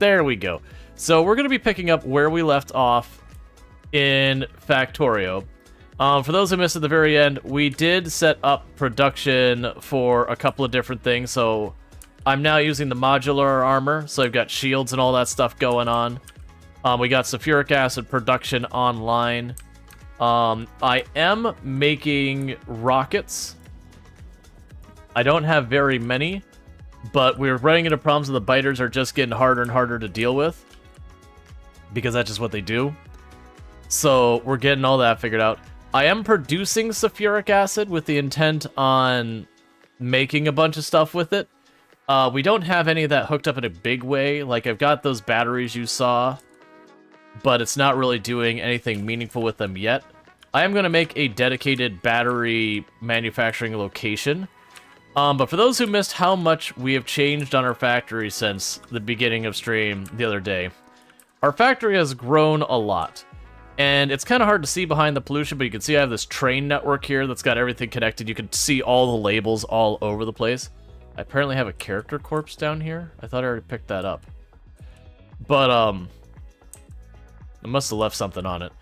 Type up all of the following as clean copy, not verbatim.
There we go. So we're going to be picking up where we left off in Factorio. For those who missed at the very end, we did set up production for a couple of different things. So I'm now using the modular armor, so I've got shields and all that stuff going on. We got sulfuric acid production online. I am making rockets. I don't have very many, but we're running into problems and the biters are just getting harder and harder to deal with, because that's just what they do. So we're getting all that figured out. I am producing sulfuric acid with the intent on making a bunch of stuff with it. We don't have any of that hooked up in a big way. Like, I've got those batteries you saw, but it's not really doing anything meaningful with them yet. I am going to make a dedicated battery manufacturing location. But for those who missed how much we have changed on our factory since the beginning of stream the other day, our factory has grown a lot. And it's kind of hard to see behind the pollution, but you can see I have this train network here that's got everything connected. You can see all the labels all over the place. I apparently have a character corpse down here. I thought I already picked that up. But, I must have left something on it.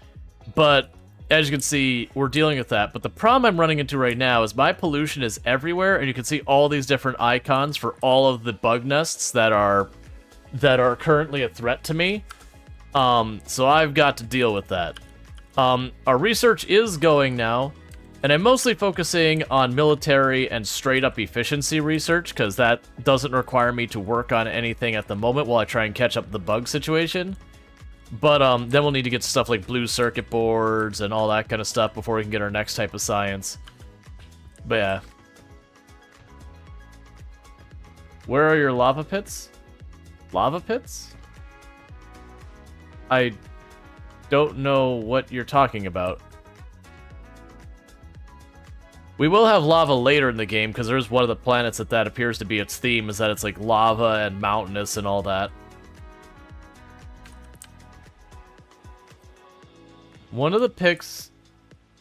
But, as you can see, we're dealing with that. But the problem I'm running into right now is my pollution is everywhere, and you can see all these different icons for all of the bug nests that are currently a threat to me. So I've got to deal with that. Our research is going now, and I'm mostly focusing on military and straight-up efficiency research, because that doesn't require me to work on anything at the moment while I try and catch up the bug situation. But, then we'll need to get stuff like blue circuit boards and all that kind of stuff before we can get our next type of science. But yeah. Where are your lava pits? Lava pits? I don't know what you're talking about. We will have lava later in the game, because there's one of the planets that appears to be its theme, is that it's like lava and mountainous and all that. One of the pics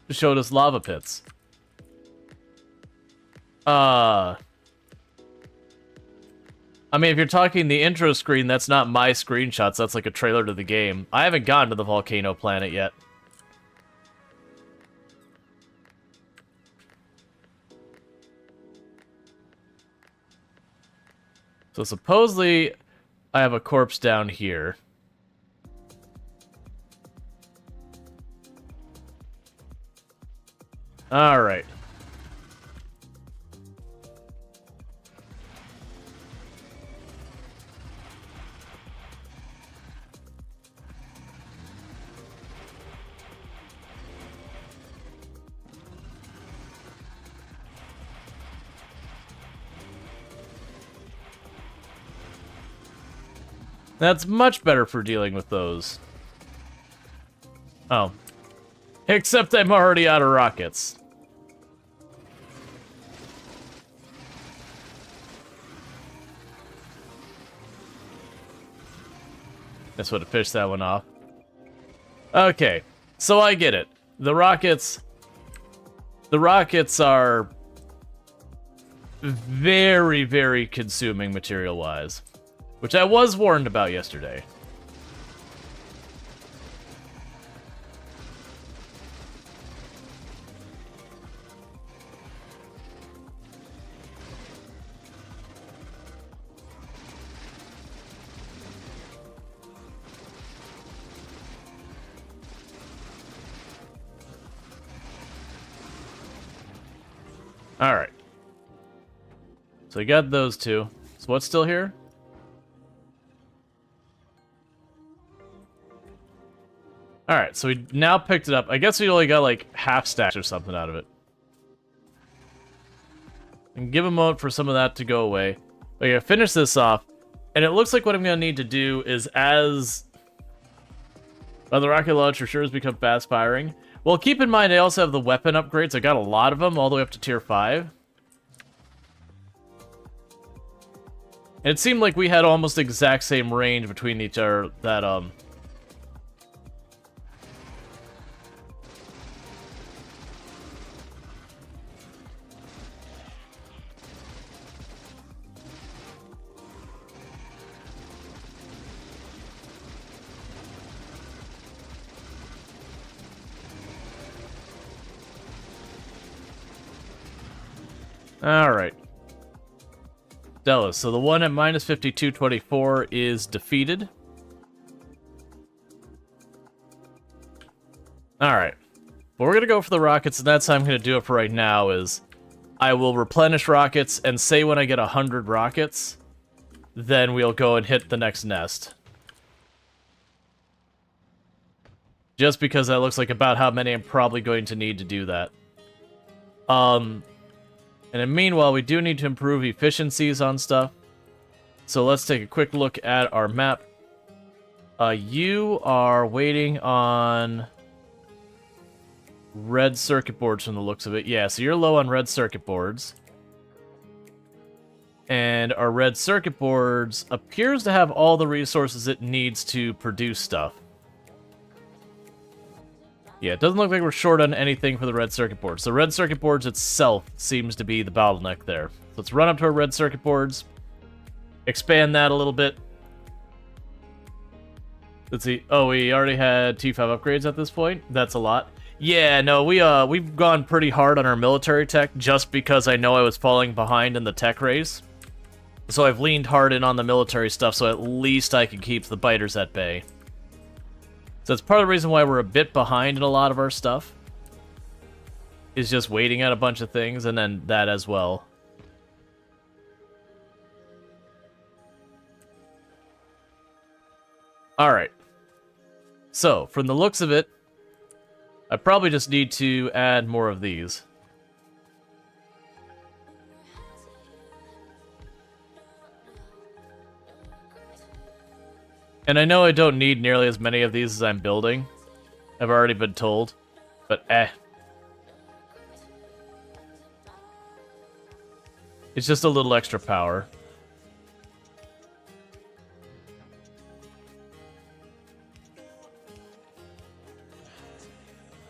showed us lava pits. I mean, if you're talking the intro screen, that's not my screenshots. That's like a trailer to the game. I haven't gotten to the volcano planet yet. So supposedly, I have a corpse down here. Alright. That's much better for dealing with those. Oh. Except I'm already out of rockets. That's what it fished that one off. Okay, so I get it. The rockets are very, very consuming material-wise, which I was warned about yesterday. Alright. So we got those two. So what's still here? Alright, so we now picked it up. I guess we only got like half stacks or something out of it. And give a moment for some of that to go away. Okay, finish this off. And it looks like what I'm going to need to do is as... the rocket launcher sure has become fast firing. Well, keep in mind I also have the weapon upgrades. I got a lot of them all the way up to tier 5. And it seemed like we had almost the exact same range between each other that, Alright. Delos. So the one at minus 5224 is defeated. Alright. Well, we're going to go for the rockets, and that's how I'm going to do it for right now, is I will replenish rockets, and say when I get 100 rockets, then we'll go and hit the next nest. Just because that looks like about how many I'm probably going to need to do that. And then meanwhile, we do need to improve efficiencies on stuff. So let's take a quick look at our map. You are waiting on red circuit boards from the looks of it. Yeah, so you're low on red circuit boards. And our red circuit boards appears to have all the resources it needs to produce stuff. Yeah, it doesn't look like we're short on anything for the red circuit boards. The red circuit boards itself seems to be the bottleneck there. So let's run up to our red circuit boards. Expand that a little bit. Let's see. Oh, we already had T5 upgrades at this point. That's a lot. Yeah, no, we've gone pretty hard on our military tech just because I know I was falling behind in the tech race. So I've leaned hard in on the military stuff so at least I can keep the biters at bay. So that's part of the reason why we're a bit behind in a lot of our stuff. Is just waiting at a bunch of things, and then that as well. Alright. So, from the looks of it, I probably just need to add more of these. And I know I don't need nearly as many of these as I'm building. I've already been told. But it's just a little extra power.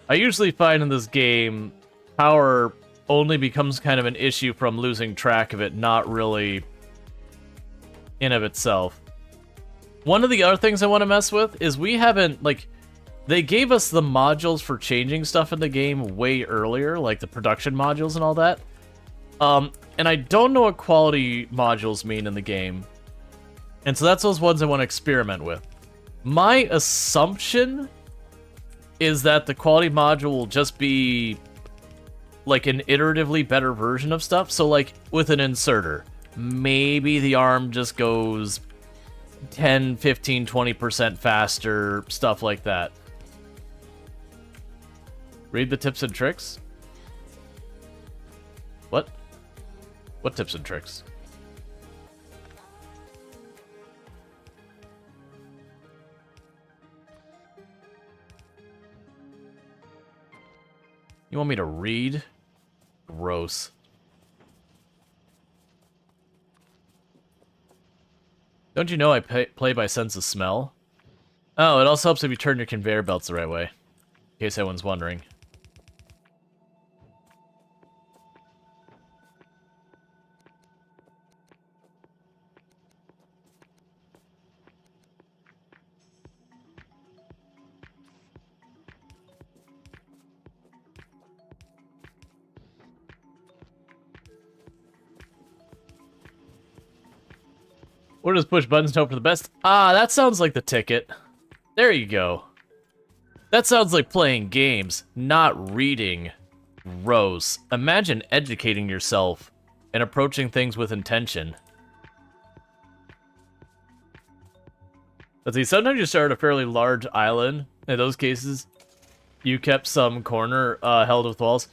I usually find in this game, power only becomes kind of an issue from losing track of it, not really in of itself. One of the other things I want to mess with is we haven't, like, they gave us the modules for changing stuff in the game way earlier, like the production modules and all that. And I don't know what quality modules mean in the game. And so that's those ones I want to experiment with. My assumption is that the quality module will just be like an iteratively better version of stuff. So like with an inserter, maybe the arm just goes 10, 15, 20% faster, stuff like that. Read the tips and tricks? What? What tips and tricks? You want me to read? Gross. Don't you know I play by sense of smell? Oh, it also helps if you turn your conveyor belts the right way. In case anyone's wondering. Or just push buttons and hope for the best. Ah, that sounds like the ticket. There you go. That sounds like playing games, not reading. Gross. Imagine educating yourself and approaching things with intention. Let's see, sometimes you start a fairly large island. In those cases, you kept some corner held with walls.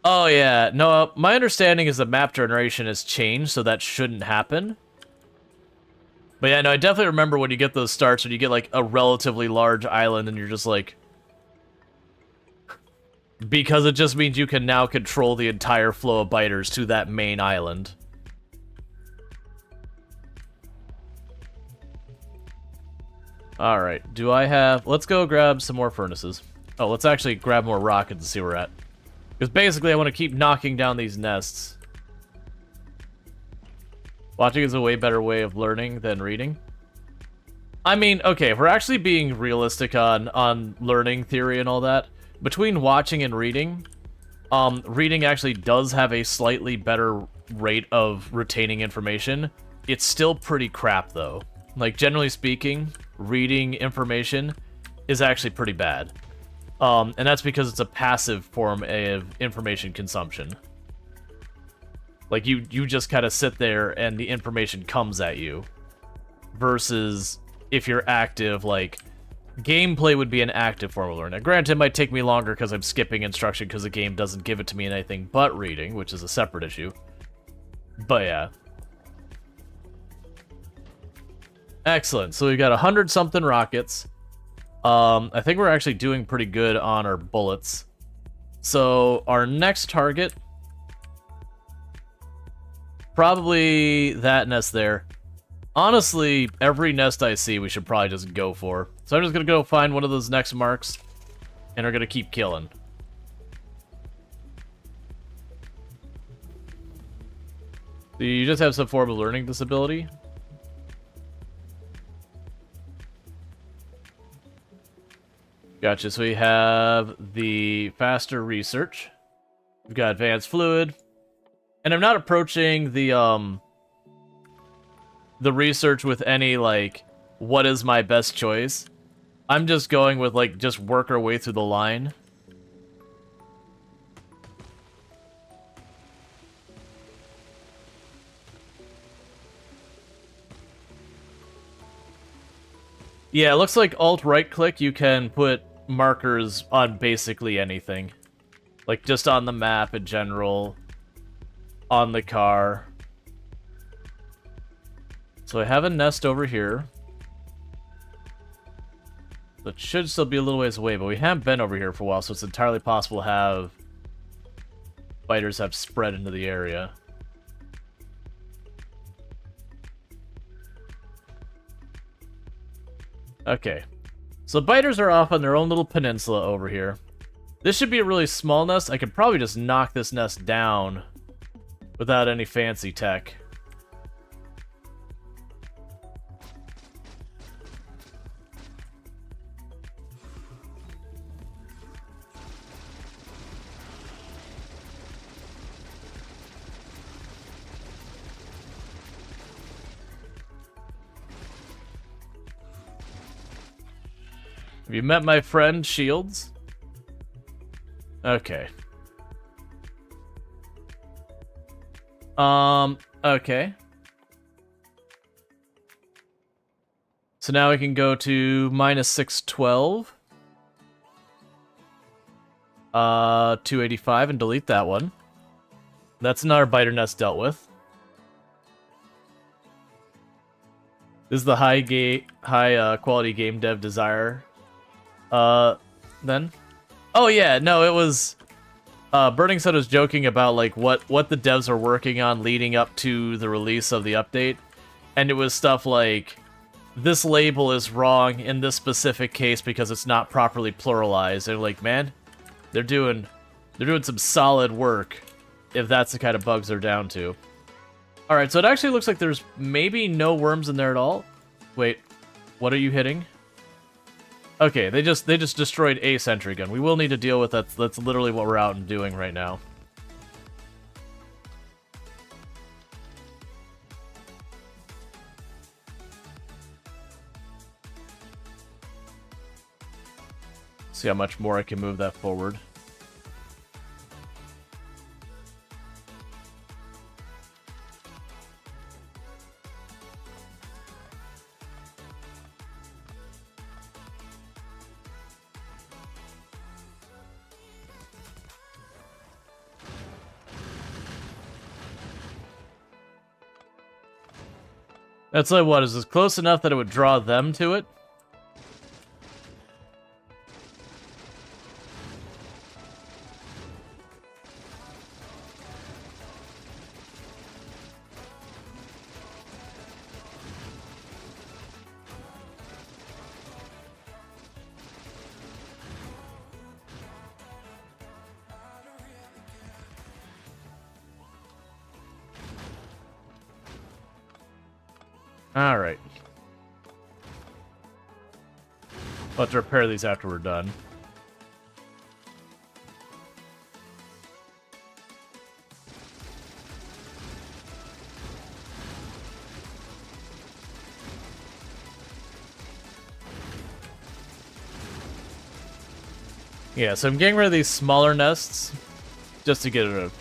Oh yeah, no, my understanding is the map generation has changed, so that shouldn't happen. But yeah, no, I definitely remember when you get those starts, when you get, like, a relatively large island, and you're just like... Because it just means you can now control the entire flow of biters to that main island. Alright, do I have... Let's go grab some more furnaces. Oh, let's actually grab more rockets and see where we're at. Because basically I want to keep knocking down these nests. Watching is a way better way of learning than reading. I mean, okay, if we're actually being realistic on learning theory and all that, between watching and reading, reading actually does have a slightly better rate of retaining information, it's still pretty crap, though. Like, generally speaking, reading information is actually pretty bad. And that's because it's a passive form of information consumption. Like, you just kind of sit there and the information comes at you. Versus if you're active, like, gameplay would be an active form of learning. Now, granted, it might take me longer because I'm skipping instruction because the game doesn't give it to me in anything but reading, which is a separate issue. But yeah. Excellent. So we've got 100-something rockets. I think we're actually doing pretty good on our bullets. So our next target, probably that nest there. Honestly, every nest I see we should probably just go for. So I'm just going to go find one of those next marks, and we're going to keep killing. Do you just have some form of learning disability? Gotcha, so we have the faster research. We've got advanced fluid. And I'm not approaching the research with any, like, what is my best choice. I'm just going with, like, just work our way through the line. Yeah, it looks like alt-right-click, you can put markers on basically anything. Like, just on the map in general, on the car. So I have a nest over here. That should still be a little ways away, but we haven't been over here for a while, so it's entirely possible to have spiders have spread into the area. Okay. So biters are off on their own little peninsula over here. This should be a really small nest. I could probably just knock this nest down without any fancy tech. Have you met my friend, Shields? Okay. Okay. So now we can go to minus 612. 285 and delete that one. That's another biter nest dealt with. This is the high quality game dev desire. Then? Oh yeah, no, it was... Burning Sun was joking about, like, what the devs are working on leading up to the release of the update. And it was stuff like, this label is wrong in this specific case because it's not properly pluralized. And like, man, they're doing some solid work if that's the kind of bugs they're down to. Alright, so it actually looks like there's maybe no worms in there at all. Wait, what are you hitting? Okay, they just destroyed a sentry gun. We will need to deal with that. That's literally what we're out and doing right now. See how much more I can move that forward. That's like, what, is this close enough that it would draw them to it? Alright. We'll have to repair these after we're done. Yeah, so I'm getting rid of these smaller nests just to get rid of.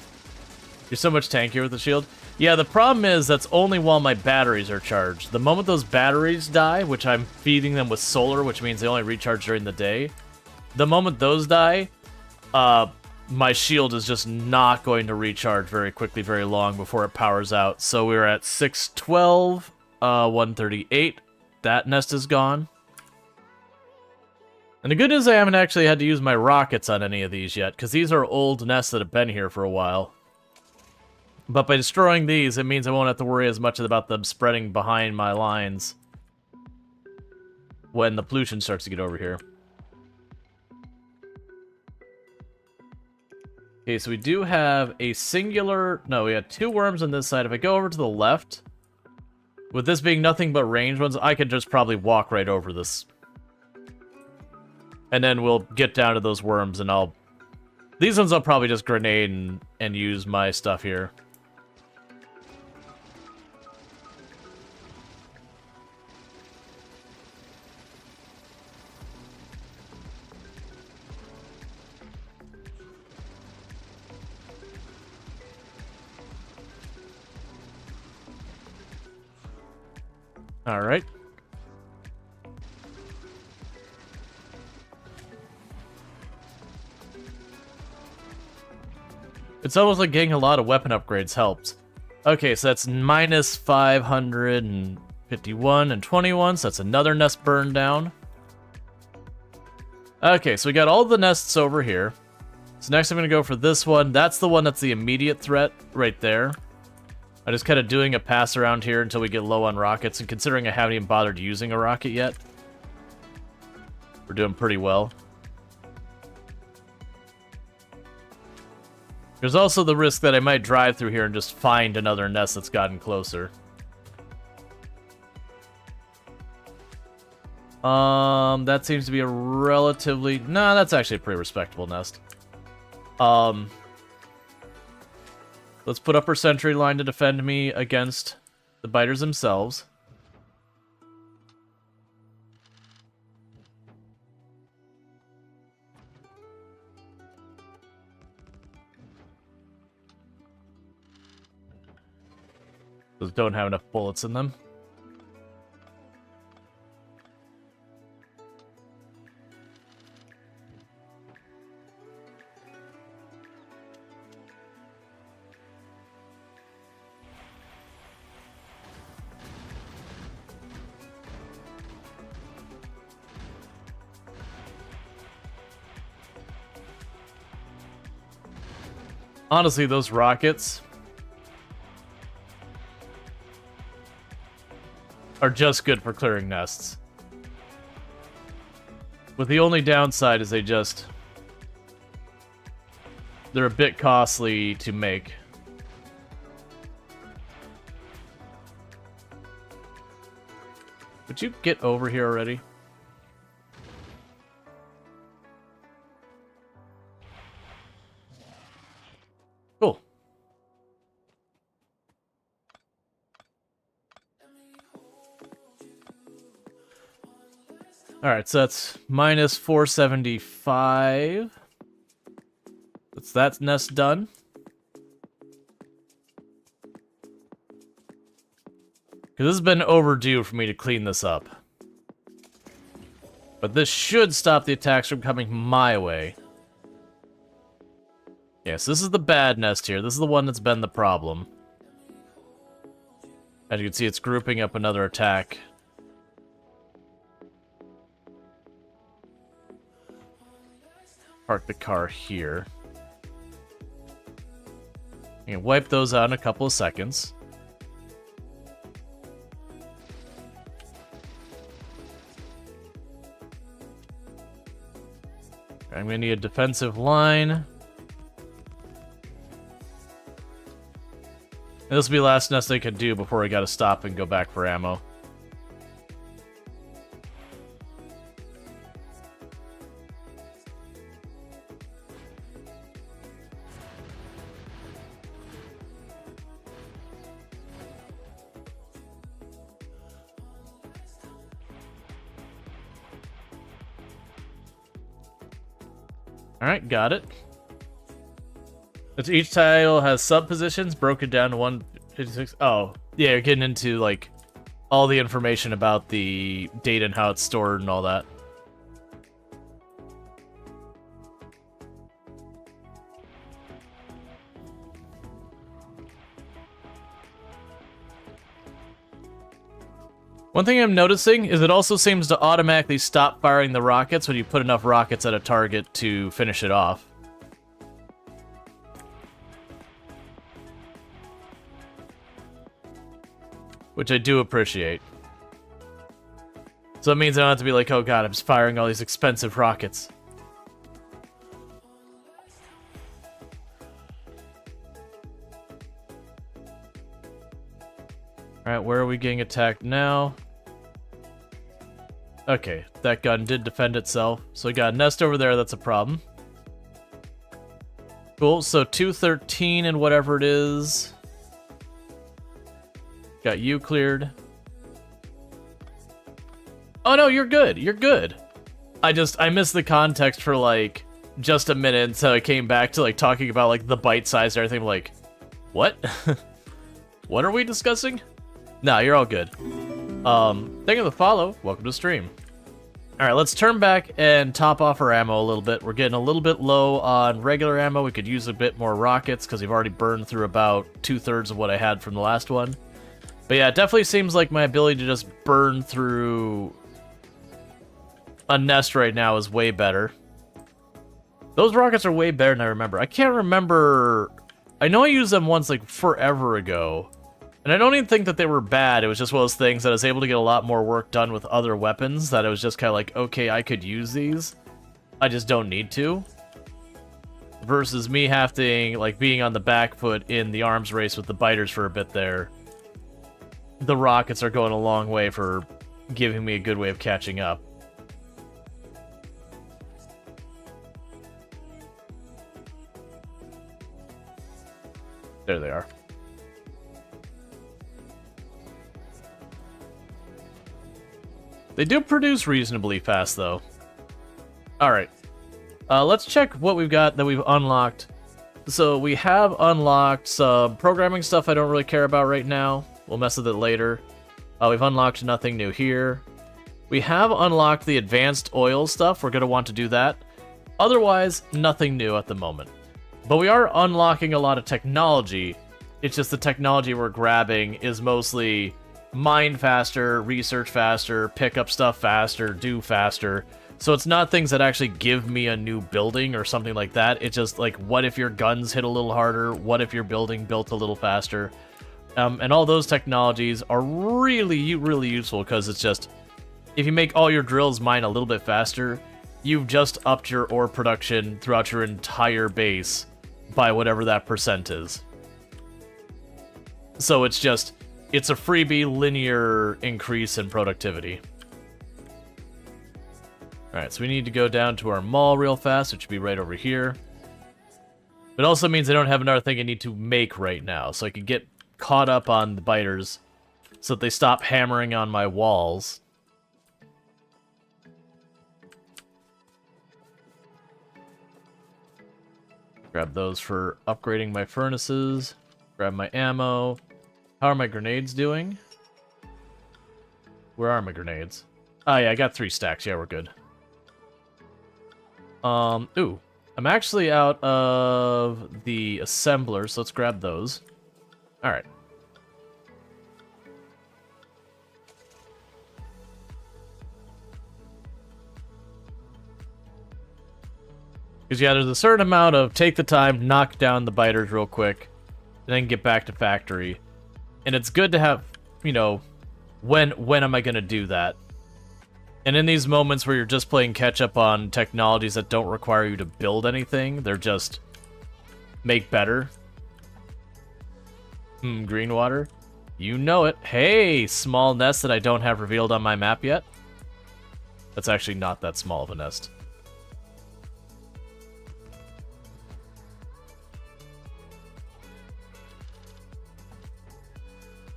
You're so much tankier with the shield. Yeah, the problem is that's only while my batteries are charged. The moment those batteries die, which I'm feeding them with solar, which means they only recharge during the day, the moment those die, my shield is just not going to recharge very quickly, very long before it powers out. So we're at 612, 138. That nest is gone. And the good news, I haven't actually had to use my rockets on any of these yet, because these are old nests that have been here for a while. But by destroying these, it means I won't have to worry as much about them spreading behind my lines when the pollution starts to get over here. Okay, so we do have a singular... No, we had 2 worms on this side. If I go over to the left, with this being nothing but range ones, I could just probably walk right over this. And then we'll get down to those worms, and I'll... These ones I'll probably just grenade and use my stuff here. Alright. It's almost like getting a lot of weapon upgrades helped. Okay, so that's minus 551 and 21, so that's another nest burned down. Okay, so we got all the nests over here. So next I'm going to go for this one. That's the one that's the immediate threat right there. I'm just kind of doing a pass around here until we get low on rockets, and considering I haven't even bothered using a rocket yet, we're doing pretty well. There's also the risk that I might drive through here and just find another nest that's gotten closer. That seems to be a relatively... Nah, that's actually a pretty respectable nest. Let's put up our sentry line to defend me against the biters themselves. Those don't have enough bullets in them. Honestly, those rockets are just good for clearing nests. With the only downside is they're a bit costly to make. Would you get over here already? Cool. Alright, so that's minus 475. That's that nest done. Because this has been overdue for me to clean this up. But this should stop the attacks from coming my way. Yes, this is the bad nest here. This is the one that's been the problem. As you can see, it's grouping up another attack. Park the car here. You can wipe those out in a couple of seconds. I'm going to need a defensive line. And this will be the last nest I can do before I gotta stop and go back for ammo. Alright, got it. Each tile has sub-positions broken down to 156. Oh, yeah, you're getting into, like, all the information about the data and how it's stored and all that. One thing I'm noticing is it also seems to automatically stop firing the rockets when you put enough rockets at a target to finish it off. Which I do appreciate. So it means I don't have to be like, oh god, I'm just firing all these expensive rockets. Alright, where are we getting attacked now? Okay, that gun did defend itself. So we got a nest over there, that's a problem. Cool, so 213 and whatever it is. Got you cleared. Oh no, you're good, you're good. I missed the context for like just a minute until I came back to like talking about like the bite size and everything. I'm like, what? What are we discussing? Nah, you're all good. Thank you for the follow. Welcome to stream. Alright, let's turn back and top off our ammo a little bit. We're getting a little bit low on regular ammo. We could use a bit more rockets because we've already burned through about 2/3 of what I had from the last one. But yeah, it definitely seems like my ability to just burn through a nest right now is way better. Those rockets are way better than I remember. I can't remember... I know I used them once like forever ago. And I don't even think that they were bad. It was just one of those things that I was able to get a lot more work done with other weapons that it was just kind of like, okay, I could use these. I just don't need to. Versus me having, like, being on the back foot in the arms race with the biters for a bit there. The rockets are going a long way for giving me a good way of catching up. There they are. They do produce reasonably fast, though. Alright. Let's check what we've got that we've unlocked. So, we have unlocked some programming stuff I don't really care about right now. We'll mess with it later. We've unlocked nothing new here. We have unlocked the advanced oil stuff. We're going to want to do that. Otherwise, nothing new at the moment. But we are unlocking a lot of technology. It's just the technology we're grabbing is mostly... mine faster, research faster, pick up stuff faster, do faster. So it's not things that actually give me a new building or something like that. It's just like, what if your guns hit a little harder? What if your building built a little faster? And all those technologies are really, really useful because it's just, if you make all your drills mine a little bit faster, you've just upped your ore production throughout your entire base by whatever that percent is. So it's just... it's a freebie linear increase in productivity. Alright, so we need to go down to our mall real fast, which should be right over here. It also means I don't have another thing I need to make right now, so I can get caught up on the biters so that they stop hammering on my walls. Grab those for upgrading my furnaces. Grab my ammo. How are my grenades doing? Where are my grenades? Oh yeah, I got 3 stacks. Yeah, we're good. Ooh. I'm actually out of the assemblers, so let's grab those. Alright. Because yeah, there's a certain amount of take the time, knock down the biters real quick, and then get back to factory. And it's good to have, you know, when am I going to do that? And in these moments where you're just playing catch-up on technologies that don't require you to build anything, they're just make better. Green water. You know it. Hey, small nest that I don't have revealed on my map yet. That's actually not that small of a nest.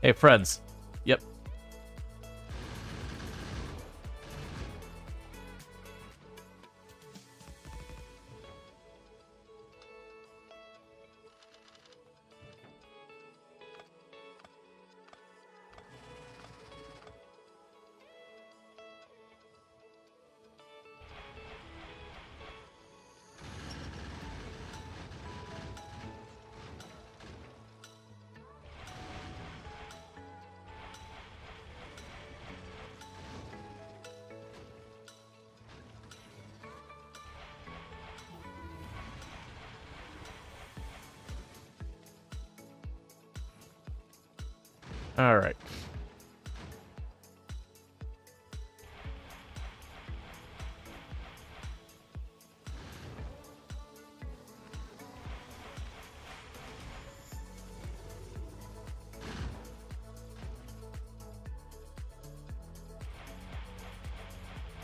Hey, friends. Yep. Alright.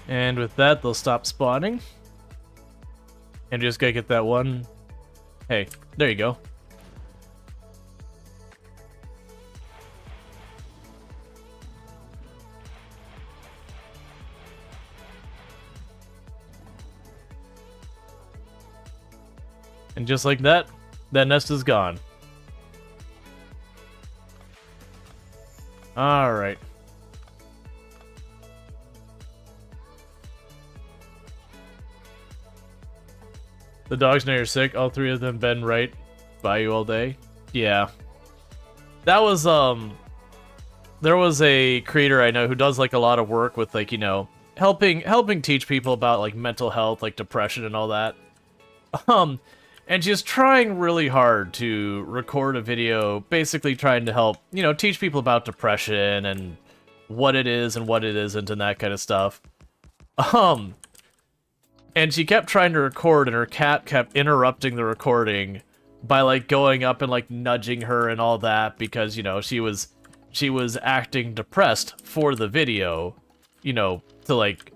And with that, they'll stop spawning. And just gotta get that one. Hey, there you go. And just like that, that nest is gone. Alright. The dogs know you're sick. All three of them been right by you all day. Yeah. That was, there was a creator I know who does, like, a lot of work with, like, you know, helping teach people about, like, mental health, like, depression and all that. And she's trying really hard to record a video, basically trying to help, you know, teach people about depression and what it is and what it isn't and that kind of stuff. And she kept trying to record, and her cat kept interrupting the recording by, like, going up and, like, nudging her and all that because, you know, she was acting depressed for the video, you know, to, like,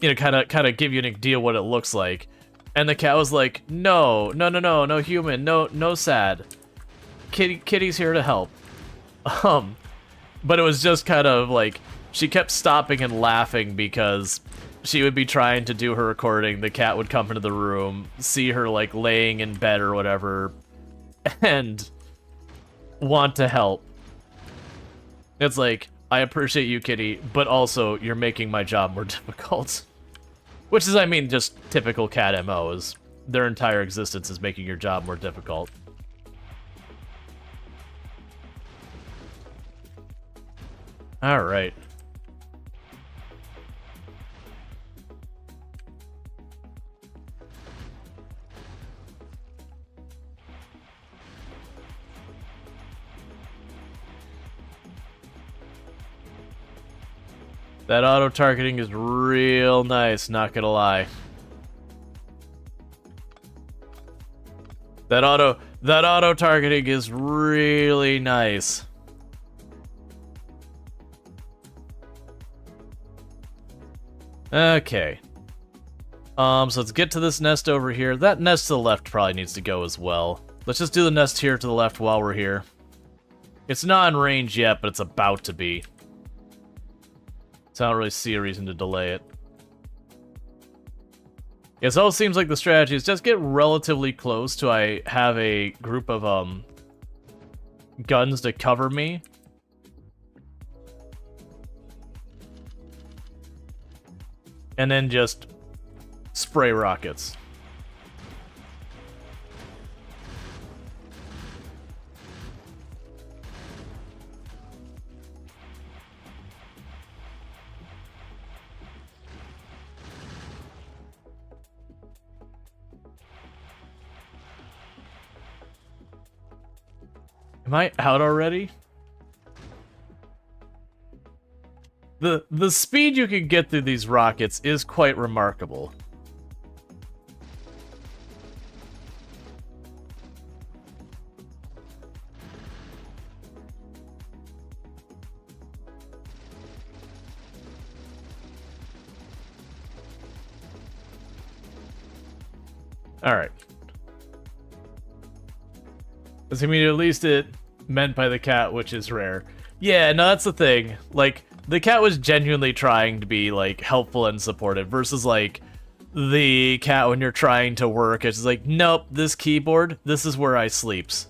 you know, kind of give you an idea what it looks like. And the cat was like, no human, no sad. Kitty's here to help. But it was just kind of like, she kept stopping and laughing because she would be trying to do her recording, the cat would come into the room, see her, like, laying in bed or whatever, and want to help. It's like, I appreciate you, kitty, but also, you're making my job more difficult. Which is, I mean, just typical cat MOs. Their entire existence is making your job more difficult. Alright. That auto-targeting is real nice, not gonna lie. That auto-targeting is really nice. Okay. So let's get to this nest over here. That nest to the left probably needs to go as well. Let's just do the nest here to the left while we're here. It's not in range yet, but it's about to be. So I don't really see a reason to delay it. Yeah, so it seems like the strategy is just get relatively close to I have a group of guns to cover me. And then just spray rockets. Am I out already? The speed you can get through these rockets is quite remarkable. Alright. I mean, at least it meant by the cat, which is rare. Yeah, no, that's the thing. Like, the cat was genuinely trying to be, like, helpful and supportive, versus, like, the cat when you're trying to work, it's like, nope, this keyboard, this is where I sleeps.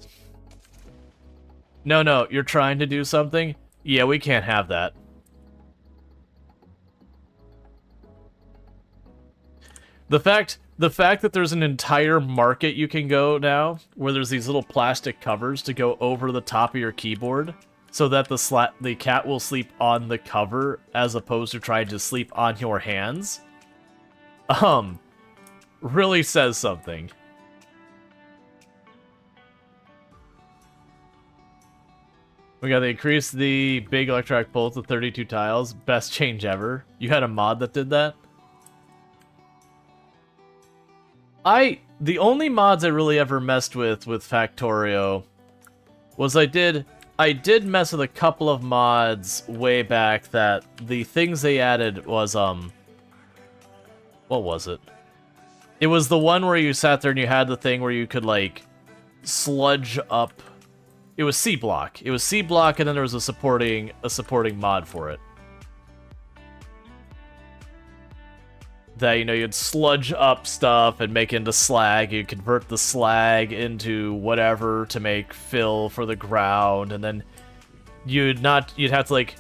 No, you're trying to do something? Yeah, we can't have that. The fact that there's an entire market you can go now, where there's these little plastic covers to go over the top of your keyboard, so that the cat will sleep on the cover, as opposed to trying to sleep on your hands, really says something. We got to increase the big electronic pole to 32 tiles. Best change ever. You had a mod that did that? The only mods I really ever messed with Factorio was I did mess with a couple of mods way back that the things they added was, what was it? It was the one where you sat there and you had the thing where you could, like, sludge up. It was C block. It was C block, and then there was a supporting mod for it. That, you know, you'd sludge up stuff and make into slag. You'd convert the slag into whatever to make fill for the ground, and then you'd have to, like,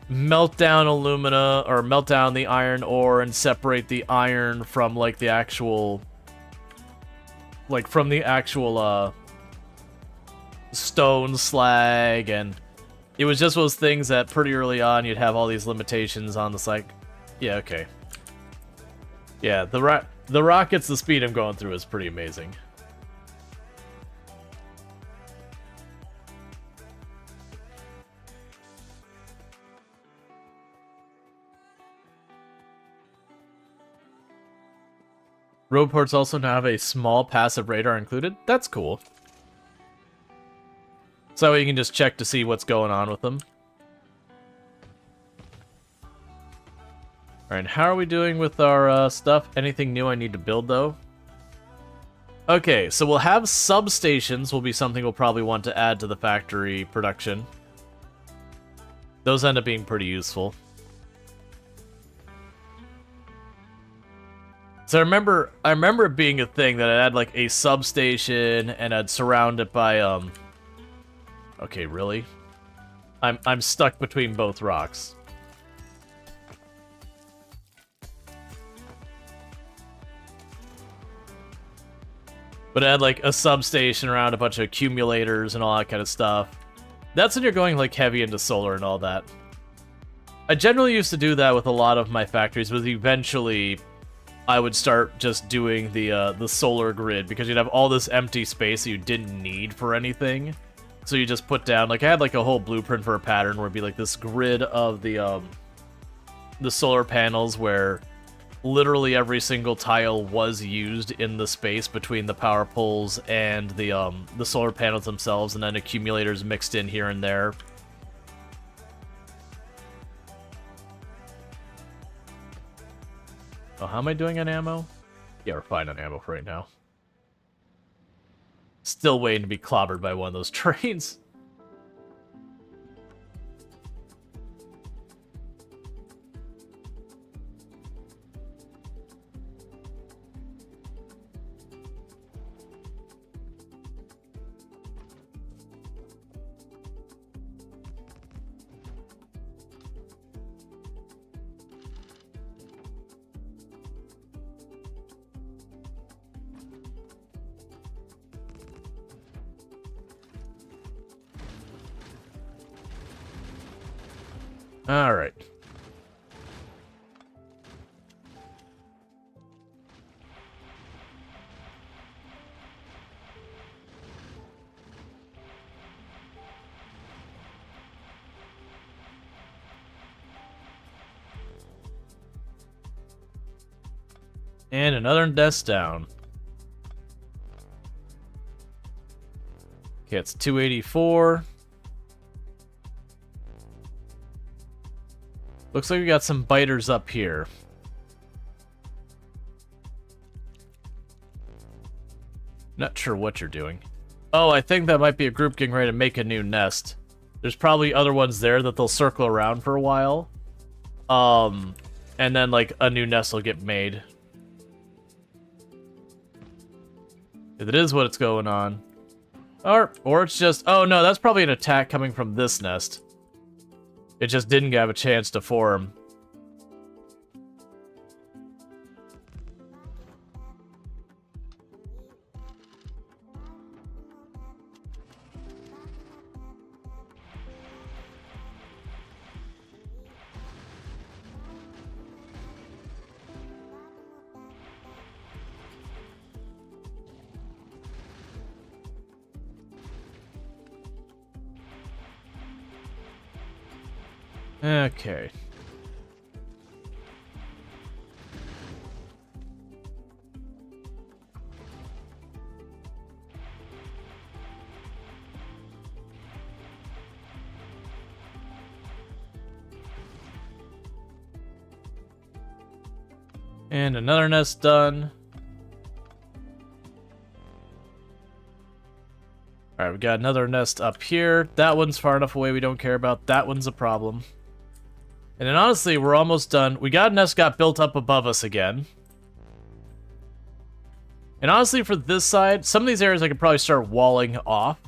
melt down alumina, or melt down the iron ore and separate the iron from, like, the actual... Like, from the actual, stone slag, and it was just those things that pretty early on you'd have all these limitations on the slag. Yeah, okay. Yeah, the rockets, the speed I'm going through is pretty amazing. Roadports also now have a small passive radar included. That's cool. So you can just check to see what's going on with them. Alright, how are we doing with our stuff? Anything new I need to build, though? Okay, so we'll have substations will be something we'll probably want to add to the factory production. Those end up being pretty useful. So I remember it being a thing that I had, like, a substation and I'd surround it by, Okay, really? I'm stuck between both rocks. But it had, like, a substation around a bunch of accumulators and all that kind of stuff. That's when you're going, like, heavy into solar and all that. I generally used to do that with a lot of my factories, but eventually I would start just doing the solar grid, because you'd have all this empty space that you didn't need for anything. So you just put down, like, I had, like, a whole blueprint for a pattern where it'd be, like, this grid of the solar panels where literally every single tile was used in the space between the power poles and the solar panels themselves, and then accumulators mixed in here and there. Oh, how am I doing on ammo? Yeah, we're fine on ammo for right now. Still waiting to be clobbered by one of those trains. All right. And another nest down. Okay, it's 284. Looks like we got some biters up here. Not sure what you're doing. Oh, I think that might be a group getting ready to make a new nest. There's probably other ones there that they'll circle around for a while. And then, like, a new nest will get made. If it is what it's going on. Or it's just... Oh, no, that's probably an attack coming from this nest. It just didn't have a chance to form. Okay. And another nest done. Alright, we got another nest up here. That one's far enough away we don't care about. That one's a problem. And then honestly, we're almost done. We got a nest got built up above us again. And honestly, for this side, some of these areas I could probably start walling off.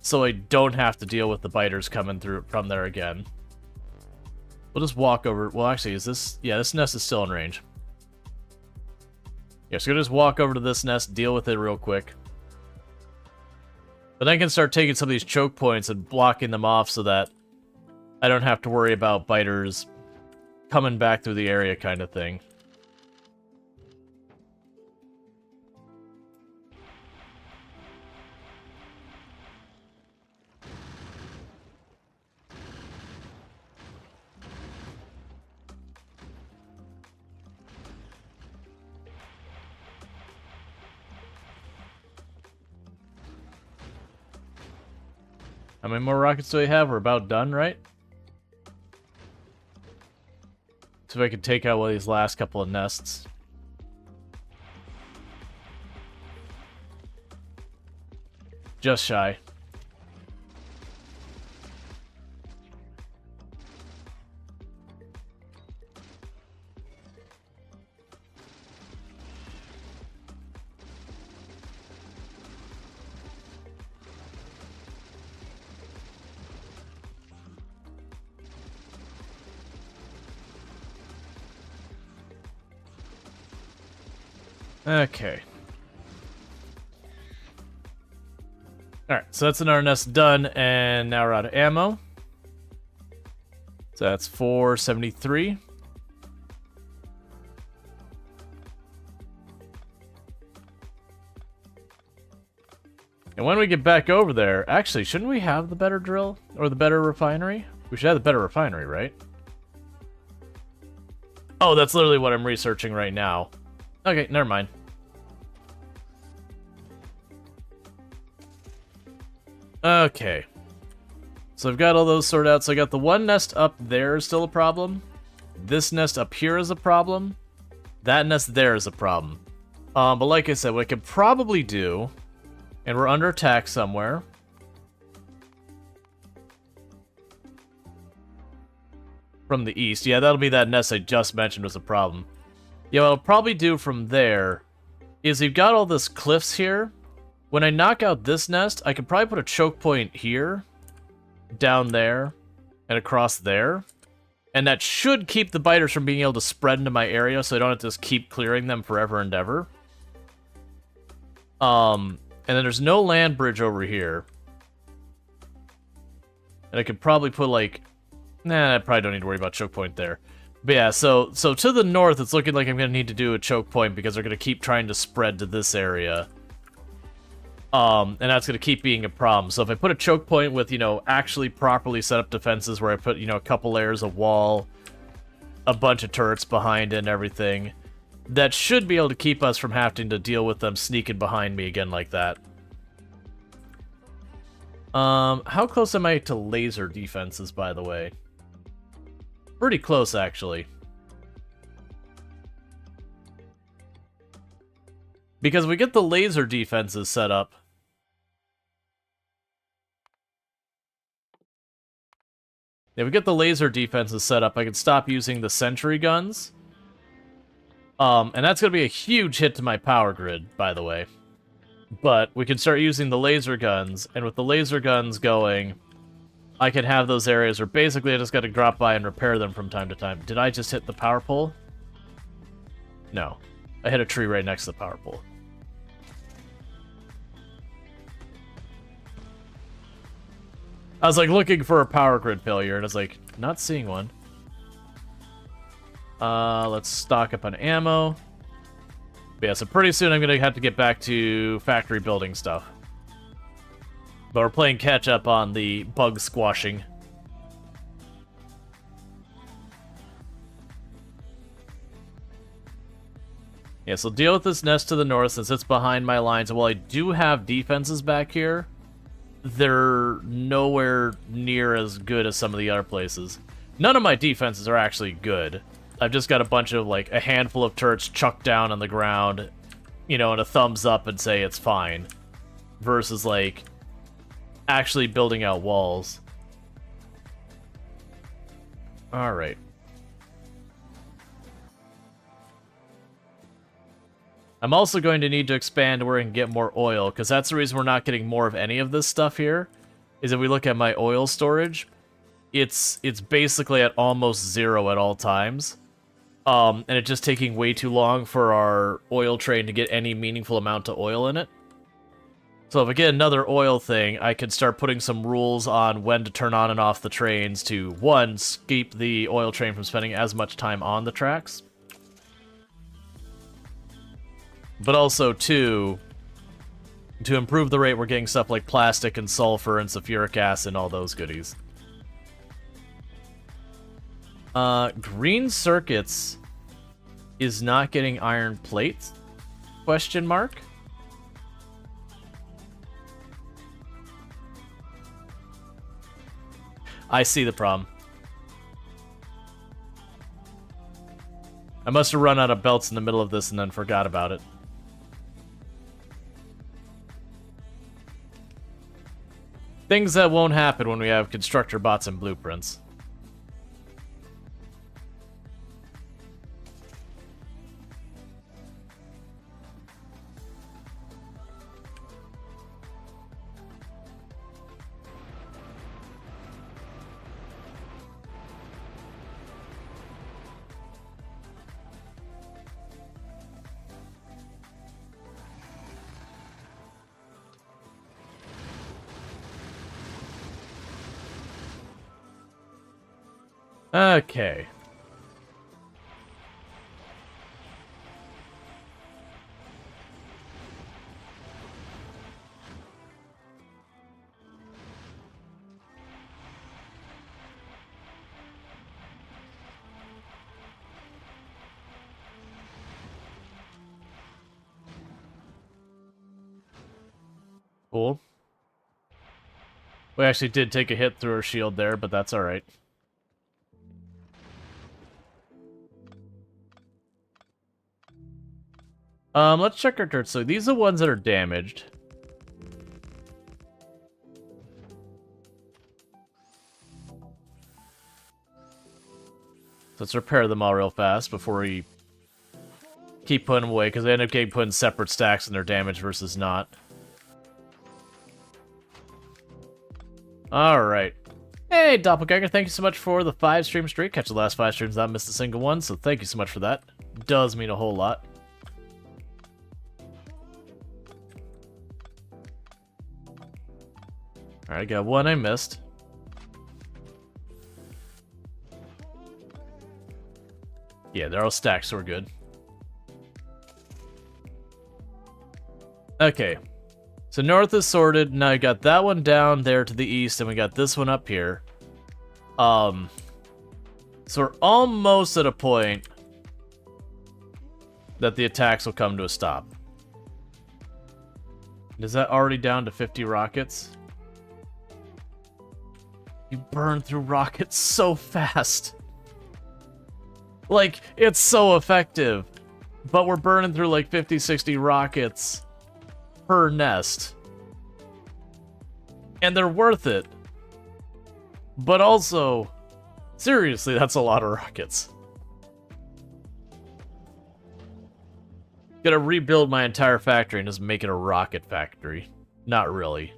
So I don't have to deal with the biters coming through from there again. We'll just walk over. Well, actually, is this... Yeah, this nest is still in range. Yeah, so we'll just walk over to this nest, deal with it real quick. But then I can start taking some of these choke points and blocking them off so that I don't have to worry about biters coming back through the area kind of thing. How many more rockets do we have? We're about done, right? So if I can take out one of these last couple of nests. Just shy. Okay. Alright, so that's another nest done, and now we're out of ammo. So that's 473. And when we get back over there, actually, shouldn't we have the better drill? Or the better refinery? We should have the better refinery, right? Oh, that's literally what I'm researching right now. Okay, never mind. Okay. So I've got all those sorted out. So I got the one nest up there is still a problem. This nest up here is a problem. That nest there is a problem. But like I said, what I could probably do, and we're under attack somewhere. From the east. Yeah, that'll be that nest I just mentioned was a problem. Yeah, what I'll probably do from there is we've got all this cliffs here. When I knock out this nest, I could probably put a choke point here, down there, and across there. And that should keep the biters from being able to spread into my area, so I don't have to just keep clearing them forever and ever. And then there's no land bridge over here. And I could probably put, like... Nah, I probably don't need to worry about choke point there. But yeah, so to the north, it's looking like I'm going to need to do a choke point because they're going to keep trying to spread to this area. And that's going to keep being a problem. So if I put a choke point with, you know, actually properly set up defenses where I put, you know, a couple layers of wall, a bunch of turrets behind it and everything, that should be able to keep us from having to deal with them sneaking behind me again like that. How close am I to laser defenses, by the way? Pretty close, actually. Because we get the laser defenses set up. If we get the laser defenses set up, I can stop using the sentry guns. And that's going to be a huge hit to my power grid, by the way. But we can start using the laser guns, and with the laser guns going, I can have those areas where basically I just got to drop by and repair them from time to time. Did I just hit the power pole? No. I hit a tree right next to the power pole. I was like looking for a power grid failure, and I was like, not seeing one. Let's stock up on ammo. But yeah, so pretty soon I'm going to have to get back to factory building stuff. But we're playing catch up on the bug squashing. Yeah, so deal with this nest to the north since it's behind my lines. And while I do have defenses back here, they're nowhere near as good as some of the other places. None of my defenses are actually good. I've just got a bunch of, like, a handful of turrets chucked down on the ground, you know, and a thumbs up and say it's fine. Versus, like, actually building out walls. Alright. I'm also going to need to expand where I can get more oil, because that's the reason we're not getting more of any of this stuff here, is if we look at my oil storage, it's basically at almost 0 at all times. And it's just taking way too long for our oil train to get any meaningful amount of oil in it. So if I get another oil thing, I can start putting some rules on when to turn on and off the trains to, one, keep the oil train from spending as much time on the tracks, but also, two, to improve the rate we're getting stuff like plastic and sulfur and sulfuric acid and all those goodies. Green circuits is not getting iron plates? Question mark? I see the problem. I must have run out of belts in the middle of this and then forgot about it. Things that won't happen when we have constructor bots and blueprints. Okay. Cool. We actually did take a hit through our shield there, but that's alright. Let's check our dirt. So these are the ones that are damaged. So let's repair them all real fast before we keep putting them away, because they end up getting put in separate stacks and they're damaged versus not. Alright. Hey, Doppelganger, thank you so much for the 5-stream streak. Catch the last 5 streams, not missed a single one, so thank you so much for that. Does mean a whole lot. Alright, I got one I missed. Yeah, they're all stacked, so we're good. Okay. So north is sorted. Now you got that one down there to the east, and we got this one up here. So we're almost at a point that the attacks will come to a stop. Is that already down to 50 rockets? You burn through rockets so fast. Like, it's so effective. But we're burning through like 50, 60 rockets per nest. And they're worth it. But also, seriously, that's a lot of rockets. Gotta rebuild my entire factory and just make it a rocket factory. Not really.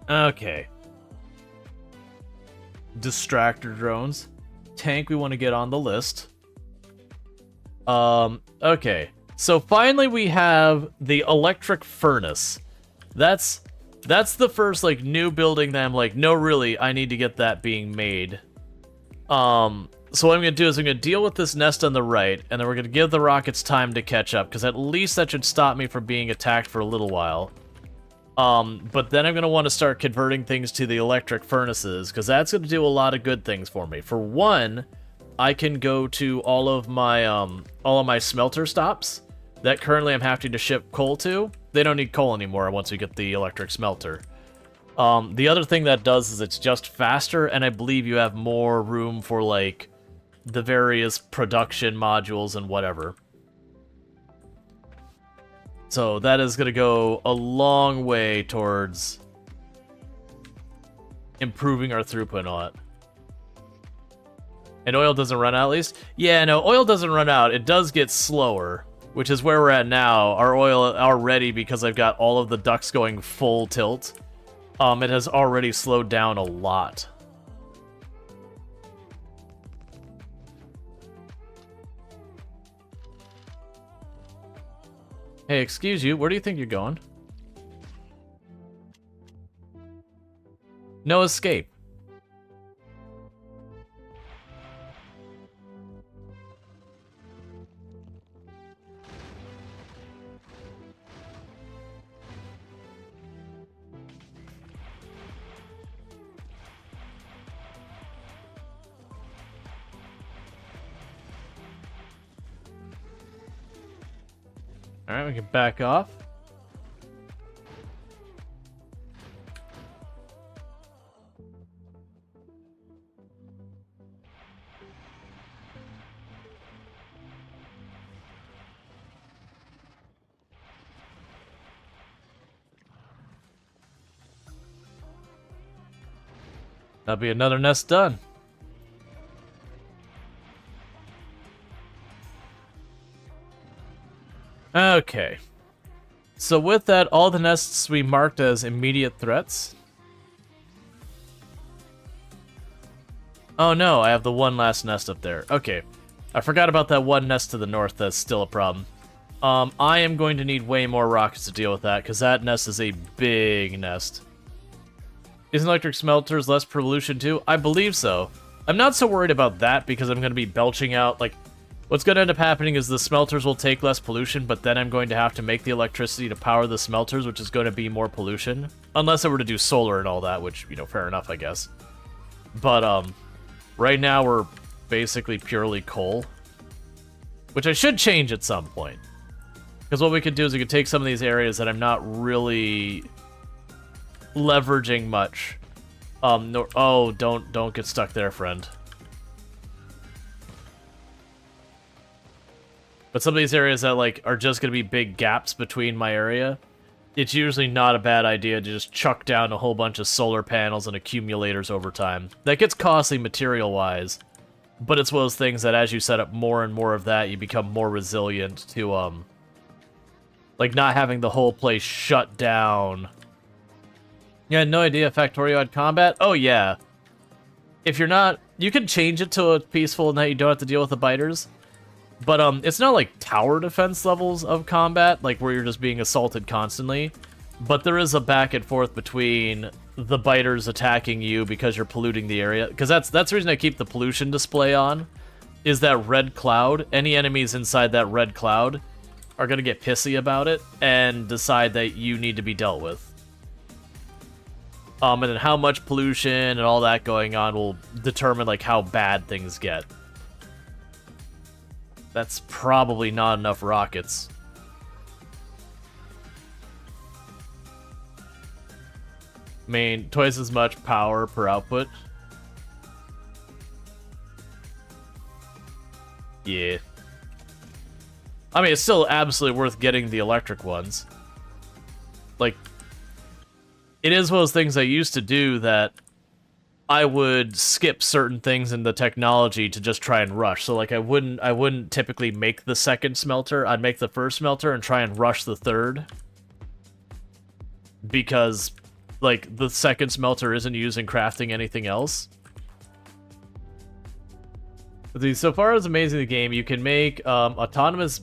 Okay. Distractor drones. Tank we want to get on the list. Okay. So finally we have the electric furnace. That's the first, like, new building that I'm like, no, really, I need to get that being made. So what I'm going to do is I'm going to deal with this nest on the right, and then we're going to give the rockets time to catch up, because at least that should stop me from being attacked for a little while. But then I'm going to want to start converting things to the electric furnaces, because that's going to do a lot of good things for me. For one, I can go to all of my smelter stops that currently I'm having to ship coal to. They don't need coal anymore once we get the electric smelter. The other thing that does is it's just faster, and I believe you have more room for, like, the various production modules and whatever. So that is going to go a long way towards improving our throughput on it. And oil doesn't run out, at least? Yeah, no, oil doesn't run out. It does get slower, which is where we're at now. Our oil already, because I've got all of the ducts going full tilt, it has already slowed down a lot. Hey, excuse you, where do you think you're going? No escape. Alright, we can back off. That'll be another nest done. Okay. So with that, all the nests we marked as immediate threats. Oh no, I have the one last nest up there. Okay. I forgot about that one nest to the north that's still a problem. I am going to need way more rockets to deal with that, because that nest is a big nest. Isn't electric smelters less pollution too? I believe so. I'm not so worried about that, because I'm going to be belching out, like, what's going to end up happening is the smelters will take less pollution, but then I'm going to have to make the electricity to power the smelters, which is going to be more pollution. Unless I were to do solar and all that, which, you know, fair enough, I guess. But, right now we're basically purely coal. Which I should change at some point. Because what we could do is we could take some of these areas that I'm not really leveraging much. No, oh, don't get stuck there, friend. But some of these areas that, like, are just going to be big gaps between my area, it's usually not a bad idea to just chuck down a whole bunch of solar panels and accumulators over time. That gets costly material-wise, but it's one of those things that as you set up more and more of that, you become more resilient to, like, not having the whole place shut down. You had no idea Factorio had combat? Oh, yeah. If you're not... You can change it to a peaceful and that you don't have to deal with the biters. But it's not like tower defense levels of combat, like where you're just being assaulted constantly. But there is a back and forth between the biters attacking you because you're polluting the area. Because that's the reason I keep the pollution display on, is that red cloud. Any enemies inside that red cloud are going to get pissy about it and decide that you need to be dealt with. And then how much pollution and all that going on will determine like how bad things get. That's probably not enough rockets. I mean, twice as much power per output. Yeah. I mean, it's still absolutely worth getting the electric ones. Like, it is one of those things I used to do that I would skip certain things in the technology to just try and rush. So like I wouldn't typically make the second smelter. I'd make the first smelter and try and rush the third. Because like the second smelter isn't used in crafting anything else. So far as amazing the game, you can make autonomous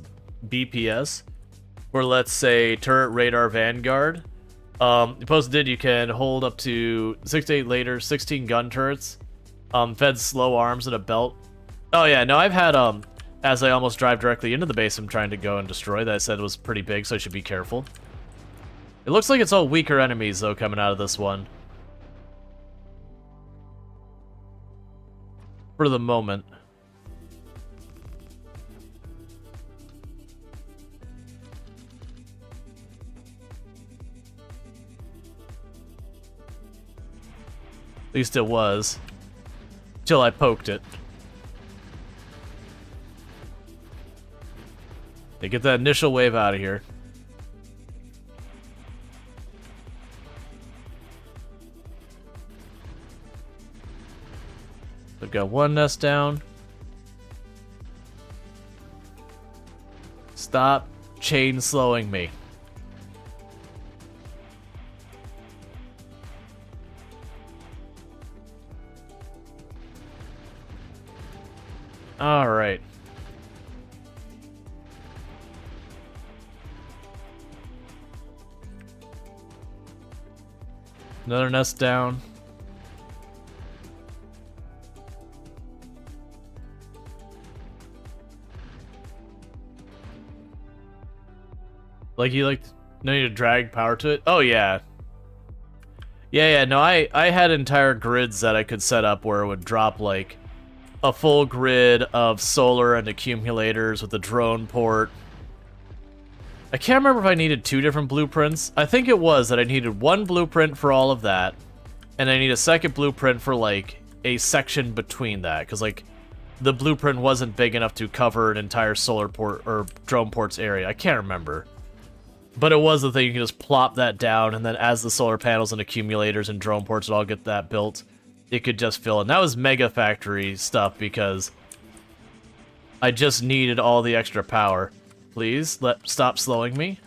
BPS, or let's say turret radar vanguard. Posted you can hold up to 6 to 8 later, 16 gun turrets, fed slow arms and a belt. Oh yeah, no, I've had, as I almost drive directly into the base I'm trying to go and destroy, that I said was pretty big, so I should be careful. It looks like it's all weaker enemies, though, coming out of this one. For the moment. At least it was. Till I poked it. Okay, get that initial wave out of here. I've got one nest down. Stop chain slowing me. All right. Another nest down. Like you no need to drag power to it? Oh yeah. Yeah, no, I had entire grids that I could set up where it would drop like a full grid of solar and accumulators with a drone port. I can't remember if I needed 2 different blueprints. I think it was that I needed 1 blueprint for all of that, and I need a second blueprint for like a section between that, because like the blueprint wasn't big enough to cover an entire solar port or drone ports area. I can't remember. But it was the thing, you can just plop that down, and then as the solar panels and accumulators and drone ports would all get that built, it could just fill in. That was Mega Factory stuff, because I just needed all the extra power. Please, stop slowing me.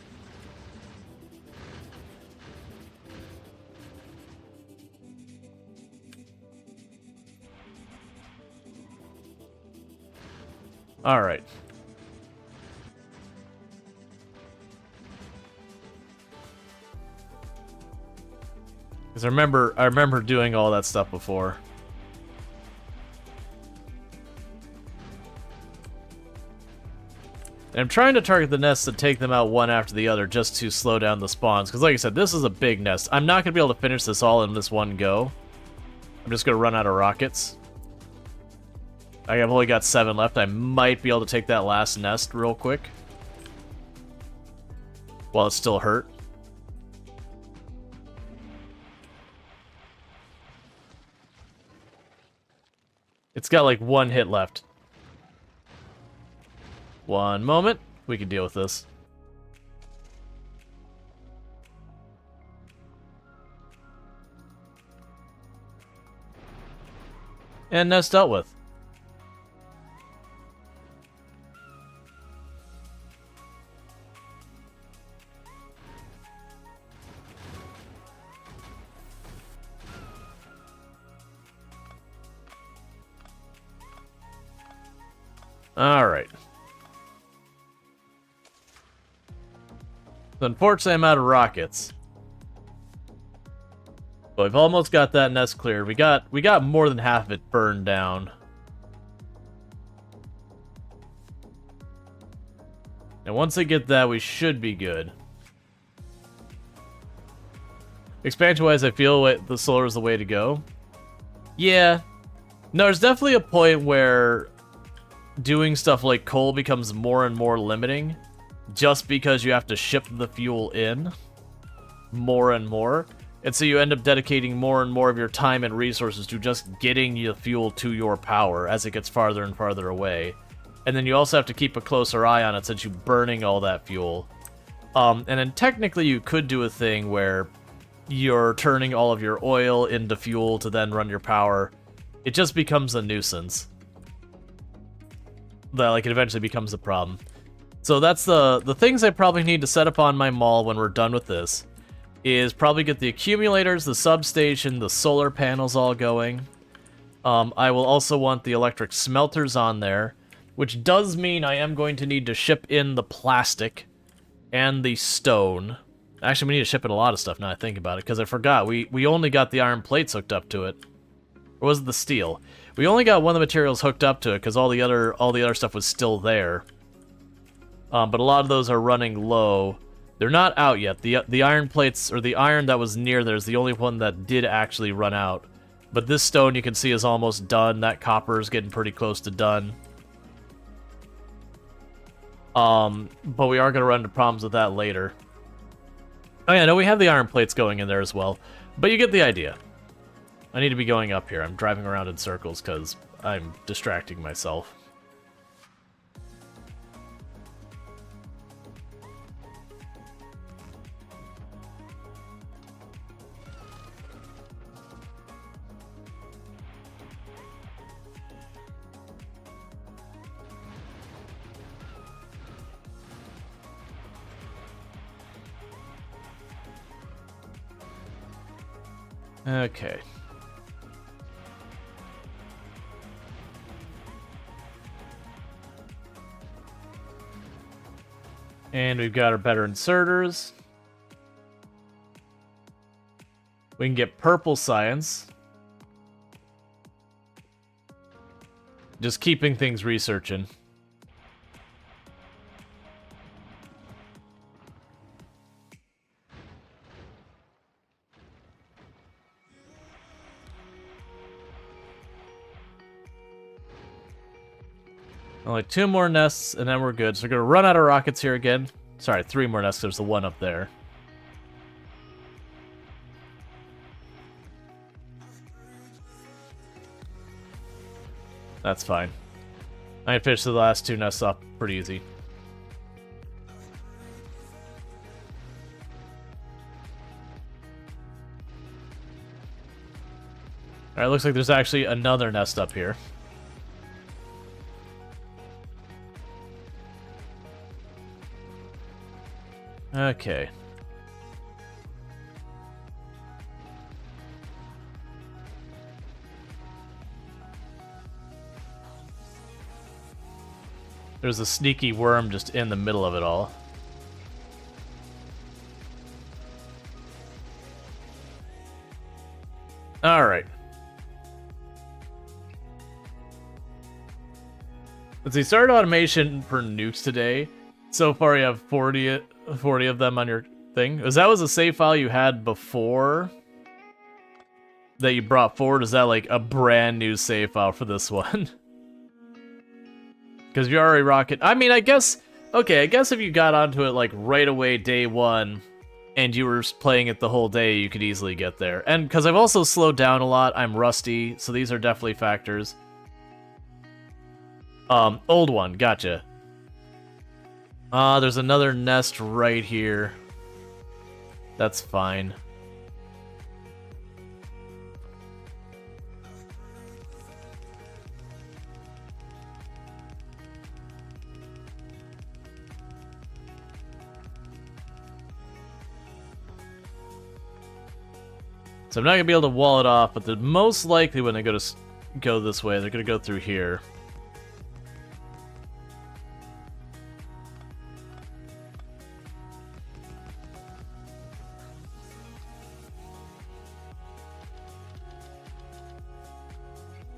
Alright. Because I remember doing all that stuff before. And I'm trying to target the nests and take them out one after the other just to slow down the spawns. Because like I said, this is a big nest. I'm not going to be able to finish this all in this one go. I'm just going to run out of rockets. I've only got 7 left. I might be able to take that last nest real quick. While it's still hurt. It's got like 1 hit left. One moment. We can deal with this. And nest dealt with. Alright. So unfortunately, I'm out of rockets. But we've almost got that nest cleared. We got more than half of it burned down. And once I get that, we should be good. Expansion-wise, I feel the solar is the way to go. Yeah. No, there's definitely a point where doing stuff like coal becomes more and more limiting just because you have to ship the fuel in more and more. And so you end up dedicating more and more of your time and resources to just getting the fuel to your power as it gets farther and farther away. And then you also have to keep a closer eye on it since you're burning all that fuel. And then technically you could do a thing where you're turning all of your oil into fuel to then run your power. It just becomes a nuisance. That like it eventually becomes a problem. So that's the things I probably need to set up on my mall when we're done with this. Is probably get the accumulators, the substation, the solar panels all going. I will also want the electric smelters on there, which does mean I am going to need to ship in the plastic and the stone. Actually, we need to ship in a lot of stuff now I think about it, because I forgot. We only got the iron plates hooked up to it. Or was it the steel? We only got one of the materials hooked up to it because all the other stuff was still there. But a lot of those are running low. They're not out yet. The iron plates, or the iron that was near there, is the only one that did actually run out. But this stone you can see is almost done. That copper is getting pretty close to done. But we are going to run into problems with that later. Oh yeah, no, we have the iron plates going in there as well. But you get the idea. I need to be going up here. I'm driving around in circles because I'm distracting myself. Okay. And we've got our better inserters. We can get purple science. Just keeping things researching. Only 2 more nests, and then we're good. So we're going to run out of rockets here again. Sorry, 3 more nests. There's the one up there. That's fine. I can finish the last 2 nests up pretty easy. Alright, looks like there's actually another nest up here. Okay. There's a sneaky worm just in the middle of it all. Alright. Let's see, started automation for nukes today. So far you have 40 of them on your thing. Was a save file you had before that you brought forward? Is that like a brand new save file for this one? Because you already rocket. I mean, I guess if you got onto it like right away day 1 and you were playing it the whole day, you could easily get there. And because I've also slowed down a lot, I'm rusty, so these are definitely factors. Old one, gotcha. There's another nest right here. That's fine. So I'm not gonna be able to wall it off, but the most likely when they go this way, they're gonna go through here.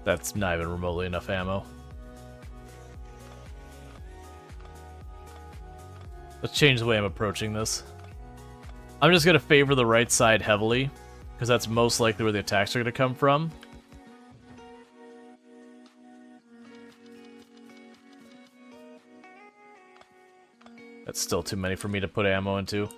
That's not even remotely enough ammo. Let's change the way I'm approaching this. I'm just gonna favor the right side heavily, because that's most likely where the attacks are gonna come from. That's still too many for me to put ammo into.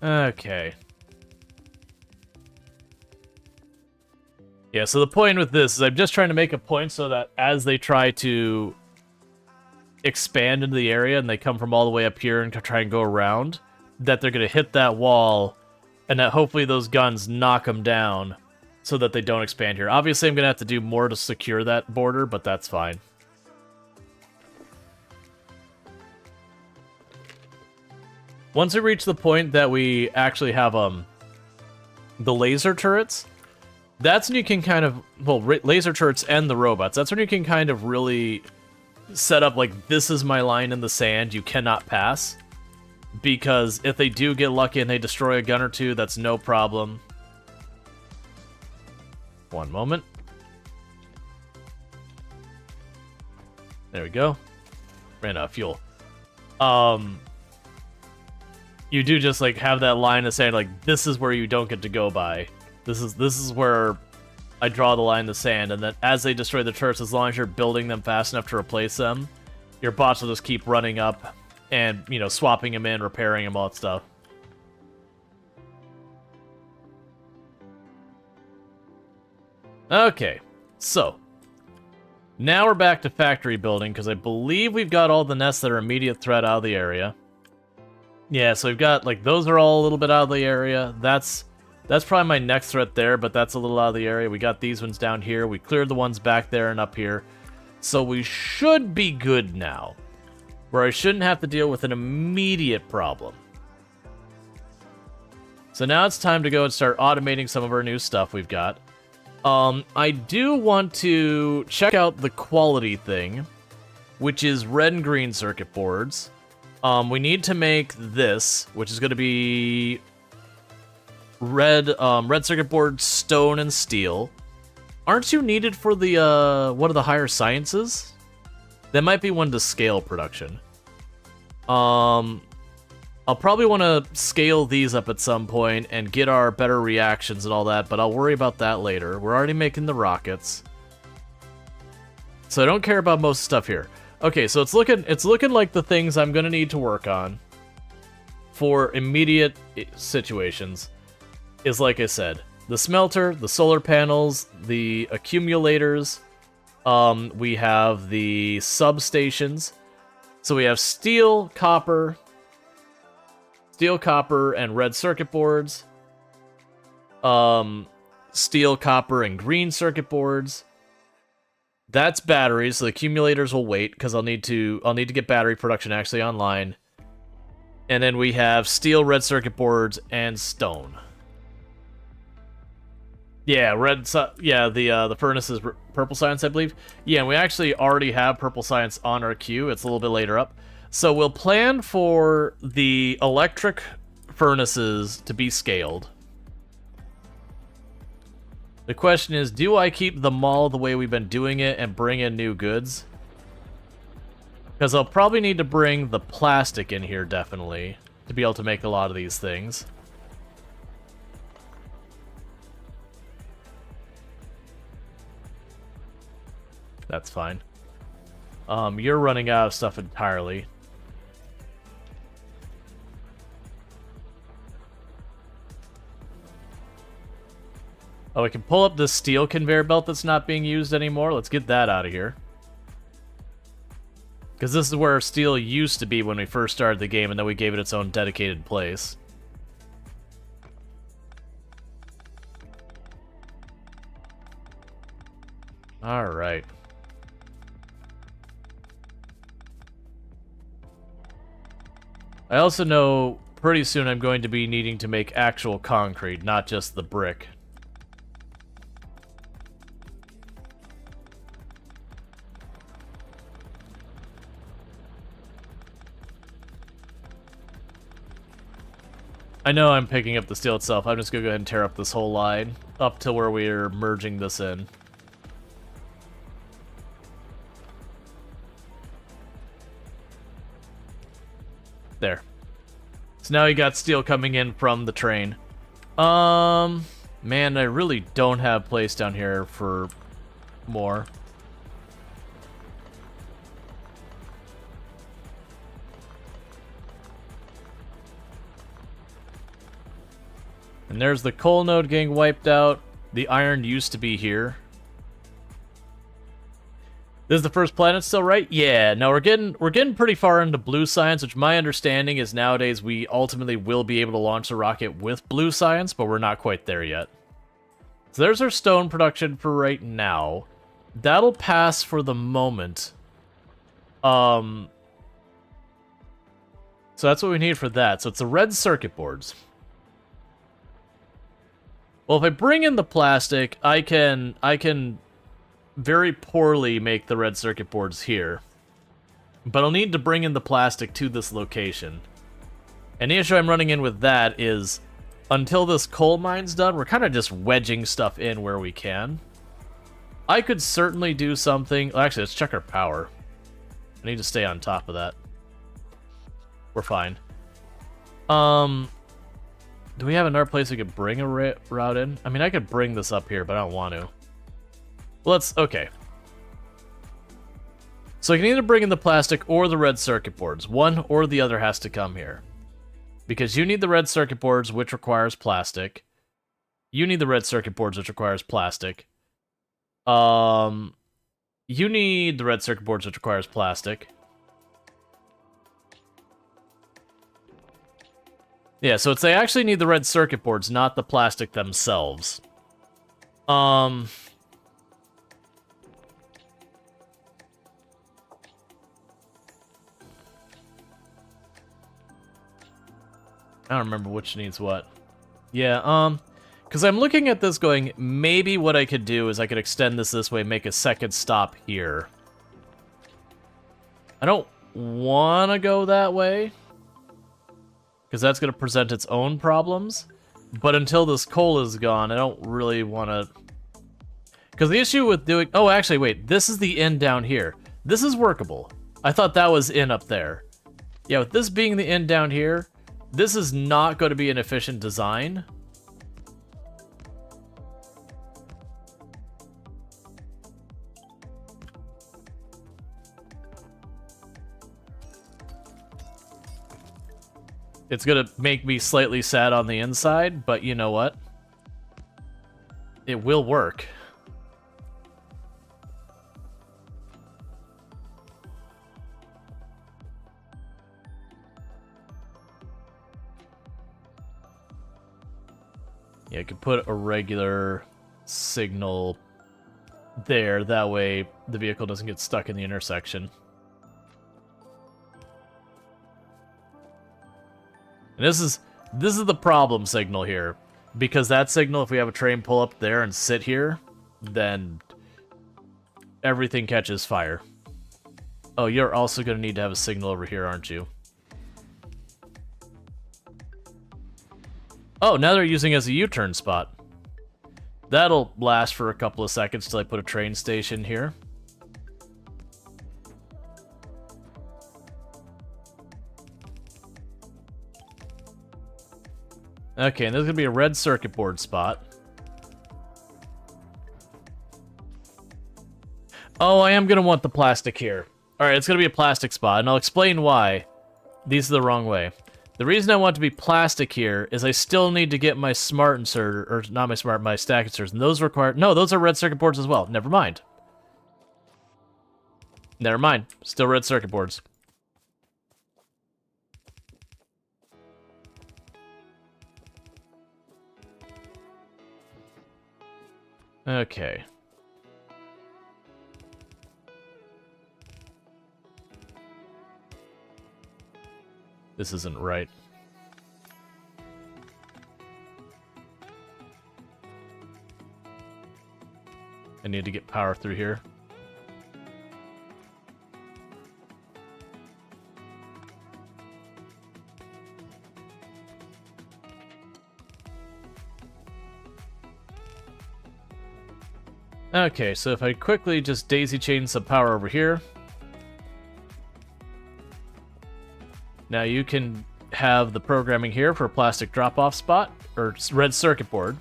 Okay. Yeah, so the point with this is I'm just trying to make a point so that as they try to expand into the area and they come from all the way up here and try and go around, that they're going to hit that wall and that hopefully those guns knock them down so that they don't expand here. Obviously, I'm going to have to do more to secure that border, but that's fine. Once we reach the point that we actually have the laser turrets, that's when you can kind of, well, laser turrets and the robots, that's when you can kind of really set up like, this is my line in the sand, you cannot pass. Because if they do get lucky and they destroy a gun or two, that's no problem. One moment. There we go. Ran out of fuel. You do just like have that line of saying like, this is where you don't get to go by. This is where I draw the line in the sand, and then as they destroy the turrets, as long as you're building them fast enough to replace them, your bots will just keep running up and, you know, swapping them in, repairing them, all that stuff. Okay, so now we're back to factory building, because I believe we've got all the nests that are immediate threat out of the area. Yeah, so we've got, like, those are all a little bit out of the area. That's probably my next threat there, but that's a little out of the area. We got these ones down here. We cleared the ones back there and up here. So we should be good now, where I shouldn't have to deal with an immediate problem. So now it's time to go and start automating some of our new stuff we've got. I do want to check out the quality thing, which is red and green circuit boards. We need to make this, which is going to be red circuit board, stone, and steel. Aren't you needed for the, one of the higher sciences? That might be one to scale production. I'll probably want to scale these up at some point and get our better reactions and all that, but I'll worry about that later. We're already making the rockets, so I don't care about most stuff here. Okay, so it's looking like the things I'm gonna need to work on for immediate situations is, like I said, the smelter, the solar panels, the accumulators. We have the substations. So we have steel, copper, and red circuit boards. Steel, copper, and green circuit boards. That's batteries, so the accumulators will wait because I'll need to get battery production actually online. And then we have steel, red circuit boards, and stone. Yeah, the furnace is purple science, I believe. Yeah, and we actually already have purple science on our queue. It's a little bit later up. So we'll plan for the electric furnaces to be scaled. The question is, do I keep the mall the way we've been doing it and bring in new goods? Because I'll probably need to bring the plastic in here, definitely, to be able to make a lot of these things. That's fine. You're running out of stuff entirely. Oh, we can pull up this steel conveyor belt that's not being used anymore. Let's get that out of here. Because this is where steel used to be when we first started the game, and then we gave it its own dedicated place. Alright. I also know pretty soon I'm going to be needing to make actual concrete, not just the brick. I know I'm picking up the steel itself. I'm just going to go ahead and tear up this whole line up to where we're merging this in. There. So now you got steel coming in from the train. Man, I really don't have place down here for more. And there's the coal node getting wiped out. The iron used to be here. This is the first planet still, right? Yeah, no, we're getting pretty far into blue science, which my understanding is nowadays we ultimately will be able to launch the rocket with blue science, but we're not quite there yet. So there's our stone production for right now. That'll pass for the moment. So that's what we need for that. So it's the red circuit boards. Well, if I bring in the plastic, I can very poorly make the red circuit boards here. But I'll need to bring in the plastic to this location. And the issue I'm running in with that is, until this coal mine's done, we're kind of just wedging stuff in where we can. I could certainly do something... Well, actually, let's check our power. I need to stay on top of that. We're fine. Do we have another place we could bring a route in? I mean, I could bring this up here, but I don't want to. Okay. So I can either bring in the plastic or the red circuit boards. One or the other has to come here. Because you need the red circuit boards, which requires plastic. You need the red circuit boards, which requires plastic. You need the red circuit boards, which requires plastic. Yeah, so they actually need the red circuit boards, not the plastic themselves. I don't remember which needs what. Yeah, because I'm looking at this going, maybe what I could do is I could extend this way, make a second stop here. I don't want to go that way, because that's going to present its own problems. But until this coal is gone, I don't really want to... Because the issue with doing... Oh, actually, wait. This is the in down here. This is workable. I thought that was in up there. Yeah, with this being the in down here, this is not going to be an efficient design. It's gonna make me slightly sad on the inside, but you know what? It will work. Yeah, I could put a regular signal there. That way the vehicle doesn't get stuck in the intersection. And this is the problem signal here, because that signal, if we have a train pull up there and sit here, then everything catches fire. Oh, you're also going to need to have a signal over here, aren't you? Oh, now they're using it as a U-turn spot. That'll last for a couple of seconds till I put a train station here. Okay, and there's going to be a red circuit board spot. Oh, I am going to want the plastic here. Alright, it's going to be a plastic spot, and I'll explain why. These are the wrong way. The reason I want it to be plastic here is I still need to get my smart inserter, or not my smart, my stack inserters, and those require... No, those are red circuit boards as well. Never mind. Never mind. Still red circuit boards. Okay. This isn't right. I need to get power through here. Okay, so if I quickly just daisy chain some power over here. Now you can have the programming here for a plastic drop-off spot, or red circuit board.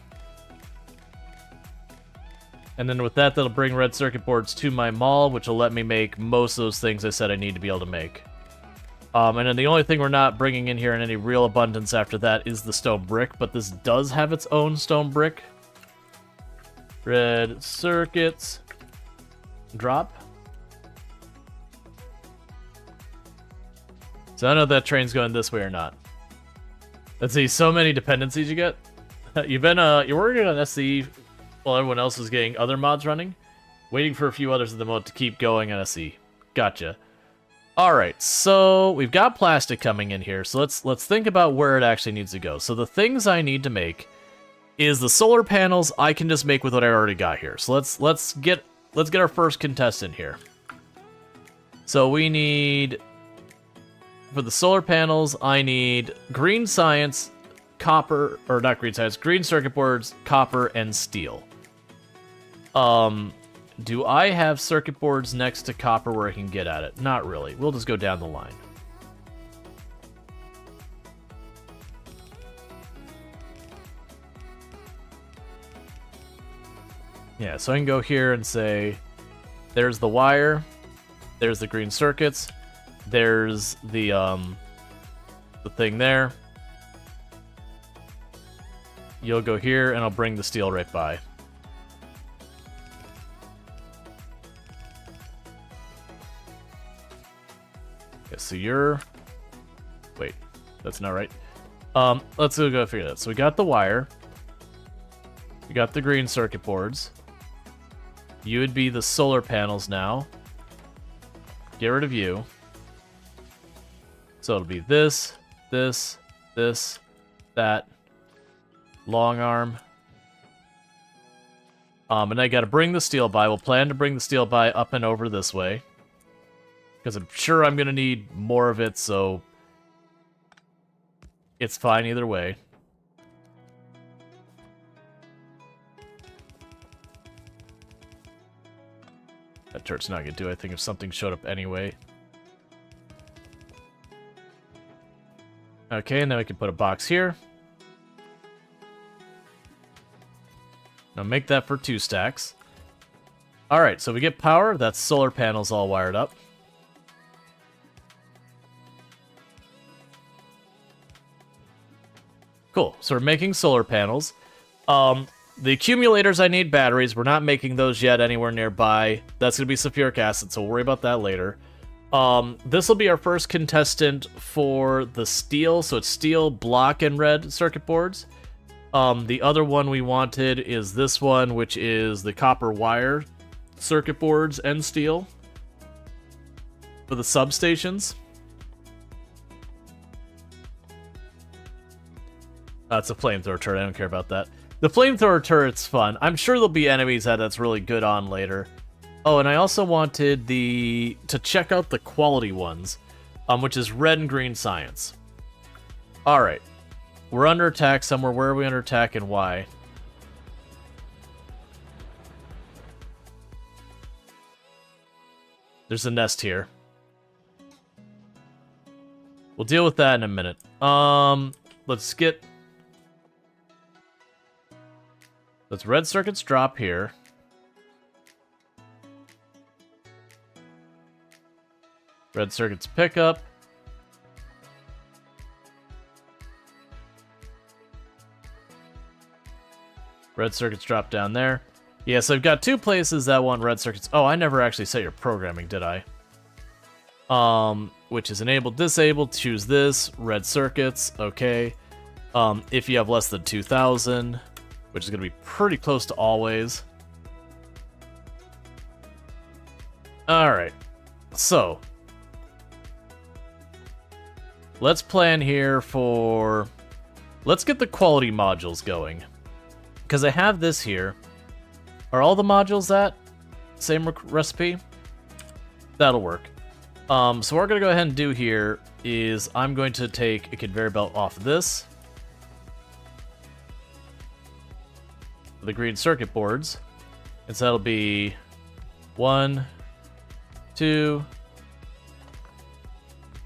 And then with that, that'll bring red circuit boards to my mall, which will let me make most of those things I said I need to be able to make. And then the only thing we're not bringing in here in any real abundance after that is the stone brick, but this does have its own stone brick. Red circuits. Drop. So I don't know if that train's going this way or not. Let's see, so many dependencies you get. You've been, you're working on SE while everyone else is getting other mods running. Waiting for a few others of the mod to keep going on SE. Gotcha. Alright, so we've got plastic coming in here, so let's think about where it actually needs to go. So the things I need to make is the solar panels I can just make with what I already got here. So let's get our first contestant here. So we need, for the solar panels, I need green science, copper, or not green science, green circuit boards, copper, and steel. Do I have circuit boards next to copper where I can get at it? Not really. We'll just go down the line. Yeah, so I can go here and say, there's the wire, there's the green circuits, there's the thing there. You'll go here, and I'll bring the steel right by. Okay, so you're... Wait, that's not right. Let's go figure that. So we got the wire. We got the green circuit boards. You would be the solar panels now. Get rid of you. So it'll be this, this, this, that. Long arm. And I gotta bring the steel by. We'll plan to bring the steel by up and over this way. Because I'm sure I'm gonna need more of it, so... it's fine either way. That turret's not gonna do anything if something showed up anyway. Okay, and then we can put a box here. Now make that for 2 stacks. Alright, so we get power. That's solar panels all wired up. Cool, so we're making solar panels. The accumulators, I need batteries. We're not making those yet anywhere nearby. That's going to be sulfuric acid, so we'll worry about that later. This will be our first contestant for the steel, so it's steel, block, and red circuit boards. The other one we wanted is this one, which is the copper wire circuit boards and steel for the substations. It's a flamethrower turret. I don't care about that. The flamethrower turret's fun. I'm sure there'll be enemies that's really good on later. Oh, and I also wanted to check out the quality ones, which is red and green science. All right. We're under attack somewhere. Where are we under attack and why? There's a nest here. We'll deal with that in a minute. Let's get... Let's red circuits drop here. Red circuits pick up. Red circuits drop down there. Yeah, so I've got 2 places that want red circuits. Oh, I never actually set your programming, did I? Which is enabled, disabled. Choose this. Red circuits. Okay. If you have less than 2,000, which is going to be pretty close to always. Alright. So. Let's plan here for... Let's get the quality modules going. Because I have this here. Are all the modules that? Same recipe? That'll work. So what we're going to go ahead and do here is I'm going to take a conveyor belt off of this. The green circuit boards. And so that'll be 1, 2,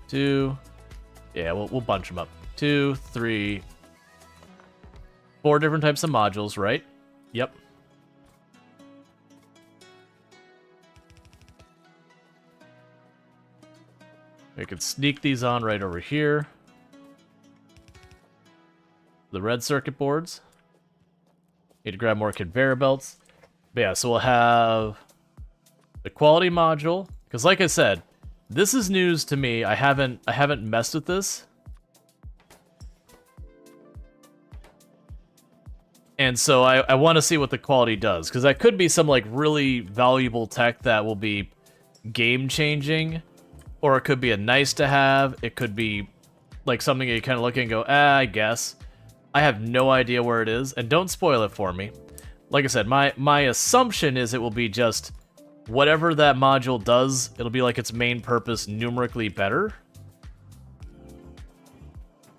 2. Yeah, we'll bunch them up. 2, 3, 4 different types of modules, right? Yep. We could sneak these on right over here. The red circuit boards. Need to grab more conveyor belts. But yeah, so we'll have the quality module. Because like I said, this is news to me. I haven't messed with this. And so I want to see what the quality does. Because that could be some like really valuable tech that will be game changing. Or it could be a nice to have. It could be like something you kind of look at and go, I guess. I have no idea where it is, and don't spoil it for me. Like I said, my assumption is it will be just whatever that module does, it'll be like its main purpose numerically better.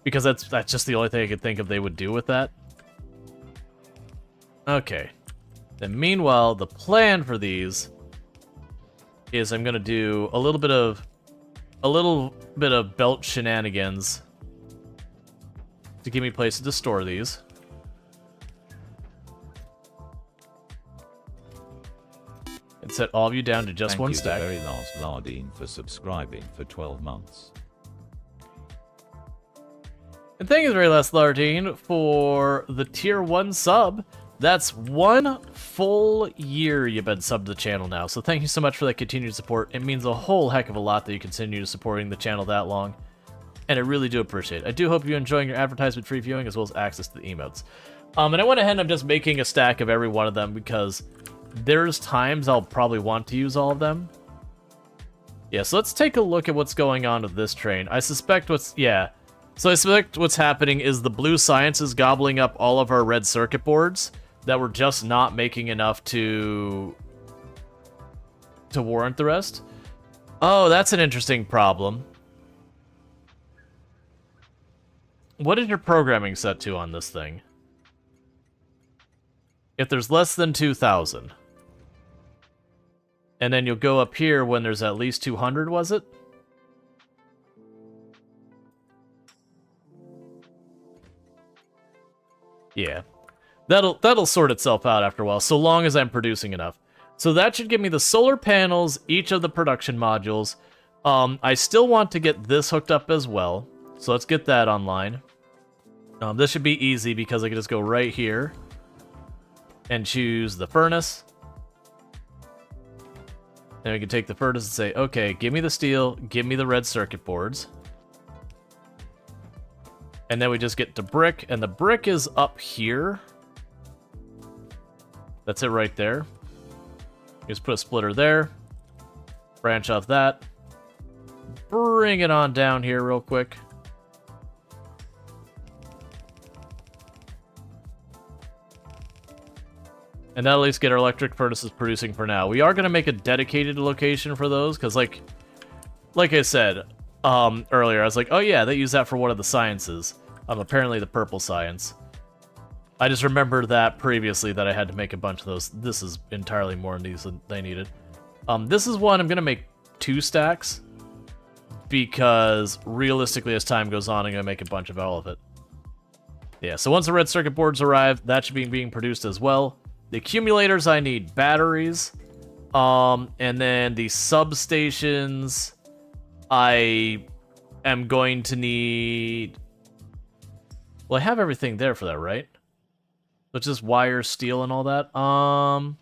Because that's just the only thing I could think of they would do with that. Okay. Then meanwhile, the plan for these is I'm gonna do a little bit of belt shenanigans to give me places to store these. And set all of you down to just one stack. Thank you to very last Lardine for subscribing for 12 months. And thank you very last Lardine for the tier 1 sub. That's 1 full year you've been subbed to the channel now. So thank you so much for that continued support. It means a whole heck of a lot that you continue supporting the channel that long. And I really do appreciate it. I do hope you're enjoying your advertisement-free viewing as well as access to the emotes. And I went ahead and I'm just making a stack of every one of them because there's times I'll probably want to use all of them. Yeah, so let's take a look at what's going on with this train. I suspect what's happening is the blue science is gobbling up all of our red circuit boards that we're just not making enough to warrant the rest. Oh, that's an interesting problem. What is your programming set to on this thing? If there's less than 2,000. And then you'll go up here when there's at least 200, was it? Yeah. That'll sort itself out after a while, so long as I'm producing enough. So that should give me the solar panels, each of the production modules. I still want to get this hooked up as well, so let's get that online. This should be easy because I can just go right here and choose the furnace. And we can take the furnace and say, okay, give me the steel, give me the red circuit boards. And then we just get to brick, and the brick is up here. That's it right there. Just put a splitter there. Branch off that. Bring it on down here real quick. And that'll at least get our electric furnaces producing for now. We are going to make a dedicated location for those, because like I said earlier, I was like, oh yeah, they use that for one of the sciences. Apparently the purple science. I just remembered that previously that I had to make a bunch of those. This is entirely more in these than I needed. This is one I'm going to make 2 stacks, because realistically as time goes on, I'm going to make a bunch of all of it. Yeah, so once the red circuit boards arrive, that should be being produced as well. The accumulators, I need batteries. And then the substations, I am going to need... Well, I have everything there for that, right? But just wire, steel, and all that. I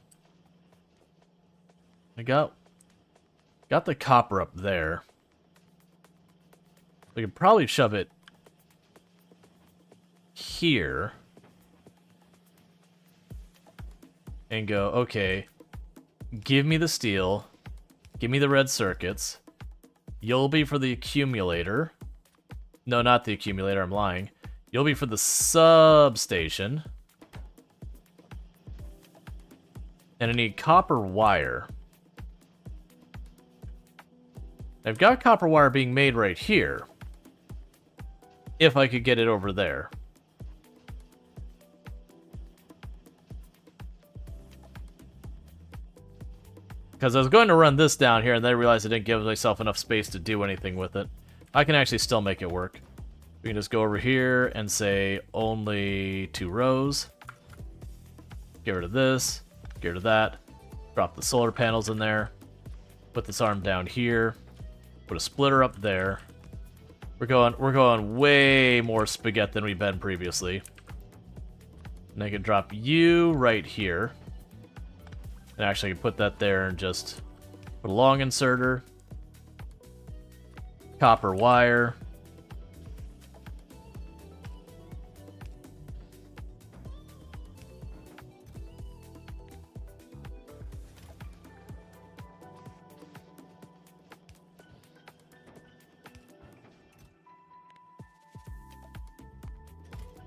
got the copper up there. We could probably shove it here. And go, okay, give me the steel, give me the red circuits, you'll be for the accumulator. No, not the accumulator, I'm lying. You'll be for the substation. And I need copper wire. I've got copper wire being made right here. If I could get it over there. Because I was going to run this down here, and then I realized I didn't give myself enough space to do anything with it. I can actually still make it work. We can just go over here and say only 2 rows. Get rid of this. Get rid of that. Drop the solar panels in there. Put this arm down here. Put a splitter up there. We're going way more spaghetti than we've been previously. And I can drop you right here. And actually, I can put that there and just put a long inserter, copper wire,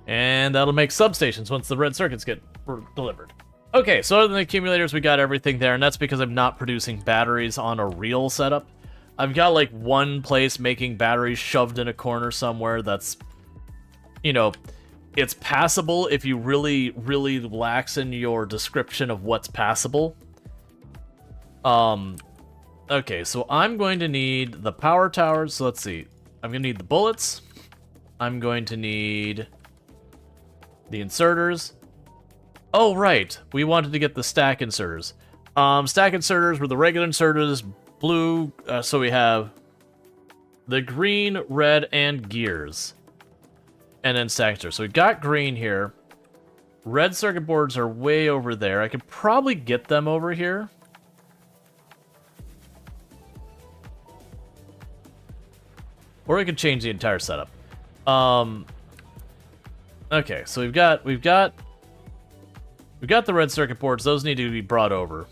and that'll make substations once the red circuits get delivered. Okay, so other than the accumulators, we got everything there, and that's because I'm not producing batteries on a real setup. I've got, like, one place making batteries shoved in a corner somewhere that's, you know, it's passable if you really, really lax in your description of what's passable. Okay, so I'm going to need the power towers, so let's see. I'm going to need the bullets. I'm going to need the inserters. Oh, right. We wanted to get the stack inserters. Stack inserters were the regular inserters, blue, so we have the green, red, and gears. And then stack inserters. So we got green here. Red circuit boards are way over there. I could probably get them over here. Or we could change the entire setup. Okay, so we've got the red circuit boards. Those need to be brought over.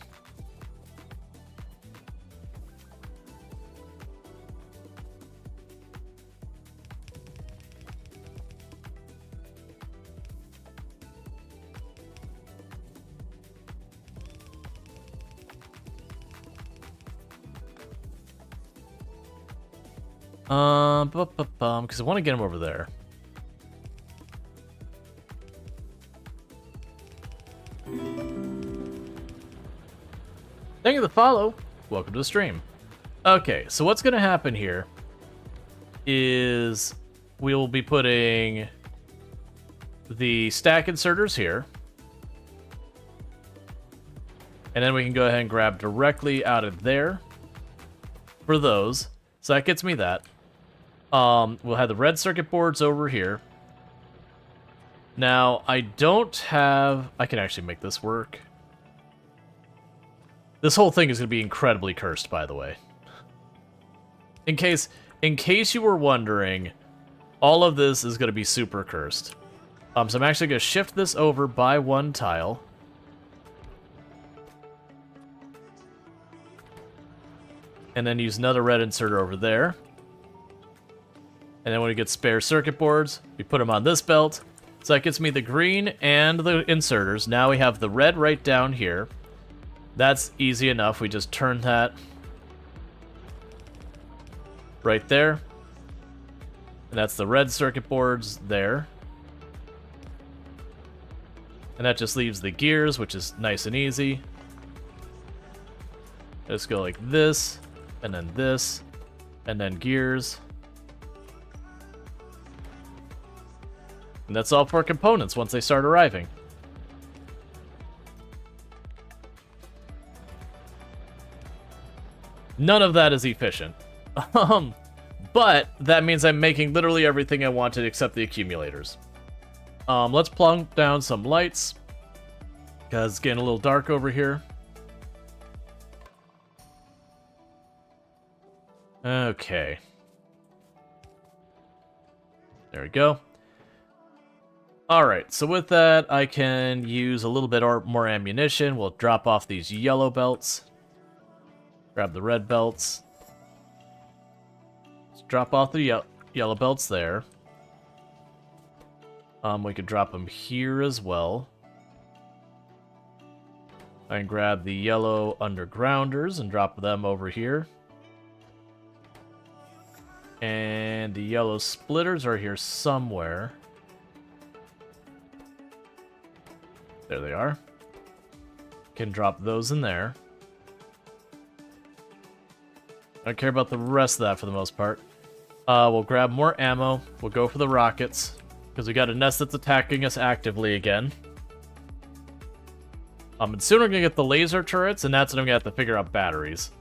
Because I want to get him over there. Thank you for the follow. Welcome to the stream. Okay, so what's going to happen here is we will be putting the stack inserters here. And then we can go ahead and grab directly out of there for those. So that gets me that. We'll have the red circuit boards over here. Now, I don't have... I can actually make this work. This whole thing is going to be incredibly cursed, by the way. In case you were wondering, all of this is going to be super cursed. So I'm actually going to shift this over by one tile. And then use another red inserter over there. And then when we get spare circuit boards, we put them on this belt. So that gets me the green and the inserters. Now we have the red right down here. That's easy enough. We just turn that right there. And that's the red circuit boards there. And that just leaves the gears, which is nice and easy. Let's go like this, and then gears. And that's all for components once they start arriving. None of that is efficient. But that means I'm making literally everything I wanted except the accumulators. Let's plunk down some lights, because it's getting a little dark over here. Okay. There we go. Alright, so with that, I can use a little bit more ammunition. We'll drop off these yellow belts. Grab the red belts. Let's drop off the yellow belts there. We could drop them here as well. I can grab the yellow undergrounders and drop them over here. And the yellow splitters are here somewhere. There they are. Can drop those in there. I don't care about the rest of that for the most part. We'll grab more ammo. We'll go for the rockets, because we got a nest that's attacking us actively again. And soon we're going to get the laser turrets, and that's when I'm going to have to figure out batteries.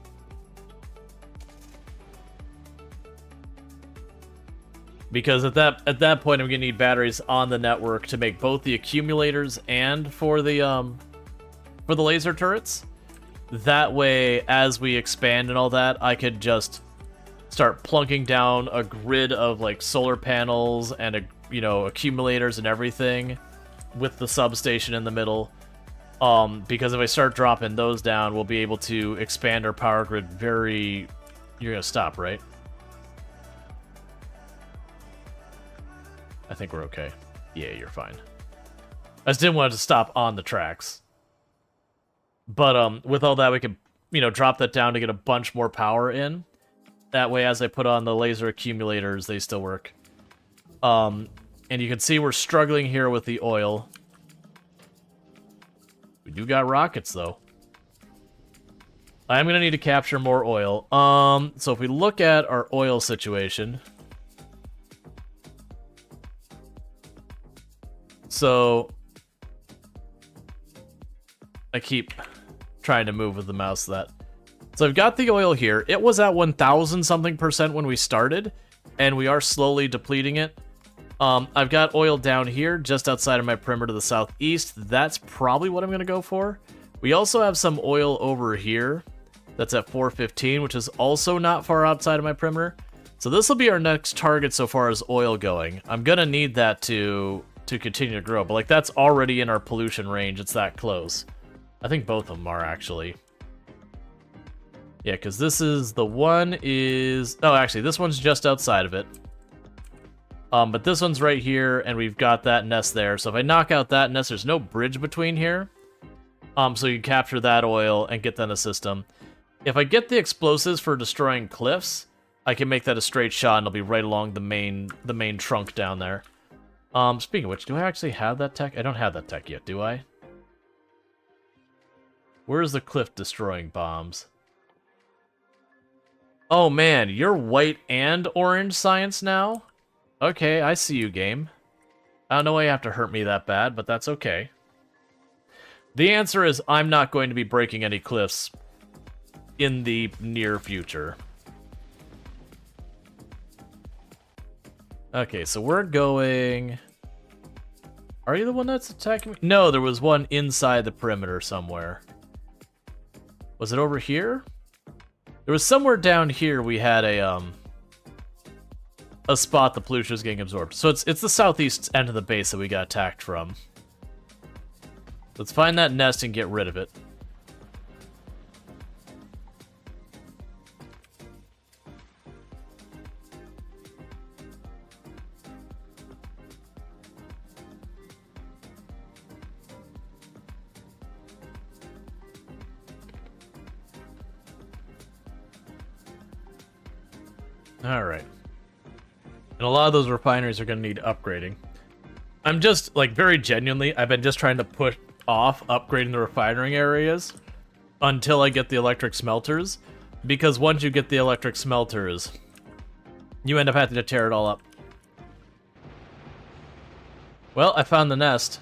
Because at that point, I'm going to need batteries on the network to make both the accumulators and for the laser turrets. That way, as we expand and all that, I could just start plunking down a grid of like solar panels and accumulators and everything with the substation in the middle. Because if I start dropping those down, we'll be able to expand our power grid very... You're gonna stop, right? I think we're okay. Yeah, you're fine. I just didn't want it to stop on the tracks. But with all that, we could, drop that down to get a bunch more power in. That way, as I put on the laser accumulators, they still work. And you can see we're struggling here with the oil. We do got rockets, though. I'm going to need to capture more oil. So if we look at our oil situation... So... I keep trying to move with the mouse that. So I've got the oil here. It was at 1,000 something percent when we started, and we are slowly depleting it. I've got oil down here, just outside of my perimeter to the southeast. That's probably what I'm going to go for. We also have some oil over here. That's at 415, which is also not far outside of my perimeter. So this will be our next target so far as oil going. I'm going to need that to continue to grow, but like that's already in our pollution range. It's that close. I think both of them are, actually. Yeah, because this is... The one is... Oh, actually, this one's just outside of it. But this one's right here, and we've got that nest there. So if I knock out that nest, there's no bridge between here. So you can capture that oil and get that in the system. If I get the explosives for destroying cliffs, I can make that a straight shot, and it'll be right along the main trunk down there. Speaking of which, do I actually have that tech? I don't have that tech yet, do I? Where's the cliff destroying bombs? Oh man, you're white and orange science now? Okay, I see you, game. I don't know why you have to hurt me that bad, but that's okay. The answer is I'm not going to be breaking any cliffs in the near future. Okay, so we're going... Are you the one that's attacking me? No, there was one inside the perimeter somewhere. Was it over here? There was somewhere down here we had a spot the pollution was getting absorbed. So it's the southeast end of the base that we got attacked from. Let's find that nest and get rid of it. Alright. And a lot of those refineries are going to need upgrading. I'm just, like, very genuinely, I've been just trying to push off upgrading the refinery areas until I get the electric smelters. Because once you get the electric smelters, you end up having to tear it all up. Well, I found the nest.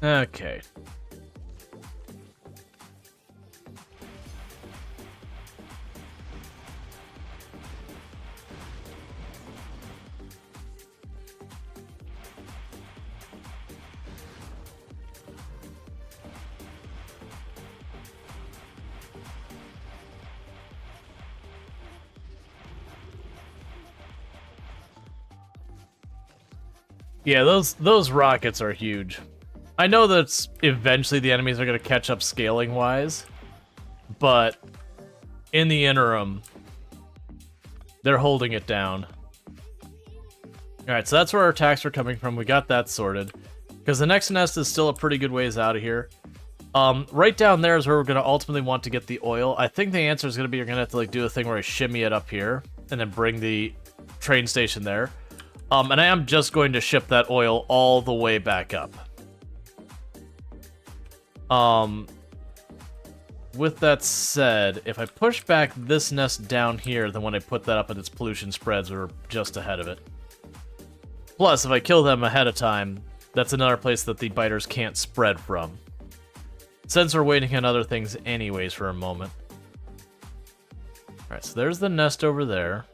Okay. Yeah, those rockets are huge. I know that eventually the enemies are going to catch up scaling-wise, but in the interim, they're holding it down. Alright, so that's where our attacks are coming from. We got that sorted. Because the next nest is still a pretty good ways out of here. Right down there is where we're going to ultimately want to get the oil. I think the answer is going to be you're going to have to like do a thing where I shimmy it up here, and then bring the train station there. And I am just going to ship that oil all the way back up. With that said, if I push back this nest down here, then when I put that up and its pollution spreads, we're just ahead of it. Plus, if I kill them ahead of time, that's another place that the biters can't spread from. Since we're waiting on other things anyways for a moment. Alright, so there's the nest over there.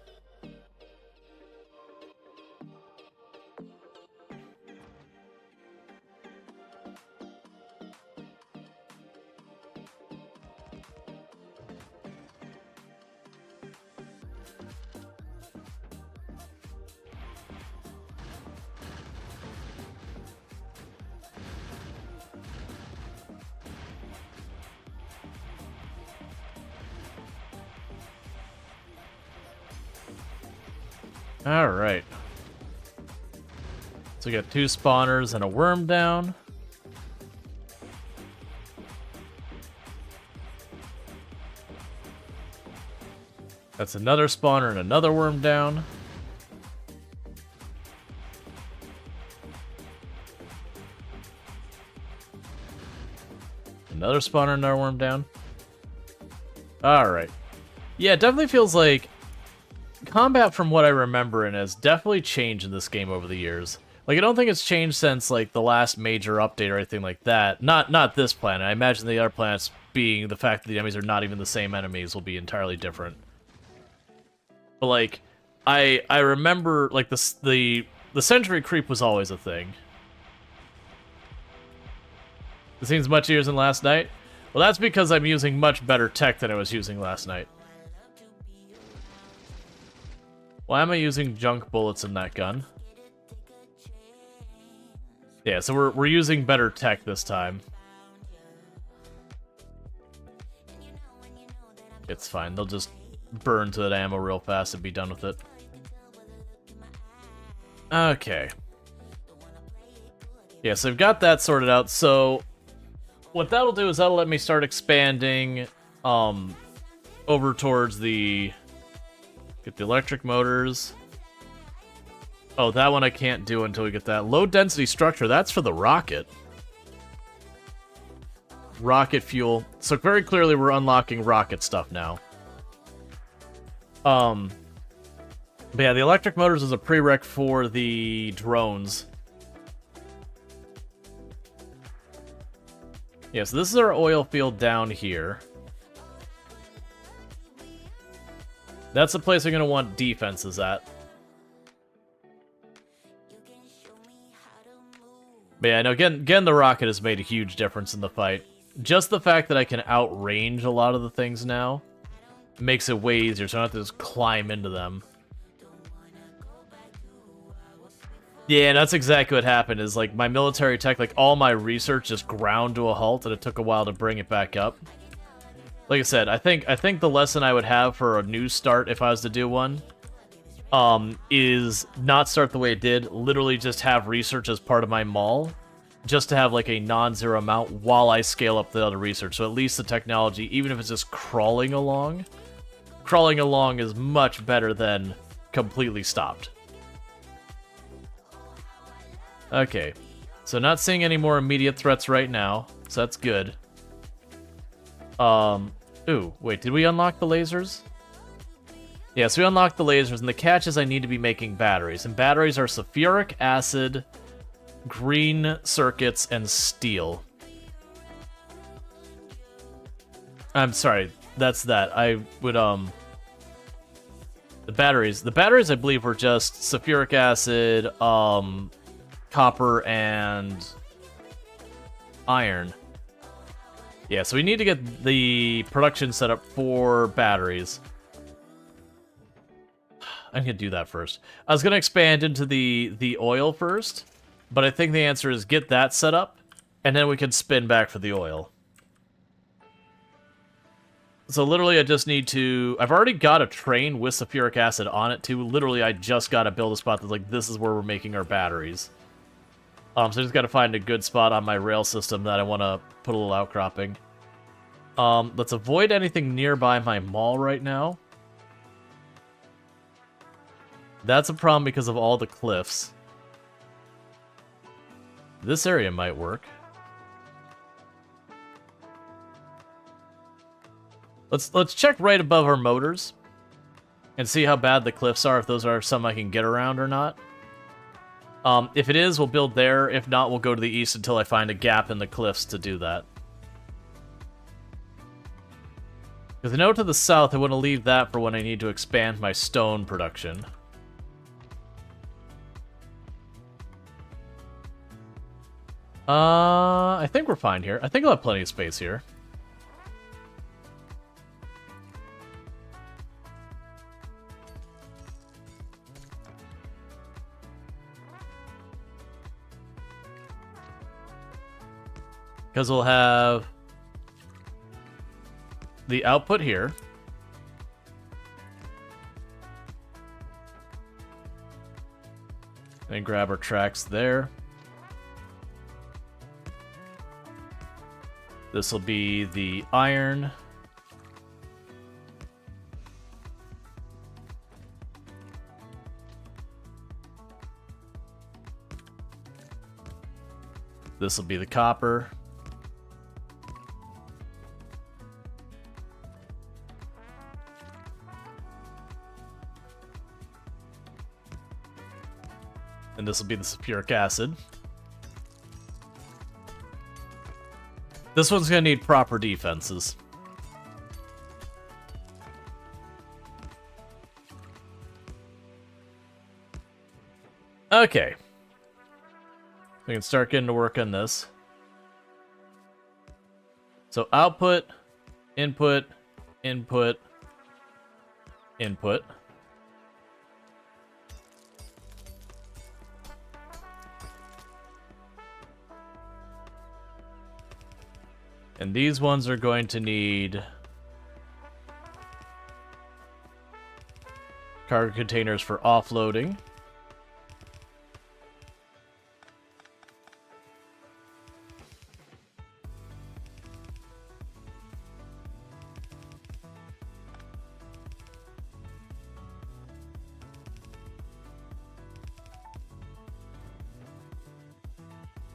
Alright. So we got 2 spawners and a worm down. That's another spawner and another worm down. Another spawner and another worm down. Alright. Yeah, it definitely feels like combat, from what I remember, and has definitely changed in this game over the years. Like, I don't think it's changed since, like, the last major update or anything like that. Not this planet. I imagine the other planets, being the fact that the enemies are not even the same enemies, will be entirely different. But, like, I remember, like, the century creep was always a thing. It seems much easier than last night. Well, that's because I'm using much better tech than I was using last night. Why am I using junk bullets in that gun? Yeah, so we're using better tech this time. It's fine. They'll just burn to that ammo real fast and be done with it. Okay. Yeah, so I've got that sorted out. So what that'll do is that'll let me start expanding over towards the... Get the electric motors. Oh, that one I can't do until we get that. Low density structure, that's for the rocket. Rocket fuel. So very clearly we're unlocking rocket stuff now. But yeah, the electric motors is a prereq for the drones. Yeah, so this is our oil field down here. That's the place we're going to want defenses at. But yeah, no, again, the rocket has made a huge difference in the fight. Just the fact that I can outrange a lot of the things now makes it way easier, so I don't have to just climb into them. Yeah, that's exactly what happened, is like my military tech, like all my research just ground to a halt, and it took a while to bring it back up. Like I said, I think the lesson I would have for a new start, if I was to do one, is not start the way it did. Literally just have research as part of my mall, just to have like a non-zero amount while I scale up the other research. So at least the technology, even if it's just crawling along is much better than completely stopped. Okay, so not seeing any more immediate threats right now, so that's good. Ooh, wait, did we unlock the lasers? Yeah, so we unlocked the lasers, and the catch is I need to be making batteries. And batteries are sulfuric acid, green circuits, and steel. I'm sorry, that's that. I would, The batteries I believe were just sulfuric acid, copper, and iron. Yeah, so we need to get the production set up for batteries. I'm gonna do that first. I was gonna expand into the oil first, but I think the answer is get that set up, and then we can spin back for the oil. So literally I just need to... I've already got a train with sulfuric acid on it too. Literally I just gotta build a spot that's like, this is where we're making our batteries. So I just gotta find a good spot on my rail system that I want to put a little outcropping. Let's avoid anything nearby my mall right now. That's a problem because of all the cliffs. This area might work. Let's check right above our motors and see how bad the cliffs are, if those are some I can get around or not. If it is, we'll build there. If not, we'll go to the east until I find a gap in the cliffs to do that. Because I know to the south, I want to leave that for when I need to expand my stone production. I think we're fine here. I think I'll have plenty of space here. Because we'll have the output here. And grab our tracks there. This will be the iron. This will be the copper. And this will be the sulfuric acid. This one's going to need proper defenses. Okay. We can start getting to work on this. So output, input, input, input. And these ones are going to need cargo containers for offloading.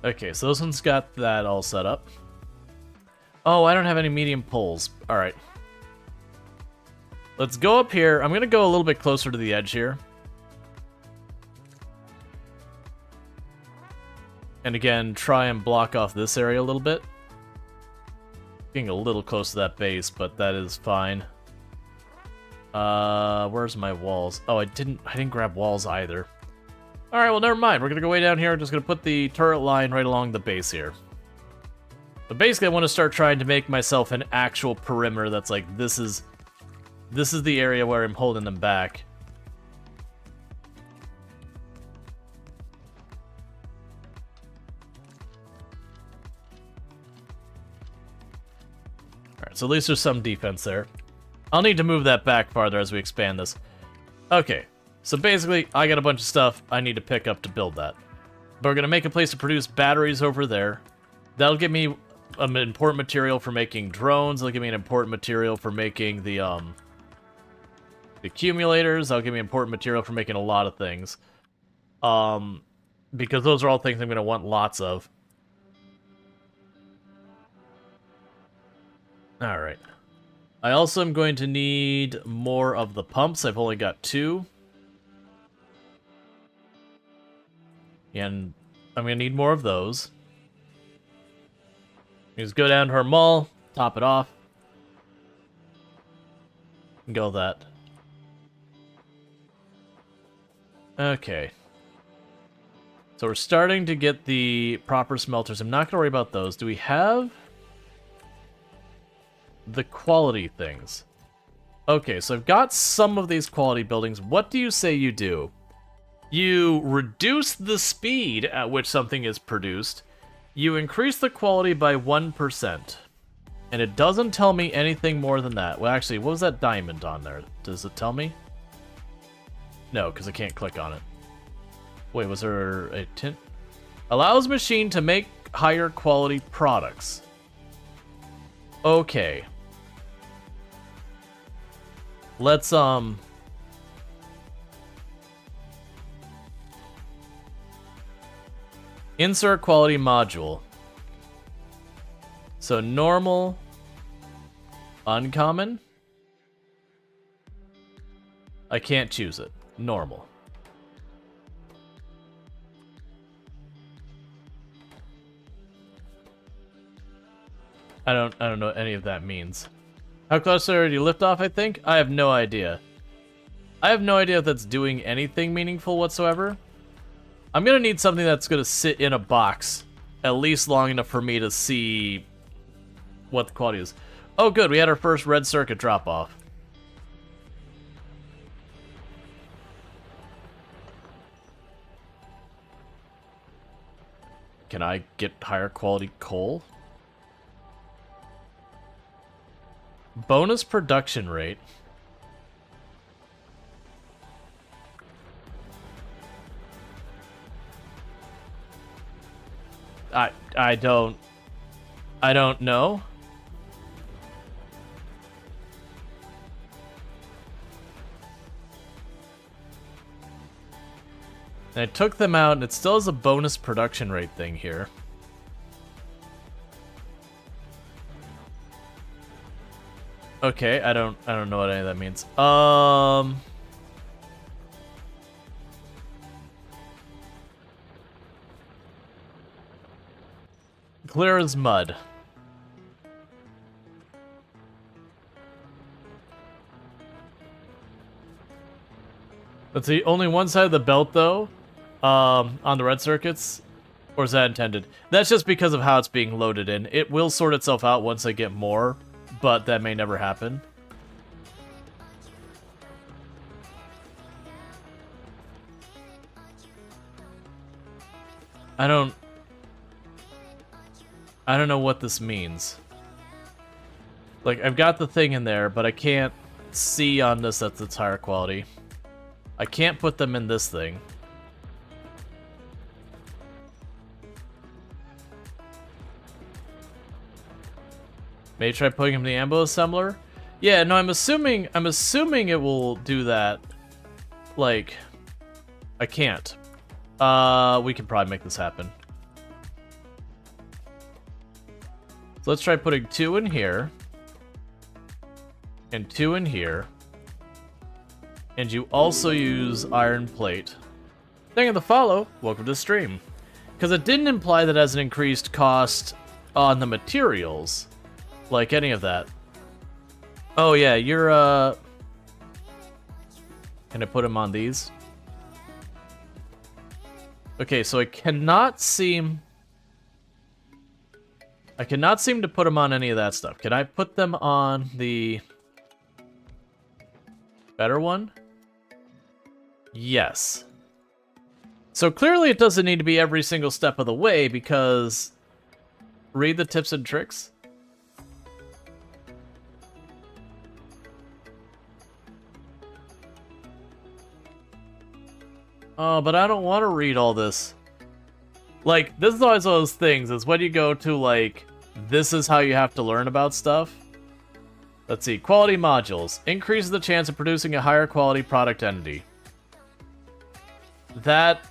Okay, so this one's got that all set up. Oh, I don't have any medium poles. Alright. Let's go up here. I'm going to go a little bit closer to the edge here. And again, try and block off this area a little bit. Getting a little close to that base, but that is fine. Where's my walls? Oh, I didn't grab walls either. Alright, well, never mind. We're going to go way down here. I'm just going to put the turret line right along the base here. But basically, I want to start trying to make myself an actual perimeter that's like, this is the area where I'm holding them back. Alright, so at least there's some defense there. I'll need to move that back farther as we expand this. Okay, so basically, I got a bunch of stuff I need to pick up to build that. But we're going to make a place to produce batteries over there. That'll give me an important material for making drones. It'll give me an important material for making the accumulators. That'll give me important material for making a lot of things. Because those are all things I'm going to want lots of. Alright. I also am going to need more of the pumps. I've only got 2. And I'm going to need more of those. Just go down to our mall, top it off, and go that. Okay. So we're starting to get the proper smelters. I'm not going to worry about those. Do we have the quality things? Okay, so I've got some of these quality buildings. What do you say you do? You reduce the speed at which something is produced. You increase the quality by 1%. And it doesn't tell me anything more than that. Well, actually, what was that diamond on there? Does it tell me? No, because I can't click on it. Wait, was there a tint? Allows machine to make higher quality products. Okay. Let's, insert quality module. So normal, uncommon. I can't choose it. Normal. I don't know what any of that means. How close are you lift off, I think? I have no idea. I have no idea if that's doing anything meaningful whatsoever. I'm gonna need something that's gonna sit in a box at least long enough for me to see what the quality is. Oh good, we had our first red circuit drop off. Can I get higher quality coal? Bonus production rate. I don't know. And I took them out, and it still has a bonus production rate thing here. Okay, I don't know what any of that means. Clear as mud. Let's see, only one side of the belt, though, on the red circuits? Or is that intended? That's just because of how it's being loaded in. It will sort itself out once I get more, but that may never happen. I don't know what this means. Like, I've got the thing in there, but I can't see on this that it's higher quality. I can't put them in this thing. Maybe try putting him in the ambo assembler? Yeah, no, I'm assuming it will do that. Like, I can't. We can probably make this happen. So let's try putting 2 in here. And 2 in here. And you also use iron plate. Thank you for the follow. Welcome to the stream. Because it didn't imply that it has an increased cost on the materials. Like any of that. Oh yeah, you're Can I put him on these? Okay, so I cannot seem to put them on any of that stuff. Can I put them on the better one? Yes. So clearly it doesn't need to be every single step of the way, because read the tips and tricks. Oh, but I don't want to read all this. Like, this is always one of those things, is when you go to, like, this is how you have to learn about stuff. Let's see, quality modules. Increases the chance of producing a higher quality product entity. That...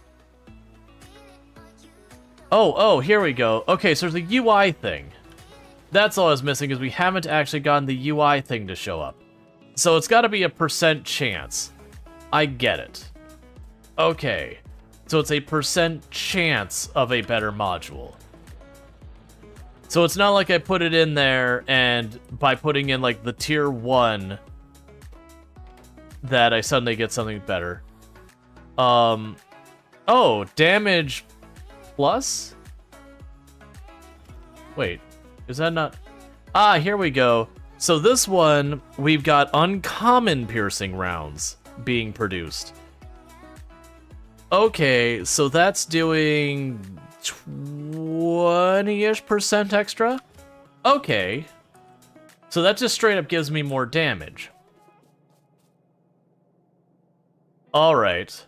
Oh, here we go. Okay, so there's a UI thing. That's all I was missing, is we haven't actually gotten the UI thing to show up. So it's got to be a % chance. I get it. Okay. So it's a % chance of a better module. So it's not like I put it in there and by putting in like the tier 1 that I suddenly get something better. Oh, damage plus? Wait, is that not... Ah, here we go. So this one, we've got uncommon piercing rounds being produced. Okay, so that's doing 20-ish% extra? Okay. So that just straight up gives me more damage. Alright.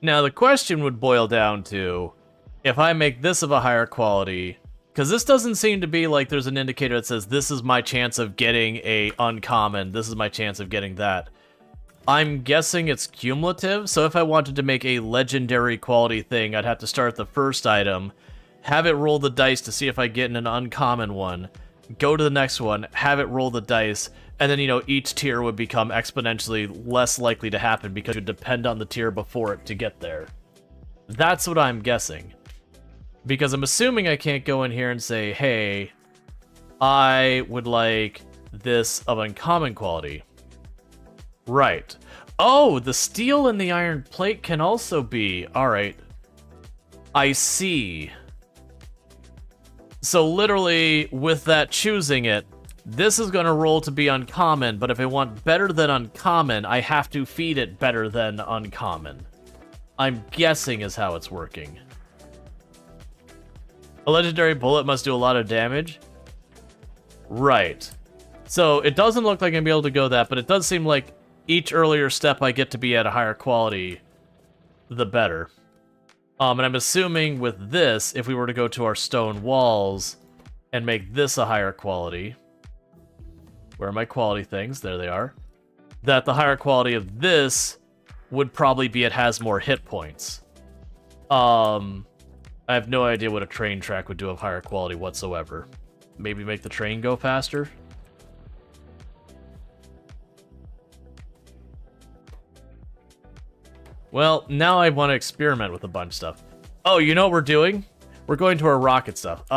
Now the question would boil down to, if I make this of a higher quality... Because this doesn't seem to be like there's an indicator that says, this is my chance of getting a uncommon, this is my chance of getting that. I'm guessing it's cumulative, so if I wanted to make a legendary quality thing, I'd have to start the first item, have it roll the dice to see if I get an uncommon one, go to the next one, have it roll the dice, and then, you know, each tier would become exponentially less likely to happen because it would depend on the tier before it to get there. That's what I'm guessing. Because I'm assuming I can't go in here and say, hey, I would like this of uncommon quality. Right. Oh, the steel and the iron plate can also be. Alright. I see. So literally, with that choosing it, this is going to roll to be uncommon, but if I want better than uncommon, I have to feed it better than uncommon. I'm guessing is how it's working. A legendary bullet must do a lot of damage? Right. So, it doesn't look like I'm going to be able to go that, but it does seem like each earlier step I get to be at a higher quality, the better. And I'm assuming with this, if we were to go to our stone walls and make this a higher quality, where are my quality things? There they are. That the higher quality of this would probably be it has more hit points. I have no idea what a train track would do of higher quality whatsoever. Maybe make the train go faster? Well, now I want to experiment with a bunch of stuff. Oh, you know what we're doing? We're going to our rocket stuff.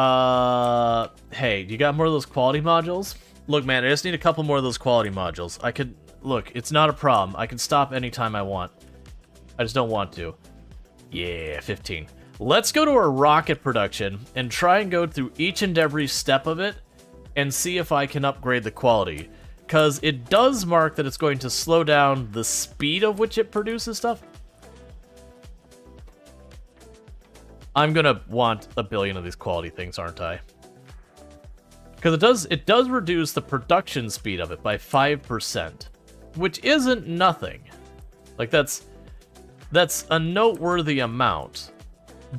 Hey, you got more of those quality modules? Look, man, I just need a couple more of those quality modules. I could... Look, it's not a problem. I can stop anytime I want. I just don't want to. Yeah, 15. Let's go to our rocket production and try and go through each and every step of it and see if I can upgrade the quality. Because it does mark that it's going to slow down the speed of which it produces stuff. I'm gonna want a billion of these quality things, aren't I? Because it does reduce the production speed of it by 5%. Which isn't nothing. Like, that's a noteworthy amount.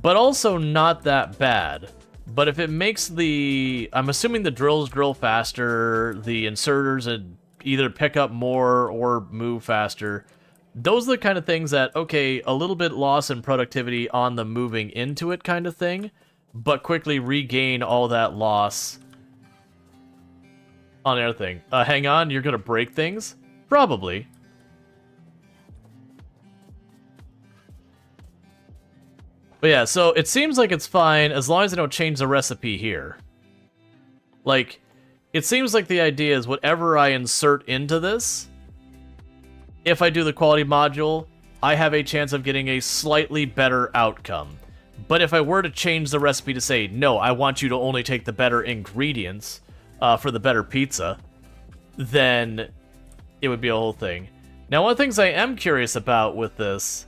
But also not that bad. But if it makes the... I'm assuming the drills drill faster, the inserters either pick up more or move faster. Those are the kind of things that, okay, a little bit loss in productivity on the moving into it kind of thing, but quickly regain all that loss on the other thing. Hang on, you're gonna break things? Probably. But yeah, so it seems like it's fine as long as I don't change the recipe here. Like, it seems like the idea is whatever I insert into this, if I do the quality module, I have a chance of getting a slightly better outcome. But if I were to change the recipe to say, no, I want you to only take the better ingredients for the better pizza, then it would be a whole thing. Now, one of the things I am curious about with this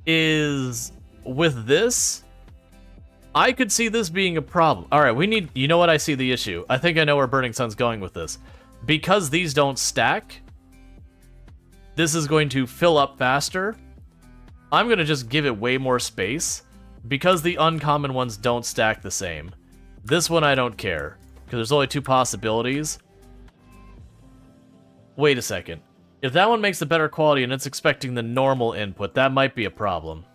is, with this, I could see this being a problem. Alright, we need... You know what? I see the issue. I think I know where Burning Sun's going with this. Because these don't stack, this is going to fill up faster. I'm going to just give it way more space. Because the uncommon ones don't stack the same. This one I don't care. Because there's only 2 possibilities. Wait a second. If that one makes a better quality and it's expecting the normal input, that might be a problem.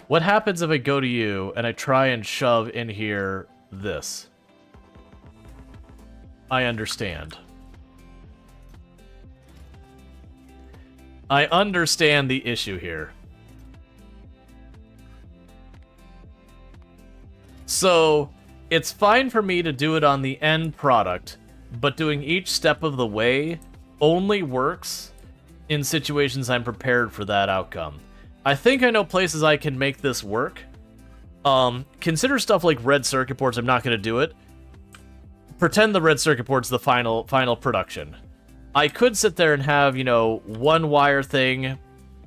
What happens if I go to you and I try and shove in here this? I understand. I understand the issue here. So, it's fine for me to do it on the end product, but doing each step of the way only works in situations I'm prepared for that outcome. I think I know places I can make this work. Consider stuff like red circuit boards. I'm not going to do it. Pretend the red circuit board's the final production. I could sit there and have, you know, one wire thing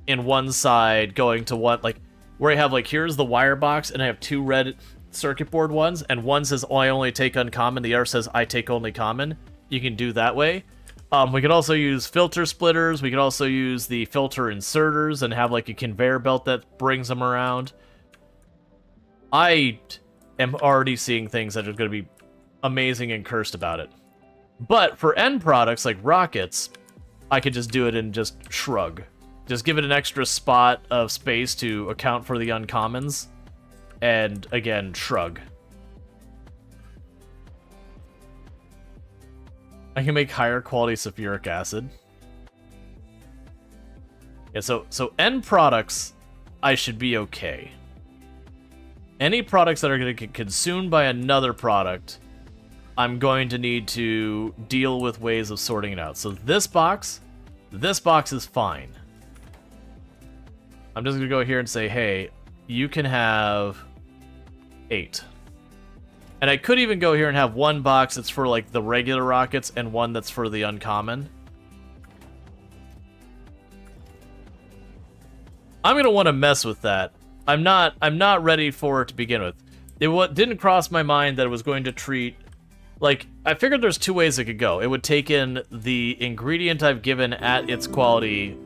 in one side going to one, like, where I have, like, here's the wire box, and I have 2 red circuit board ones, and one says, oh, I only take uncommon, the other says, I take only common. You can do that way. We could also use filter splitters. We could also use the filter inserters and have like a conveyor belt that brings them around. I am already seeing things that are going to be amazing and cursed about it. But for end products like rockets, I could just do it and just shrug. Just give it an extra spot of space to account for the uncommons. And again, shrug. I can make higher quality sulfuric acid. Yeah, so end products, I should be okay. Any products that are going to get consumed by another product, I'm going to need to deal with ways of sorting it out. So this box is fine. I'm just going to go here and say, hey, you can have 8. And I could even go here and have one box that's for like the regular rockets and one that's for the uncommon. I'm gonna want to mess with that. I'm not ready for it to begin with. It didn't cross my mind that it was going to treat Like, I figured there's two ways it could go. It would take in the ingredient I've given at its quality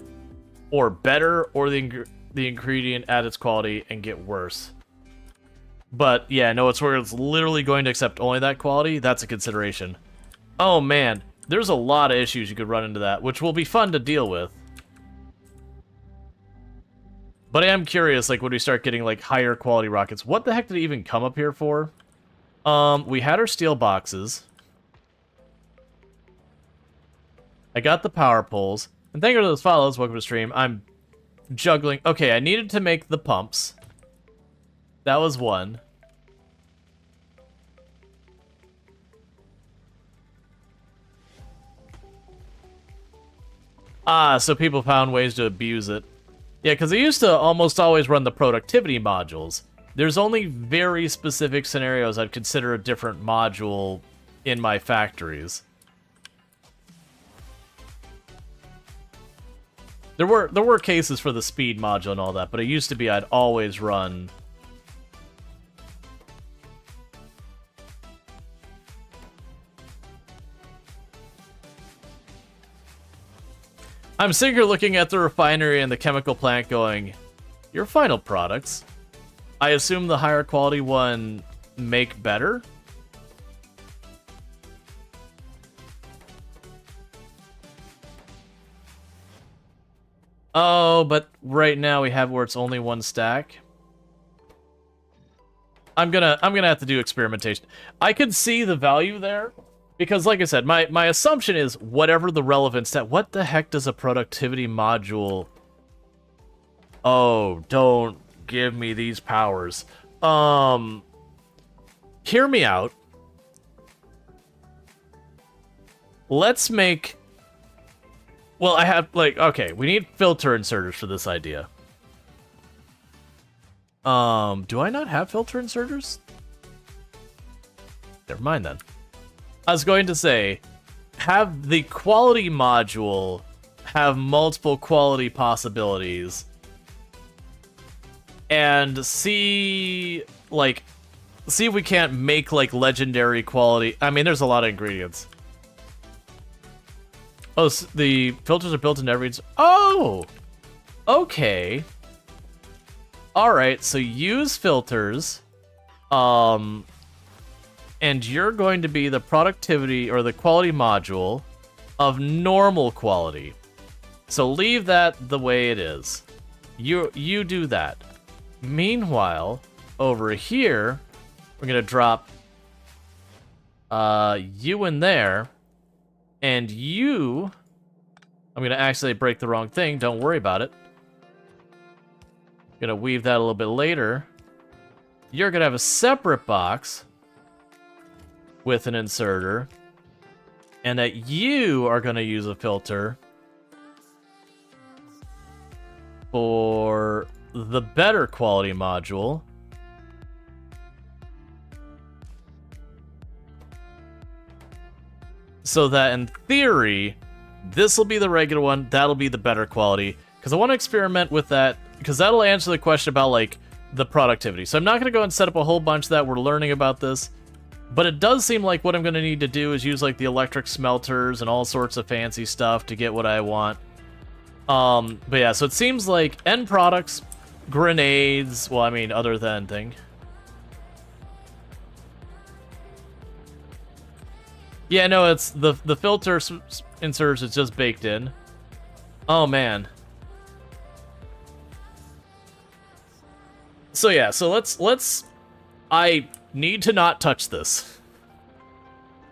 or better, or the ingredient at its quality and get worse. But yeah, no, it's where it's literally going to accept only that quality. That's a consideration. Oh man, there's a lot of issues you could run into that, which will be fun to deal with. But I am curious, like, when we start getting, like, higher quality rockets, what the heck did it even come up here for? We had our steel boxes. I got the power poles. And thank you to those follows. Welcome to stream. I'm juggling. Okay, I needed to make the pumps. That was one. Ah, so people found ways to abuse it. Yeah, because I used to almost always run the productivity modules. There's only very specific scenarios I'd consider a different module in my factories. There were cases for the speed module and all that, but it used to be I'd always run... I'm sitting here looking at the refinery and the chemical plant going, your final products, I assume the higher quality one make better? Oh, but right now we have where it's only one stack. I'm gonna have to do experimentation. I could see the value there, because like I said, my assumption is whatever the relevant stat. What the heck does a productivity module... Oh, don't give me these powers. Hear me out. Let's make... Well, I have, like, okay, we need filter inserters for this idea. Do I not have filter inserters? Never mind then. I was going to say, have the quality module have multiple quality possibilities, and see if we can't make, like, legendary quality. I mean, there's a lot of ingredients. Oh, so the filters are built in every... Oh! Okay. Alright, so use filters. And you're going to be the productivity or the quality module of normal quality. So leave that the way it is. You do that. Meanwhile, over here, we're going to drop you in there. And you... I'm going to actually break the wrong thing. Don't worry about it. I'm going to weave that a little bit later. You're going to have a separate box with an inserter. And that you are going to use a filter for the better quality module. So that, in theory, this will be the regular one, that'll be the better quality. Because I want to experiment with that, because that'll answer the question about, like, the productivity. So I'm not going to go and set up a whole bunch that we're learning about this. But it does seem like what I'm going to need to do is use, like, the electric smelters and all sorts of fancy stuff to get what I want. But yeah, so it seems like end products, grenades, well, I mean, other than thing. Yeah, no, it's the filter inserts is just baked in. Oh man. So yeah, so let's I need to not touch this.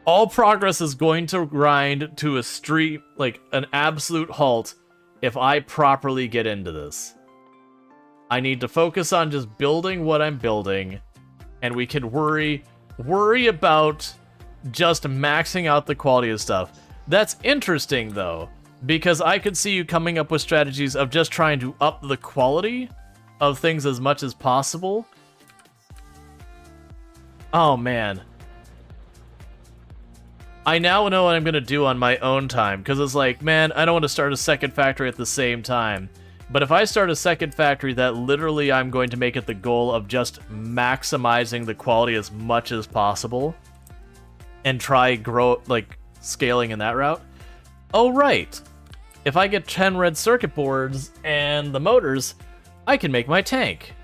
All progress is going to grind to a street, like an absolute halt, if I properly get into this. I need to focus on just building what I'm building, and we can worry about just maxing out the quality of stuff. That's interesting, though, because I could see you coming up with strategies of just trying to up the quality of things as much as possible. Oh, man. I now know what I'm going to do on my own time, because it's like, man, I don't want to start a second factory at the same time. But if I start a second factory that literally I'm going to make it the goal of just maximizing the quality as much as possible... and try scaling in that route. Oh, right. If I get 10 red circuit boards and the motors, I can make my tank.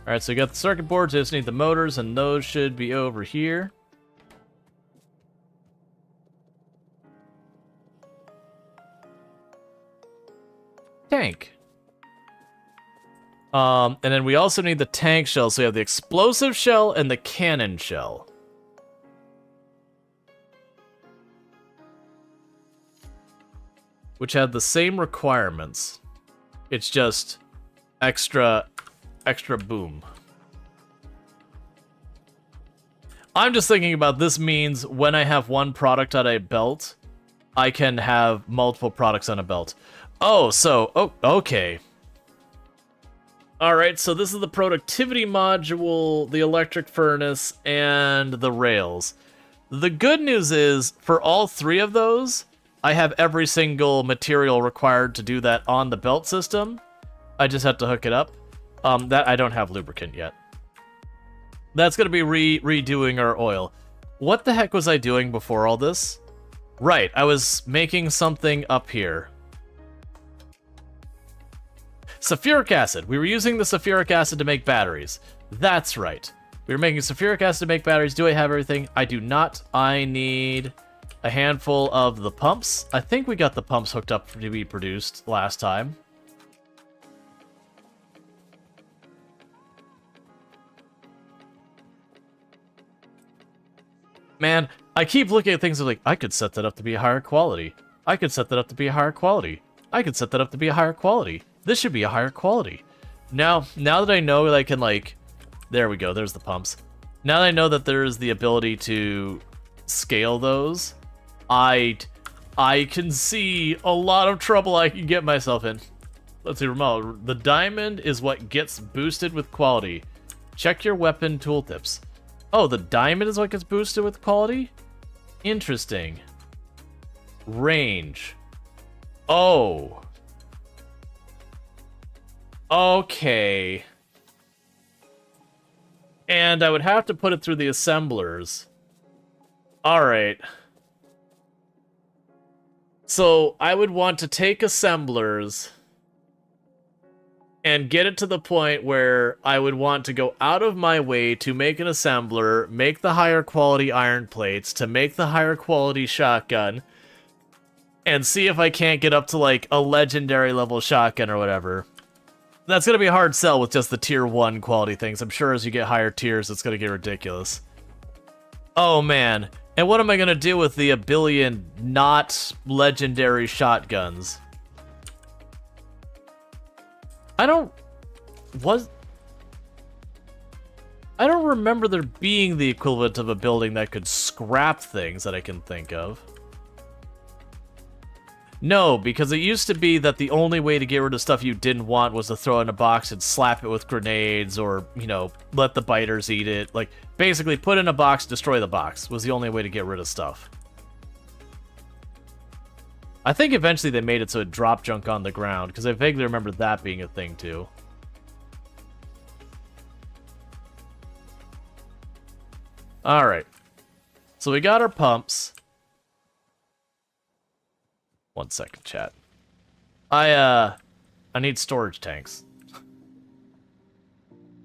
Alright, so we got the circuit boards, just need the motors, and those should be over here. Tank. And then we also need the tank shell, so we have the explosive shell and the cannon shell. Which have the same requirements. It's just extra boom. I'm just thinking about this means when I have one product on a belt, I can have multiple products on a belt. Oh, okay. Alright, so this is the productivity module, the electric furnace, and the rails. The good news is, for all three of those, I have every single material required to do that on the belt system. I just have to hook it up. That I don't have lubricant yet. That's going to be redoing our oil. What the heck was I doing before all this? Right, I was making something up here. Sulfuric acid. We were using the sulfuric acid to make batteries. That's right. We were making sulfuric acid to make batteries. Do I have everything? I do not. I need a handful of the pumps. I think we got the pumps hooked up to be produced last time. Man, I keep looking at things like, I could set that up to be a higher quality. I could set that up to be a higher quality. I could set that up to be a higher quality. This should be a higher quality. Now that I know that I can, there we go, there's the pumps. Now that I know that there's the ability to scale those, I can see a lot of trouble I can get myself in. Let's see, Ramal, the diamond is what gets boosted with quality. Check your weapon tooltips. Oh, the diamond is what gets boosted with quality? Interesting. Range. Oh. Okay. And I would have to put it through the assemblers. Alright. So, I would want to take assemblers and get it to the point where I would want to go out of my way to make an assembler, make the higher quality iron plates, to make the higher quality shotgun, and see if I can't get up to, a legendary level shotgun or whatever. That's going to be a hard sell with just the tier 1 quality things. I'm sure as you get higher tiers, it's going to get ridiculous. Oh, man. And what am I going to do with the 1 billion not legendary shotguns? I don't remember there being the equivalent of a building that could scrap things that I can think of. No, because it used to be that the only way to get rid of stuff you didn't want was to throw it in a box and slap it with grenades or, let the biters eat it. Basically, put in a box, destroy the box was the only way to get rid of stuff. I think eventually they made it so it dropped junk on the ground, because I vaguely remember that being a thing, too. Alright. So we got our pumps. 1 second, chat. I need storage tanks.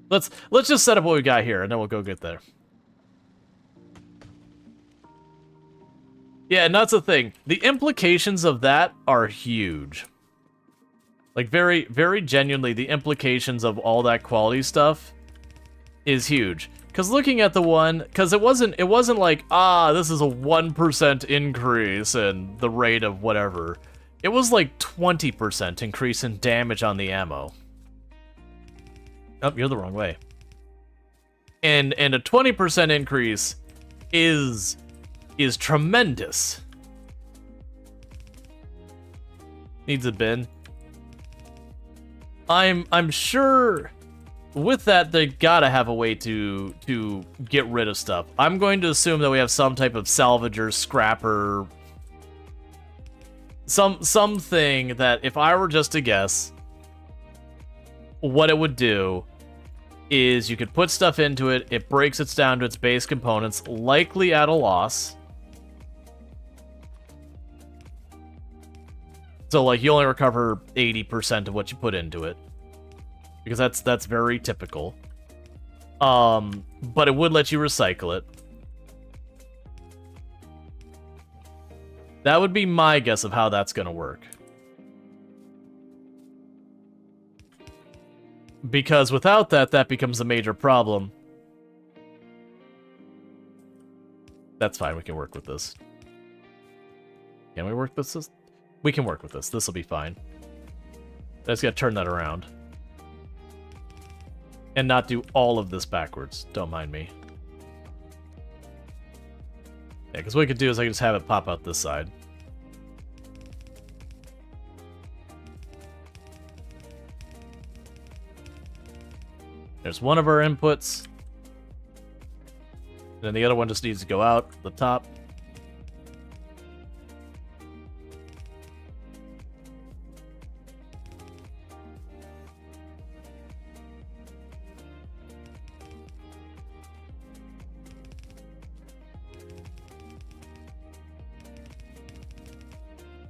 Let's just set up what we got here, and then we'll go get there. Yeah, and that's the thing. The implications of that are huge. Very, very genuinely, the implications of all that quality stuff is huge. Because looking at the one, because it wasn't like, this is a 1% increase in the rate of whatever. It was 20% increase in damage on the ammo. Oh, you're the wrong way. And a 20% increase is tremendous. Needs a bin. I'm sure with that, they gotta have a way to get rid of stuff. I'm going to assume that we have some type of salvager, scrapper, something that if I were just to guess, what it would do is you could put stuff into it, it breaks it down to its base components, likely at a loss. So, like, you only recover 80% of what you put into it. Because that's very typical. But it would let you recycle it. That would be my guess of how that's going to work. Because without that, that becomes a major problem. That's fine, we can work with this. Can we work with this? We can work with this. This will be fine. I just gotta turn that around. And not do all of this backwards. Don't mind me. Yeah, because what I could do is I could just have it pop out this side. There's one of our inputs. And then the other one just needs to go out the top.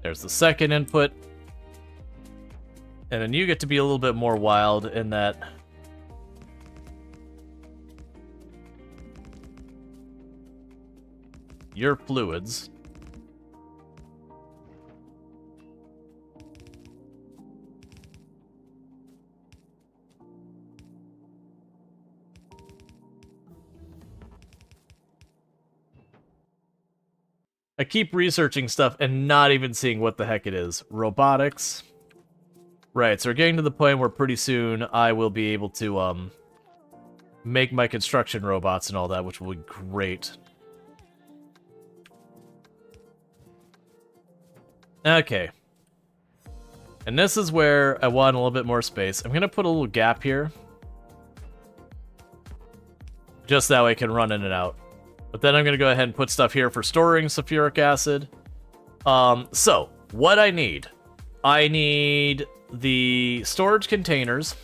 There's the second input. And then you get to be a little bit more wild in that your fluids I keep researching stuff and not even seeing what the heck it is. Robotics. Right, so we're getting to the point where pretty soon I will be able to make my construction robots and all that, which will be great. Okay. And this is where I want a little bit more space. I'm going to put a little gap here. Just that way I can run in and out. But then I'm going to go ahead and put stuff here for storing sulfuric acid. So, what I need the storage containers.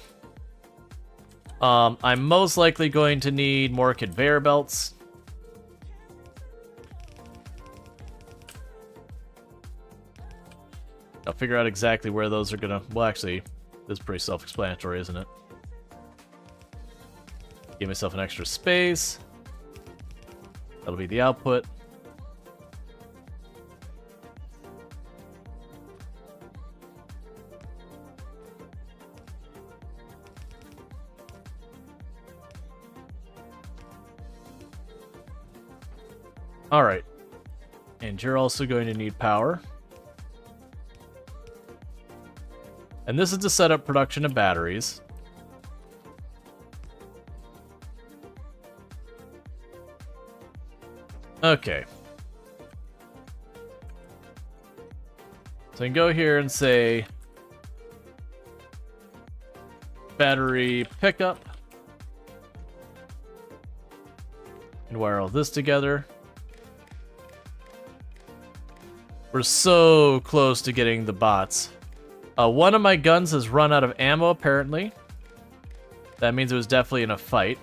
I'm most likely going to need more conveyor belts. I'll figure out exactly where those are gonna... Well, actually, this is pretty self-explanatory, isn't it? Give myself an extra space. That'll be the output. Alright. And you're also going to need power. And this is to set up production of batteries. Okay. So I can go here and say battery pickup. And wire all this together. We're so close to getting the bots. One of my guns has run out of ammo, apparently. That means it was definitely in a fight.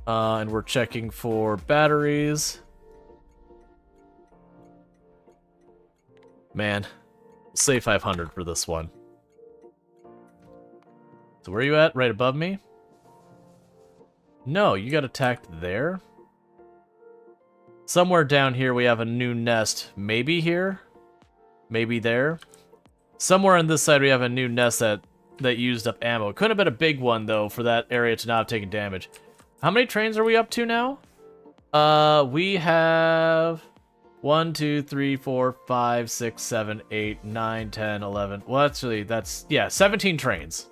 And we're checking for batteries. Man, say 500 for this one. So where are you at? Right above me? No, you got attacked there? Somewhere down here we have a new nest. Maybe here? Maybe there? Somewhere on this side we have a new nest that used up ammo. It couldn't have been a big one, though, for that area to not have taken damage. How many trains are we up to now? We have 1, 2, 3, 4, 5, 6, 7, 8, 9, 10, 11. Well, actually, that's, yeah, 17 trains.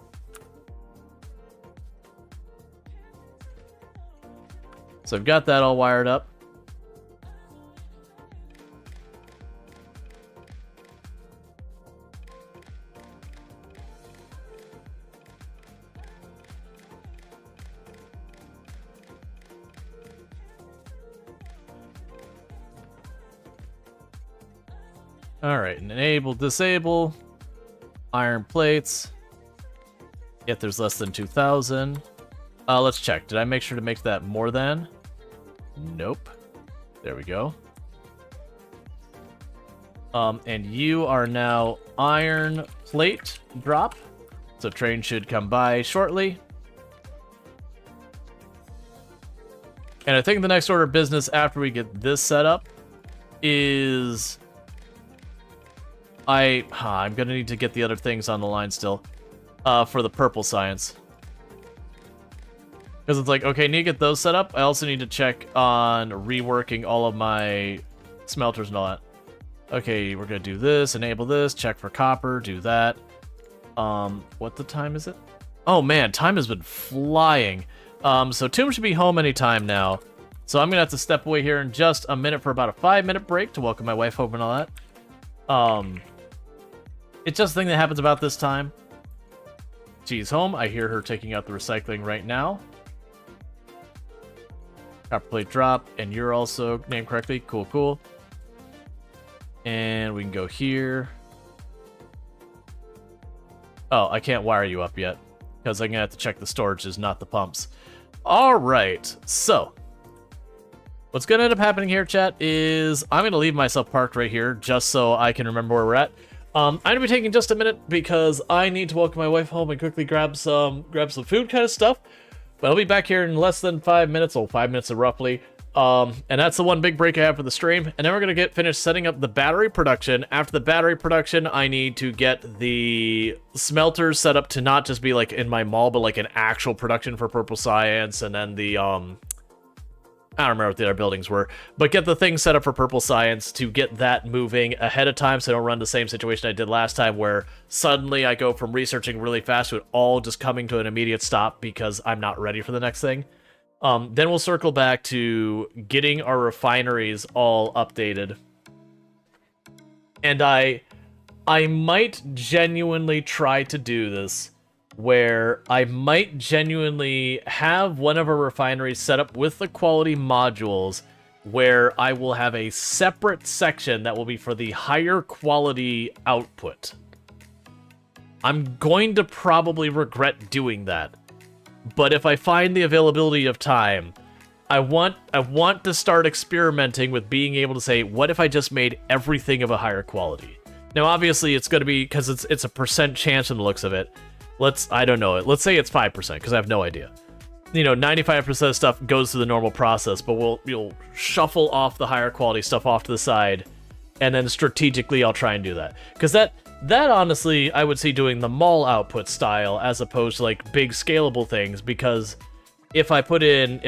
So I've got that all wired up. Alright, enable, disable. Iron plates. Yet there's less than 2,000. Let's check. Did I make sure to make that more than? Nope. There we go. And you are now iron plate drop. So train should come by shortly. And I think the next order of business after we get this set up is... I'm gonna need to get the other things on the line still. For the purple science. Because it's like, okay, need to get those set up. I also need to check on reworking all of my smelters and all that. Okay, we're gonna do this, enable this, check for copper, do that. What the time is it? Oh man, time has been flying. So Tomb should be home anytime now. So I'm gonna have to step away here in just a minute for about a 5-minute break to welcome my wife home and all that. It's just a thing that happens about this time. She's home. I hear her taking out the recycling right now. Copper plate drop, and you're also named correctly. Cool, cool. And we can go here. Oh, I can't wire you up yet, because I'm going to have to check the storages, not the pumps. Alright, so. What's going to end up happening here, chat, is I'm going to leave myself parked right here, just so I can remember where we're at. I'm going to be taking just a minute, because I need to welcome my wife home and quickly grab some food kind of stuff. But I'll be back here in less than 5 minutes, 5 minutes roughly. And that's the one big break I have for the stream. And then we're going to get finished setting up the battery production. After the battery production, I need to get the smelters set up to not just be like in my mall, but like an actual production for Purple Science. And then the, I don't remember what the other buildings were, but get the thing set up for Purple Science to get that moving ahead of time so I don't run the same situation I did last time where suddenly I go from researching really fast to it all just coming to an immediate stop because I'm not ready for the next thing. Then we'll circle back to getting our refineries all updated. And I might genuinely try to do this where I might genuinely have one of our refineries set up with the quality modules where I will have a separate section that will be for the higher quality output. I'm going to probably regret doing that. But if I find the availability of time, I want to start experimenting with being able to say, what if I just made everything of a higher quality? Now, obviously, it's going to be, because it's a percent chance from the looks of it. I don't know, let's say it's 5%, because I have no idea. You know, 95% of stuff goes through the normal process, but we'll shuffle off the higher quality stuff off to the side, and then strategically I'll try and do that. Because that honestly, I would see doing the mall output style as opposed to like big scalable things, because if I put in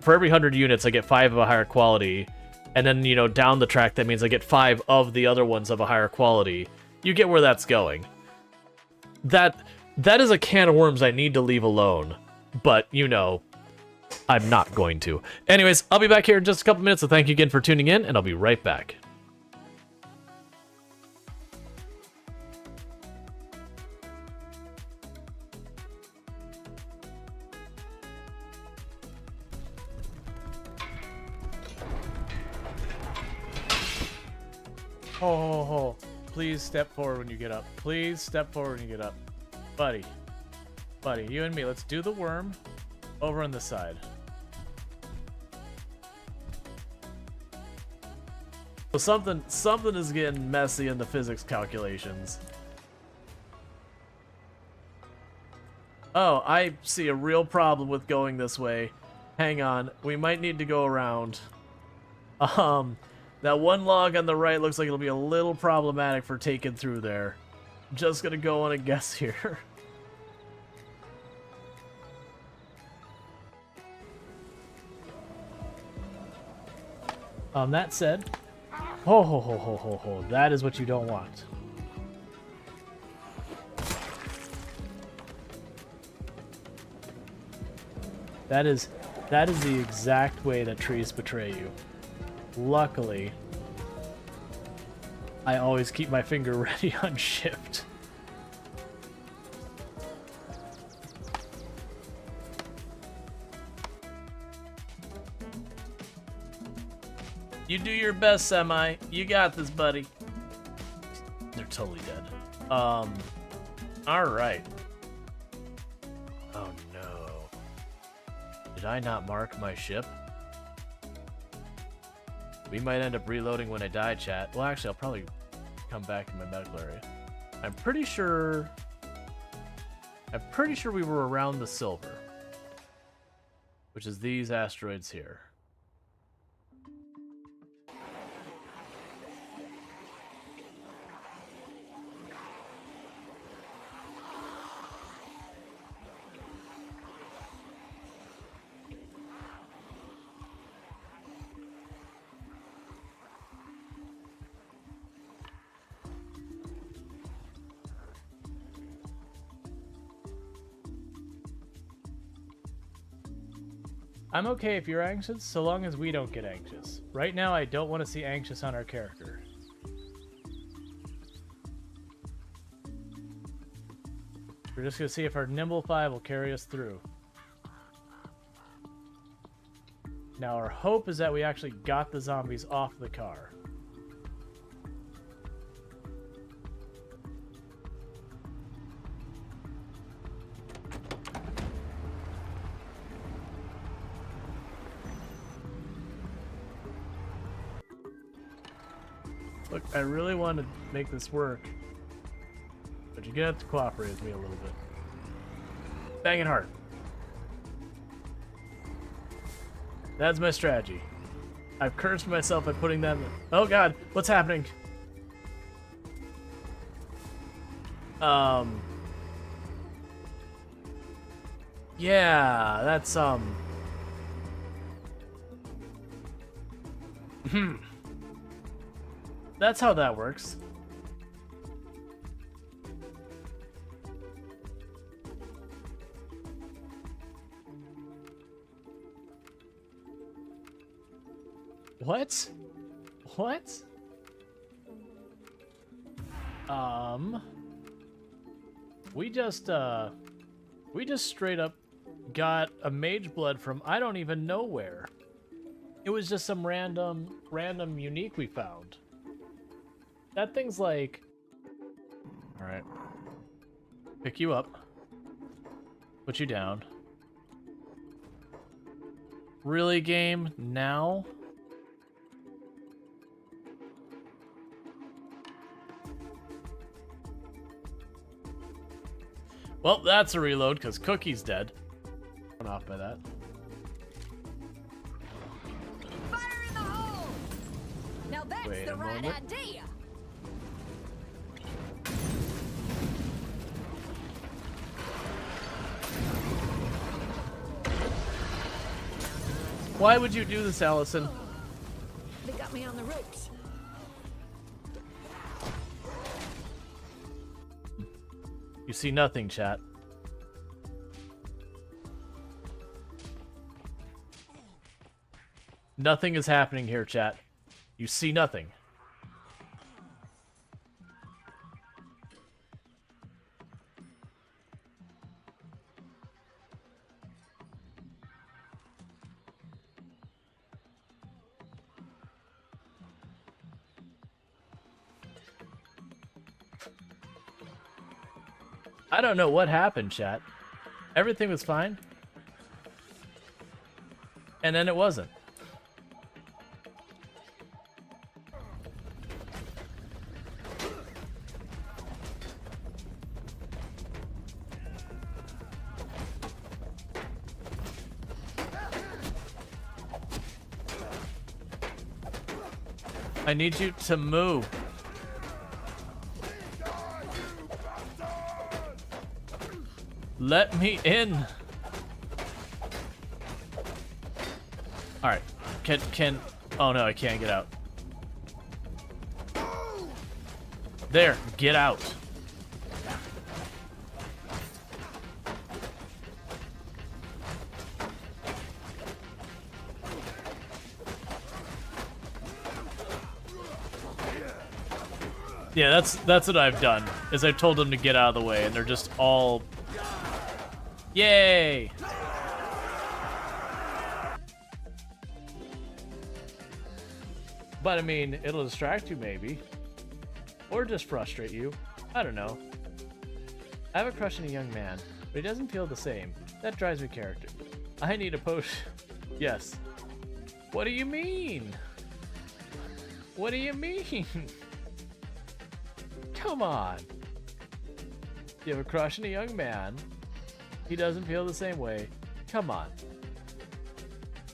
for every 100 units I get 5 of a higher quality, and then, you know, down the track that means I get 5 of the other ones of a higher quality, you get where that's going. That is a can of worms I need to leave alone, but, you know, I'm not going to. Anyways, I'll be back here in just a couple minutes, so thank you again for tuning in, and I'll be right back. Oh, please step forward when you get up. Please step forward when you get up. Buddy, you and me, let's do the worm over on this side. So something is getting messy in the physics calculations. Oh, I see a real problem with going this way. Hang on, we might need to go around. That one log on the right looks like it'll be a little problematic for taking through there. Just gonna go on a guess here. That said, that is what you don't want. That is the exact way that trees betray you. Luckily, I always keep my finger ready on shift. You do your best, Semi. You got this, buddy. They're totally dead. Alright. Oh no. Did I not mark my ship? We might end up reloading when I die, chat. Well, actually, I'll probably come back in my medical area. I'm pretty sure we were around the silver, which is these asteroids here. I'm okay if you're anxious, so long as we don't get anxious. Right now, I don't want to see anxious on our character. We're just going to see if our Nimble 5 will carry us through. Now, our hope is that we actually got the zombies off the car. Look, I really want to make this work, but you're gonna have to cooperate with me a little bit. Bang it hard. That's my strategy. I've cursed myself by putting them. Oh god, what's happening? Yeah, that's That's how that works. What? What? We just straight up got a mage blood from I don't even know where. It was just some random unique we found. That thing's like... Alright. Pick you up. Put you down. Really, game? Now? Well, that's a reload, because Cookie's dead. I'm off by that. Fire in the hole! Now that's Wait the a right moment. idea! Why would you do this, Allison? They got me on the ropes. You see nothing, chat. Nothing is happening here, chat. You see nothing. I don't know what happened, chat. Everything was fine. And then it wasn't. I need you to move. Let me in. All right. Can oh no, I can't get out. There, get out. Yeah, that's what I've done. Is I've told them to get out of the way and they're just all yay! But I mean, it'll distract you maybe. Or just frustrate you. I don't know. I have a crush on a young man, but he doesn't feel the same. That drives me character. I need a potion. Yes. What do you mean? What do you mean? Come on. You have a crush on a young man. He doesn't feel the same way. Come on.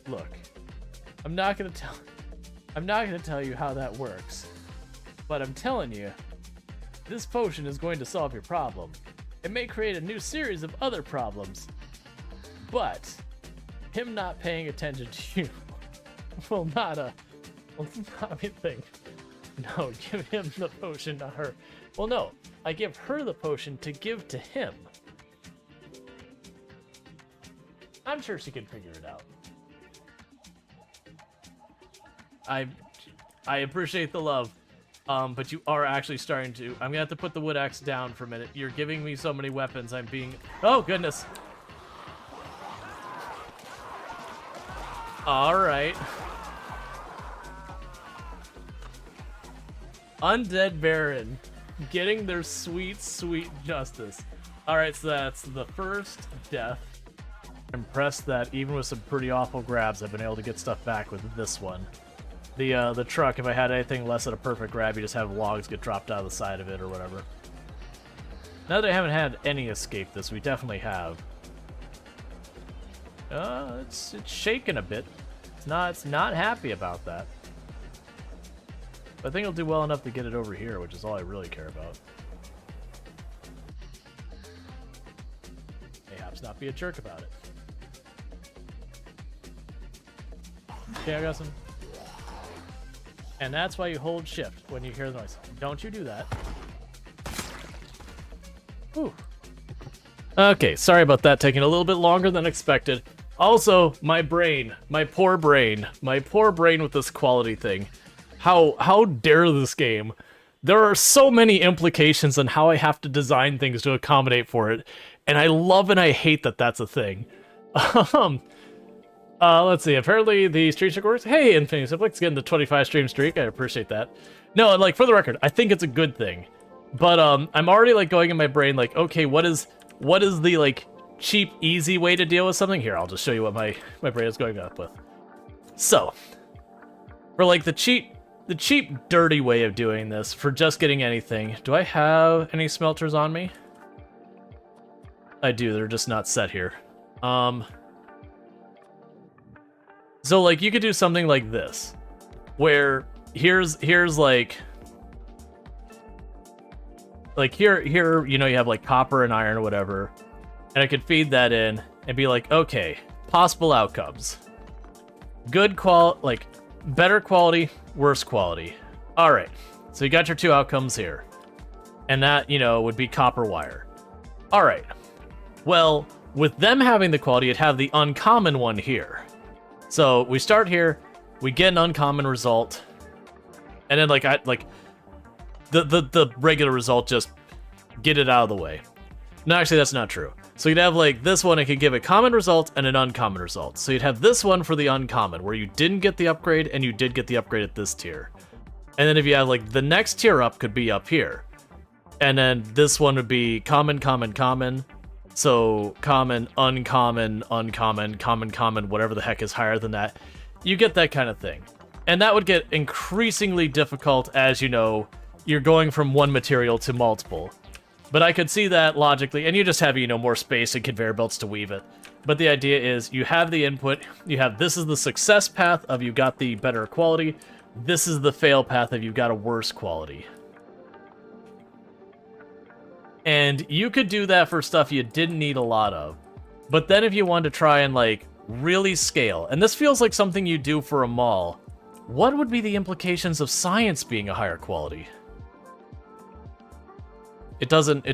Look. I'm not gonna tell you how that works. But I'm telling you, this potion is going to solve your problem. It may create a new series of other problems, but him not paying attention to you will not be a thing. No, give him the potion, not her. Well, no, I give her the potion to give to him. I'm sure she can figure it out. I appreciate the love. But you are actually starting to... I'm gonna have to put the wood axe down for a minute. You're giving me so many weapons, I'm being... Oh, goodness. Alright. Undead Baron. Getting their sweet, sweet justice. Alright, so that's the first death. I'm impressed that even with some pretty awful grabs, I've been able to get stuff back with this one. The truck, if I had anything less than a perfect grab, you just have logs get dropped out of the side of it or whatever. Now that I haven't had any escape this, we definitely have. It's shaking a bit. It's not happy about that. But I think it'll do well enough to get it over here, which is all I really care about. Mayhaps not be a jerk about it. Okay, I got some. And that's why you hold shift when you hear the noise. Don't you do that. Whew. Okay, sorry about that taking a little bit longer than expected. Also, my brain with this quality thing. How dare this game? There are so many implications on how I have to design things to accommodate for it, and I love and I hate that that's a thing. Let's see. Apparently the stream streak works. Hey, Infinity Simplex, getting the 25 stream streak. I appreciate that. No, like, for the record, I think it's a good thing. But I'm already like going in my brain like, okay, what is the like cheap, easy way to deal with something? Here, I'll just show you what my brain is going up with. So, for like the cheap, dirty way of doing this, for just getting anything, do I have any smelters on me? I do. They're just not set here. So, like, you could do something like this, where here's like here, you know, you have like copper and iron or whatever, and I could feed that in and be like, okay, possible outcomes. Good quality, like, better quality, worse quality. All right, so you got your two outcomes here, and that, you know, would be copper wire. All right, well, with them having the quality, you'd have the uncommon one here. So we start here, we get an uncommon result, and then the regular result, just get it out of the way. No, actually that's not true. So you'd have like this one, it could give a common result and an uncommon result. So you'd have this one for the uncommon, where you didn't get the upgrade and you did get the upgrade at this tier. And then if you have like the next tier up could be up here. And then this one would be common, common, common. So common, uncommon, uncommon, common, common, whatever the heck is higher than that. You get that kind of thing. And that would get increasingly difficult as, you know, you're going from one material to multiple. But I could see that logically, and you just have, you know, more space and conveyor belts to weave it. But the idea is you have the input, you have this is the success path of you got the better quality, this is the fail path of you got a worse quality. And you could do that for stuff you didn't need a lot of. But then if you wanted to try and, like, really scale, and this feels like something you do for a mall, what would be the implications of science being a higher quality? It doesn't...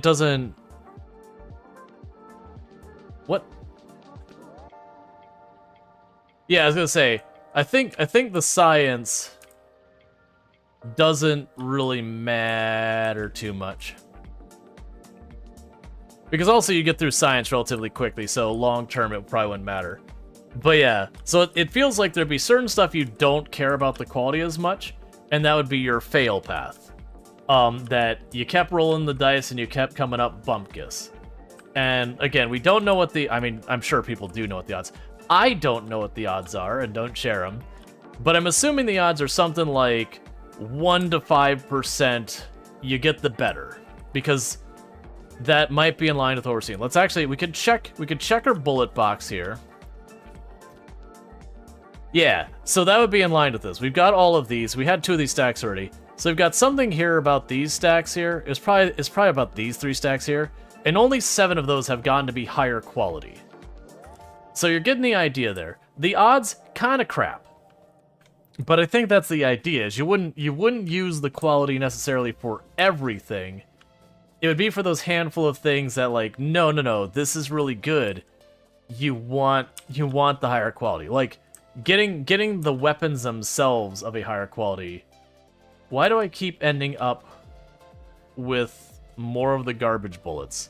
What? Yeah, I was gonna say, I think the science doesn't really matter too much. Because also you get through science relatively quickly, so long term it probably wouldn't matter. But yeah, so it feels like there'd be certain stuff you don't care about the quality as much, and that would be your fail path. that you kept rolling the dice and you kept coming up bumpkus. And again, we don't know what the... I mean, I'm sure people do know what the odds... I don't know what the odds are and don't share them. But I'm assuming the odds are something like 1 to 5% you get the better. Because that might be in line with what we're seeing. Let's actually... We could check our bullet box here. Yeah, so that would be in line with this. We've got all of these. We had 2 of these stacks already. So we've got something here about these stacks here. It's probably about these 3 stacks here. And only 7 of those have gotten to be higher quality. So you're getting the idea there. The odds, kind of crap. But I think that's the idea, is you wouldn't use the quality necessarily for everything. It would be for those handful of things that like, no, this is really good. You want the higher quality. Like, getting the weapons themselves of a higher quality. Why do I keep ending up with more of the garbage bullets?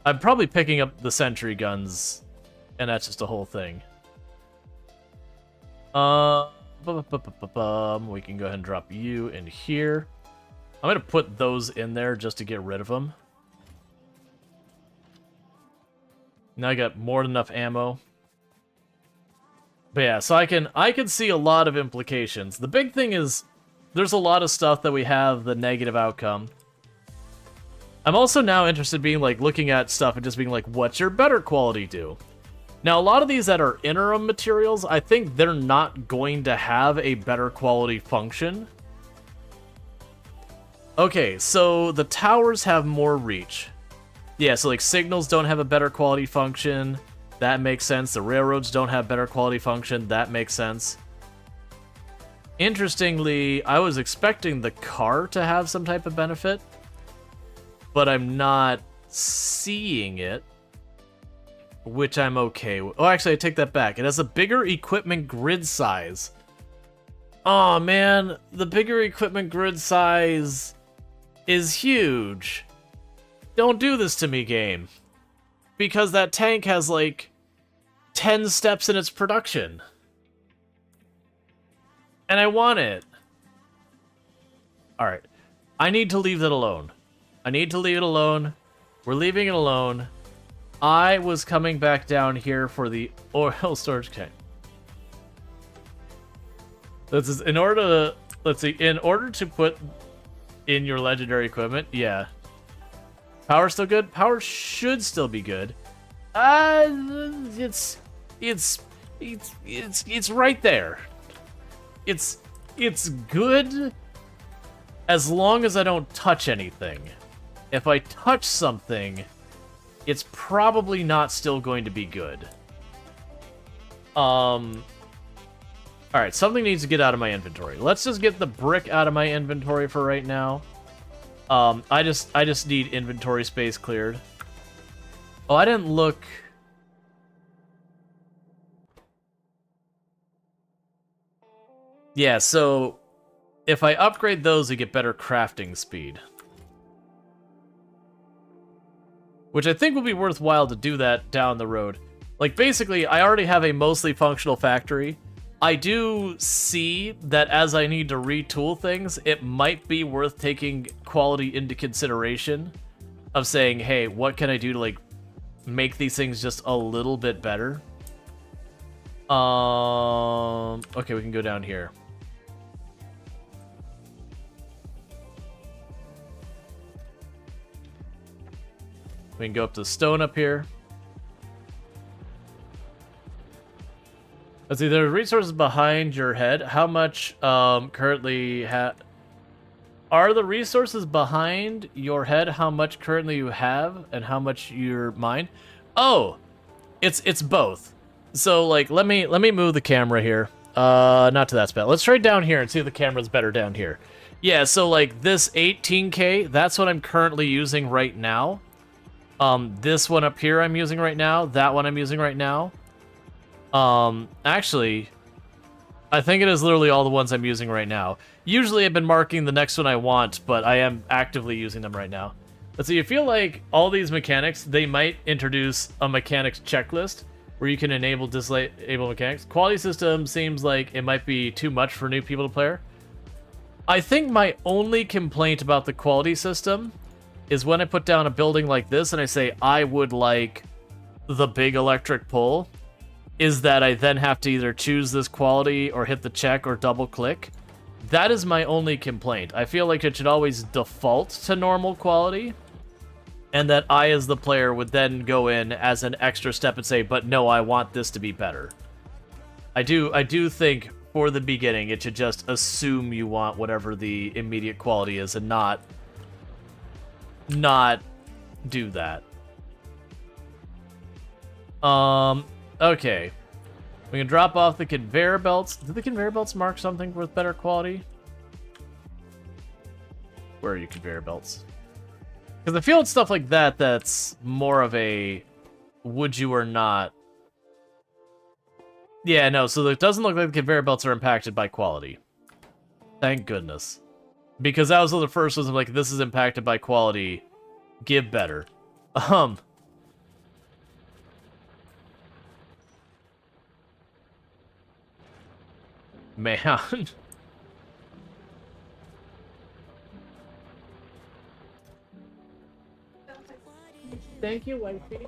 I'm probably picking up the sentry guns, and that's just a whole thing. We can go ahead and drop you in here. I'm gonna put those in there just to get rid of them. Now I got more than enough ammo. But yeah, so I can see a lot of implications. The big thing is there's a lot of stuff that we have the negative outcome. I'm also now interested in being like looking at stuff and just being like, what's your better quality do? Now, a lot of these that are interim materials, I think they're not going to have a better quality function. Okay, so the towers have more reach. Yeah, so like signals don't have a better quality function. That makes sense. The railroads don't have better quality function. That makes sense. Interestingly, I was expecting the car to have some type of benefit, but I'm not seeing it, which I'm okay with. Oh, actually, I take that back. It has a bigger equipment grid size. Oh man, the bigger equipment grid size is huge. Don't do this to me, game. Because that tank has like 10 steps in its production. And I want it. Alright. I need to leave that alone. I need to leave it alone. We're leaving it alone. I was coming back down here for the oil storage tank. This is in order to, let's see, in order to put in your legendary equipment, yeah. Power still good? Power should still be good. It's right there. It's good as long as I don't touch anything. If I touch something, it's probably not still going to be good. Alright, something needs to get out of my inventory. Let's just get the brick out of my inventory for right now. I just need inventory space cleared. Oh, I didn't look. Yeah, so if I upgrade those, I get better crafting speed. Which I think will be worthwhile to do that down the road. Like, basically, I already have a mostly functional factory. I do see that as I need to retool things, it might be worth taking quality into consideration of saying, hey, what can I do to, like, make these things just a little bit better? Okay, we can go down here. We can go up to the stone up here. Let's see, there are resources behind your head. How much currently are the resources behind your head how much currently you have and how much you're mine? Oh, it's both. So like let me move the camera here. Not to that spot. Let's try down here and see if the camera's better down here. Yeah, so like this 18K, that's what I'm currently using right now. This one up here I'm using right now. That one I'm using right now. Actually, I think it is literally all the ones I'm using right now. Usually I've been marking the next one I want, but I am actively using them right now. Let's see, I feel like all these mechanics, they might introduce a mechanics checklist where you can enable, disable mechanics. Quality system seems like it might be too much for new people to play. I think my only complaint about the quality system is when I put down a building like this and I say I would like the big electric pull, is that I then have to either choose this quality or hit the check or double click. That is my only complaint. I feel like it should always default to normal quality, and that I as the player would then go in as an extra step and say, but no, I want this to be better. I do think for the beginning it should just assume you want whatever the immediate quality is and not do that. Okay. We can drop off the conveyor belts. Do the conveyor belts mark something with better quality? Where are you, conveyor belts? Because I feel it's stuff like that that's more of a would you or not. Yeah, no, so it doesn't look like the conveyor belts are impacted by quality. Thank goodness. Because that was one of the first ones I'm like, this is impacted by quality. Give better. Man. Thank you, wifey.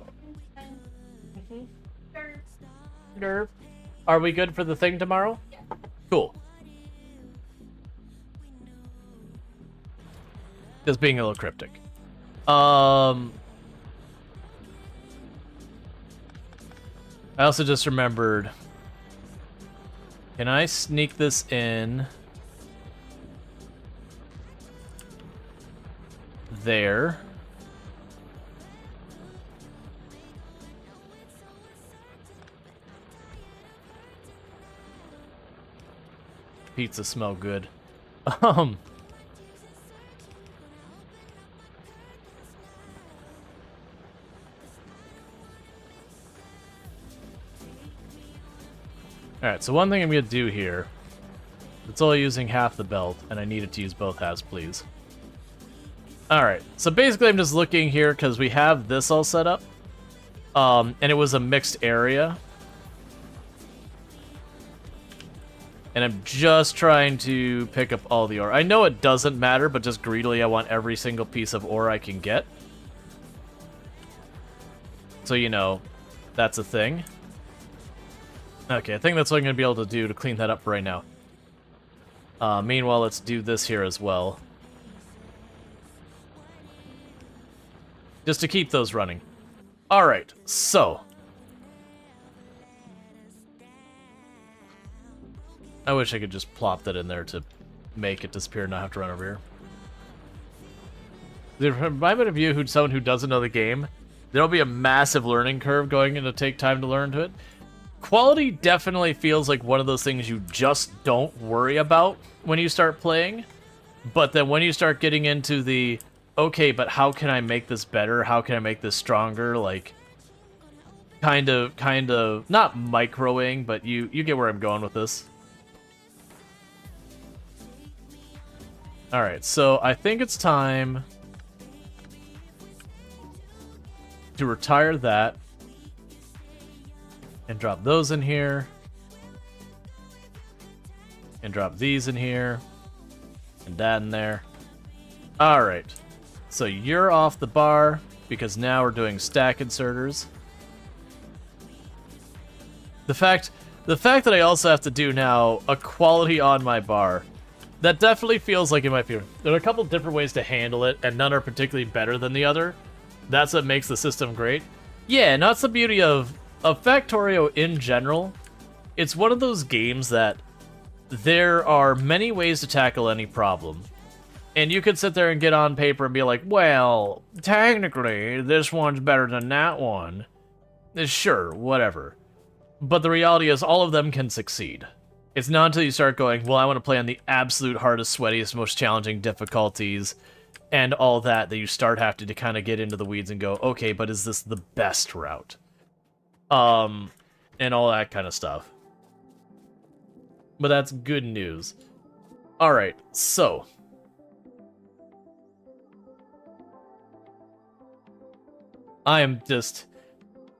Nerve. Are we good for the thing tomorrow? Yeah. Cool. Just being a little cryptic. I also just remembered. Can I sneak this in? There. Pizza smell good. Alright, so one thing I'm going to do here, it's only using half the belt, and I need it to use both halves, please. Alright, so basically I'm just looking here because we have this all set up, and it was a mixed area. And I'm just trying to pick up all the ore. I know it doesn't matter, but just greedily I want every single piece of ore I can get. So, you know, that's a thing. Okay, I think that's what I'm going to be able to do to clean that up right now. Meanwhile, let's do this here as well. Just to keep those running. Alright, so. I wish I could just plop that in there to make it disappear and not have to run over here. If I'm of you, someone who doesn't know the game, there'll be a massive learning curve going in to take time to learn to it. Quality definitely feels like one of those things you just don't worry about when you start playing. But then when you start getting into the, okay, but how can I make this better? How can I make this stronger? Like, kind of, not microing, but you get where I'm going with this. Alright, so I think it's time to retire that and drop those in here and drop these in here and that in there. Alright, so you're off the bar because now we're doing stack inserters. The fact that I also have to do now a quality on my bar, that definitely feels like it might be. There are a couple different ways to handle it, and none are particularly better than the other. That's what makes the system great. Yeah, and that's the beauty of Factorio in general. It's one of those games that there are many ways to tackle any problem. And you could sit there and get on paper and be like, well, technically, this one's better than that one. Sure, whatever. But the reality is all of them can succeed. It's not until you start going, well, I want to play on the absolute hardest, sweatiest, most challenging difficulties and all that you start having to kind of get into the weeds and go, okay, but is this the best route? And all that kind of stuff. But that's good news. Alright, so. I am just...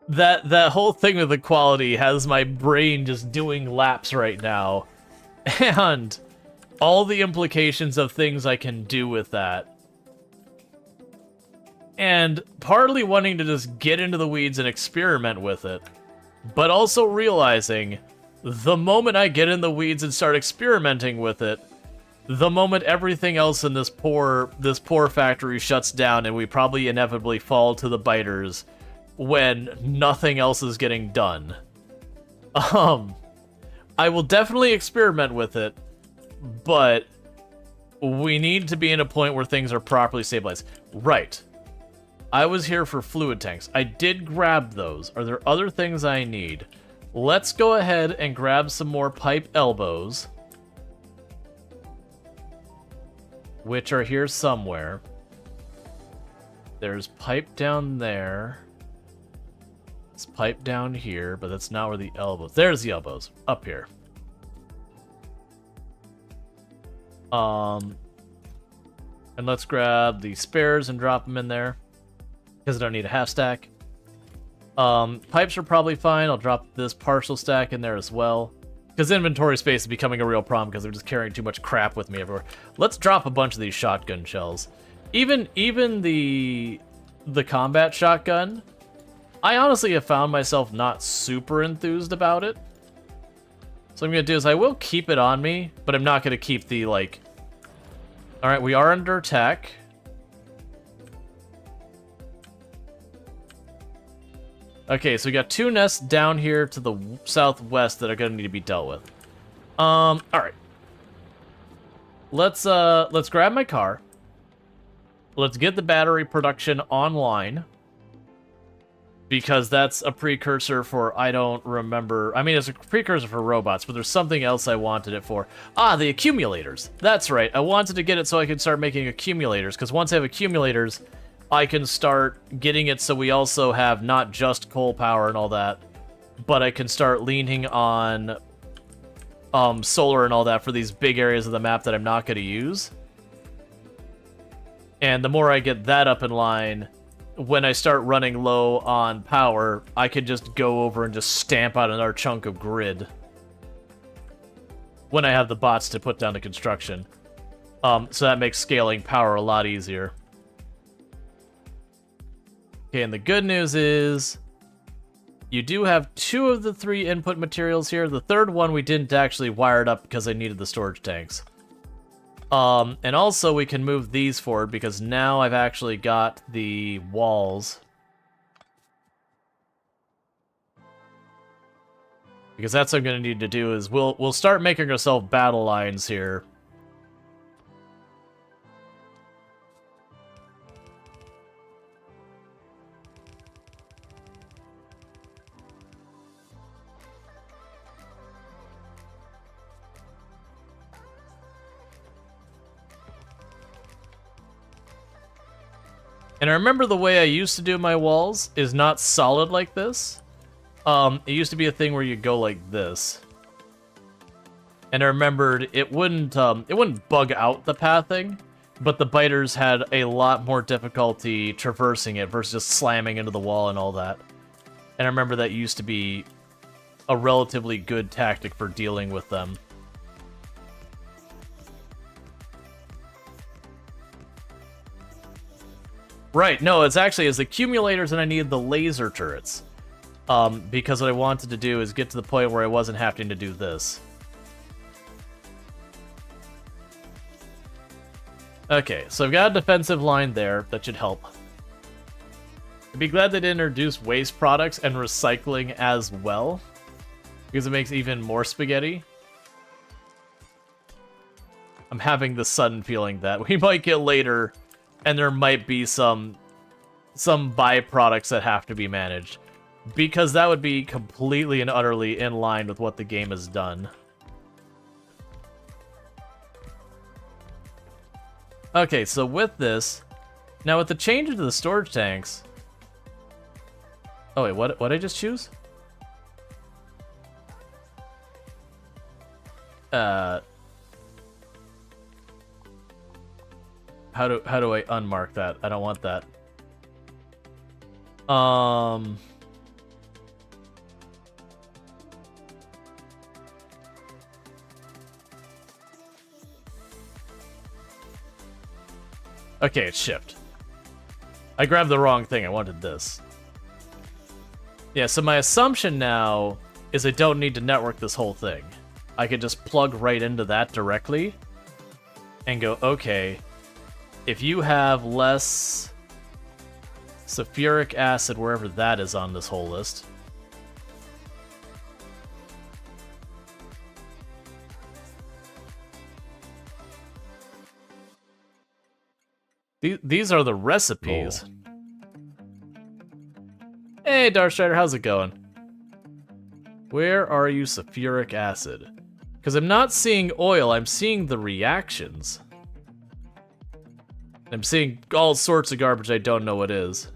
That whole thing with the quality has my brain just doing laps right now. And all the implications of things I can do with that. And partly wanting to just get into the weeds and experiment with it, but also realizing the moment I get in the weeds and start experimenting with it, the moment everything else in this poor factory shuts down and we probably inevitably fall to the biters when nothing else is getting done. I will definitely experiment with it, but we need to be in a point where things are properly stabilized. Right. I was here for fluid tanks. I did grab those. Are there other things I need? Let's go ahead and grab some more pipe elbows, which are here somewhere. There's pipe down there. It's pipe down here, but that's not where the elbows... There's the elbows, up here. And let's grab the spares and drop them in there, because I don't need a half stack. Pipes are probably fine. I'll drop this partial stack in there as well, because inventory space is becoming a real problem because they're just carrying too much crap with me everywhere. Let's drop a bunch of these shotgun shells. Even the combat shotgun, I honestly have found myself not super enthused about it. So what I'm going to do is I will keep it on me, but I'm not going to keep the, like... Alright, we are under attack. Okay, so we got 2 nests down here to the southwest that are going to need to be dealt with. Alright. Let's grab my car. Let's get the battery production online, because that's a precursor for, I don't remember. I mean, it's a precursor for robots, but there's something else I wanted it for. Ah, the accumulators. That's right. I wanted to get it so I could start making accumulators, because once I have accumulators, I can start getting it so we also have not just coal power and all that, but I can start leaning on solar and all that for these big areas of the map that I'm not going to use. And the more I get that up in line, when I start running low on power, I could just go over and just stamp out another chunk of grid when I have the bots to put down the construction. So that makes scaling power a lot easier. Okay, and the good news is you do have 2 of the 3 input materials here. The third one we didn't actually wire it up because I needed the storage tanks. And also we can move these forward because now I've actually got the walls. Because that's what I'm going to need to do is we'll start making ourselves battle lines here. And I remember the way I used to do my walls is not solid like this. It used to be a thing where you go like this. And I remembered it wouldn't bug out the pathing, but the biters had a lot more difficulty traversing it versus just slamming into the wall and all that. And I remember that used to be a relatively good tactic for dealing with them. Right, no, it's accumulators and I needed the laser turrets. Because what I wanted to do is get to the point where I wasn't having to do this. Okay, so I've got a defensive line there. That should help. I'd be glad they didn't introduce waste products and recycling as well, because it makes even more spaghetti. I'm having the sudden feeling that we might get later and there might be some byproducts that have to be managed, because that would be completely and utterly in line with what the game has done. Okay, so with this, now with the change into the storage tanks... Oh wait, what did I just choose? How do I unmark that? I don't want that. Okay, it's shipped. I grabbed the wrong thing. I wanted this. Yeah, so my assumption now is I don't need to network this whole thing. I could just plug right into that directly and go, okay, if you have less sulfuric acid, wherever that is on this whole list. These are the recipes. Hey, Darkstrider, how's it going? Where are you, sulfuric acid? Because I'm not seeing oil, I'm seeing the reactions. I'm seeing all sorts of garbage I don't know what is.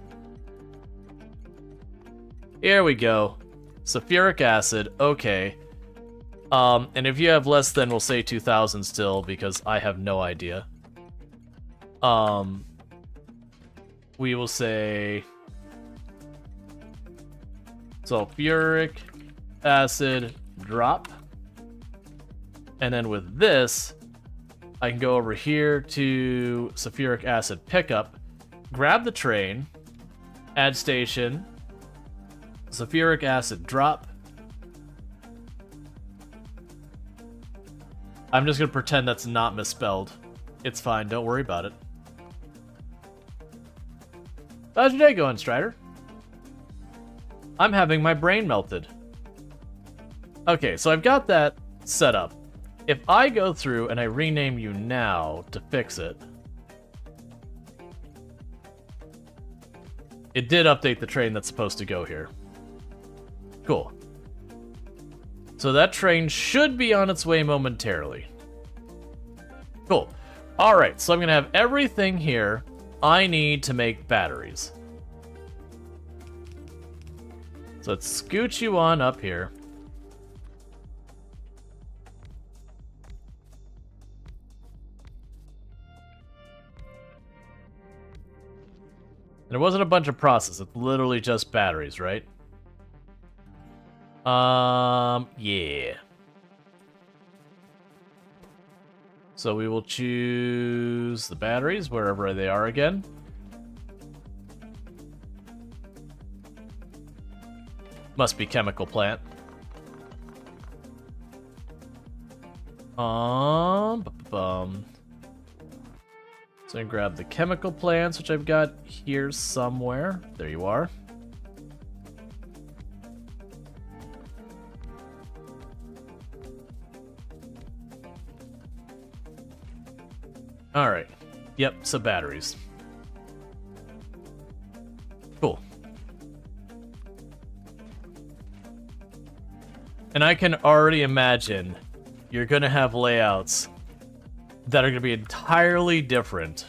Here we go. Sulfuric acid, okay. And if you have less than, we'll say 2,000 still, because I have no idea. We will say sulfuric acid drop. And then with this, I can go over here to sulfuric acid pickup, grab the train, add station, sulfuric acid drop. I'm just gonna pretend that's not misspelled. It's fine, don't worry about it. How's your day going, Strider? I'm having my brain melted. Okay, so I've got that set up. If I go through and I rename you now to fix it, it did update the train that's supposed to go here. Cool. So that train should be on its way momentarily. Cool. Alright, so I'm going to have everything here I need to make batteries. So let's scooch you on up here. There wasn't a bunch of process, it's literally just batteries, right? Yeah. So we will choose the batteries, wherever they are again. Must be chemical plant. So I can grab the chemical plants, which I've got here somewhere. There you are. All right. Yep, so batteries. Cool. And I can already imagine you're going to have layouts that are going to be entirely different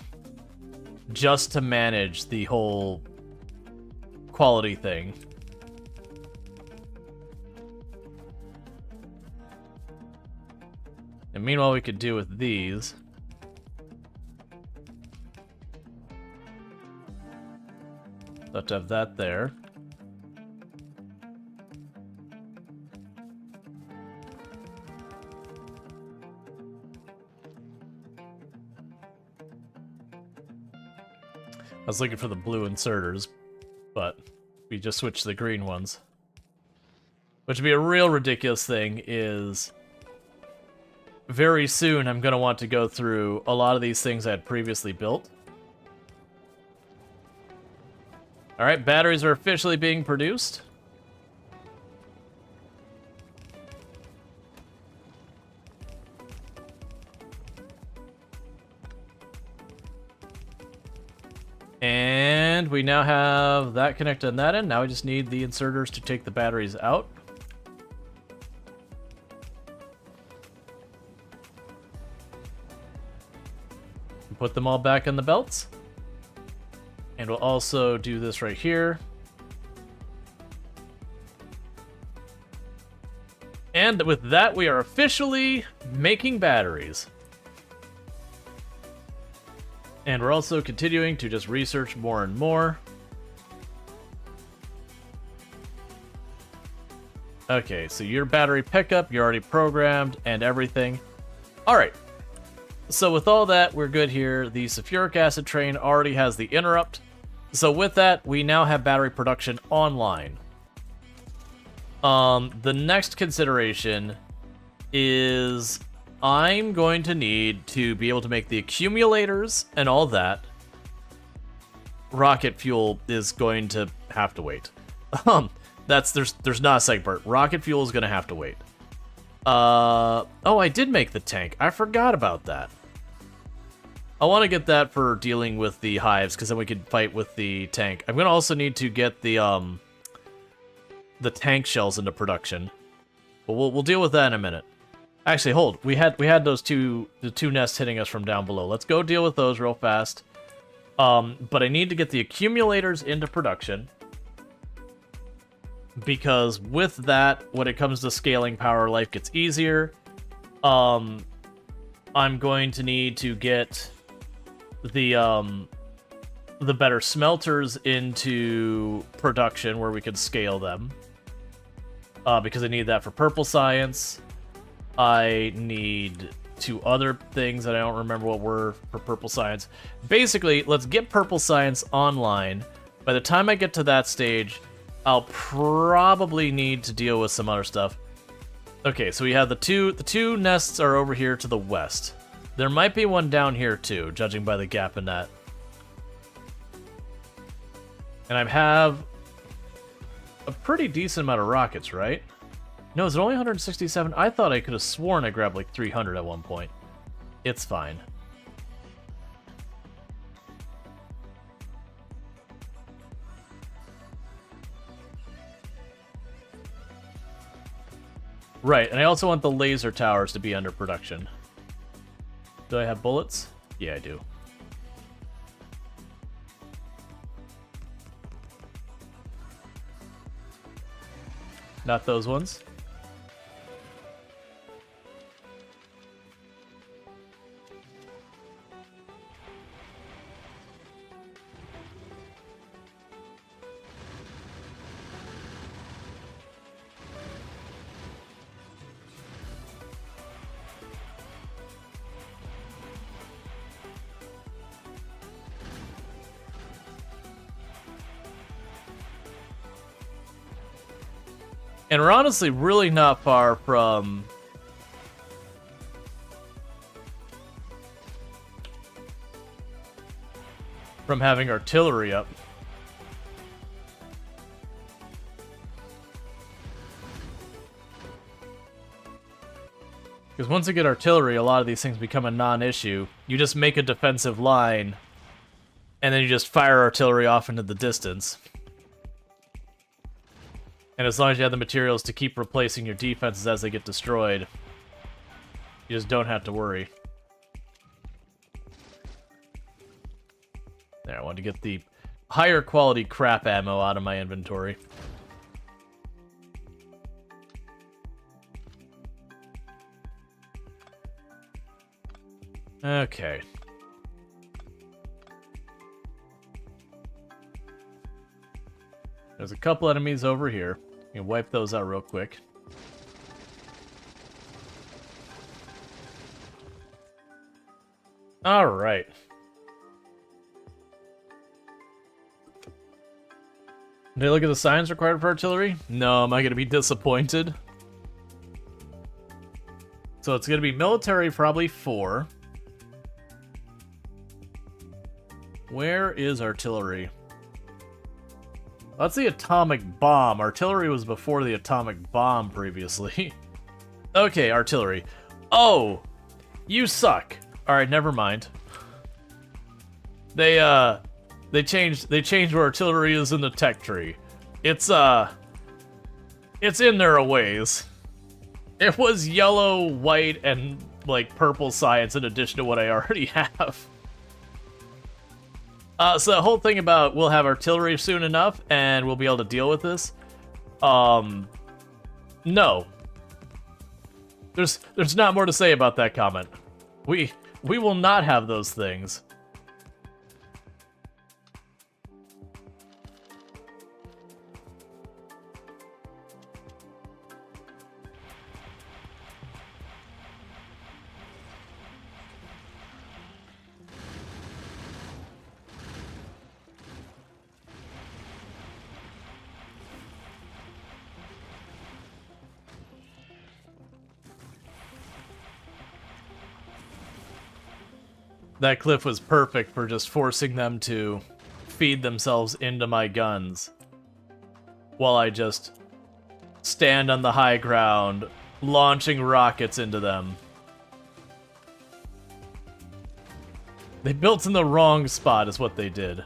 just to manage the whole quality thing. And meanwhile, we could do with these. Have to have that there. I was looking for the blue inserters, but we just switched to the green ones. Which would be a real ridiculous thing is very soon I'm going to want to go through a lot of these things I had previously built. Alright, batteries are officially being produced. And we now have that connected on that end. Now we just need the inserters to take the batteries out. Put them all back in the belts. And we'll also do this right here. And with that, we are officially making batteries. And we're also continuing to just research more and more. Okay, so your battery pickup, you're already programmed and everything. All right. So with all that, we're good here. The sulfuric acid train already has the interrupt. So with that, we now have battery production online. The next consideration is I'm going to need to be able to make the accumulators and all that. Rocket fuel is going to have to wait. There's not a second part. Rocket fuel is going to have to wait. Oh, I did make the tank. I forgot about that. I want to get that for dealing with the hives, because then we can fight with the tank. I'm going to also need to get the tank shells into production. But we'll deal with that in a minute. Actually, hold. We had the two nests hitting us from down below. Let's go deal with those real fast. But I need to get the accumulators into production. Because with that, when it comes to scaling power, life gets easier. I'm going to need to get the better smelters into production where we can scale them. Because I need that for purple science. I need 2 other things that I don't remember what were for purple science. Basically, let's get purple science online. By the time I get to that stage, I'll probably need to deal with some other stuff. Okay, so we have the two nests are over here to the west. There might be one down here too, judging by the gap in that. And I have a pretty decent amount of rockets, right? No, is it only 167? I thought I could have sworn I grabbed like 300 at one point. It's fine. Right, and I also want the laser towers to be under production. Do I have bullets? Yeah, I do. Not those ones. And we're honestly really not far from having artillery up. Because once you get artillery, a lot of these things become a non-issue. You just make a defensive line, and then you just fire artillery off into the distance. And as long as you have the materials to keep replacing your defenses as they get destroyed, you just don't have to worry. There, I wanted to get the higher quality crap ammo out of my inventory. Okay. There's a couple enemies over here. You can wipe those out real quick. Alright. Did I look at the signs required for artillery? No, am I going to be disappointed? So it's going to be military, probably 4. Where is artillery? That's the atomic bomb. Artillery was before the atomic bomb previously. Okay, artillery. Oh! You suck. Alright, never mind. They changed where artillery is in the tech tree. It's in there a ways. It was yellow, white, and like purple science in addition to what I already have. So the whole thing about we'll have artillery soon enough and we'll be able to deal with this. No. There's not more to say about that comment. We will not have those things. That cliff was perfect for just forcing them to feed themselves into my guns. While I just stand on the high ground, launching rockets into them. They built in the wrong spot is what they did.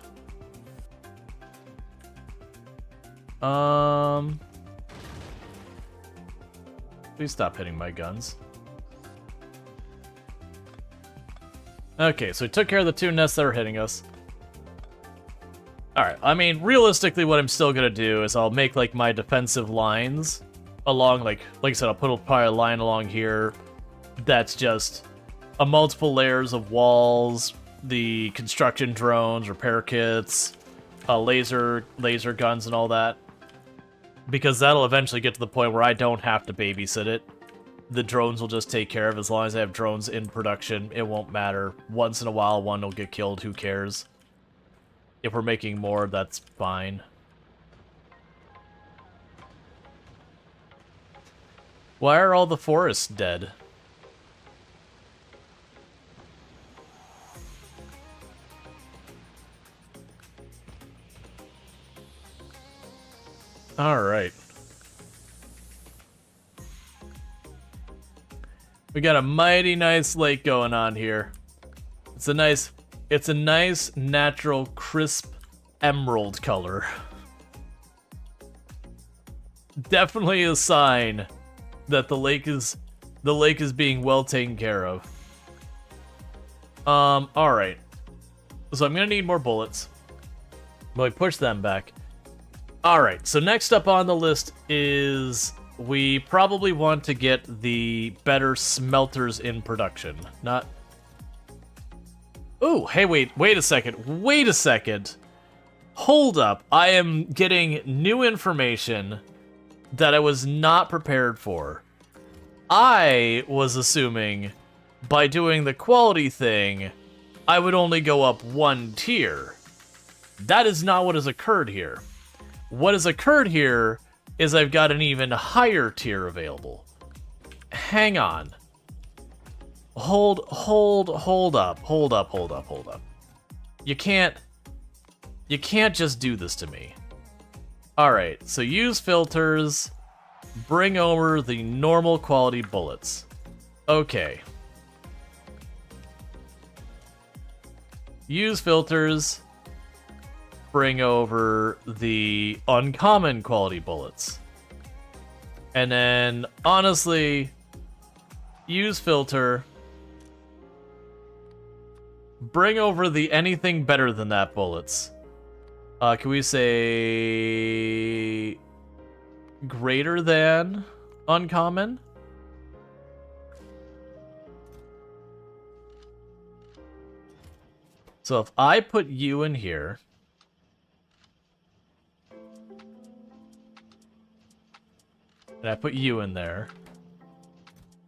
Please stop hitting my guns. Okay, so we took care of the 2 nests that were hitting us. Alright, I mean, realistically what I'm still gonna do is I'll make, like, my defensive lines along, like I said, I'll put probably a line along here that's just a multiple layers of walls, the construction drones, repair kits, laser guns and all that. Because that'll eventually get to the point where I don't have to babysit it. The drones will just take care of it. As long as I have drones in production, it won't matter. Once in a while, one will get killed, who cares? If we're making more, that's fine. Why are all the forests dead? Alright. We got a mighty nice lake going on here. It's a nice, natural, crisp emerald color. Definitely a sign that the lake is being well taken care of. Alright. So I'm gonna need more bullets. But we push them back. Alright, so next up on the list is we probably want to get the better smelters in production. Not... Ooh, hey, wait a second. Hold up, I am getting new information that I was not prepared for. I was assuming by doing the quality thing, I would only go up 1 tier. That is not what has occurred here. What has occurred here is I've got an even higher tier available. Hang on. Hold up. You can't just do this to me. Alright, so use filters, bring over the normal quality bullets. Okay. Use filters, bring over the uncommon quality bullets. And then, honestly, use filter, bring over the anything better than that bullets. Can we say greater than uncommon? So if I put you in here, and I put you in there.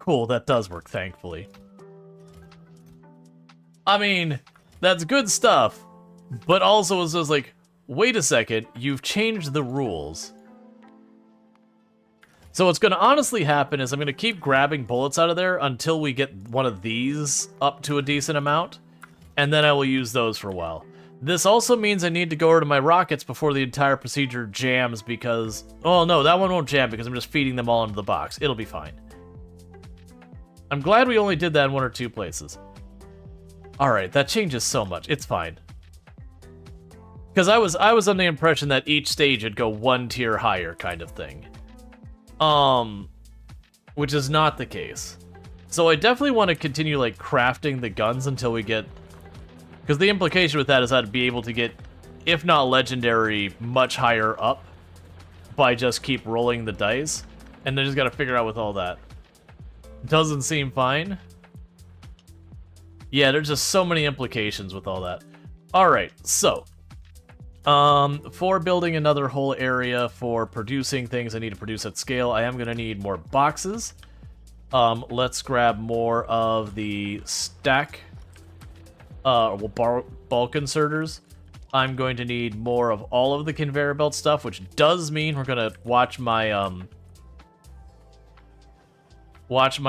Cool, that does work, thankfully. I mean, that's good stuff, but also it's just like, wait a second, you've changed the rules. So what's going to honestly happen is I'm going to keep grabbing bullets out of there until we get one of these up to a decent amount, and then I will use those for a while. This also means I need to go over to my rockets before the entire procedure jams because... Oh no, that one won't jam because I'm just feeding them all into the box. It'll be fine. I'm glad we only did that in 1 or 2 places. Alright, that changes so much. It's fine. Because I was under the impression that each stage would go 1 tier higher kind of thing. Which is not the case. So I definitely want to continue, like, crafting the guns until we get... Because the implication with that is I'd be able to get, if not legendary, much higher up by just keep rolling the dice. And then just gotta figure out with all that. Doesn't seem fine. Yeah, there's just so many implications with all that. Alright, so. For building another whole area for producing things I need to produce at scale, I am gonna need more boxes. Let's grab more of the stack... bulk inserters. I'm going to need more of all of the conveyor belt stuff, which does mean we're gonna watch my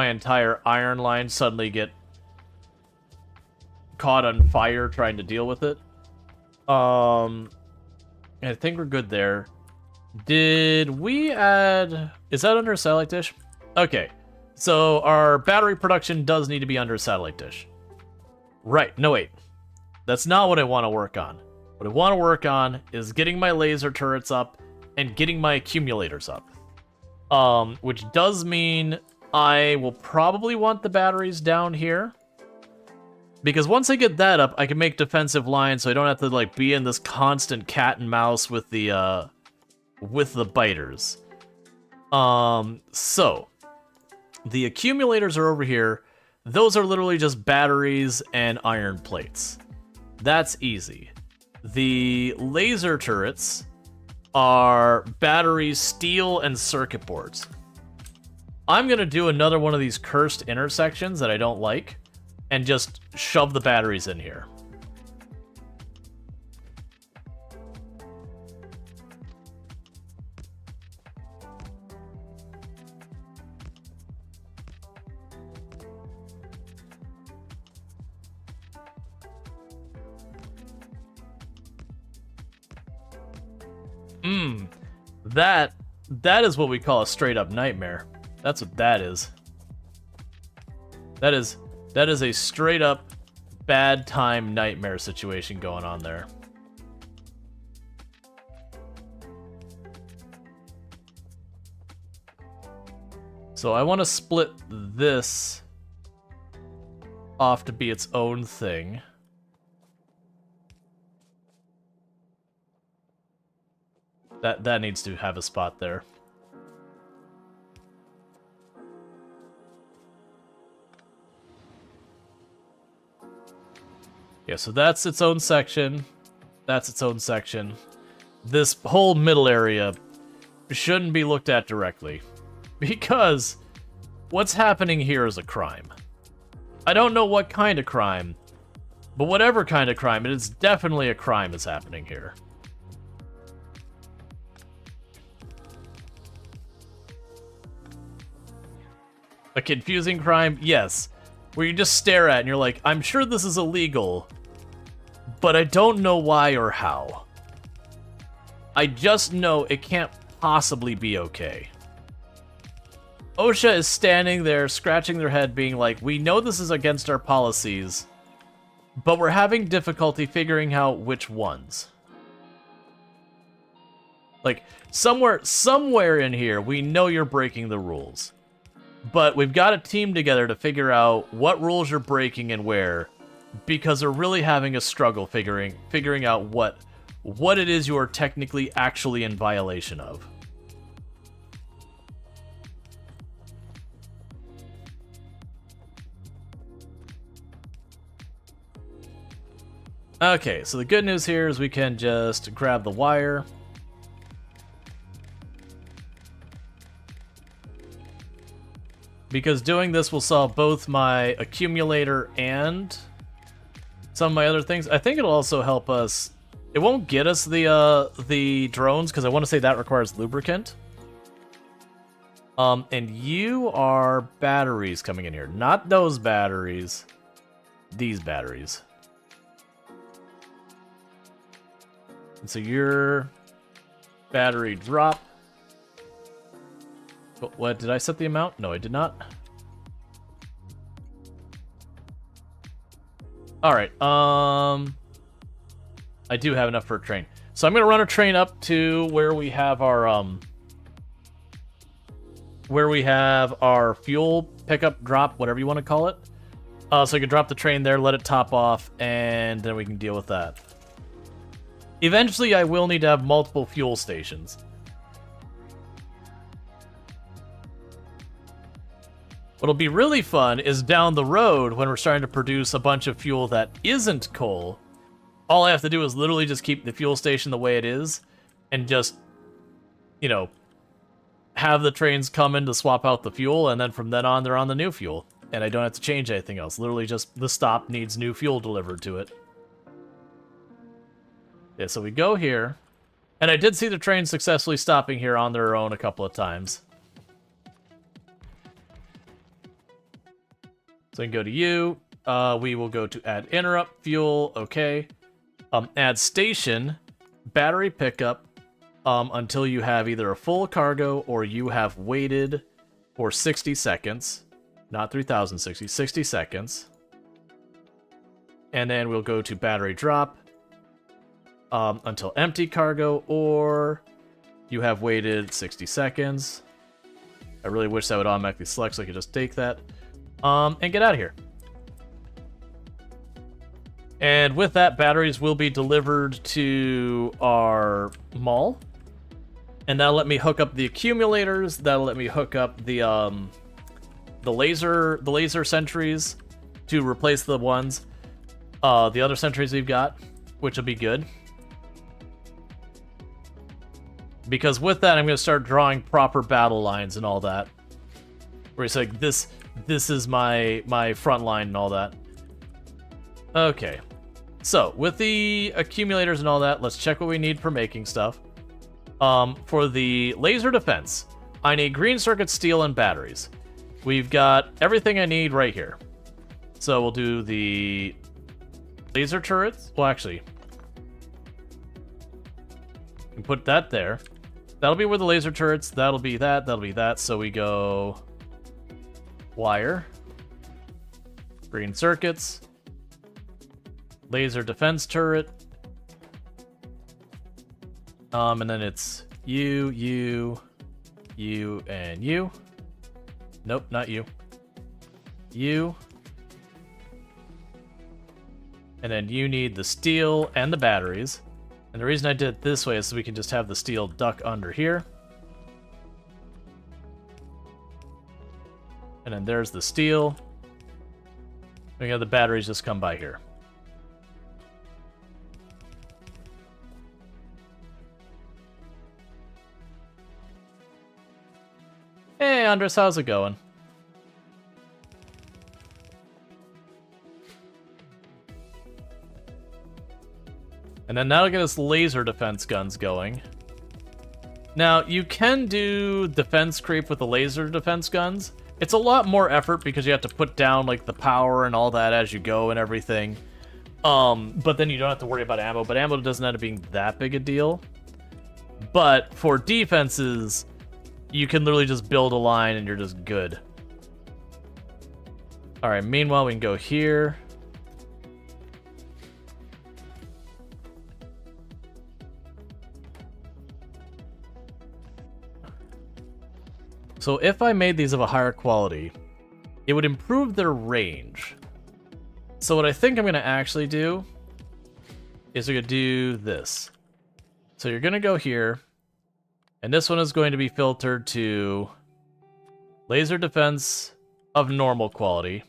entire iron line suddenly get caught on fire trying to deal with it. I think we're good there. Did we add... Is that under a satellite dish? Okay. So our battery production does need to be under a satellite dish. Right. No, wait. That's not what I want to work on. What I want to work on is getting my laser turrets up and getting my accumulators up. Which does mean I will probably want the batteries down here. Because once I get that up, I can make defensive lines so I don't have to like be in this constant cat and mouse with the biters. So the accumulators are over here. Those are literally just batteries and iron plates. That's easy. The laser turrets are batteries, steel, and circuit boards. I'm gonna do another one of these cursed intersections that I don't like, and just shove the batteries in here. That is what we call a straight up nightmare. That's what that is. That is a straight up bad time nightmare situation going on there. So I want to split this off to be its own thing. That needs to have a spot there. Yeah, so that's its own section. That's its own section. This whole middle area shouldn't be looked at directly, because what's happening here is a crime. I don't know what kind of crime, but whatever kind of crime, it is definitely a crime is happening here. A confusing crime? Yes. Where you just stare at and you're like, I'm sure this is illegal, but I don't know why or how. I just know it can't possibly be okay. OSHA is standing there, scratching their head, being like, we know this is against our policies, but we're having difficulty figuring out which ones. Like, somewhere in here, we know you're breaking the rules. But we've got a team together to figure out what rules you're breaking and where, because they're really having a struggle figuring out what it is you are technically actually in violation of. Okay, so the good news here is we can just grab the wire. Because doing this will solve both my accumulator and some of my other things. I think it'll also help us. It won't get us the drones, because I want to say that requires lubricant. And you are batteries coming in here. Not those batteries. These batteries. And so your battery drop. What, did I set the amount? No, I did not. Alright, I do have enough for a train. So I'm gonna run a train up to where we have our fuel pickup drop, whatever you want to call it. So I can drop the train there, let it top off, and then we can deal with that. Eventually I will need to have multiple fuel stations. What'll be really fun is down the road when we're starting to produce a bunch of fuel that isn't coal. All I have to do is literally just keep the fuel station the way it is and just, you know, have the trains come in to swap out the fuel, and then from then on they're on the new fuel. And I don't have to change anything else. Literally just the stop needs new fuel delivered to it. Yeah, so we go here. And I did see the train successfully stopping here on their own a couple of times. So I can go to you, we will go to add interrupt, fuel, okay. Add station, battery pickup, until you have either a full cargo or you have waited for 60 seconds. Not 3060, 60 seconds. And then we'll go to battery drop until empty cargo, or you have waited 60 seconds. I really wish that would automatically select so I could just take that. And get out of here. And with that, batteries will be delivered to our mall. And that'll let me hook up the accumulators. That'll let me hook up the laser sentries to replace the ones, the other sentries we've got, which will be good. Because with that, I'm going to start drawing proper battle lines and all that. Where it's like, this is my front line and all that. Okay. So, with the accumulators and all that, let's check what we need for making stuff. For the laser defense, I need green circuit, steel, and batteries. We've got everything I need right here. So we'll do the laser turrets. Well, actually, we can put that there. That'll be where the laser turrets, that'll be that, that'll be that. So we go wire, green circuits, laser defense turret, and then it's you, and you. Nope, not you. You. And then you need the steel and the batteries. And the reason I did it this way is so we can just have the steel duck under here. And then there's the steel. We got the batteries just come by here. Hey, Andres, how's it going? And then that'll get us laser defense guns going. Now, you can do defense creep with the laser defense guns. It's a lot more effort because you have to put down like the power and all that as you go and everything. But then you don't have to worry about ammo. But ammo doesn't end up being that big a deal. But for defenses, you can literally just build a line and you're just good. Alright, meanwhile we can go here. So if I made these of a higher quality, it would improve their range. So what I think I'm going to actually do is we're going to do this. So you're going to go here, and this one is going to be filtered to laser defense of normal quality.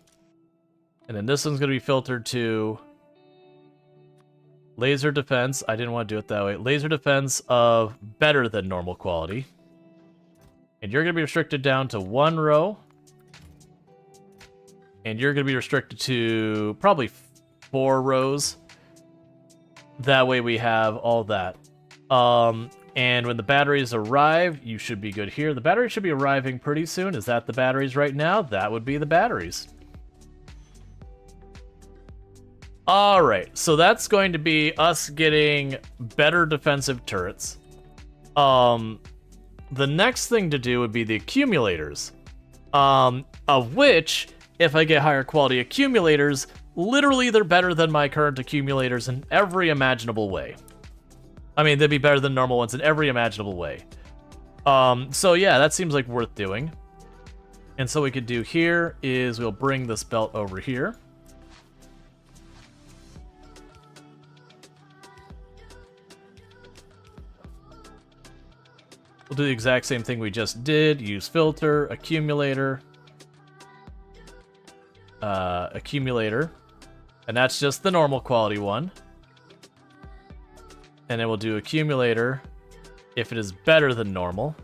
And then this one's going to be filtered to laser defense. I didn't want to do it that way. Laser defense of better than normal quality. And you're going to be restricted down to 1 row. And you're going to be restricted to probably 4 rows. That way we have all that. And when the batteries arrive, you should be good here. The batteries should be arriving pretty soon. Is that the batteries right now? That would be the batteries. Alright, so that's going to be us getting better defensive turrets. The next thing to do would be the accumulators. Of which, if I get higher quality accumulators, literally they're better than my current accumulators in every imaginable way. I mean, they'd be better than normal ones in every imaginable way. So yeah, that seems like worth doing. And so what we could do here is we'll bring this belt over here. We'll do the exact same thing we just did. Use filter, accumulator, accumulator. And that's just the normal quality one. And then we'll do accumulator if it is better than normal.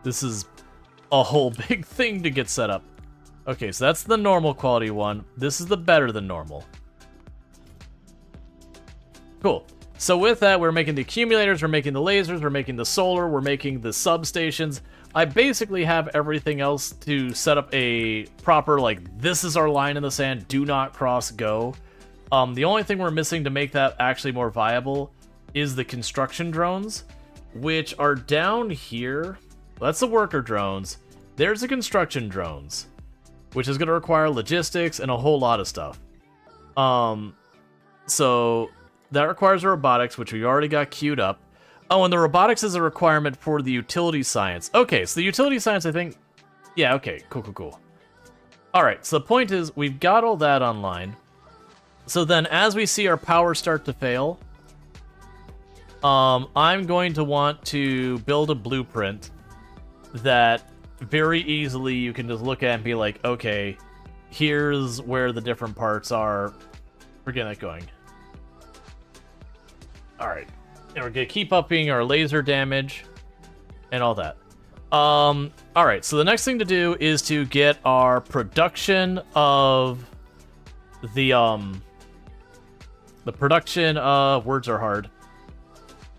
This is a whole big thing to get set up. Okay, so that's the normal quality one. This is the better than normal. Cool. So with that, we're making the accumulators, we're making the lasers, we're making the solar, we're making the substations. I basically have everything else to set up a proper, like, this is our line in the sand, do not cross, go. The only thing we're missing to make that actually more viable is the construction drones, which are down here. That's the worker drones. There's the construction drones, which is going to require logistics and a whole lot of stuff. So that requires robotics, which we already got queued up. Oh, and the robotics is a requirement for the utility science. Okay, so the utility science, I think... Yeah, okay, cool. Alright, so the point is, we've got all that online. So then, as we see our power start to fail, I'm going to want to build a blueprint that very easily you can just look at and be like, okay, here's where the different parts are. We're getting that going. Alright. And we're going to keep upping our laser damage and all that. Alright, so the next thing to do is to get our production of the production of... Words are hard.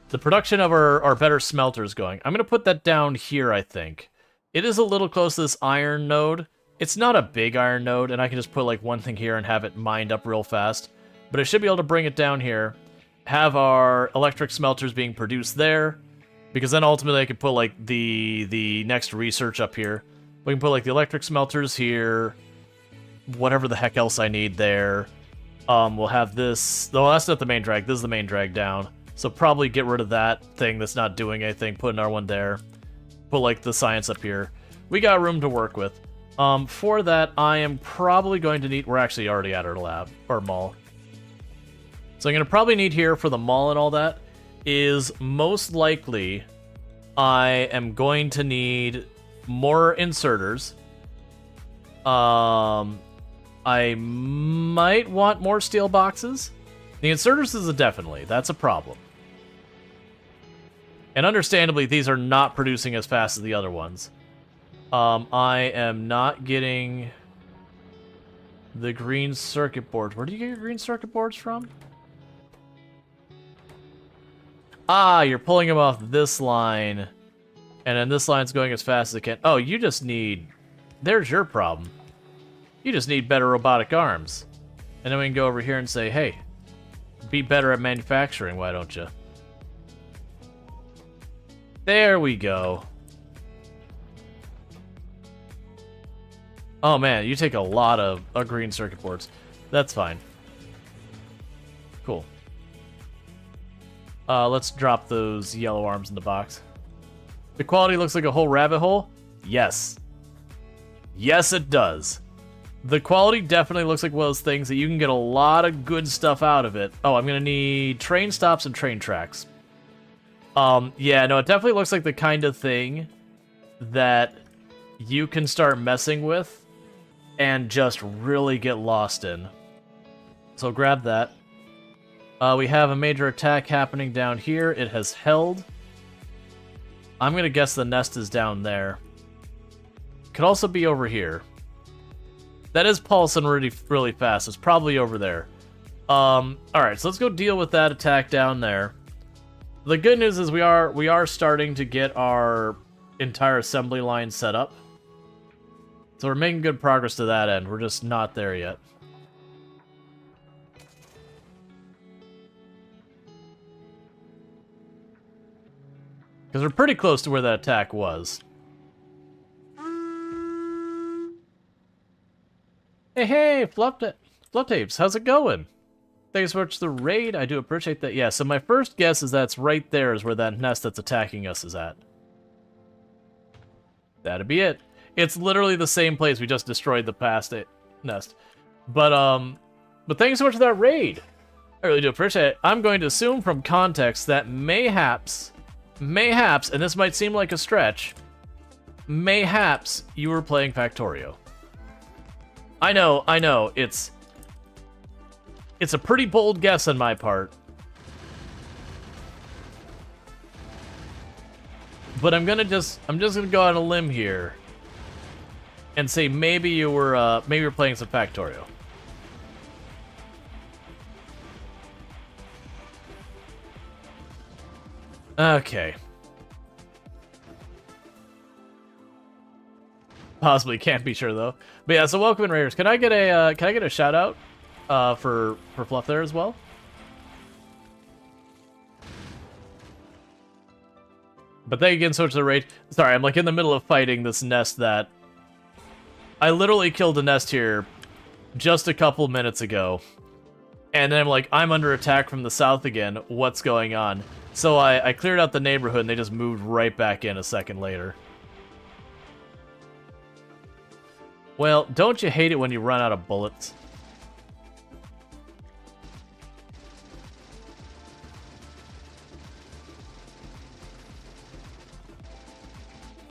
The production of our better smelters going. I'm going to put that down here, I think. It is a little close to this iron node. It's not a big iron node, and I can just put like one thing here and have it mined up real fast. But I should be able to bring it down here, have our electric smelters being produced there, because then ultimately I could put like the next research up here. We can put like the electric smelters here, whatever the heck else I need there. We'll have this... No, that's not the main drag. This is the main drag down. So probably get rid of that thing that's not doing anything. Put another one there. Put, like, the science up here. We got room to work with. For that, I am probably going to need... We're actually already at our lab. Or mall. So I'm going to probably need here for the mall and all that is most likely I am going to need more inserters. I might want more steel boxes. The inserters is a definitely. That's a problem. And understandably, these are not producing as fast as the other ones. I am not getting the green circuit boards. Where do you get your green circuit boards from? Ah, you're pulling them off this line. And then this line's going as fast as it can. Oh, you just need... There's your problem. You just need better robotic arms. And then we can go over here and say, hey, be better at manufacturing, why don't you? There we go. Oh man, you take a lot of green circuit boards. That's fine. Cool. Let's drop those yellow arms in the box. The quality looks like a whole rabbit hole? Yes. Yes, it does. The quality definitely looks like one of those things that you can get a lot of good stuff out of it. Oh, I'm gonna need train stops and train tracks. Yeah, no, it definitely looks like the kind of thing that you can start messing with and just really get lost in. So grab that. We have a major attack happening down here. It has held. I'm going to guess the nest is down there. Could also be over here. That is pulsing really, really fast. It's probably over there. Alright, so let's go deal with that attack down there. The good news is we are starting to get our entire assembly line set up. So we're making good progress to that end. We're just not there yet. Because we're pretty close to where that attack was. Hey, Fluff Tapes, how's it going? Thanks so much for the raid, I do appreciate that. Yeah, so my first guess is that's right there is where that nest that's attacking us is at. That'd be it. It's literally the same place we just destroyed the past nest. But thanks so much for that raid. I really do appreciate it. I'm going to assume from context that mayhaps, and this might seem like a stretch, mayhaps you were playing Factorio. I know, it's a pretty bold guess on my part. But I'm just gonna go on a limb here and say maybe you were playing some Factorio. Okay. Possibly can't be sure though. But yeah, so welcome in Raiders. Can I get a shout out for Fluff there as well? But thank you again so much for the raid. Sorry, I'm like in the middle of fighting this nest that I literally killed a nest here just a couple minutes ago. And then I'm like, I'm under attack from the south again. What's going on? So I cleared out the neighborhood and they just moved right back in a second later. Well, don't you hate it when you run out of bullets?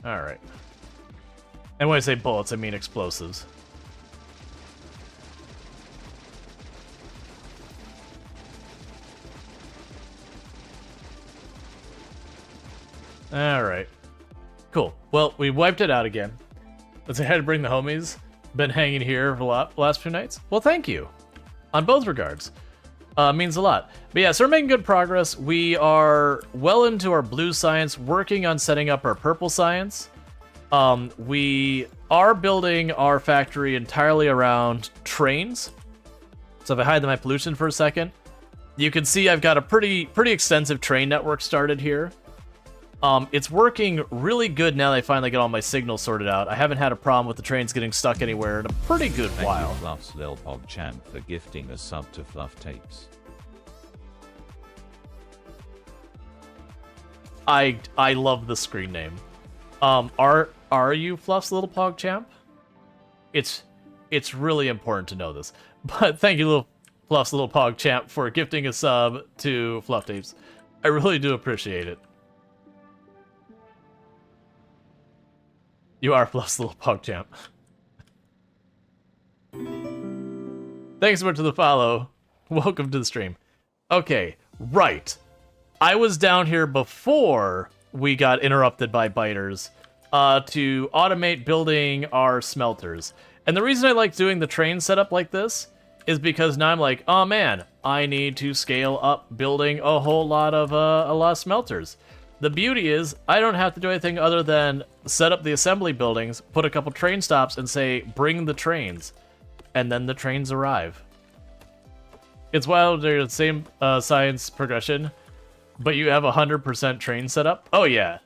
Alright. And when I say bullets, I mean explosives. Alright. Cool. Well, we wiped it out again. Let's go ahead and bring the homies. Been hanging here for the last few nights. Well, thank you. On both regards. Means a lot. But yeah, so we're making good progress. We are well into our blue science, working on setting up our purple science. We are building our factory entirely around trains. So if I hide my pollution for a second, you can see I've got a pretty extensive train network started here. It's working really good now that I finally get all my signals sorted out. I haven't had a problem with the trains getting stuck anywhere in a pretty good while. Thank you, Fluff's Lil Pog Champ, for gifting a sub to Fluff Tapes. I love the screen name. Are you Fluff's Little Pog Champ? It's really important to know this. But thank you, Fluff's Little Pog Champ, for gifting a sub to Fluff Tapes. I really do appreciate it. You are Fluff's Little Pog Champ. Thanks so much for the follow. Welcome to the stream. Okay, right. I was down here before we got interrupted by biters to automate building our smelters. And the reason I like doing the train setup like this is because now I'm like, oh man, I need to scale up building a whole lot of smelters. The beauty is, I don't have to do anything other than set up the assembly buildings, put a couple train stops, and say, bring the trains. And then the trains arrive. It's wild, they're the same science progression, but you have 100% train setup? Oh, yeah.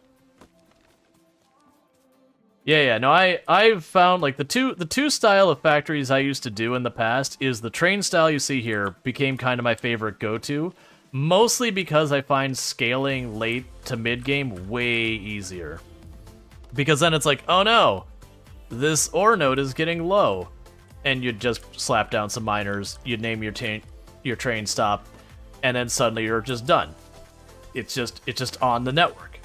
Yeah, no, I've found, like, the two style of factories I used to do in the past is the train style you see here became kind of my favorite go-to. Mostly because I find scaling late to mid-game way easier. Because then it's like, oh no, this ore node is getting low. And you'd just slap down some miners, you'd name your train stop, and then suddenly you're just done. It's just on the network.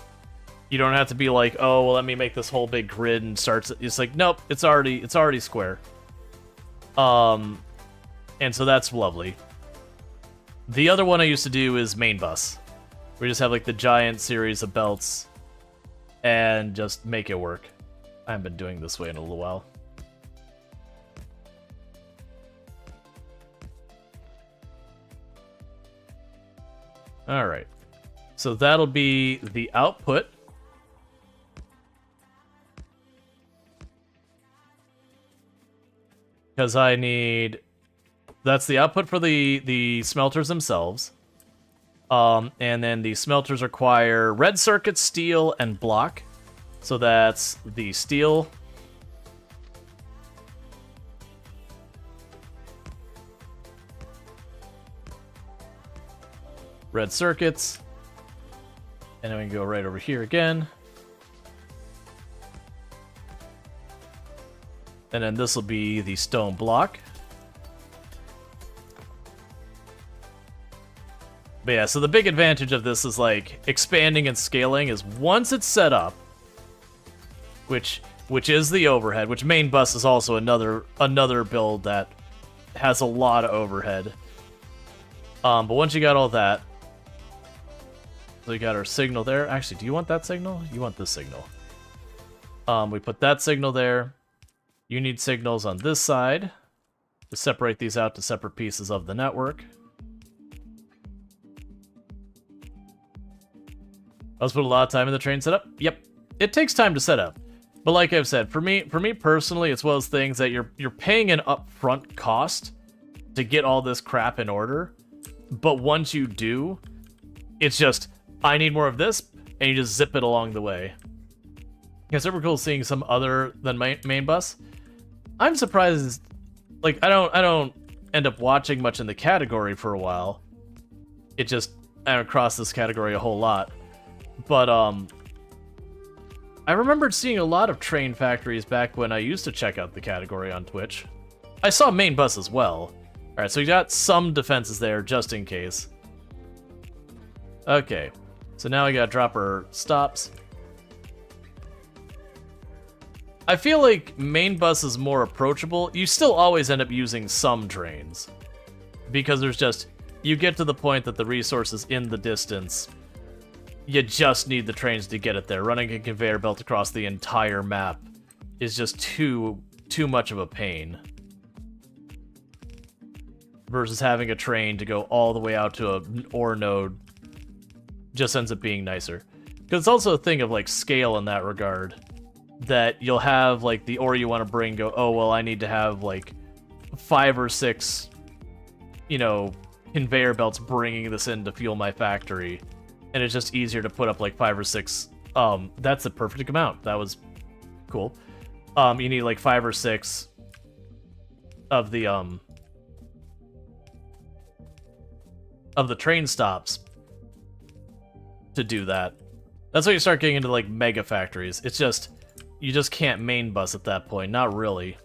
You don't have to be like, oh, well, let me make this whole big grid and starts. It's like, nope, it's already square. And so that's lovely. The other one I used to do is main bus. We just have like the giant series of belts and just make it work. I haven't been doing this way in a little while. All right. So that'll be the output. Because I need... That's the output for the smelters themselves. And then the smelters require red circuit, steel, and block. So that's the steel. Red circuits. And then we can go right over here again. And then this will be the stone block. But yeah, so the big advantage of this is like expanding and scaling is once it's set up, which is the overhead, which main bus is also another build that has a lot of overhead. But once you got all that, so we got our signal there. Actually, do you want that signal? You want this signal. We put that signal there. You need signals on this side to separate these out to separate pieces of the network. Let's put a lot of time in the train setup. Yep, it takes time to set up. But like I've said, for me personally, it's one of those things that you're paying an upfront cost to get all this crap in order. But once you do, it's just, I need more of this, and you just zip it along the way. It's super cool seeing some other than main bus. I'm surprised, like, I don't end up watching much in the category for a while. It just, I don't cross this category a whole lot. But, I remembered seeing a lot of train factories back when I used to check out the category on Twitch. I saw main bus as well. Alright, so you got some defenses there, just in case. Okay, so now we got dropper stops. I feel like main bus is more approachable. You still always end up using some trains. Because there's just, you get to the point that the resource is in the distance. You just need the trains to get it there. Running a conveyor belt across the entire map is just too much of a pain. Versus having a train to go all the way out to an ore node just ends up being nicer. Because it's also a thing of like scale in that regard. That you'll have like the ore you want to bring go, oh well, I need to have like 5 or 6, you know, conveyor belts bringing this in to fuel my factory. And it's just easier to put up like 5 or 6. That's the perfect amount. That was cool. You need like 5 or 6 of the train stops to do that. That's why you start getting into like mega factories. It's just, you just can't main bus at that point. Not really.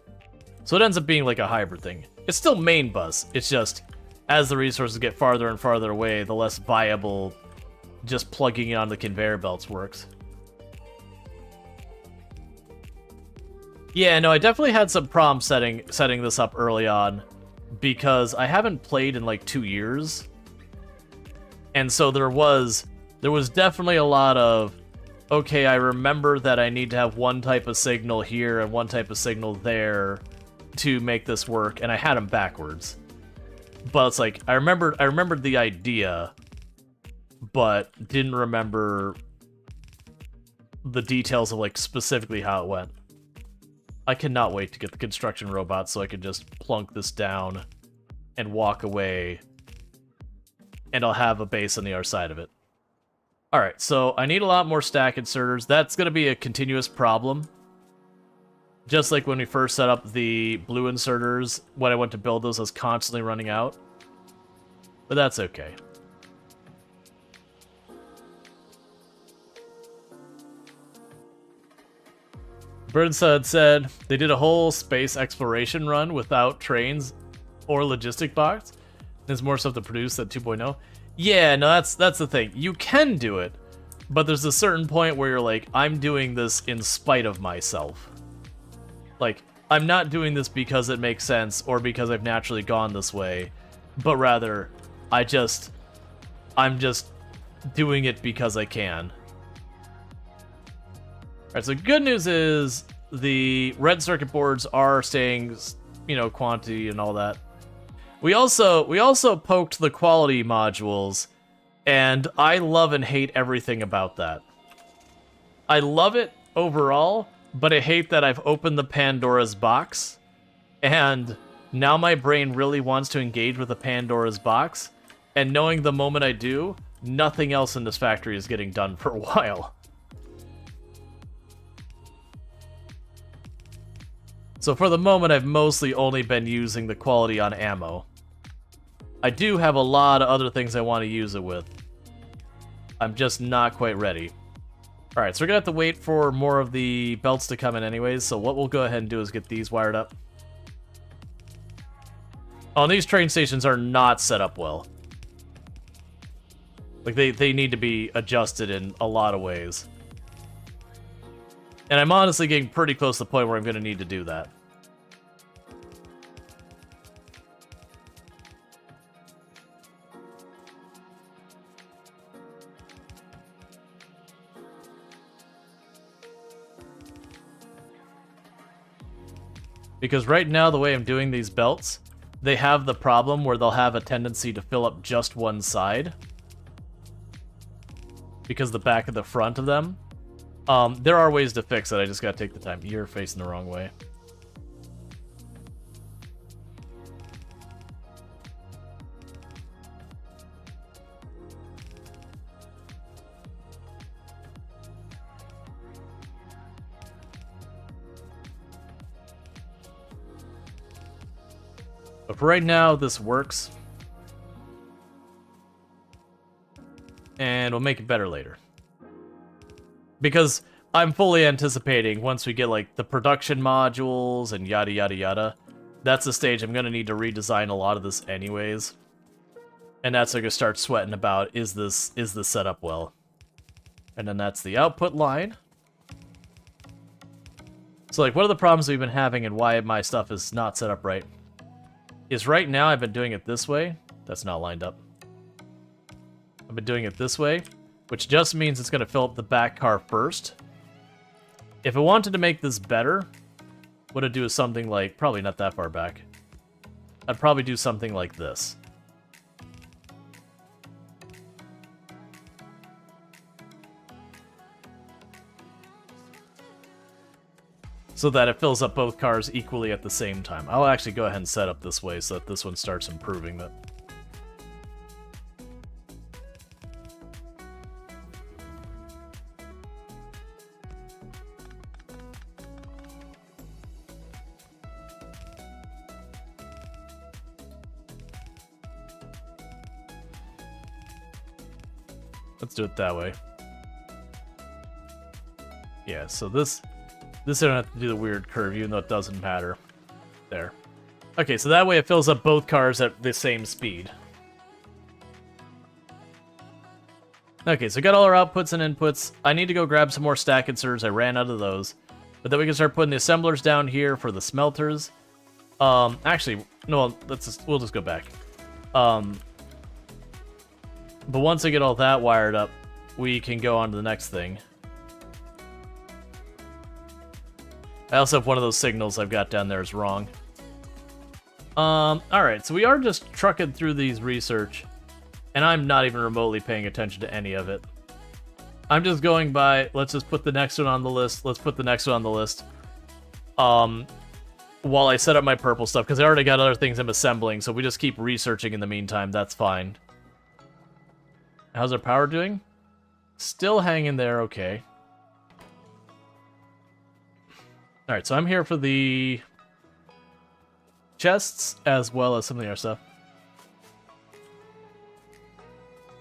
So it ends up being like a hybrid thing. It's still main bus. It's just, as the resources get farther and farther away, the less viable just plugging it on the conveyor belts works. Yeah, no, I definitely had some problems setting this up early on because I haven't played in like 2 years. And so there was definitely a lot of, okay, I remember that I need to have one type of signal here and one type of signal there to make this work, and I had them backwards. But it's like, I remembered the idea, but didn't remember the details of like specifically how it went. I cannot wait to get the construction robot so I can just plunk this down and walk away, and I'll have a base on the other side of it. Alright, so I need a lot more stack inserters. That's going to be a continuous problem. Just like when we first set up the blue inserters, when I went to build those, I was constantly running out. But that's okay. Burnside said they did a whole space exploration run without trains or logistic box. There's more stuff to produce at 2.0. Yeah, no, that's the thing. You can do it, but there's a certain point where you're like, I'm doing this in spite of myself. Like, I'm not doing this because it makes sense or because I've naturally gone this way, but rather, I'm just doing it because I can. Alright, so good news is the red circuit boards are staying, you know, quantity and all that. We also poked the quality modules, and I love and hate everything about that. I love it overall, but I hate that I've opened the Pandora's box, and now my brain really wants to engage with the Pandora's box, and knowing the moment I do, nothing else in this factory is getting done for a while. So for the moment, I've mostly only been using the quality on ammo. I do have a lot of other things I want to use it with. I'm just not quite ready. Alright, so we're going to have to wait for more of the belts to come in anyways, so what we'll go ahead and do is get these wired up. Oh, these train stations are not set up well. Like, they need to be adjusted in a lot of ways. And I'm honestly getting pretty close to the point where I'm going to need to do that. Because right now, the way I'm doing these belts, they have the problem where they'll have a tendency to fill up just one side. because the back of the front of them. There are ways to fix it. I just gotta take the time. You're facing the wrong way. But for right now, this works. And we'll make it better later. Because I'm fully anticipating once we get like the production modules and yada yada yada, that's the stage I'm gonna need to redesign a lot of this anyways. And that's like I start sweating about, is this set up well? And then that's the output line. So like one of the problems we've been having and why my stuff is not set up right is right now I've been doing it this way. That's not lined up. I've been doing it this way, which just means it's going to fill up the back car first. If I wanted to make this better, what I'd do is something like, probably not that far back. I'd probably do something like this. So that it fills up both cars equally at the same time. I'll actually go ahead and set up this way so that this one starts improving that. Let's do it that way. Yeah, so this I don't have to do the weird curve, even though it doesn't matter. There. Okay, so that way it fills up both cars at the same speed. Okay, so we got all our outputs and inputs. I need to go grab some more stack inserters. I ran out of those. But then we can start putting the assemblers down here for the smelters. Actually, no, we'll just go back. But once I get all that wired up, we can go on to the next thing. I also have one of those signals I've got down there is wrong. Alright, so we are just trucking through these research, and I'm not even remotely paying attention to any of it. I'm just going by, let's just put the next one on the list, let's put the next one on the list. While I set up my purple stuff, because I already got other things I'm assembling, so we just keep researching in the meantime, that's fine. How's our power doing? Still hanging there, okay. Alright, so I'm here for the chests, as well as some of the other stuff.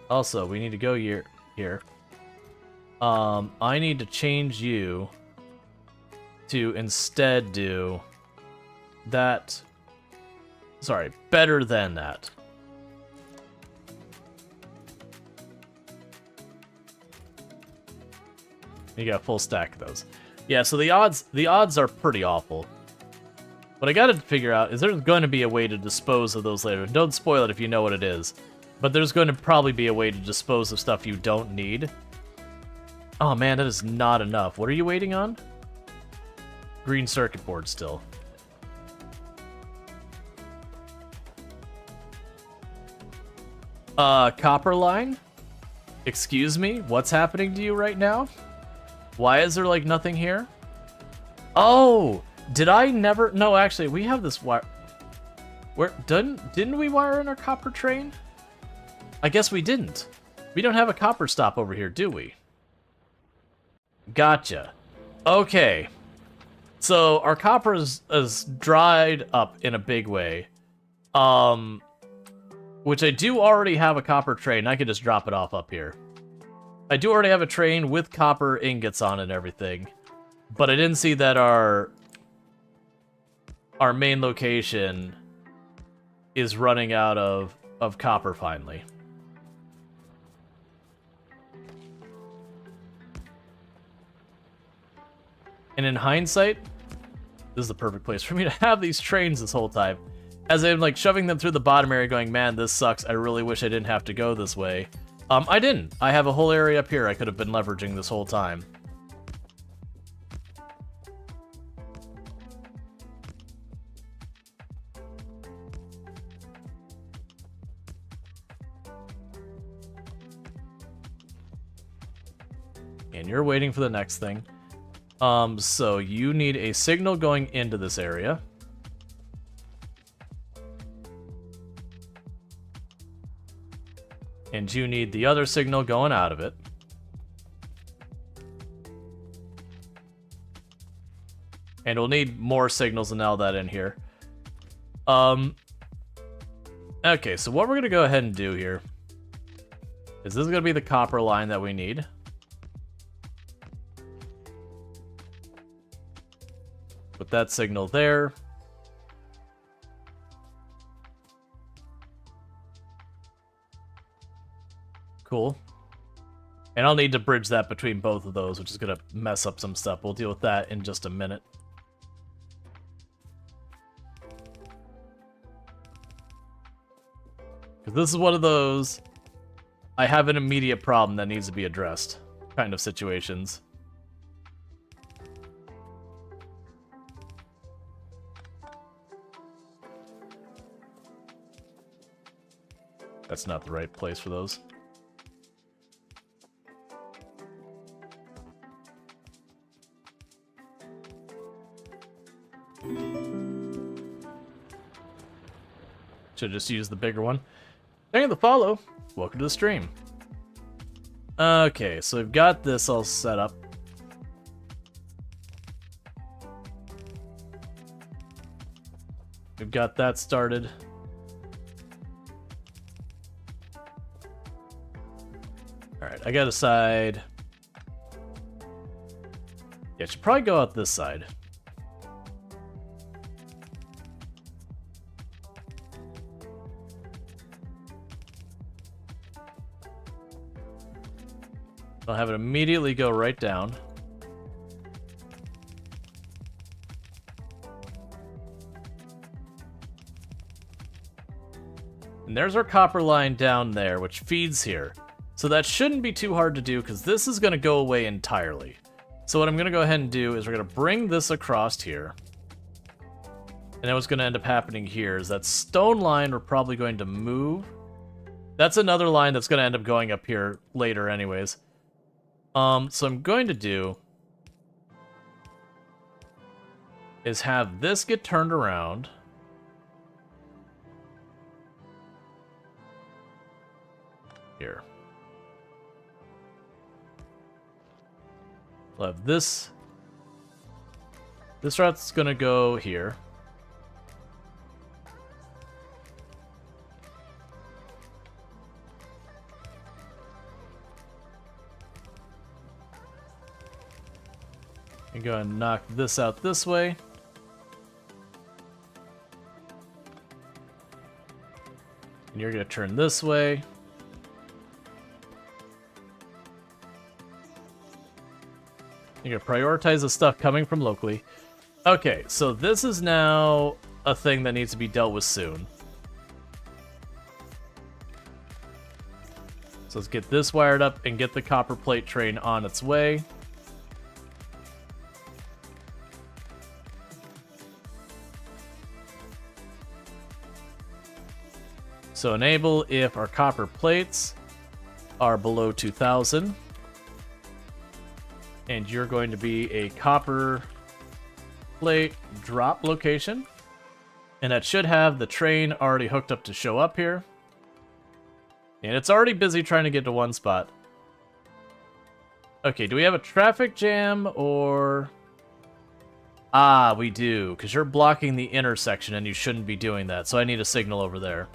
Also, we need to go here. I need to change you to instead do that. Sorry, better than that. You got a full stack of those. Yeah, so the odds are pretty awful. What I gotta figure out is there's going to be a way to dispose of those later. Don't spoil it if you know what it is. But there's going to probably be a way to dispose of stuff you don't need. Oh man, that is not enough. What are you waiting on? Green circuit board still. Copper line? Excuse me? What's happening to you right now? Why is there, like, nothing here? Oh! Did I never... No, actually, we have this wire... Where... Didn't we wire in our copper train? I guess we didn't. We don't have a copper stop over here, do we? Gotcha. Okay. So, our copper is dried up in a big way. Which I do already have a copper train. I could just drop it off up here. I do already have a train with copper ingots on it and everything. But I didn't see that our main location is running out of copper finally. And in hindsight, this is the perfect place for me to have these trains this whole time. As I'm like shoving them through the bottom area going, man, this sucks. I really wish I didn't have to go this way. I didn't. I have a whole area up here I could have been leveraging this whole time. And you're waiting for the next thing. So you need a signal going into this area. And you need the other signal going out of it. And we'll need more signals and all that in here. Okay, so what we're going to go ahead and do here is this is going to be the copper line that we need. Put that signal there. Cool. And I'll need to bridge that between both of those, which is going to mess up some stuff. We'll deal with that in just a minute. Because this is one of those I have an immediate problem that needs to be addressed kind of situations. That's not the right place for those. Should just use the bigger one. Thank you for the follow. Welcome to the stream. Okay, so we've got this all set up. We've got that started. Alright, I gotta decide. Yeah, it should probably go out this side. I'll have it immediately go right down. And there's our copper line down there, which feeds here. So that shouldn't be too hard to do, because this is going to go away entirely. So what I'm going to go ahead and do is we're going to bring this across here. And then what's going to end up happening here is that stone line we're probably going to move. That's another line that's going to end up going up here later anyways. So I'm going to do is have this get turned around. Here. We'll have this. This route's gonna go here. And go ahead and knock this out this way. And you're gonna turn this way. You're gonna prioritize the stuff coming from locally. Okay, so this is now a thing that needs to be dealt with soon. So let's get this wired up and get the copper plate train on its way. So enable if our copper plates are below 2000. And you're going to be a copper plate drop location. And that should have the train already hooked up to show up here. And it's already busy trying to get to one spot. Okay, do we have a traffic jam or... Ah, we do, because you're blocking the intersection and you shouldn't be doing that. So I need a signal over there.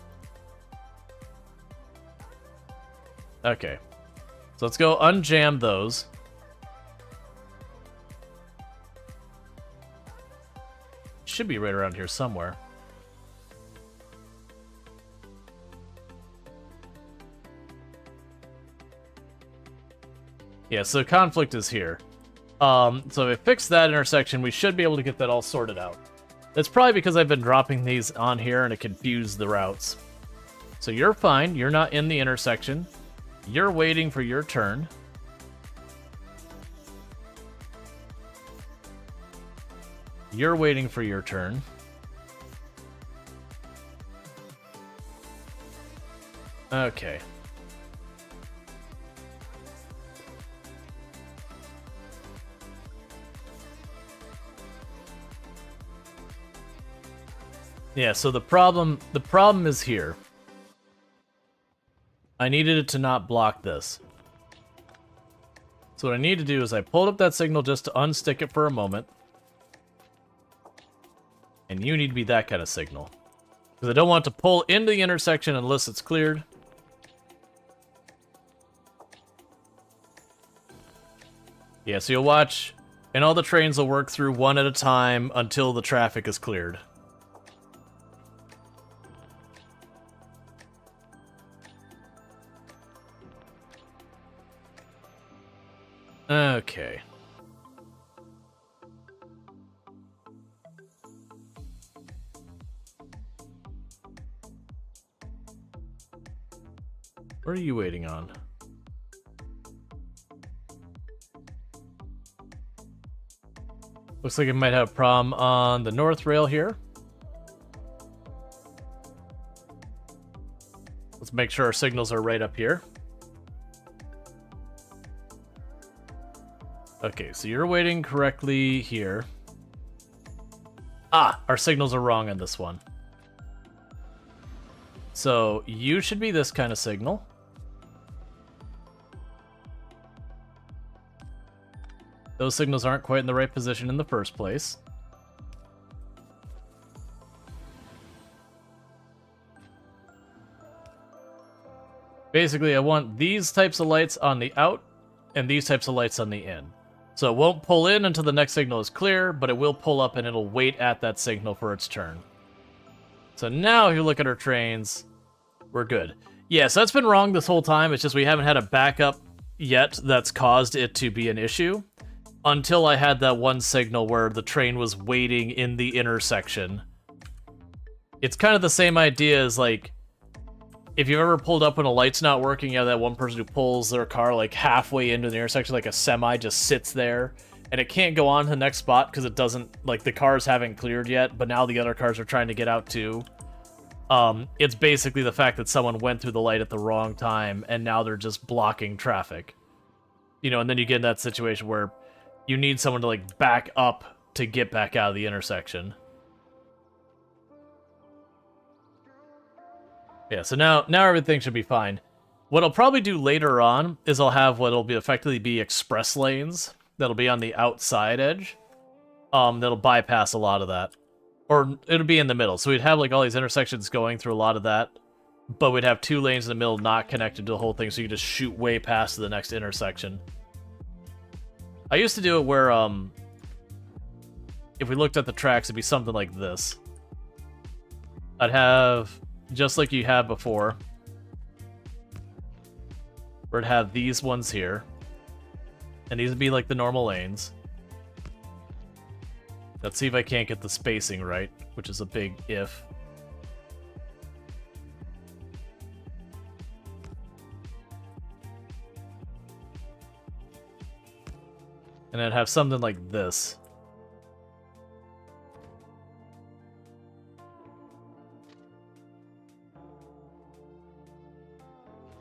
Okay, so let's go unjam those. Should be right around here somewhere. Yeah, so conflict is here. So if I fix that intersection, we should be able to get that all sorted out. That's probably because I've been dropping these on here and it confused the routes. So you're fine, you're not in the intersection. You're waiting for your turn. You're waiting for your turn. Okay. Yeah, so the problem is here. I needed it to not block this. So what I need to do is I pulled up that signal just to unstick it for a moment. And you need to be that kind of signal. Because I don't want to pull into the intersection unless it's cleared. Yeah, so you'll watch, and all the trains will work through one at a time until the traffic is cleared. Okay. What are you waiting on? Looks like it might have a problem on the north rail here. Let's make sure our signals are right up here. Okay, so you're waiting correctly here. Ah, our signals are wrong on this one. So you should be this kind of signal. Those signals aren't quite in the right position in the first place. Basically, I want these types of lights on the out and these types of lights on the in. So it won't pull in until the next signal is clear, but it will pull up and it'll wait at that signal for its turn. So now if you look at our trains, we're good. Yeah, so that's been wrong this whole time. It's just we haven't had a backup yet that's caused it to be an issue. Until I had that one signal where the train was waiting in the intersection. It's kind of the same idea as, like, if you've ever pulled up when a light's not working, you have that one person who pulls their car, like, halfway into the intersection, like a semi just sits there, and it can't go on to the next spot because it doesn't, like, the cars haven't cleared yet, but now the other cars are trying to get out too. It's basically the fact that someone went through the light at the wrong time, and now they're just blocking traffic. You know, and then you get in that situation where you need someone to, like, back up to get back out of the intersection. Yeah, so now everything should be fine. What I'll probably do later on is I'll have what'll be effectively be express lanes that'll be on the outside edge. That'll bypass a lot of that. Or it'll be in the middle. So we'd have, like, all these intersections going through a lot of that, but we'd have two lanes in the middle not connected to the whole thing, so you just shoot way past the next intersection. I used to do it where, if we looked at the tracks, it'd be something like this. I'd have, just like you had before, where it'd have these ones here, and these would be like the normal lanes. Let's see if I can't get the spacing right, which is a big if. And I'd have something like this.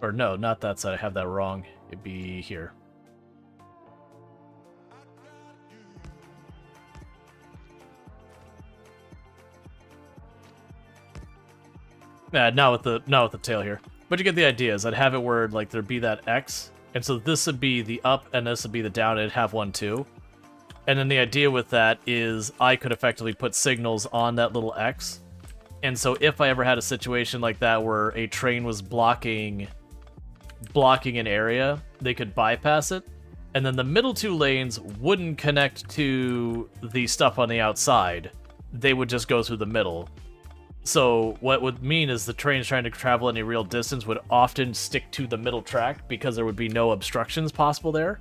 Or no, not that side. I have that wrong. It'd be here. Not with the tail here. But you get the idea. Is I'd have it where, like, there'd be that X. And so this would be the up, and this would be the down, and it'd have one too. And then the idea with that is I could effectively put signals on that little X. And so if I ever had a situation like that where a train was blocking an area, they could bypass it. And then the middle two lanes wouldn't connect to the stuff on the outside. They would just go through the middle. So what would mean is the trains trying to travel any real distance would often stick to the middle track because there would be no obstructions possible there.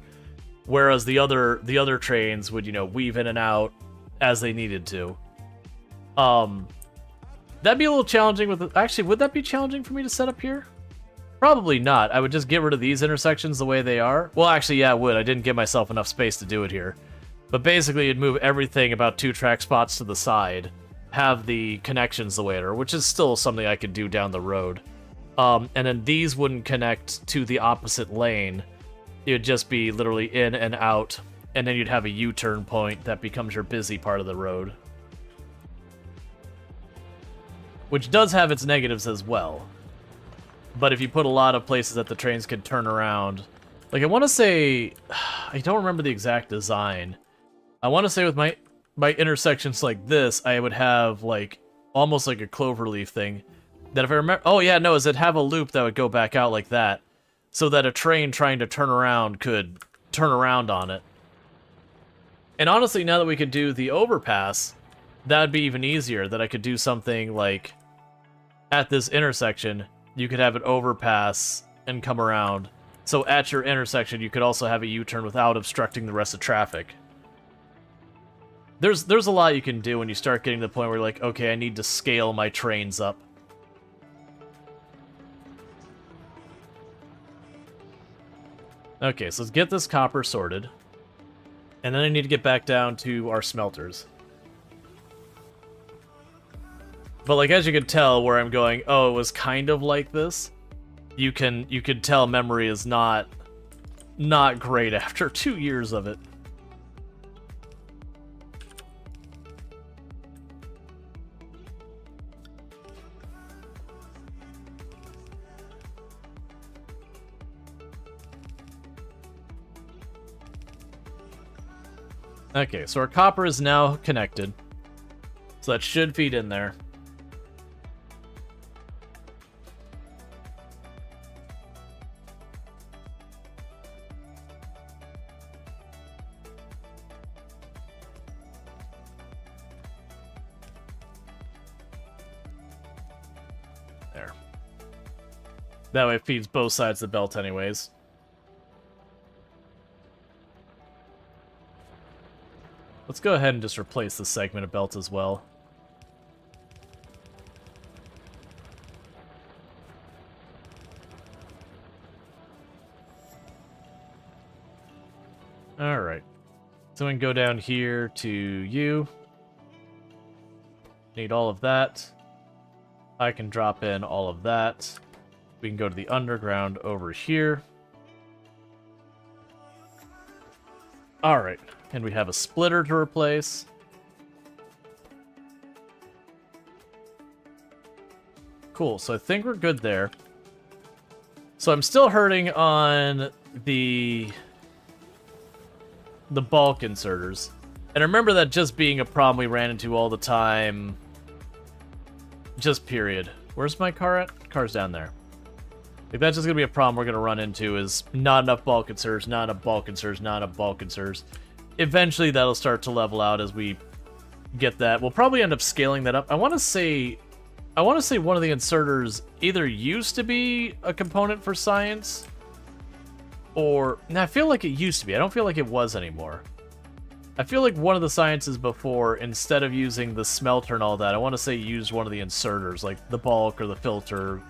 Whereas the other trains would, you know, weave in and out as they needed to. That'd be a little challenging with actually, would that be challenging for me to set up here? Probably not. I would just get rid of these intersections the way they are. Well, actually, yeah, I would. I didn't give myself enough space to do it here. But basically, you'd move everything about 2 track spots to the side, have the connections the way they are, which is still something I could do down the road. And then these wouldn't connect to the opposite lane. It would just be literally in and out, and then you'd have a U-turn point that becomes your busy part of the road. which does have its negatives as well. But if you put a lot of places that the trains can turn around, like I want to say, I don't remember the exact design. I want to say with my intersections like this, I would have like almost like a cloverleaf thing. That if I remember, oh yeah, no, is it have a loop that would go back out like that, so that a train trying to turn around could turn around on it. And honestly, now that we could do the overpass, that would be even easier. That I could do something like at this intersection, you could have it overpass and come around. So at your intersection, you could also have a U-turn without obstructing the rest of traffic. There's a lot you can do when you start getting to the point where you're like, okay, I need to scale my trains up. Okay, so let's get this copper sorted. And then I need to get back down to our smelters. But like as you can tell where I'm going, oh, it was kind of like this. You can tell memory is not great after 2 years of it. Okay, so our copper is now connected. So that should feed in there. There. That way it feeds both sides of the belt anyways. Let's go ahead and just replace the segment of belt as well. Alright. So we can go down here to you. Need all of that. I can drop in all of that. We can go to the underground over here. Alright. And we have a splitter to replace. Cool, so I think we're good there. So I'm still hurting on the bulk inserters. And remember that just being a problem we ran into all the time. Just period. Where's my car at? Car's down there. Like that's just gonna be a problem we're gonna run into is not enough bulk inserters, not enough bulk inserters, not enough bulk inserters. Eventually that'll start to level out as we get that. We'll probably end up scaling that up. I want to say one of the inserters either used to be a component for science, or I feel like it used to be. I don't feel like it was anymore. I feel like one of the sciences before, instead of using the smelter and all that, I want to say used one of the inserters, like the bulk or the filter,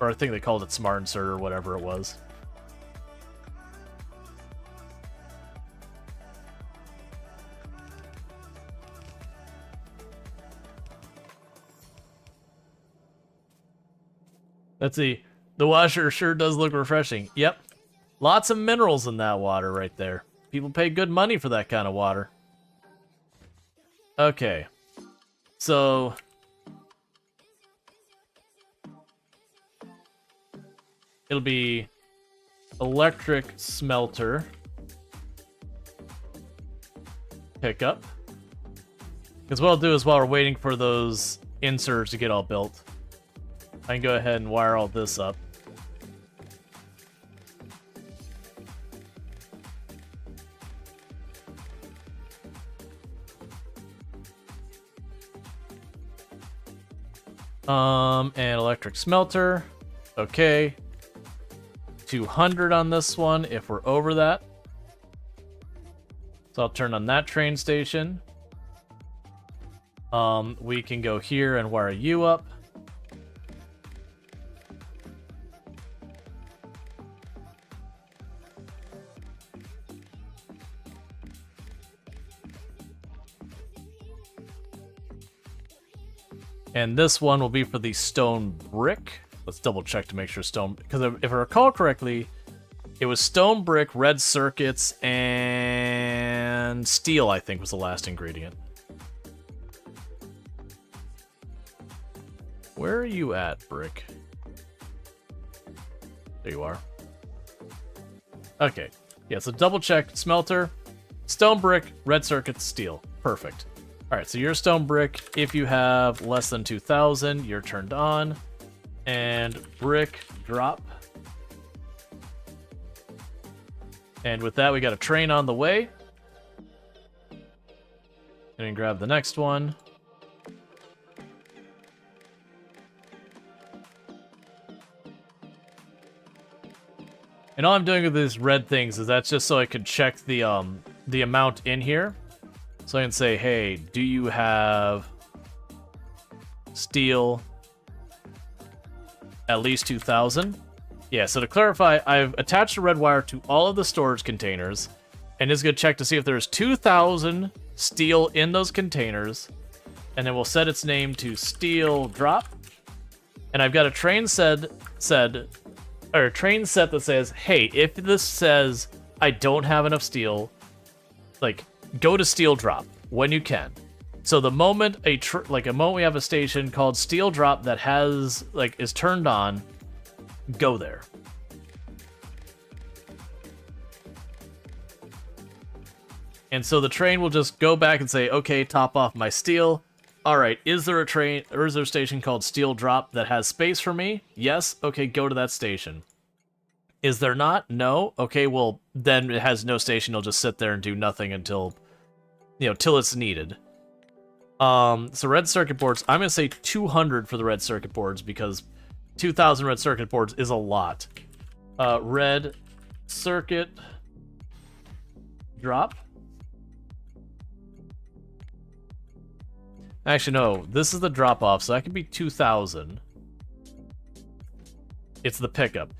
or I think they called it smart insert or whatever it was. Let's see. The washer sure does look refreshing. Yep. Lots of minerals in that water right there. People pay good money for that kind of water. Okay. So... it'll be electric smelter pickup. Because what I'll do is while we're waiting for those inserts to get all built, I can go ahead and wire all this up. And electric smelter. Okay. 200 on this one if we're over that. So I'll turn on that train station. We can go here and wire you up. And this one will be for the stone brick. Let's double check to make sure stone... because if I recall correctly, it was stone brick, red circuits, and steel, I think, was the last ingredient. Where are you at, Brick? There you are. Okay. Yeah, so double check. Smelter, stone brick, red circuit, steel. Perfect. Alright, so you're stone brick. If you have less than 2,000, you're turned on. And brick drop. And with that, we got a train on the way. And then grab the next one. And all I'm doing with these red things is that's just so I can check the amount in here. So I can say, hey, do you have steel at least 2,000? Yeah, so to clarify, I've attached a red wire to all of the storage containers, and it's going to check to see if there's 2,000 steel in those containers, and then we'll set its name to steel drop. And I've got a train set that says, hey, if this says I don't have enough steel, like, go to steel drop when you can. So the moment a moment we have a station called steel drop that has is turned on, go there. And so the train will just go back and say, okay, top off my steel. All right, is there a station called steel drop that has space for me? Yes. Okay, go to that station. Is there not? No. Okay, well, then it has no station. It'll just sit there and do nothing until, till it's needed. So red circuit boards, I'm going to say 200 for the red circuit boards because 2,000 red circuit boards is a lot. Red circuit drop. Actually, no. This is the drop-off, so that could be 2,000. It's the pickup.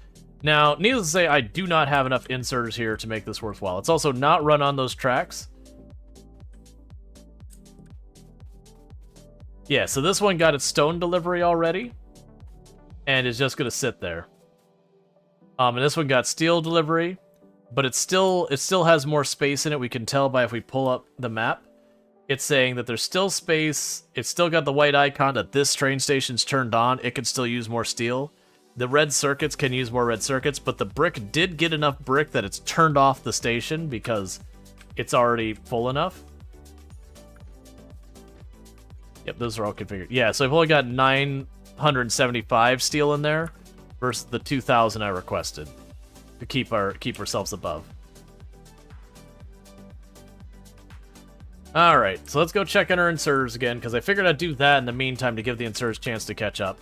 Now, needless to say, I do not have enough inserters here to make this worthwhile. It's also not run on those tracks. Yeah, so this one got its stone delivery already. And is just going to sit there. And this one got steel delivery. But it still has more space in it. We can tell by if we pull up the map. It's saying that there's still space. It's still got the white icon that this train station's turned on. It can still use more steel. The red circuits can use more red circuits, but the brick did get enough brick that it's turned off the station because it's already full enough. Yep, those are all configured. Yeah, so I've only got 975 steel in there versus the 2,000 I requested to keep ourselves above. Alright, so let's go check on our inserters again, because I figured I'd do that in the meantime to give the inserters a chance to catch up.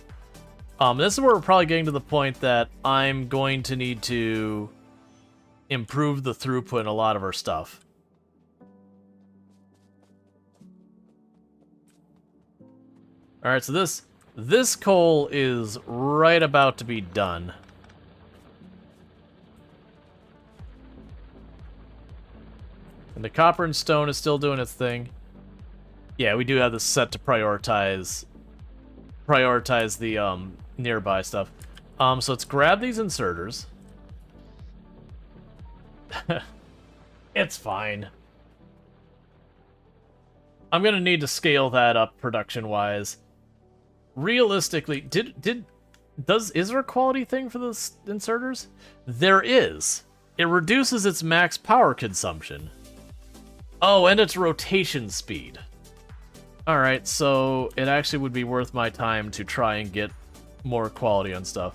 This is where we're probably getting to the point that I'm going to need to improve the throughput in a lot of our stuff. Alright, so this coal is right about to be done. And the copper and stone is still doing its thing. Yeah, we do have this set to prioritize the nearby stuff. So let's grab these inserters. It's fine. I'm gonna need to scale that up production-wise. Realistically, is there a quality thing for the inserters? There is. It reduces its max power consumption. Oh, and its rotation speed. Alright, so it actually would be worth my time to try and get more quality on stuff.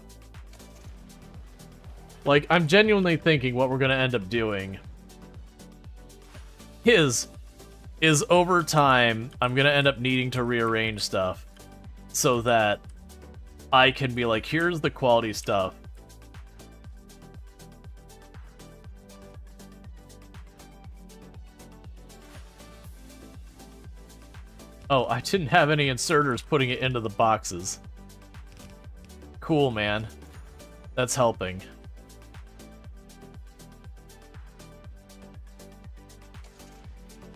Like, I'm genuinely thinking what we're gonna end up doing is over time, I'm gonna end up needing to rearrange stuff so that I can be like, here's the quality stuff. Oh, I didn't have any inserters putting it into the boxes. Cool, man. That's helping.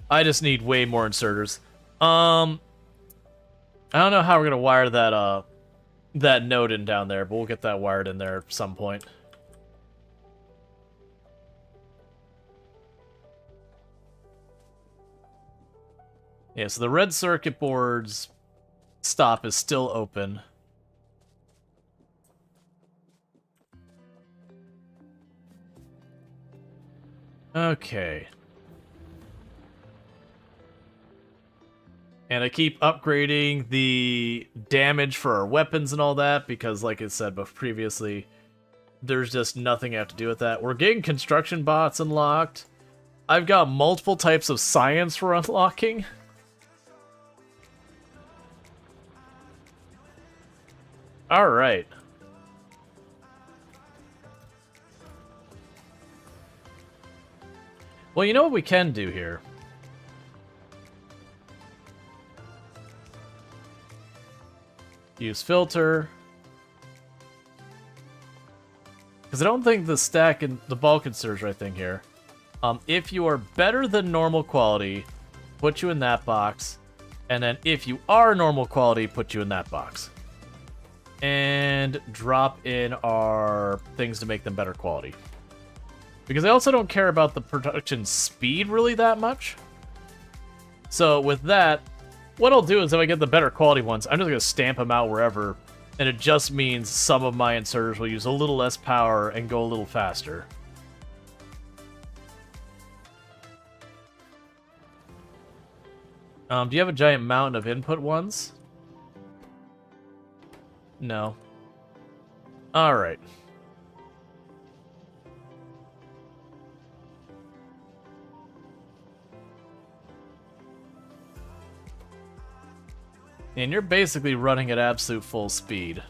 I just need way more inserters. I don't know how we're gonna wire that node in down there, but we'll get that wired in there at some point. Yeah, so the red circuit board's stop is still open. Okay. And I keep upgrading the damage for our weapons and all that because, like I said previously, there's just nothing I have to do with that. We're getting construction bots unlocked. I've got multiple types of science we're unlocking. Alright. Well, you know what we can do here? Use filter. Because I don't think the stack and the Balkan Surge right thing here. If you are better than normal quality, put you in that box. And then if you are normal quality, put you in that box. And drop in our things to make them better quality. Because I also don't care about the production speed really that much. So with that, what I'll do is if I get the better quality ones, I'm just going to stamp them out wherever. And it just means some of my inserters will use a little less power and go a little faster. Do you have a giant mountain of input ones? No. Alright. And you're basically running at absolute full speed.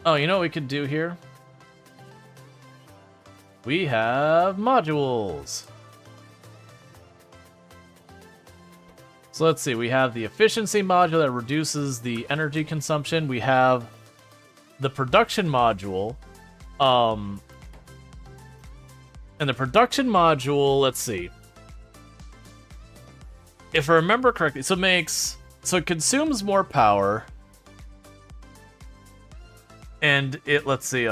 Oh, you know what we could do here? We have modules. So let's see, we have the efficiency module that reduces the energy consumption. We have the production module. And the production module, let's see. If I remember correctly, so it consumes more power. And it, let's see,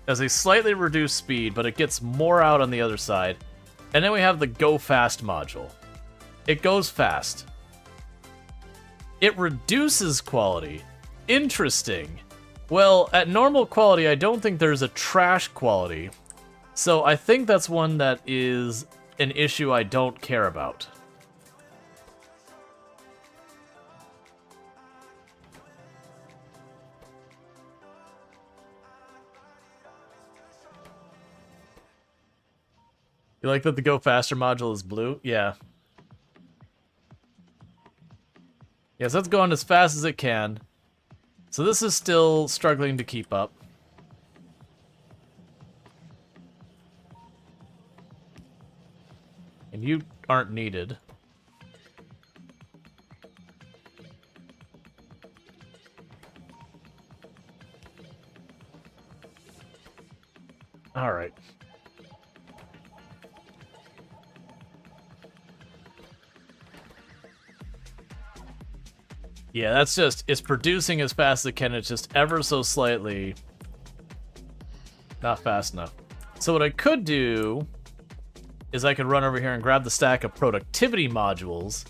has a slightly reduced speed, but it gets more out on the other side. And then we have the Go Fast module. It goes fast. It reduces quality. Interesting. Well, at normal quality, I don't think there's a trash quality. So I think that's one that is an issue I don't care about. You like that the Go Faster module is blue? Yeah. Yes, that's going as fast as it can. So this is still struggling to keep up. And you aren't needed. All right. Yeah, that's just, it's producing as fast as it can, it's just ever so slightly not fast enough. So what I could do is I could run over here and grab the stack of productivity modules,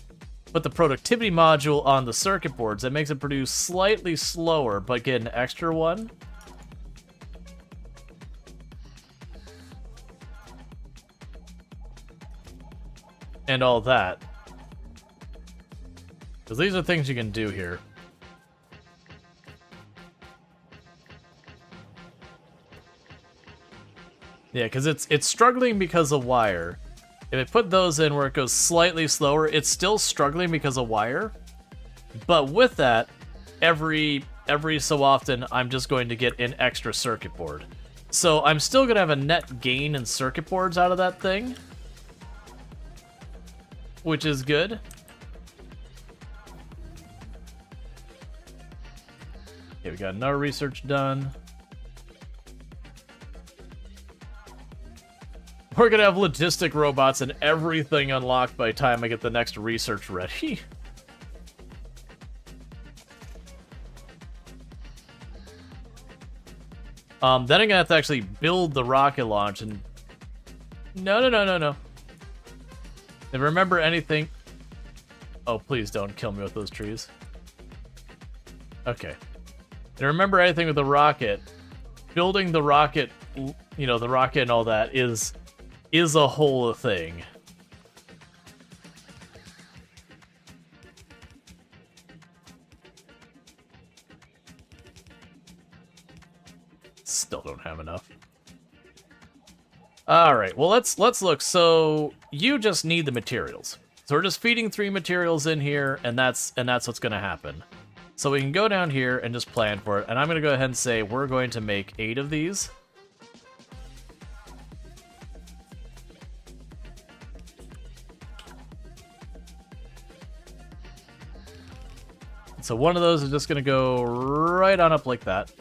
put the productivity module on the circuit boards. That makes it produce slightly slower, but get an extra one. And all that. Because these are things you can do here. Yeah, because it's struggling because of wire. If I put those in where it goes slightly slower, it's still struggling because of wire. But with that, every so often, I'm just going to get an extra circuit board. So I'm still going to have a net gain in circuit boards out of that thing. Which is good. Okay, we got another research done. We're gonna have logistic robots and everything unlocked by the time I get the next research ready. Then I'm gonna have to actually build the rocket launch and... No. If I remember anything... Oh, please don't kill me with those trees. Okay. And remember, anything with the rocket, building the rocket, you know, the rocket and all that is a whole thing. Still don't have enough. All right, well, let's look. So you just need the materials. So we're just feeding 3 materials in here, and that's what's going to happen. So we can go down here and just plan for it. And I'm going to go ahead and say we're going to make 8 of these. So one of those is just going to go right on up like that.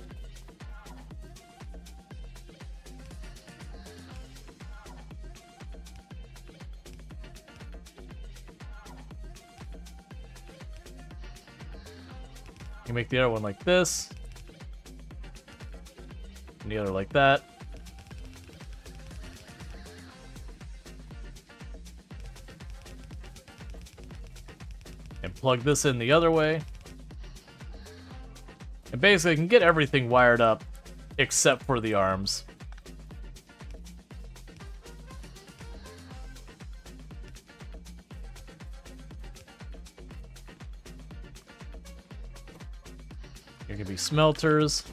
You make the other one like this. And the other like that. And plug this in the other way. And basically, you can get everything wired up except for the arms. Here could be smelters.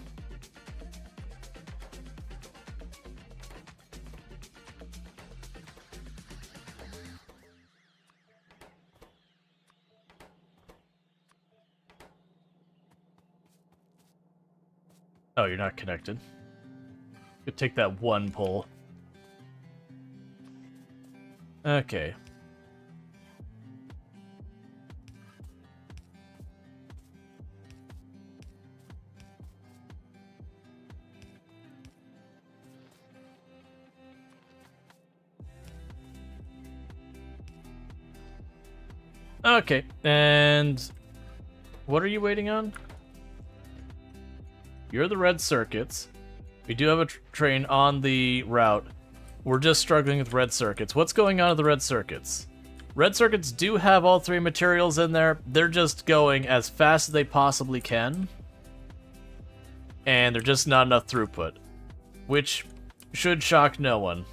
Oh, you're not connected. Could take that one pull. Okay. Okay, and what are you waiting on? You're the red circuits. We do have a train on the route. We're just struggling with red circuits. What's going on with the red circuits? Red circuits do have all 3 materials in there. They're just going as fast as they possibly can. And they're just not enough throughput. Which should shock no one.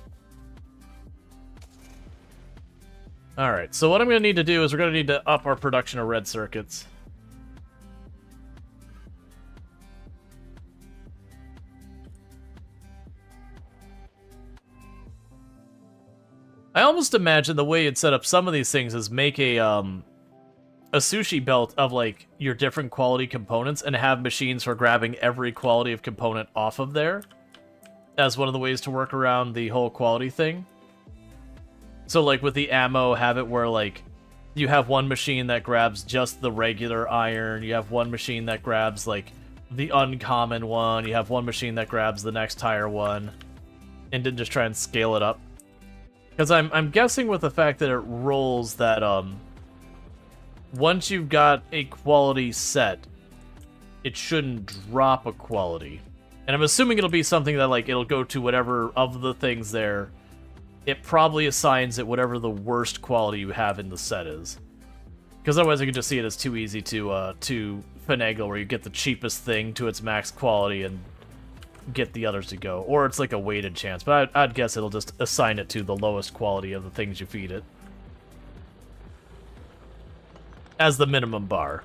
Alright, so what I'm going to need to do is we're going to need to up our production of red circuits. I almost imagine the way you'd set up some of these things is make a sushi belt of, like, your different quality components and have machines for grabbing every quality of component off of there as one of the ways to work around the whole quality thing. So, like, with the ammo, have it where, like, you have one machine that grabs just the regular iron, you have one machine that grabs, like, the uncommon one, you have one machine that grabs the next higher one, and then just try and scale it up. Because I'm guessing with the fact that it rolls that, once you've got a quality set, it shouldn't drop a quality. And I'm assuming it'll be something that, like, it'll go to whatever of the things there. It probably assigns it whatever the worst quality you have in the set is. Because otherwise I could just see it as too easy to finagle, where you get the cheapest thing to its max quality and get the others to go. Or it's like a weighted chance, but I'd guess it'll just assign it to the lowest quality of the things you feed it as the minimum bar.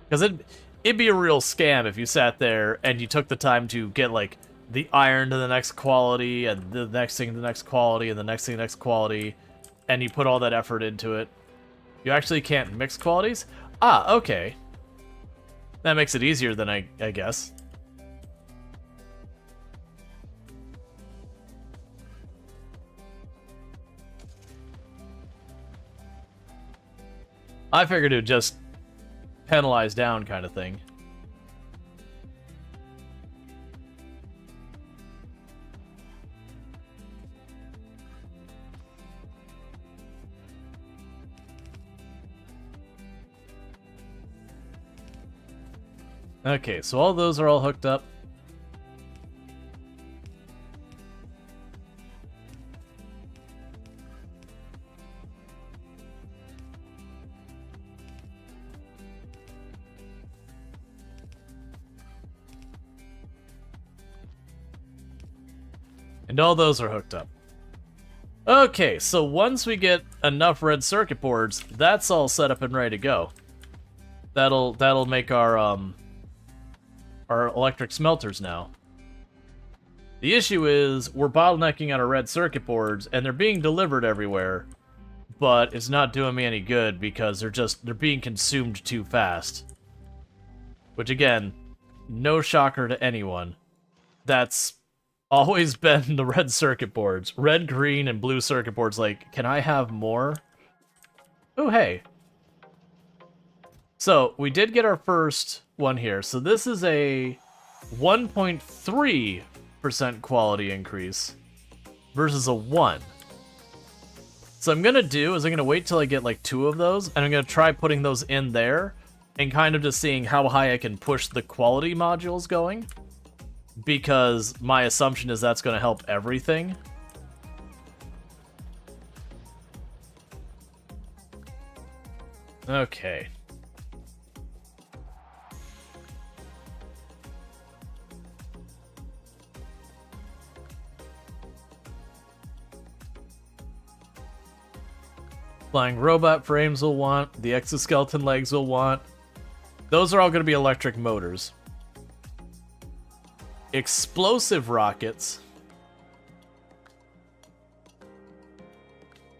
Because it'd be a real scam if you sat there and you took the time to get, like, the iron to the next quality, and the next thing to the next quality, and the next thing to the next quality, and you put all that effort into it. You actually can't mix qualities? Ah, okay. That makes it easier then, I guess. I figured it would just penalize down kind of thing. Okay, so all those are all hooked up. And all those are hooked up. Okay, so once we get enough red circuit boards, that's all set up and ready to go. That'll make our electric smelters now. The issue is we're bottlenecking on our red circuit boards, and they're being delivered everywhere, but it's not doing me any good because they're being consumed too fast. Which again, no shocker to anyone. That's always been the red circuit boards. Red, green, and blue circuit boards like, can I have more? Oh, hey. So, we did get our first one here. So this is a 1.3% quality increase versus a 1. So I'm gonna wait till I get like 2 of those, and I'm gonna try putting those in there, and kind of just seeing how high I can push the quality modules going. Because my assumption is that's gonna help everything. Okay. Flying robot frames will want, the exoskeleton legs will want. Those are all going to be electric motors. Explosive rockets.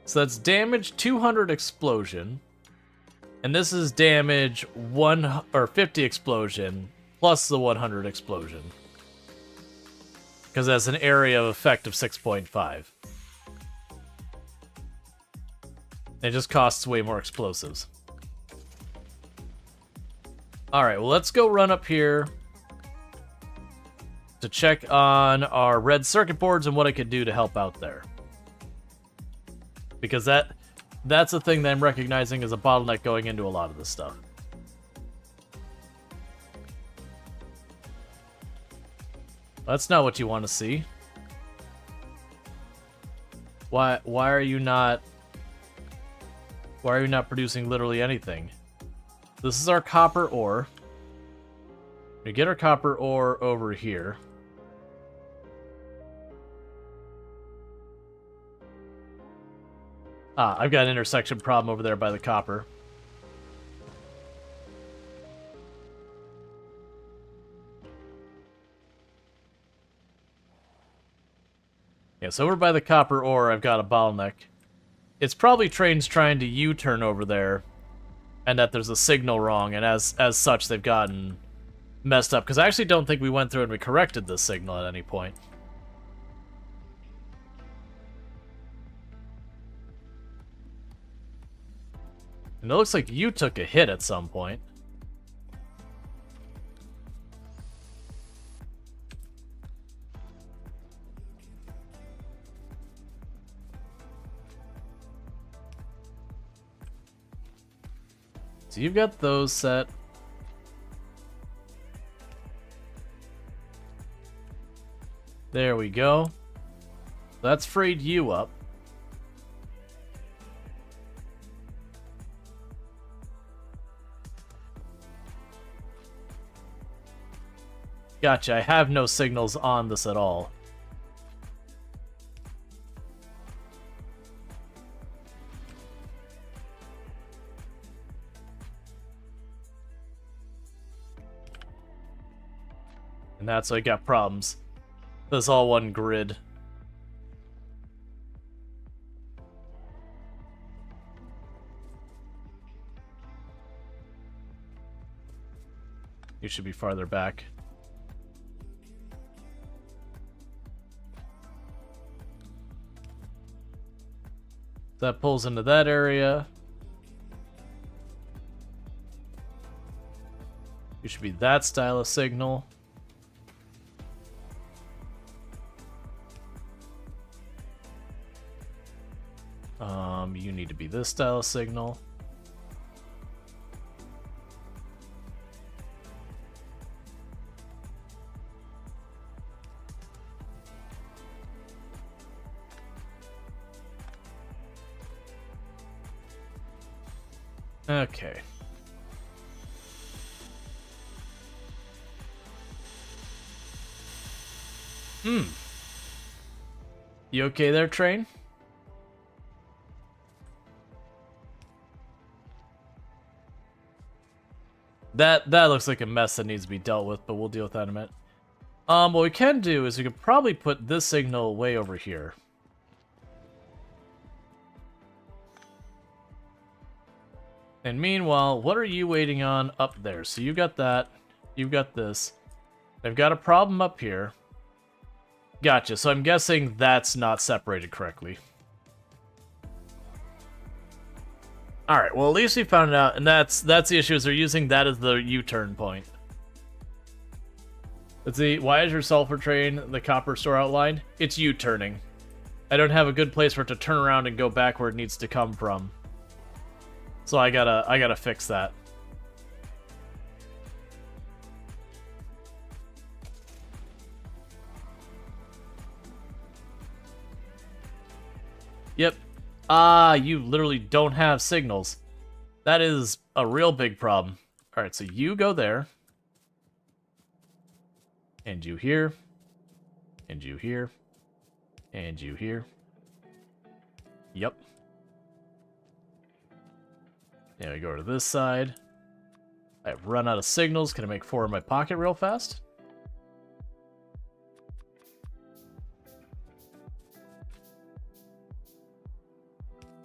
So that's damage 200 explosion. And this is damage 50 explosion plus the 100 explosion. Because that's an area of effect of 6.5. It just costs way more explosives. Alright, well let's go run up here to check on our red circuit boards and what I could do to help out there. Because that's a thing that I'm recognizing as a bottleneck going into a lot of this stuff. That's not what you want to see. Why are you not producing literally anything? This is our copper ore. We get our copper ore over here. Ah, I've got an intersection problem over there by the copper. Yeah, so over by the copper ore, I've got a bottleneck. It's probably trains trying to U-turn over there, and that there's a signal wrong, and as such, they've gotten messed up. Because I actually don't think we went through and we corrected this signal at any point. And it looks like you took a hit at some point. So you've got those set. There we go. That's freed you up. Gotcha, I have no signals on this at all. And that's why I got problems. This all one grid. You should be farther back. That pulls into that area. You should be that style of signal. You need to be this style of signal. Okay. You okay there, train? That looks like a mess that needs to be dealt with, but we'll deal with that in a minute. What we can do is we could probably put this signal way over here. And meanwhile, what are you waiting on up there? So you got that. You've got this. I've got a problem up here. Gotcha. So I'm guessing that's not separated correctly. Alright, well at least we found it out, and that's the issue, is they're using that as the U-turn point. Let's see, why is your sulfur train the copper store outlined? It's U-turning. I don't have a good place for it to turn around and go back where it needs to come from. So I gotta fix that. Yep. Ah, you literally don't have signals. That is a real big problem. Alright, so you go there. And you here. And you here. And you here. Yep. Now we go to this side. I've run out of signals. Can I make 4 in my pocket real fast?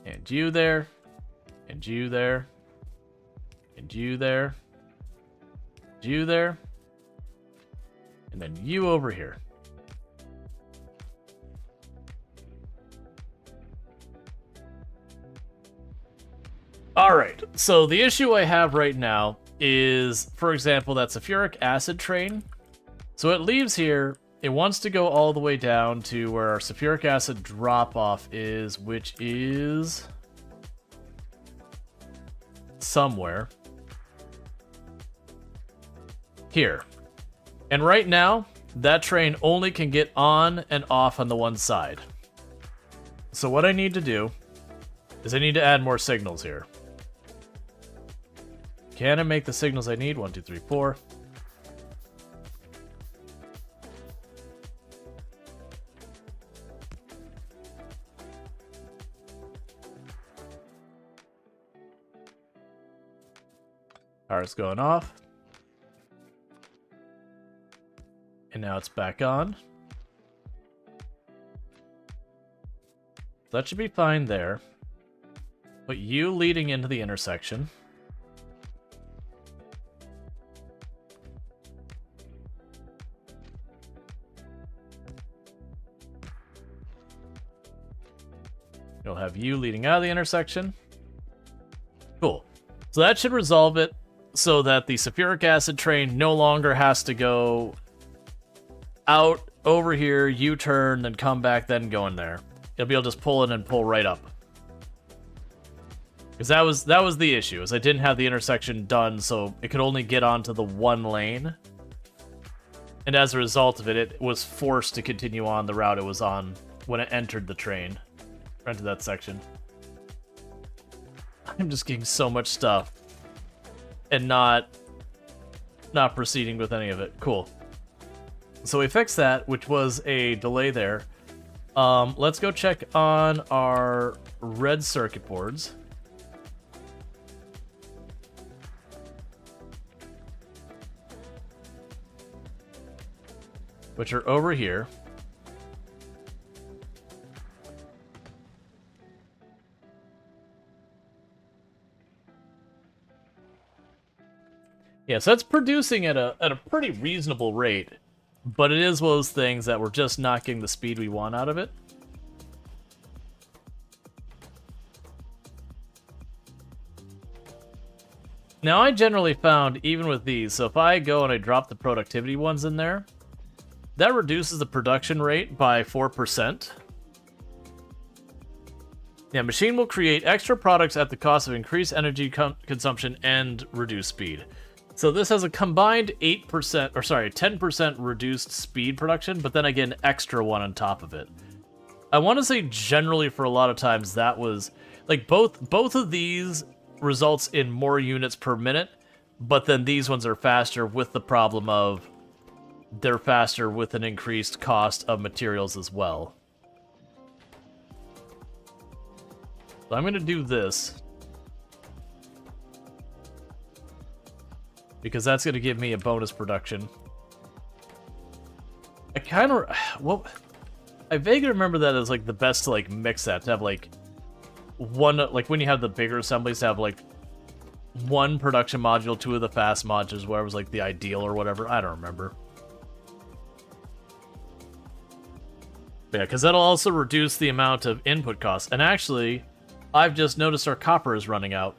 And you there. And you there. And you there. And you there. And then you over here. Alright, so the issue I have right now is, for example, that sulfuric acid train. So it leaves here, it wants to go all the way down to where our sulfuric acid drop-off is, which is somewhere here. And right now, that train only can get on and off on the one side. So what I need to do is I need to add more signals here. Can I make the signals I need? 1, 2, 3, 4. Power's going off. And now it's back on. That should be fine there. But you leading into the intersection. You'll have you leading out of the intersection. Cool. So that should resolve it so that the sulfuric acid train no longer has to go out over here, U-turn, then come back, then go in there. You'll be able to just pull in and pull right up. Because that was the issue, is I didn't have the intersection done, so it could only get onto the one lane. And as a result of it, it was forced to continue on the route it was on when it entered the train. Or entered that section. I'm just getting so much stuff. And not proceeding with any of it. Cool. So we fixed that, which was a delay there. Let's go check on our red circuit boards. Which are over here. Yeah, so it's producing at a pretty reasonable rate. But it is one of those things that we're just not getting the speed we want out of it. Now, I generally found, even with these, so if I go and I drop the productivity ones in there, that reduces the production rate by 4%. Yeah, machine will create extra products at the cost of increased energy consumption and reduced speed. So this has a combined 10% reduced speed production, but then again, extra one on top of it. I want to say generally for a lot of times that was, like, both of these results in more units per minute, but then these ones are faster with the problem of they're faster with an increased cost of materials as well. So I'm going to do this. Because that's going to give me a bonus production. I kind of... Well, I vaguely remember that as, like, the best to, like, mix that. To have, like, one... Like, when you have the bigger assemblies, to have, like, one production module, two of the fast modules, where it was, like, the ideal or whatever. I don't remember. But yeah, because that'll also reduce the amount of input costs. And actually, I've just noticed our copper is running out.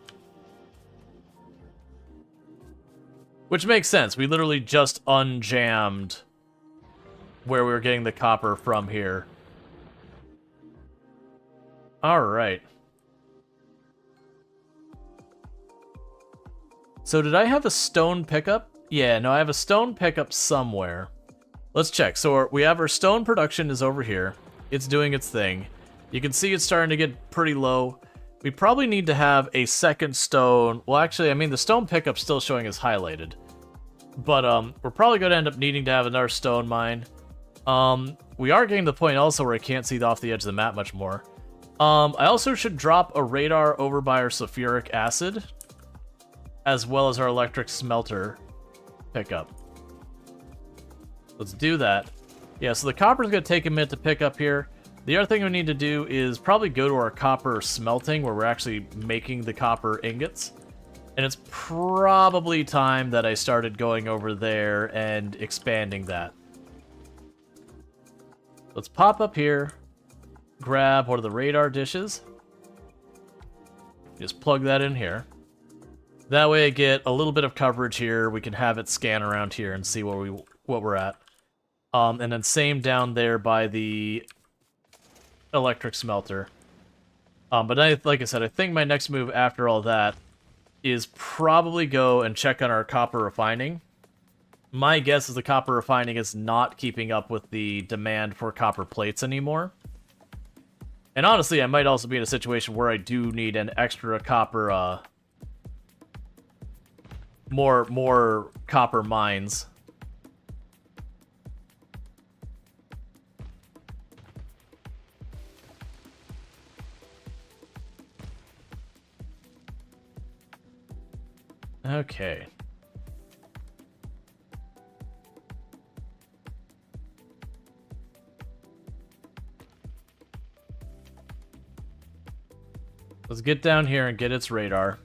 Which makes sense. We literally just unjammed where we were getting the copper from here. Alright. So did I have a stone pickup? Yeah, no, I have a stone pickup somewhere. Let's check. So we have our stone production is over here. It's doing its thing. You can see it's starting to get pretty low. We probably need to have a second stone. Well, actually, I mean, the stone pickup's still showing as highlighted. But we're probably going to end up needing to have another stone mine. We are getting to the point also where I can't see off the edge of the map much more. I also should drop a radar over by our sulfuric acid, as well as our electric smelter pickup. Let's do that. Yeah, so the copper's going to take a minute to pick up here. The other thing we need to do is probably go to our copper smelting, where we're actually making the copper ingots. And it's probably time that I started going over there and expanding that. Let's pop up here, grab one of the radar dishes. Just plug that in here. That way I get a little bit of coverage here. We can have it scan around here and see what we're at. And then same down there by the electric smelter. But like I said, I think my next move after all that is probably go and check on our copper refining. My guess is the copper refining is not keeping up with the demand for copper plates anymore. And honestly, I might also be in a situation where I do need an extra copper, more copper mines. Okay. Let's get down here and get its radar.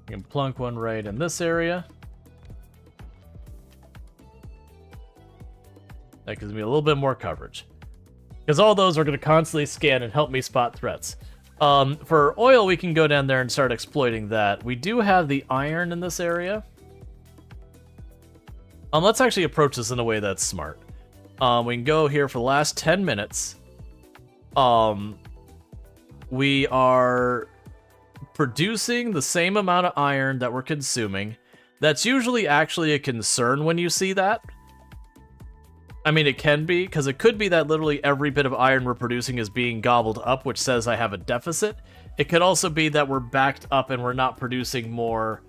You can plunk one right in this area. That gives me a little bit more coverage. Because all those are going to constantly scan and help me spot threats. For oil, we can go down there and start exploiting that. We do have the iron in this area. Let's actually approach this in a way that's smart. We can go here for the last 10 minutes. We are producing the same amount of iron that we're consuming. That's usually actually a concern when you see that. I mean, it can be, because it could be that literally every bit of iron we're producing is being gobbled up, which says I have a deficit. It could also be that we're backed up and we're not producing more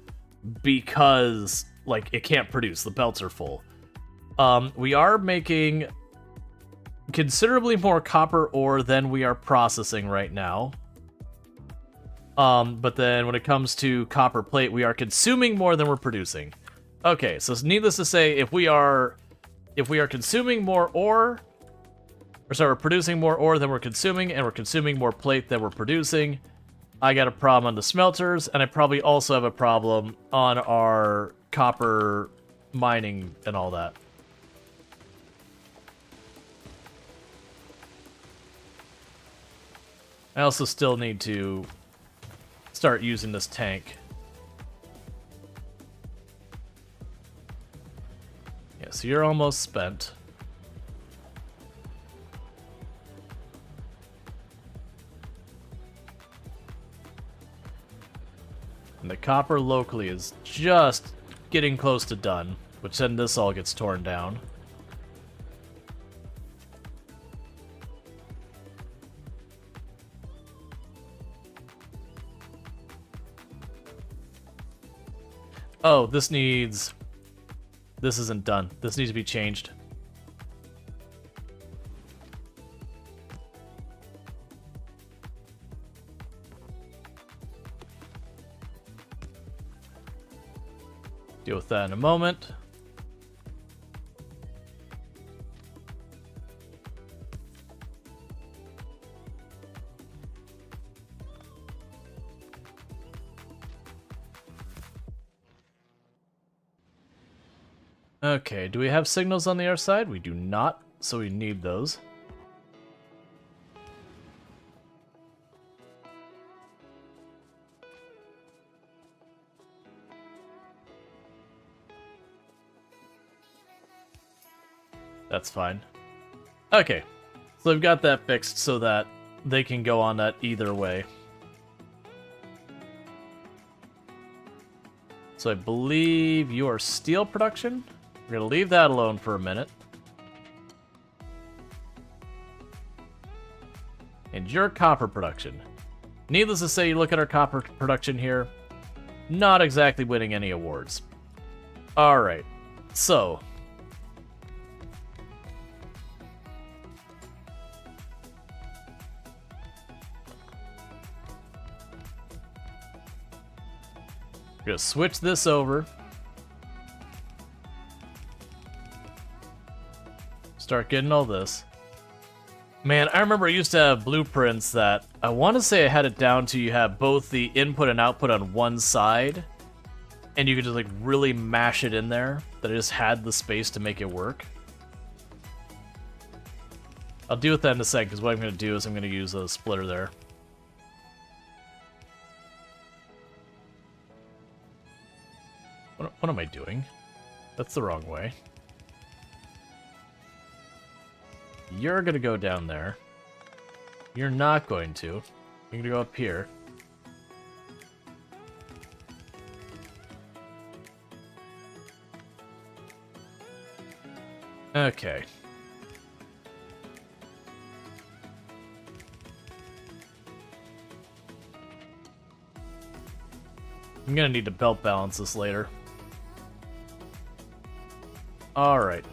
because, like, it can't produce. The belts are full. We are making considerably more copper ore than we are processing right now. But then when it comes to copper plate, we are consuming more than we're producing. Okay, so needless to say, if we are consuming more ore, or sorry, we're producing more ore than we're consuming, and we're consuming more plate than we're producing, I got a problem on the smelters, and I probably also have a problem on our copper mining and all that. I also still need to start using this tank. Yeah, so you're almost spent. And the copper locally is just getting close to done, which then this all gets torn down. Oh, this needs... This isn't done. This needs to be changed. Deal with that in a moment. Okay, do we have signals on the other side? We do not, so we need those. That's fine. Okay, so I've got that fixed so that they can go on that either way. So I believe you are steel production. We're going to leave that alone for a minute. And your copper production. Needless to say, you look at our copper production here, not exactly winning any awards. Alright, so... we're going to switch this over. Start getting all this. Man, I remember I used to have blueprints that I want to say I had it down to you have both the input and output on one side, and you could just like really mash it in there. That I just had the space to make it work. I'll deal with that in a second, because what I'm going to do is I'm going to use a splitter there. What am I doing? That's the wrong way. You're gonna go down there. You're not going to. You're gonna go up here. Okay. I'm gonna need to belt balance this later. Alright.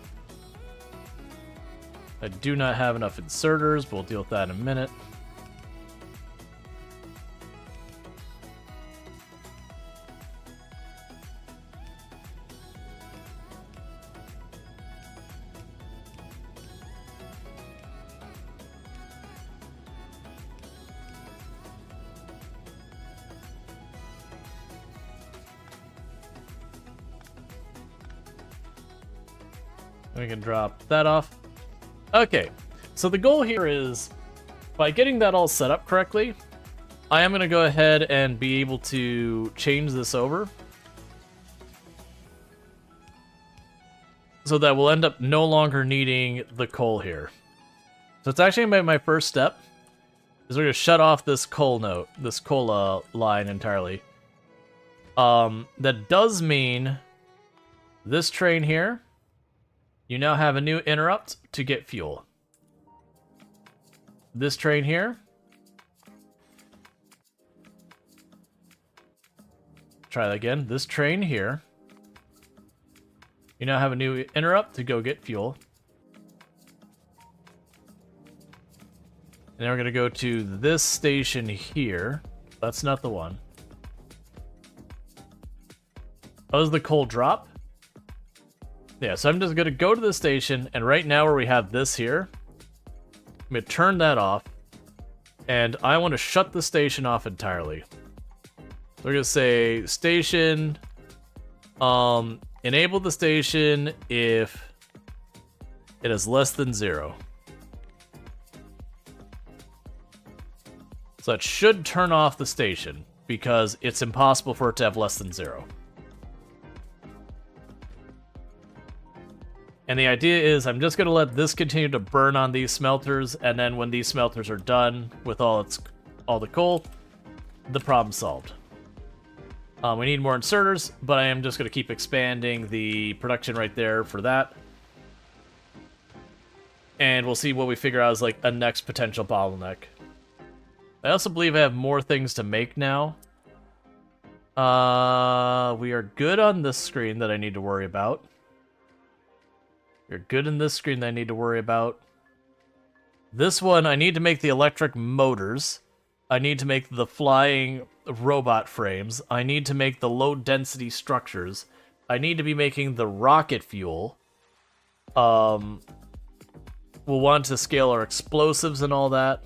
I do not have enough inserters, but we'll deal with that in a minute. We can drop that off. Okay, so the goal here is, by getting that all set up correctly, I am going to go ahead and be able to change this over. So that we'll end up no longer needing the coal here. So it's actually my first step, is we're going to shut off this coal line entirely. That does mean this train here, you now have a new interrupt to get fuel. This train here. Try that again. This train here. You now have a new interrupt to go get fuel. And then we're going to go to this station here. That's not the one. Oh, is the coal drop? Yeah, so I'm just going to go to the station, and right now where we have this here, I'm going to turn that off, and I want to shut the station off entirely. So we're going to say station, enable the station if it is less than 0. So that should turn off the station, because it's impossible for it to have less than 0. And the idea is I'm just going to let this continue to burn on these smelters, and then when these smelters are done with all the coal, the problem's solved. We need more inserters, but I am just going to keep expanding the production right there for that. And we'll see what we figure out as like a next potential bottleneck. I also believe I have more things to make now. We are good on this screen that I need to worry about. We're good in this screen that I need to worry about. This one, I need to make the electric motors. I need to make the flying robot frames. I need to make the low-density structures. I need to be making the rocket fuel. We'll want to scale our explosives and all that.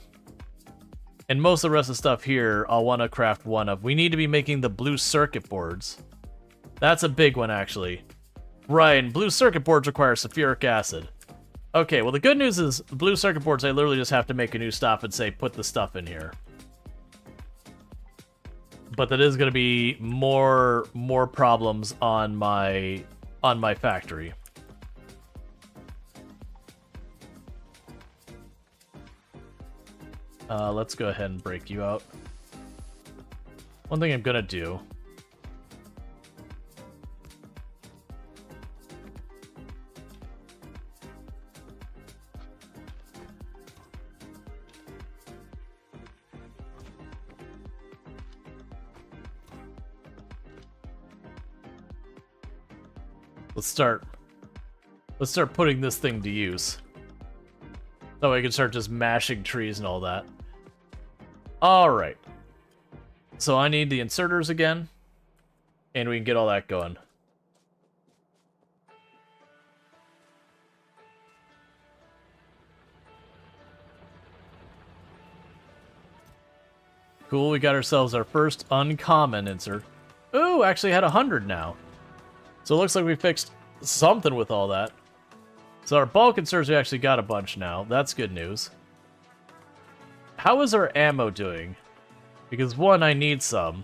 And most of the rest of the stuff here, I'll want to craft one of. We need to be making the blue circuit boards. That's a big one, actually. Right, and blue circuit boards require sulfuric acid. Okay, well the good news is, the blue circuit boards, I literally just have to make a new stop and say, put the stuff in here. But that is going to be more problems on my factory. Let's go ahead and break you out. One thing I'm gonna do. Let's start putting this thing to use. That way I can start just mashing trees and all that. Alright. So I need the inserters again. And we can get all that going. Cool, we got ourselves our first uncommon insert. Ooh, actually had 100 now. So it looks like we fixed something with all that. So our bulk inserts, we actually got a bunch now. That's good news. How is our ammo doing? Because one, I need some.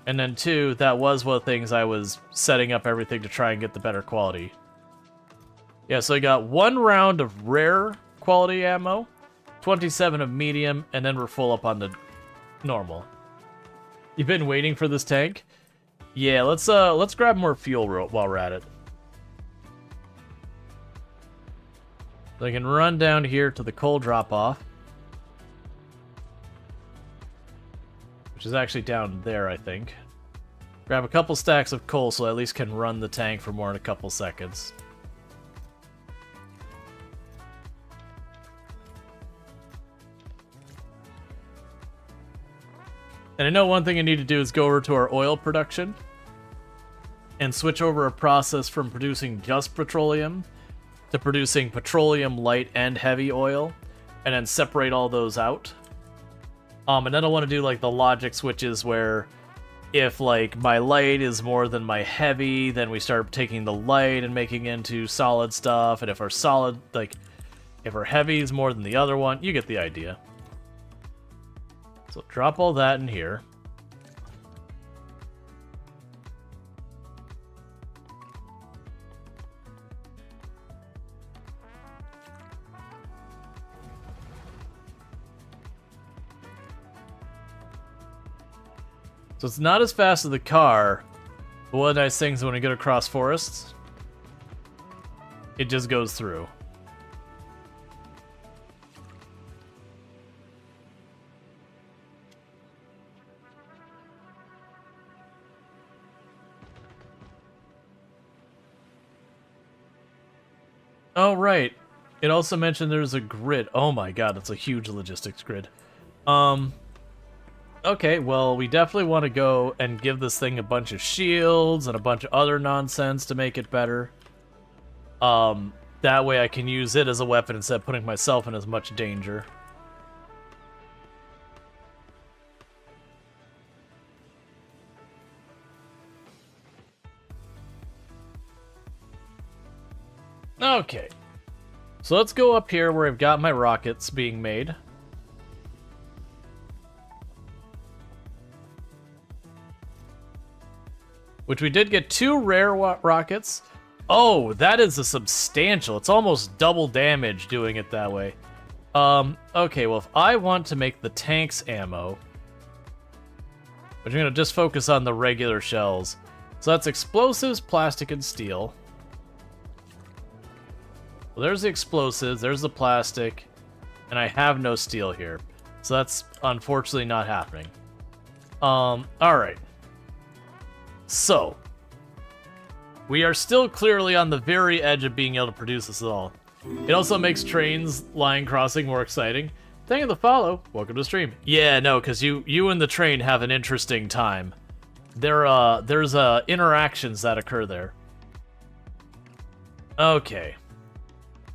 And then two, that was one of the things I was setting up everything to try and get the better quality. Yeah, so I got 1 round of rare quality ammo, 27 of medium, and then we're full up on the normal. You've been waiting for this tank? Yeah, let's grab more fuel while we're at it. So I can run down here to the coal drop-off. Which is actually down there, I think. Grab a couple stacks of coal so I at least can run the tank for more than a couple seconds. And I know one thing I need to do is go over to our oil production and switch over a process from producing just petroleum to producing petroleum light and heavy oil, and then separate all those out. And then I want to do like the logic switches where if like my light is more than my heavy, then we start taking the light and making into solid stuff, and if our solid, like if our heavy is more than the other one, you get the idea. So drop all that in here. So it's not as fast as the car, but one of the nice things is when we get across forests, it just goes through. Oh, right. It also mentioned there's a grid. Oh my god, that's a huge logistics grid. Okay, well, we definitely want to go and give this thing a bunch of shields and a bunch of other nonsense to make it better. That way I can use it as a weapon instead of putting myself in as much danger. Okay. So let's go up here where I've got my rockets being made. Which we did get 2 rare rockets. Oh, that is a substantial. It's almost double damage doing it that way. Okay, well, if I want to make the tank's ammo, which I'm going to just focus on the regular shells. So that's explosives, plastic, and steel. Well, there's the explosives, there's the plastic, and I have no steel here. So that's unfortunately not happening. Alright. So, we are still clearly on the very edge of being able to produce this all. It also makes trains line crossing more exciting. Thank you for the follow. Welcome to the stream. Yeah, no, because you and the train have an interesting time. There's interactions that occur there. Okay.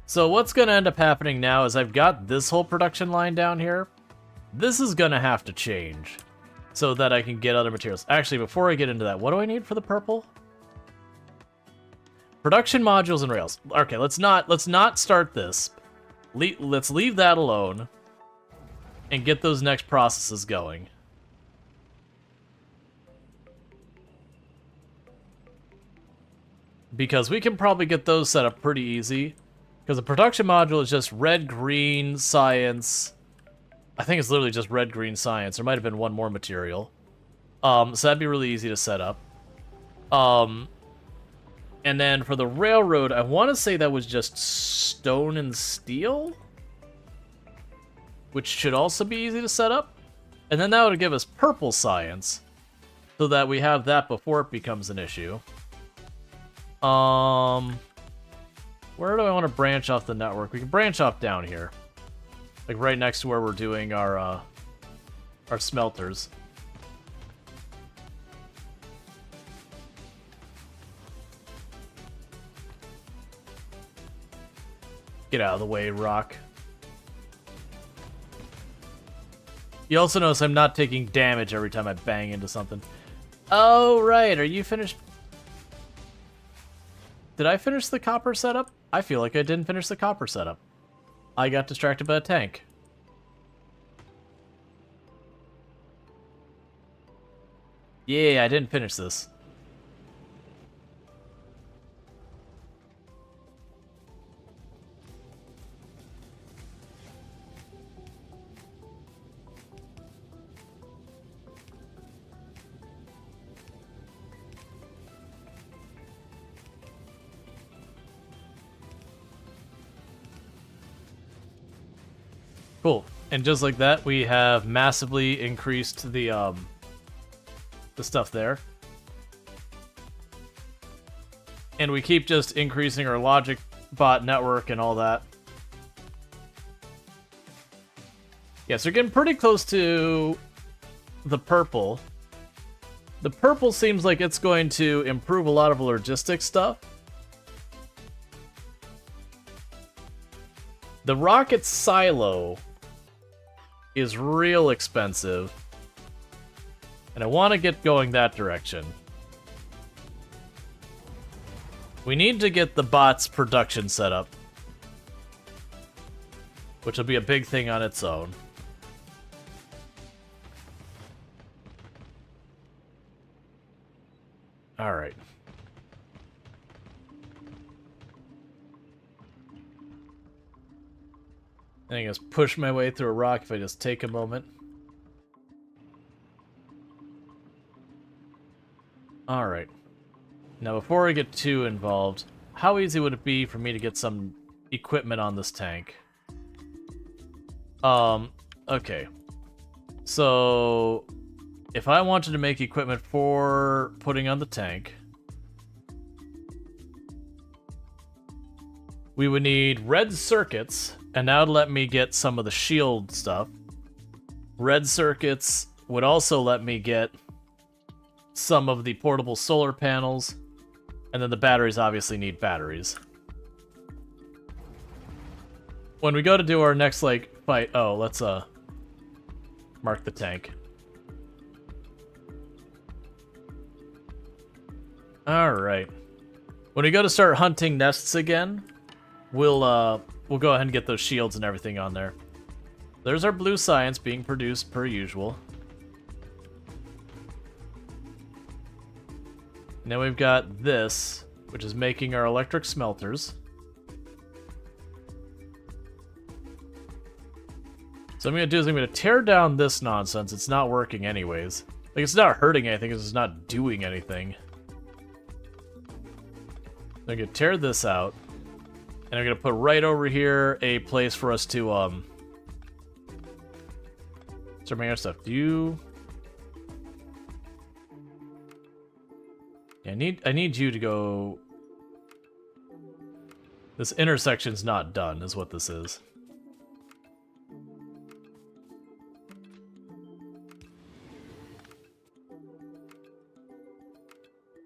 So what's going to end up happening now is I've got this whole production line down here. This is going to have to change so that I can get other materials. Actually, before I get into that, what do I need for the purple? Production modules and rails. Okay, let's not start this. Let's leave that alone and get those next processes going. Because we can probably get those set up pretty easy. Because the production module is just red, green, science. I think it's literally just red, green, science. There might have been one more material. So that'd be really easy to set up. And then for the railroad, I want to say that was just stone and steel, which should also be easy to set up. And then that would give us purple science, so that we have that before it becomes an issue. Where do I want to branch off the network? We can branch off down here, like right next to where we're doing our smelters. Get out of the way, rock. You also notice I'm not taking damage every time I bang into something. Oh, right. Are you finished? Did I finish the copper setup? I feel like I didn't finish the copper setup. I got distracted by a tank. Yeah, I didn't finish this. Cool. And just like that, we have massively increased the stuff there. And we keep just increasing our logic bot network and all that. Yeah, so we're getting pretty close to the purple. The purple seems like it's going to improve a lot of logistics stuff. The rocket silo is real expensive, and I want to get going that direction. We need to get the bots production set up, which will be a big thing on its own. All right. I think I just push my way through a rock if I just take a moment. Alright. Now before I get too involved, how easy would it be for me to get some equipment on this tank? Okay. So, if I wanted to make equipment for putting on the tank, we would need red circuits, and that would let me get some of the shield stuff. Red circuits would also let me get some of the portable solar panels, and then the batteries obviously need batteries. When we go to do our next, like, fight... Oh, let's, mark the tank. Alright. When we go to start hunting nests again, we'll go ahead and get those shields and everything on there. There's our blue science being produced per usual. Now we've got this, which is making our electric smelters. So I'm going to do is I'm going to tear down this nonsense. It's not working anyways. Like, it's not hurting anything, it's just not doing anything. I'm going to tear this out. And I'm going to put right over here a place for us to, start making our stuff. Do you... I need you to go... This intersection's not done, is what this is.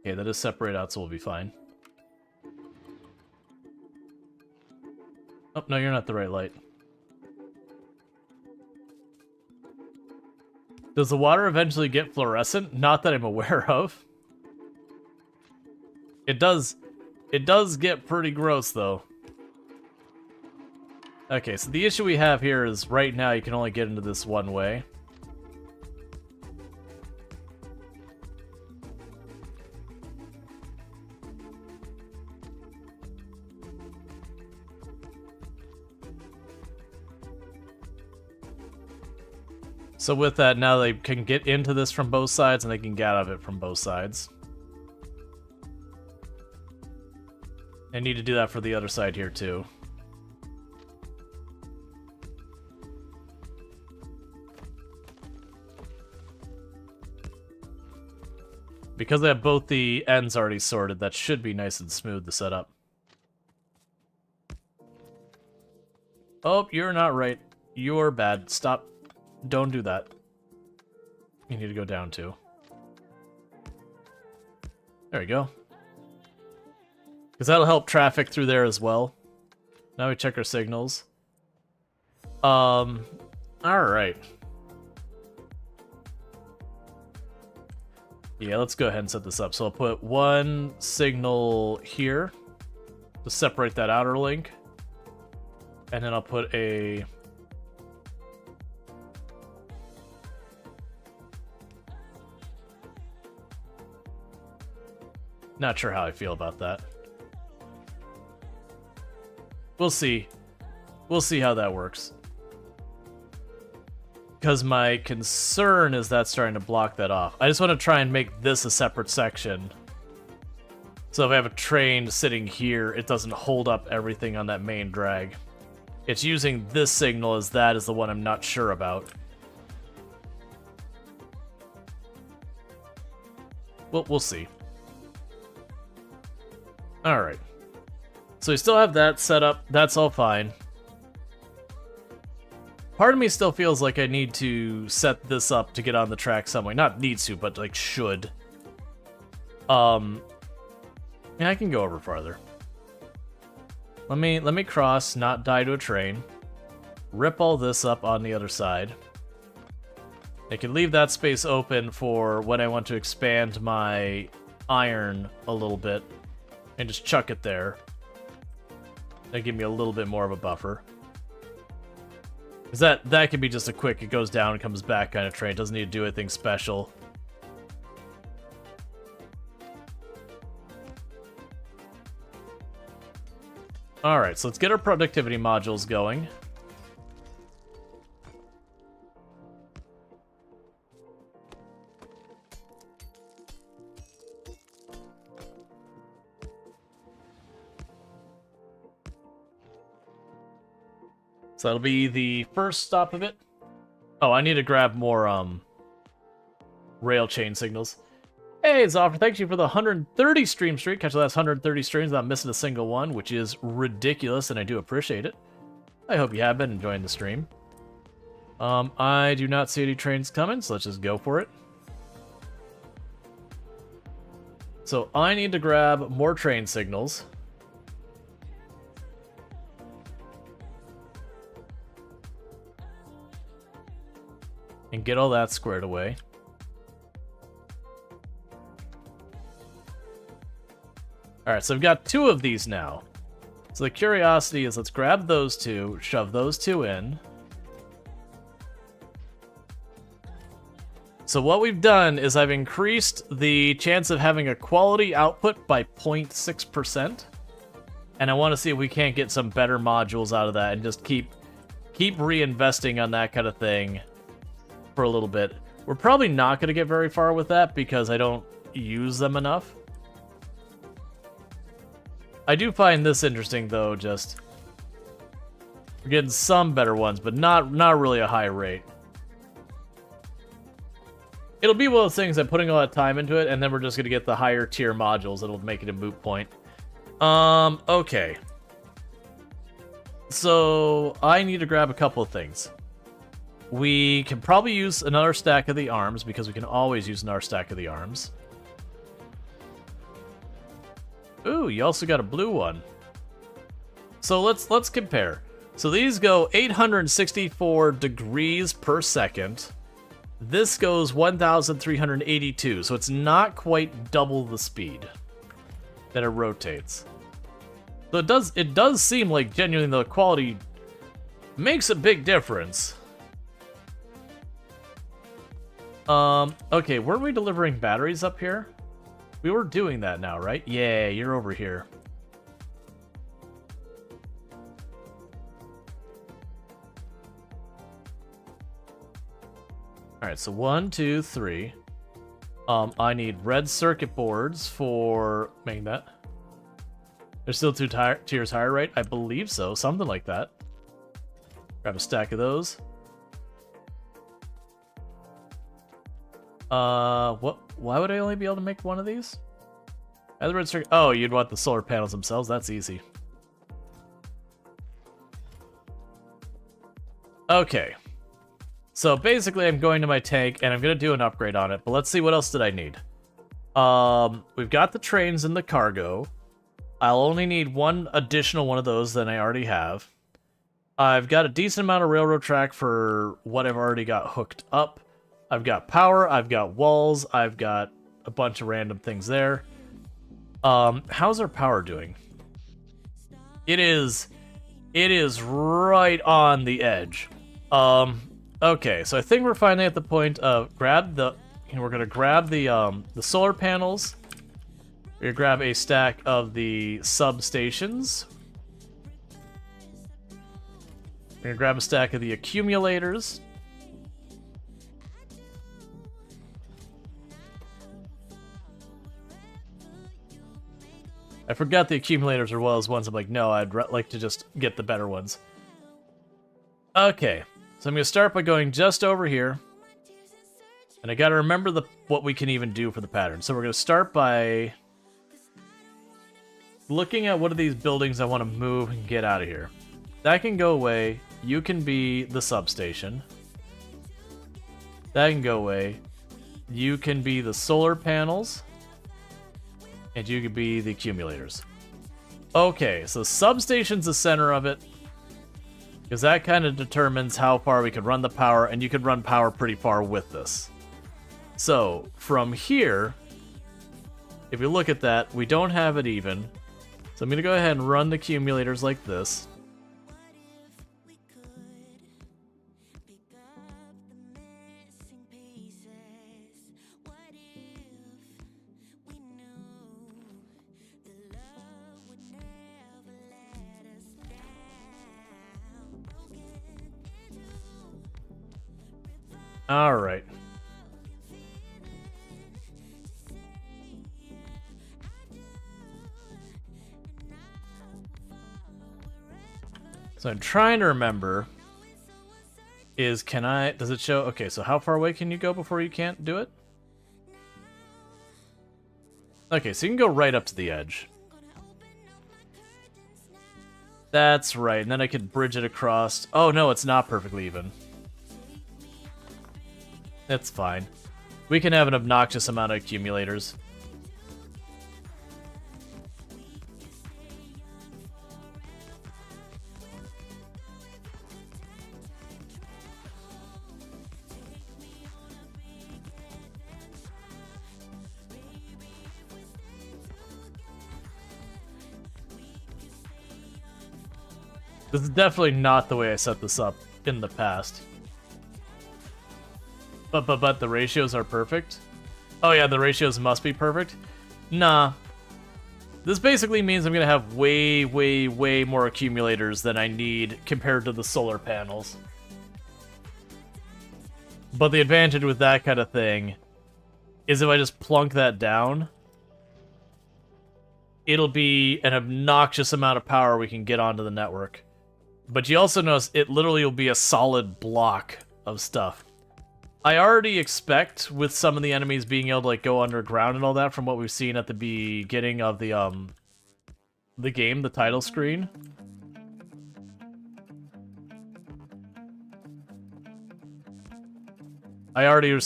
Okay, that is separate out, so we'll be fine. Oh, no, you're not the right light. Does the water eventually get fluorescent? Not that I'm aware of. It does get pretty gross, though. Okay, so the issue we have here is right now you can only get into this one way. So with that, now they can get into this from both sides, and they can get out of it from both sides. I need to do that for the other side here, too. Because I have both the ends already sorted, that should be nice and smooth to set up. Oh, you're not right. You're bad. Stop. Don't do that. You need to go down, too. There we go. Because that'll help traffic through there as well. Now we check our signals. Alright. Yeah, let's go ahead and set this up. So I'll put one signal here to separate that outer link. And then I'll put a... Not sure how I feel about that. We'll see. We'll see how that works. Because my concern is that's starting to block that off. I just want to try and make this a separate section. So if I have a train sitting here, it doesn't hold up everything on that main drag. It's using this signal as that is the one I'm not sure about. Well, we'll see. Alright. So we still have that set up. That's all fine. Part of me still feels like I need to set this up to get on the track somewhere. Not needs to, but like should. Yeah, I can go over farther. Let me cross, not die to a train. Rip all this up on the other side. I can leave that space open for when I want to expand my iron a little bit. And just chuck it there. That'll give me a little bit more of a buffer. Because that could be just a quick, it goes down and comes back kind of train. It doesn't need to do anything special. Alright, so let's get our productivity modules going. So that'll be the first stop of it. Oh, I need to grab more rail chain signals. Hey, Zoffer, thank you for the 130 stream streak. Catch the last 130 streams without missing a single one, which is ridiculous, and I do appreciate it. I hope you have been enjoying the stream. I do not see any trains coming, so let's just go for it. So I need to grab more train signals. And get all that squared away. Alright, so I've got two of these now. So the curiosity is, let's grab those two, shove those two in. So what we've done is I've increased the chance of having a quality output by 0.6%. And I want to see if we can't get some better modules out of that and just keep reinvesting on that kind of thing for a little bit. We're probably not going to get very far with that because I don't use them enough. I do find this interesting though, just we're getting some better ones, but not really a high rate. It'll be one of those things that putting a lot of time into it, and then we're just gonna get the higher tier modules that'll make it a moot point. Okay. So I need to grab a couple of things. We can probably use another stack of the arms, because we can always use another stack of the arms. Ooh, you also got a blue one. So let's compare. So these go 864 degrees per second. This goes 1,382, so it's not quite double the speed that it rotates. So it does seem like genuinely the quality makes a big difference. Okay, weren't we delivering batteries up here? We were doing that now, right? Yeah, you're over here. Alright, so 1, 2, 3. I need red circuit boards for making that. They're still two tiers higher, right? I believe so, something like that. Grab a stack of those. What? Why would I only be able to make one of these? The red circuit. Oh, you'd want the solar panels themselves. That's easy. Okay. So basically, I'm going to my tank and I'm gonna do an upgrade on it. But let's see, what else did I need? We've got the trains and the cargo. I'll only need one additional one of those than I already have. I've got a decent amount of railroad track for what I've already got hooked up. I've got power, I've got walls, I've got a bunch of random things there. How's our power doing? It is right on the edge. Okay, so I think we're finally at the point of we're gonna grab the solar panels. We're gonna grab a stack of the substations. We're gonna grab a stack of the accumulators. I forgot the accumulators are well as ones. I'm like, no, I'd like to just get the better ones. Okay, so I'm gonna start by going just over here. And I gotta remember what we can even do for the pattern. So we're gonna start by looking at what are these buildings I want to move and get out of here. That can go away. You can be the substation. That can go away. You can be the solar panels. And you can be the accumulators. Okay, so substation's the center of it. Because that kind of determines how far we can run the power, and you can run power pretty far with this. So, from here, if you look at that, we don't have it even. So I'm going to go ahead and run the accumulators like this. All right. So I'm trying to remember does it show, okay, so how far away can you go before you can't do it? Okay, so you can go right up to the edge. That's right, and then I could bridge it across. Oh no, it's not perfectly even. That's fine. We can have an obnoxious amount of accumulators. This is definitely not the way I set this up in the past. But the ratios are perfect? Oh yeah, the ratios must be perfect? Nah. This basically means I'm gonna have way, way, way more accumulators than I need compared to the solar panels. But the advantage with that kind of thing is if I just plunk that down, it'll be an obnoxious amount of power we can get onto the network. But you also notice it literally will be a solid block of stuff. I already expect with some of the enemies being able to like go underground and all that from what we've seen at the beginning of the game, the title screen. I already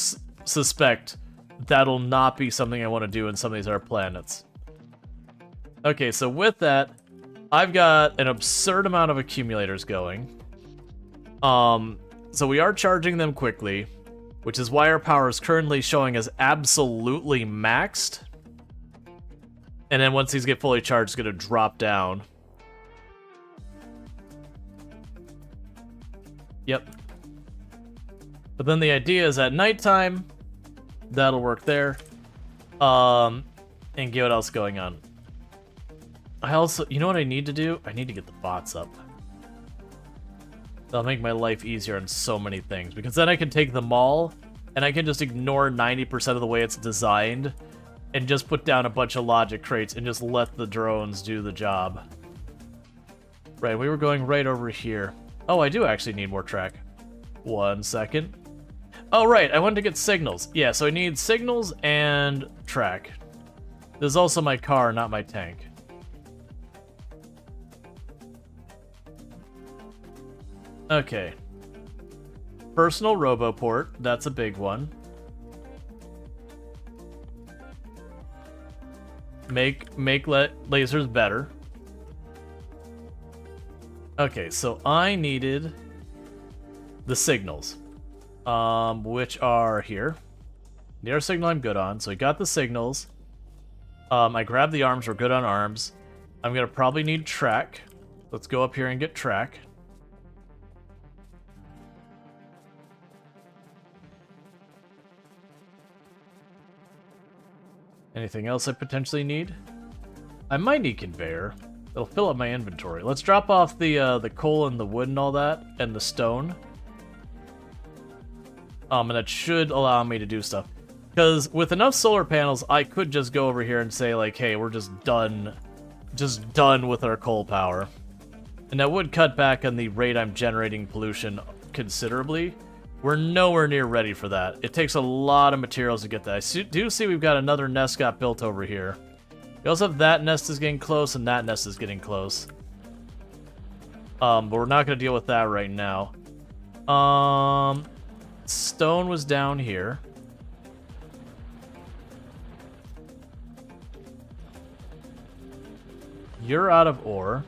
suspect that'll not be something I want to do in some of these other planets. Okay, so with that, I've got an absurd amount of accumulators going. So we are charging them quickly, which is why our power is currently showing as absolutely maxed. And then once these get fully charged, it's going to drop down. Yep. But then the idea is at nighttime, that'll work there. And get what else going on. I also, you know what I need to do? I need to get the bots up. That'll make my life easier on so many things, because then I can take them all, and I can just ignore 90% of the way it's designed, and just put down a bunch of logic crates and just let the drones do the job. Right, we were going right over here. Oh, I do actually need more track. 1 second. Oh, right, I wanted to get signals. Yeah, so I need signals and track. This is also my car, not my tank. Okay. Personal roboport, that's a big one. Make lasers better. Okay, so I needed the signals, which are here. The air signal I'm good on, so I got the signals. I grabbed the arms, we're good on arms. I'm gonna probably need track. Let's go up here and get track. Anything else I potentially need? I might need conveyor. It'll fill up my inventory. Let's drop off the coal and the wood and all that, and the stone. And that should allow me to do stuff. Because with enough solar panels, I could just go over here and say like, hey, we're just done with our coal power. And that would cut back on the rate I'm generating pollution considerably. We're nowhere near ready for that. It takes a lot of materials to get that. I do see we've got another nest got built over here. We also have that nest is getting close, and that nest is getting close. But we're not going to deal with that right now. Stone was down here. You're out of ore.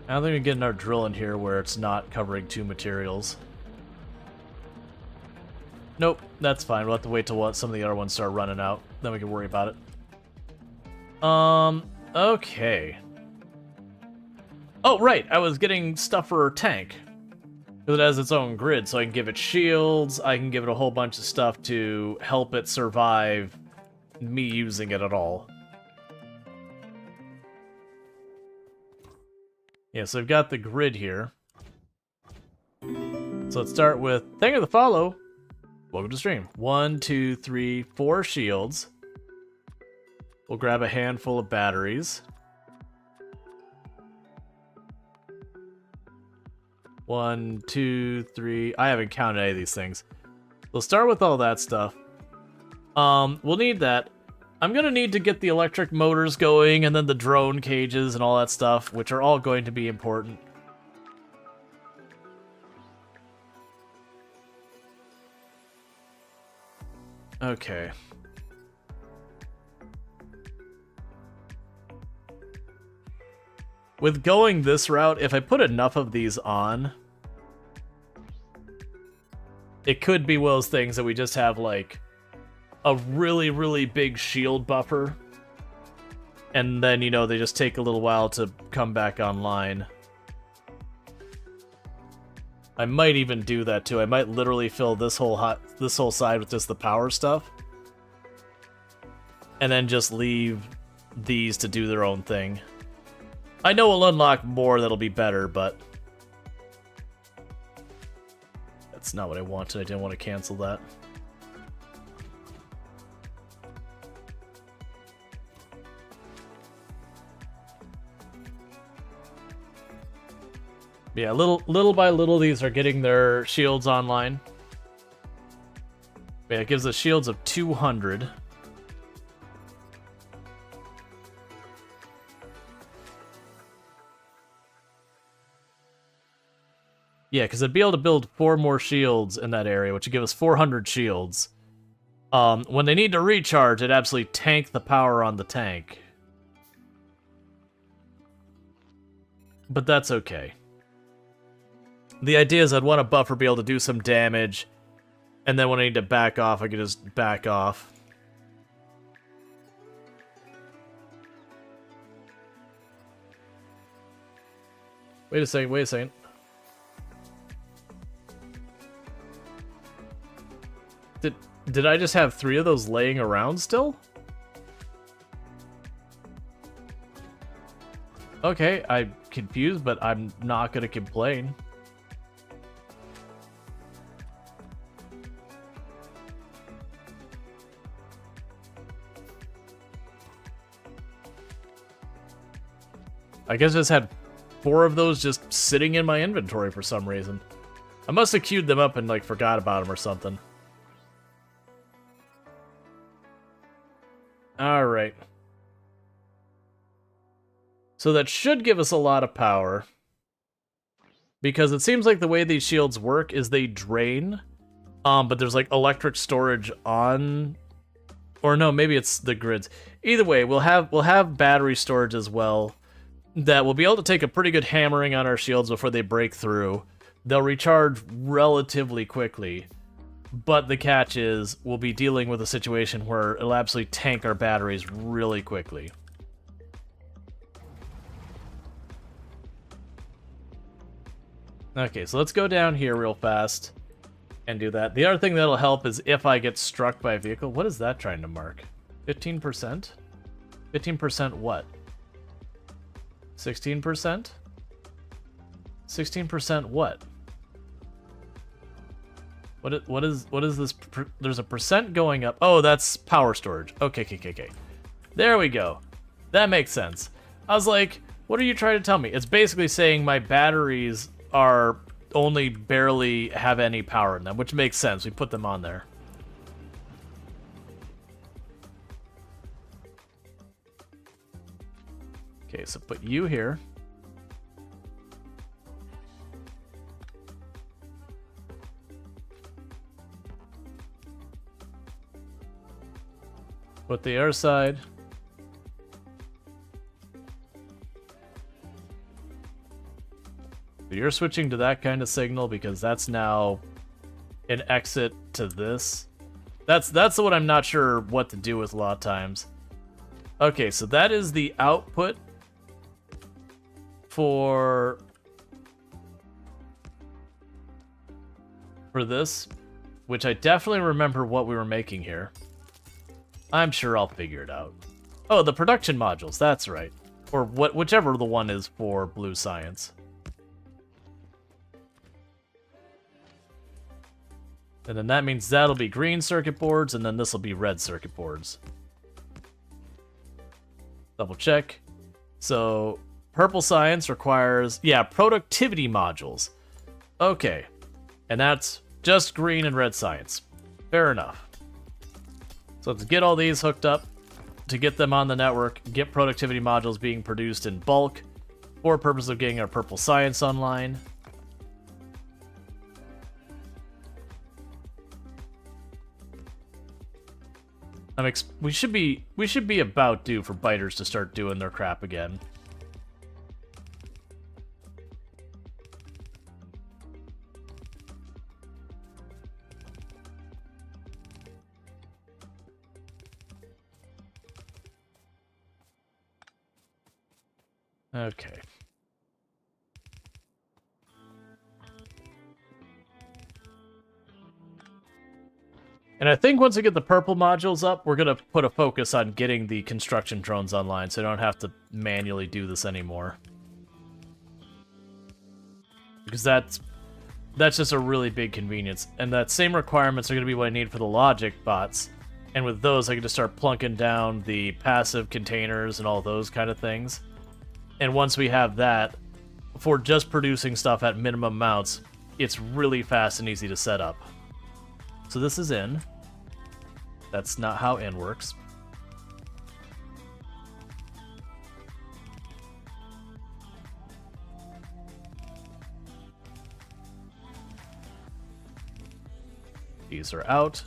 I don't think we can get our drill in here where it's not covering 2 materials. Nope, that's fine. We'll have to wait till some of the other ones start running out. Then we can worry about it. Okay. Oh, right, I was getting stuff for our tank. Because it has its own grid, so I can give it shields, I can give it a whole bunch of stuff to help it survive me using it at all. Yeah, so I've got the grid here. So let's start with, thank you for the follow. Welcome to stream. 1, 2, 3, 4 shields. We'll grab a handful of batteries. 1, 2, 3. I haven't counted any of these things. We'll start with all that stuff. We'll need that. I'm gonna need to get the electric motors going, and then the drone cages and all that stuff, which are all going to be important. Okay. With going this route, if I put enough of these on, it could be one of those things that we just have, like, a really, really big shield buffer. And then, you know, they just take a little while to come back online. I might even do that, too. I might literally fill this whole side with just the power stuff. And then just leave these to do their own thing. I know we'll unlock more that'll be better, but that's not what I wanted. I didn't want to cancel that. Yeah, little by little, these are getting their shields online. Yeah, it gives us shields of 200. Yeah, because I'd be able to build 4 more shields in that area, which would give us 400 shields. When they need to recharge, it absolutely tank the power on the tank. But that's okay. The idea is I'd want a buffer, be able to do some damage, and then when I need to back off, I could just back off. Wait a second. Did I just have 3 of those laying around still? Okay, I'm confused, but I'm not gonna complain. I guess I just had 4 of those just sitting in my inventory for some reason. I must have queued them up and like forgot about them or something. Alright. So that should give us a lot of power. Because it seems like the way these shields work is they drain. But there's like electric storage on... Or no, maybe it's the grids. Either way, we'll have battery storage as well. That will be able to take a pretty good hammering on our shields before they break through. They'll recharge relatively quickly. But the catch is, we'll be dealing with a situation where it'll absolutely tank our batteries really quickly. Okay, so let's go down here real fast and do that. The other thing that'll help is if I get struck by a vehicle. What is that trying to mark? 15%? 15% what? 16%? 16% what? What is this? There's a percent going up. Oh, that's power storage. Okay. There we go. That makes sense. I was like, what are you trying to tell me? It's basically saying my batteries are only barely have any power in them, which makes sense. We put them on there. Okay, so put you here. Put the air side. So you're switching to that kind of signal because that's now an exit to this. That's the one I'm not sure what to do with a lot of times. Okay, so that is the output for this, which I definitely remember what we were making here. I'm sure I'll figure it out. Oh, the production modules, that's right. Or whichever the one is for blue science. And then that means that'll be green circuit boards, and then this will be red circuit boards. Double check. So, purple science requires, yeah, productivity modules. Okay. And that's just green and red science. Fair enough. So let's get all these hooked up to get them on the network, get productivity modules being produced in bulk for purpose of getting our purple science online. We should be about due for biters to start doing their crap again. Okay. And I think once we get the purple modules up, we're going to put a focus on getting the construction drones online, so I don't have to manually do this anymore. Because that's just a really big convenience. And that same requirements are going to be what I need for the logic bots. And with those, I can just start plunking down the passive containers and all those kind of things. And once we have that, for just producing stuff at minimum amounts, it's really fast and easy to set up. So this is in. That's not how in works. These are out.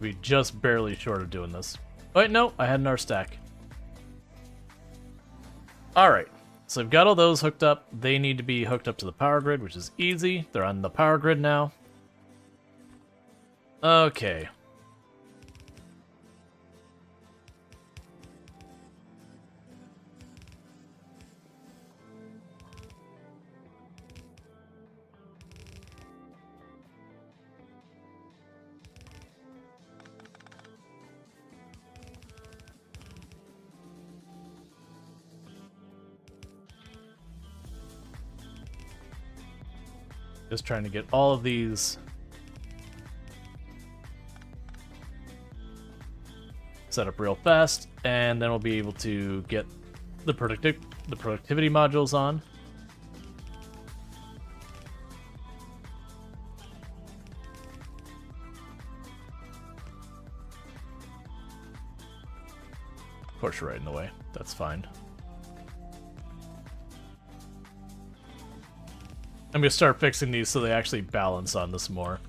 We just barely short of doing this. Oh, wait, no, I had an R stack. Alright, so I've got all those hooked up. They need to be hooked up to the power grid, which is easy. They're on the power grid now. Okay. Just trying to get all of these set up real fast, and then we'll be able to get the productivity modules on. Of course, you're right in the way. That's fine. I'm going to start fixing these so they actually balance on this more.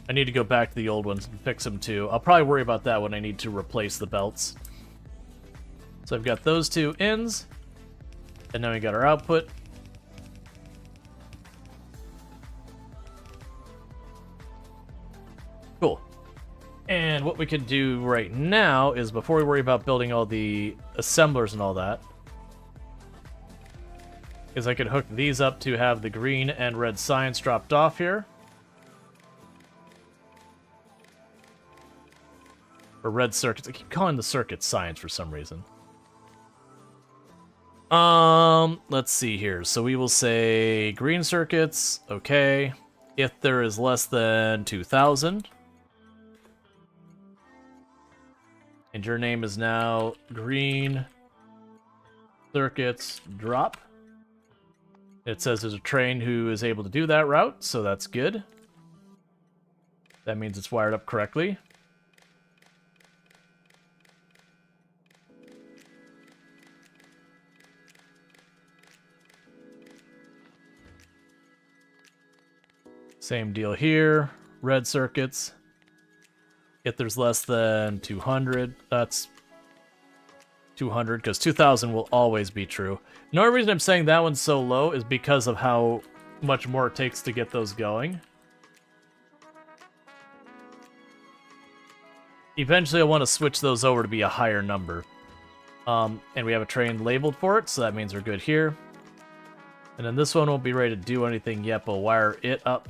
I need to go back to the old ones and fix them too. I'll probably worry about that when I need to replace the belts. So I've got those two ins, and then we got our output. Cool. And what we can do right now is, before we worry about building all the assemblers and all that, is I could hook these up to have the green and red science dropped off here. Or red circuits. I keep calling the circuits science for some reason. Let's see here. So we will say green circuits, okay. If there is less than 2,000. And your name is now green circuits drop. It says there's a train who is able to do that route, so that's good. That means it's wired up correctly. Same deal here. Red circuits. If there's less than 200, that's 200, because 2,000 will always be true. The only reason I'm saying that one's so low is because of how much more it takes to get those going. Eventually I want to switch those over to be a higher number. And we have a train labeled for it, so that means we're good here. And then this one won't be ready to do anything yet, but we'll wire it up.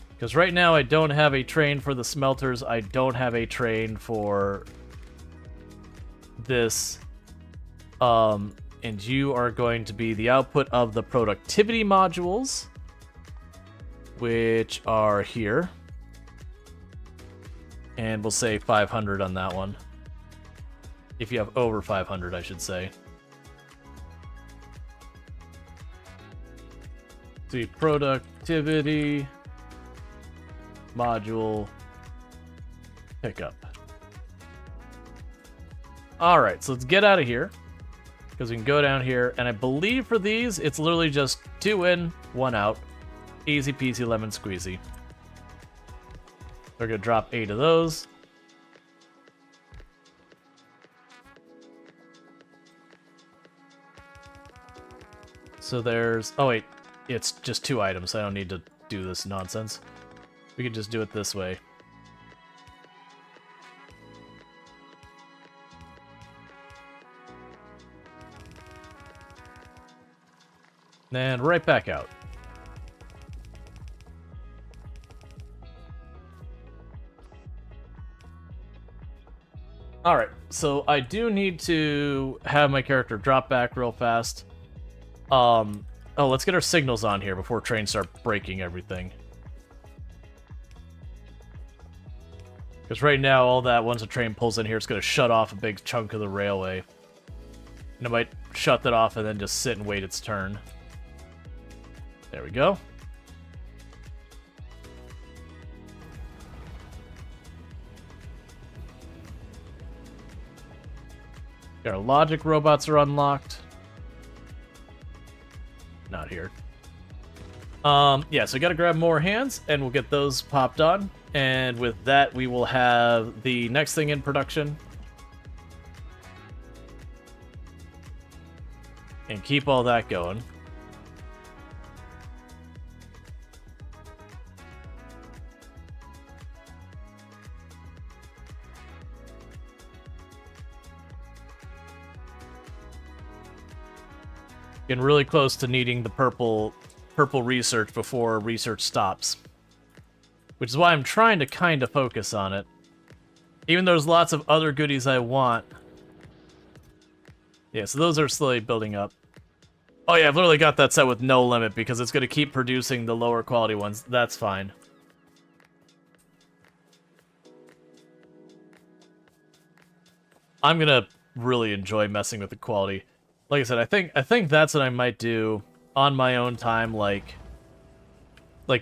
Because right now I don't have a train for the smelters, I don't have a train for this. And you are going to be the output of the productivity modules, which are here. And we'll say 500 on that one. If you have over 500, I should say. The productivity module pickup. Alright, so let's get out of here, because we can go down here, and I believe for these, it's literally just 2 in, 1 out. Easy peasy lemon squeezy. We're going to drop 8 of those. So there's... oh wait, it's just 2 items, I don't need to do this nonsense. We could just do it this way. And right back out. Alright, so I do need to have my character drop back real fast. Oh, let's get our signals on here before trains start breaking everything. Because right now, all that, once a train pulls in here, it's going to shut off a big chunk of the railway. And it might shut that off and then just sit and wait its turn. There we go. Our logic robots are unlocked. Not here. Yeah, so we gotta grab more hands, and we'll get those popped on. And with that, we will have the next thing in production. And keep all that going. Getting really close to needing the purple research before research stops. Which is why I'm trying to kind of focus on it. Even though there's lots of other goodies I want. Yeah, so those are slowly building up. Oh yeah, I've literally got that set with no limit because it's going to keep producing the lower quality ones. That's fine. I'm going to really enjoy messing with the quality. Like I said, I think that's what I might do on my own time, like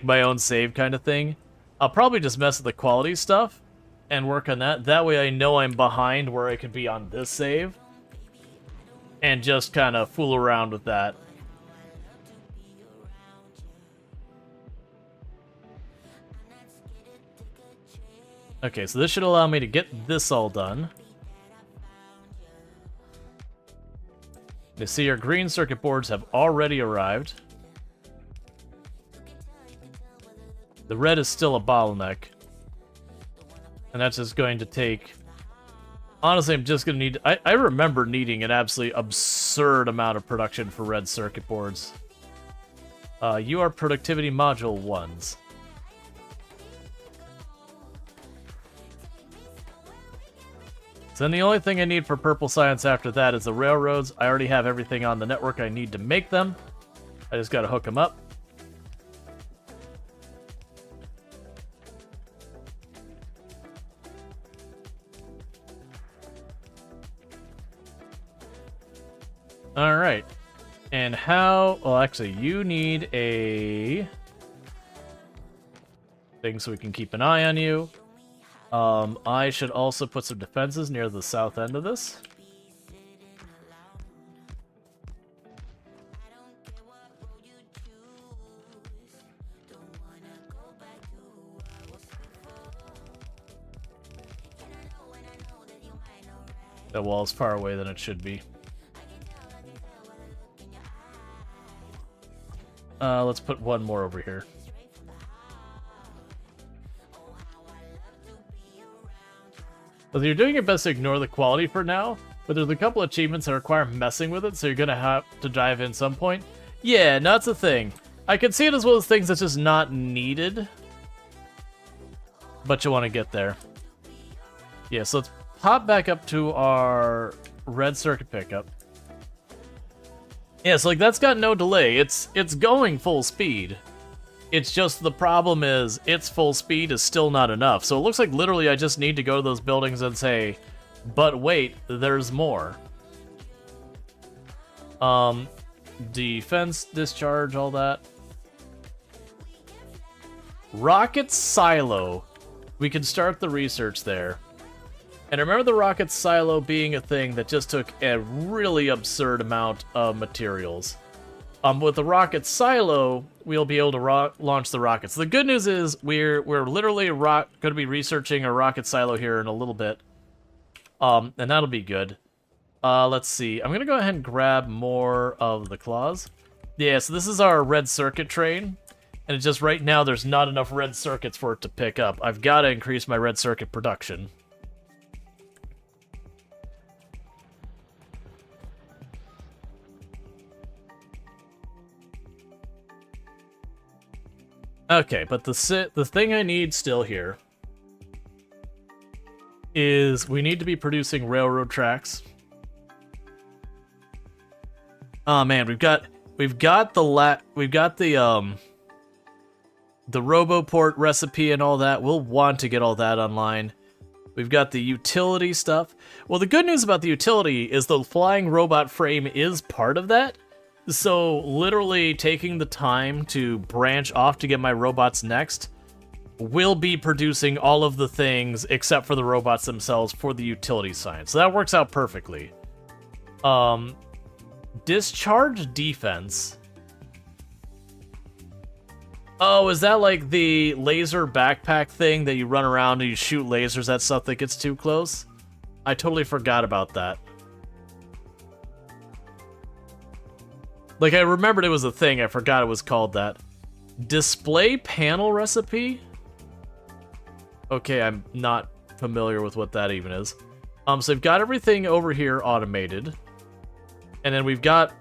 my own save kind of thing. I'll probably just mess with the quality stuff and work on that. That way I know I'm behind where I could be on this save. And just kind of fool around with that. Okay, so this should allow me to get this all done. You see your green circuit boards have already arrived. The red is still a bottleneck. And that's just going to take... Honestly, I'm just going to need... I remember needing an absolutely absurd amount of production for red circuit boards. You are productivity module 1s. So then the only thing I need for purple science after that is the railroads. I already have everything on the network I need to make them. I just got to hook them up. Alright. And how... Well, actually, you need a... thing so we can keep an eye on you. I should also put some defenses near the south end of this. That wall's far away than it should be. Let's put one more over here. So you're doing your best to ignore the quality for now, but there's a couple achievements that require messing with it, so you're gonna have to dive in some point. Yeah, no, that's the thing. I can see it as one of those things that's just not needed, but you want to get there. Yeah, so let's pop back up to our red circuit pickup. Yeah, so like that's got no delay. It's going full speed. It's just the problem is its full speed is still not enough. So it looks like literally I just need to go to those buildings and say, but wait, there's more. Defense, discharge, all that. Rocket silo. We can start the research there. And remember the rocket silo being a thing that just took a really absurd amount of materials. With the rocket silo, we'll be able to launch the rockets. The good news is we're literally going to be researching a rocket silo here in a little bit. And that'll be good. Let's see. I'm going to go ahead and grab more of the claws. Yeah, so this is our red circuit train. And it's just right now there's not enough red circuits for it to pick up. I've got to increase my red circuit production. Okay, but the thing I need still here is we need to be producing railroad tracks. Oh man, we've got the RoboPort recipe and all that. We'll want to get all that online. We've got the utility stuff. Well, the good news about the utility is the flying robot frame is part of that. So literally taking the time to branch off to get my robots next will be producing all of the things except for the robots themselves for the utility science. So that works out perfectly. Discharge defense. Oh, is that like the laser backpack thing that you run around and you shoot lasers at stuff that gets too close? I totally forgot about that. Like, I remembered it was a thing, I forgot it was called that. Display panel recipe? Okay, I'm not familiar with what that even is. So we've got everything over here automated. And then we've got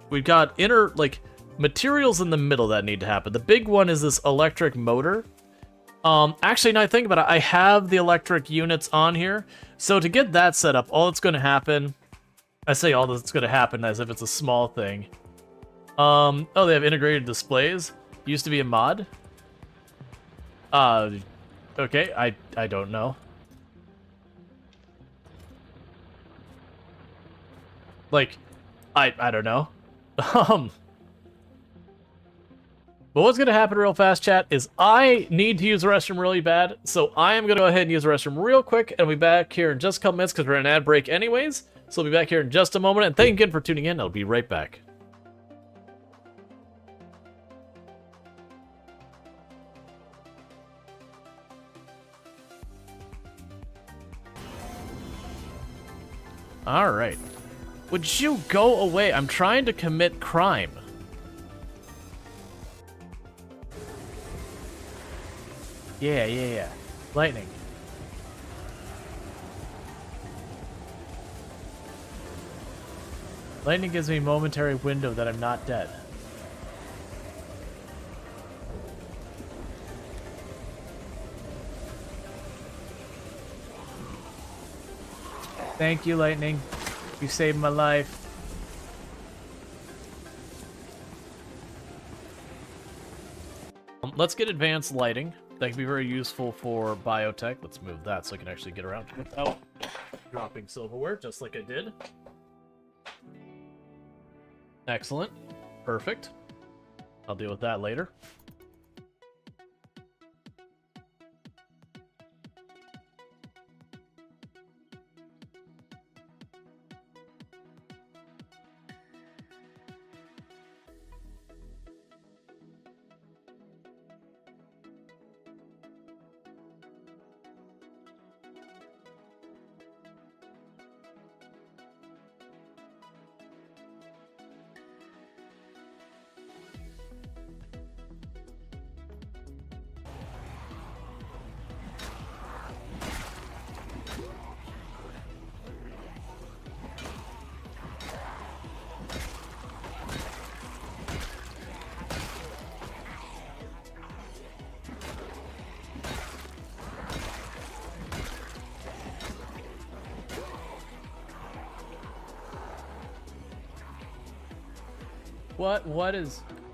inner, like, materials in the middle that need to happen. The big one is this electric motor. Actually, now I think about it, I have the electric units on here. So to get that set up, all that's going to happen... I say all that's going to happen as if it's a small thing. Oh, they have integrated displays. Used to be a mod. Okay, I don't know. Like, I don't know. But what's gonna happen real fast, chat, is I need to use the restroom really bad, so I am gonna go ahead and use the restroom real quick, and I'll be back here in just a couple minutes because we're in an ad break anyways. So I'll be back here in just a moment, and thank you again for tuning in. I'll be right back. Alright. Would you go away? I'm trying to commit crime. Yeah. Lightning. Lightning gives me a momentary window that I'm not dead. Thank you, Lightning. You saved my life. Let's get advanced lighting. That can be very useful for biotech. Let's move that so I can actually get around without dropping silverware, just like I did. Excellent. Perfect. I'll deal with that later.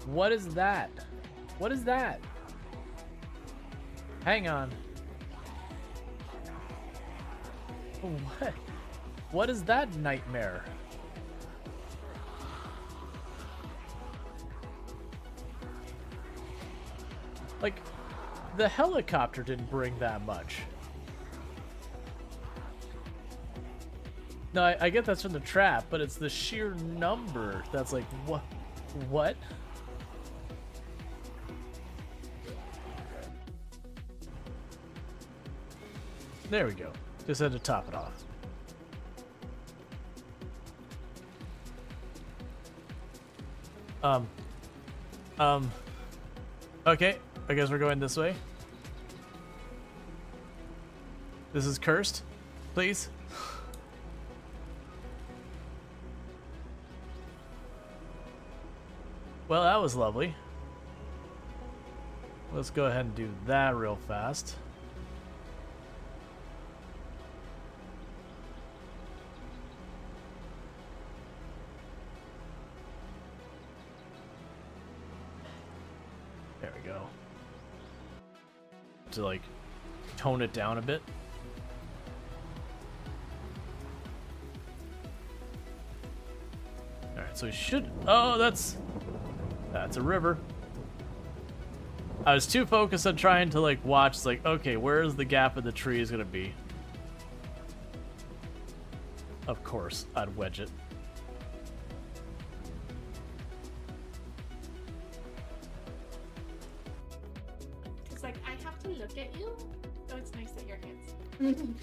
What is that? What is that? Hang on. What is that nightmare? Like, the helicopter didn't bring that much. No, I get that's from the trap, but it's the sheer number that's like, what? What? There we go. Just had to top it off. Okay, I guess we're going this way. This is cursed. Please. Well, that was lovely. Let's go ahead and do that real fast. go. To like tone it down a bit. Alright, so we should... Oh, that's a river. I was too focused on trying to like watch, like, okay, where is the gap in the tree is gonna be? Of course, I'd wedge it. It's like, I have to look at you. Oh, it's nice that you're handsome.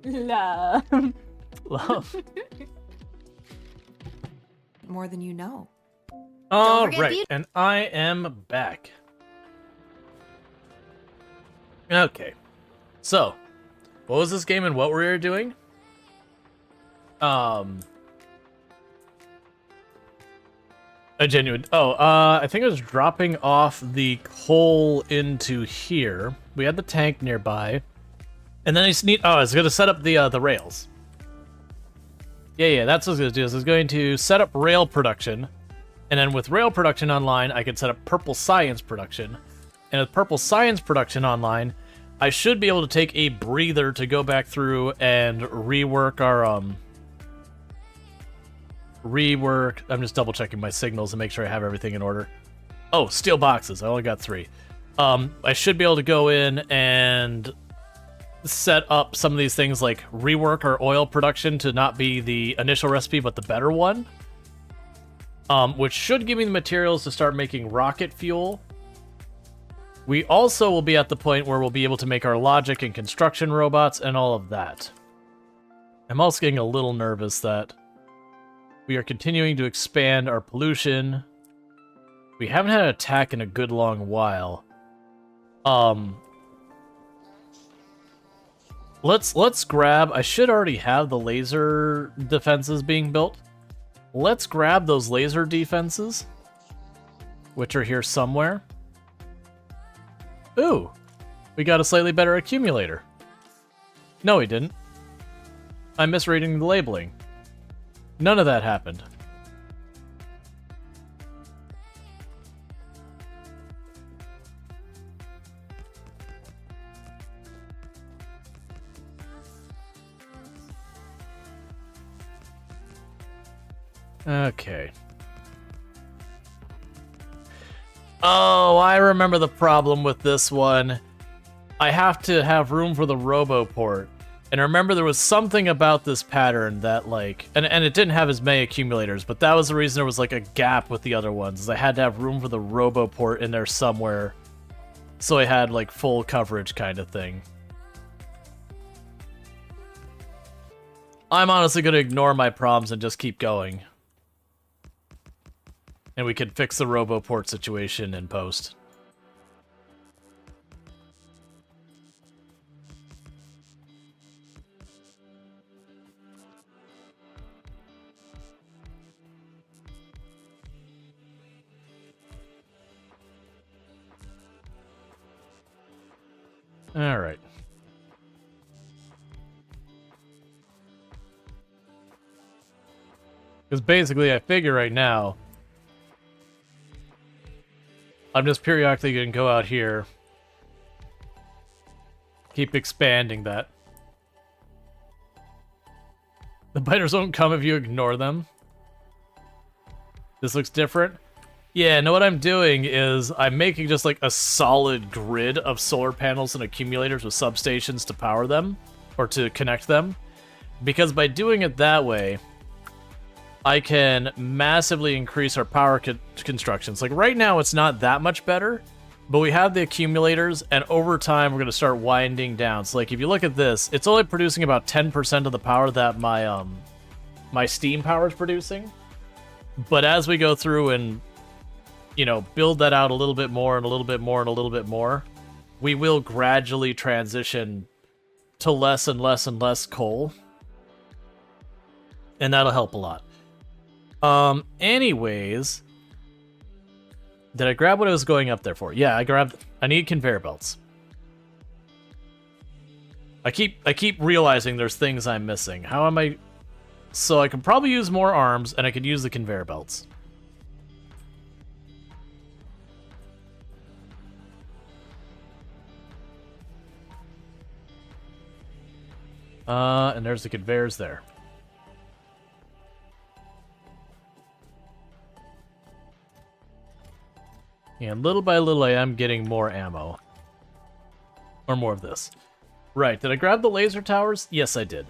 Love. Love. More than you know. All forget right, the- and I am back. Okay, so what was this game and what were we doing? A genuine. Oh, I think it was dropping off the coal into here. We had the tank nearby, and then I need. Oh, I was gonna set up the rails. Yeah, that's what I was gonna do. I was going to set up rail production, and then with rail production online, I could set up purple science production, and with purple science production online, I should be able to take a breather to go back through and rework our I'm just double checking my signals and make sure I have everything in order. Oh, steel boxes. I only got 3. I should be able to go in and set up some of these things, like rework our oil production to not be the initial recipe but the better one, which should give me the materials to start making rocket fuel. We also will be at the point where we'll be able to make our logic and construction robots and all of that. I'm also getting a little nervous that we are continuing to expand our pollution. We haven't had an attack in a good long while. Let's grab... I should already have the laser defenses being built. Let's grab those laser defenses, which are here somewhere. Ooh, we got a slightly better accumulator. No, we didn't. I'm misreading the labeling. None of that happened. Okay. Oh, I remember the problem with this one. I have to have room for the RoboPort. And I remember there was something about this pattern that, like... And it didn't have as many accumulators, but that was the reason there was, like, a gap with the other ones. I had to have room for the RoboPort in there somewhere. So I had, like, full coverage kind of thing. I'm honestly going to ignore my problems and just keep going. And we can fix the RoboPort situation in post. All right. Because basically, I figure right now, I'm just periodically going to go out here, keep expanding that. The biters won't come if you ignore them. This looks different. Yeah, no, what I'm doing is I'm making just like a solid grid of solar panels and accumulators with substations to power them, or to connect them. Because by doing it that way, I can massively increase our power constructions. Like right now, it's not that much better, but we have the accumulators, and over time, we're going to start winding down. So like if you look at this, it's only producing about 10% of the power that my steam power is producing. But as we go through and, you know, build that out a little bit more and a little bit more and a little bit more, we will gradually transition to less and less and less coal. And that'll help a lot. Anyways, did I grab what I was going up there for? Yeah, I need conveyor belts. I keep realizing there's things I'm missing. How am I... So I can probably use more arms, and I could use the conveyor belts. And there's the conveyors there. And little by little, I am getting more ammo. Or more of this. Right, did I grab the laser towers? Yes, I did.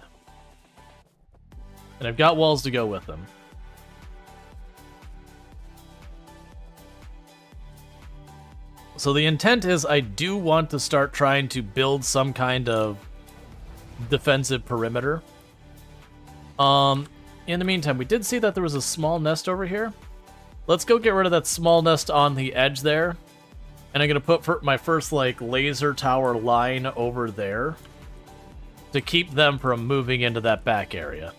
And I've got walls to go with them. So the intent is I do want to start trying to build some kind of defensive perimeter. In the meantime, we did see that there was a small nest over here. Let's go get rid of that small nest on the edge there. And I'm going to put my first, like, laser tower line over there to keep them from moving into that back area.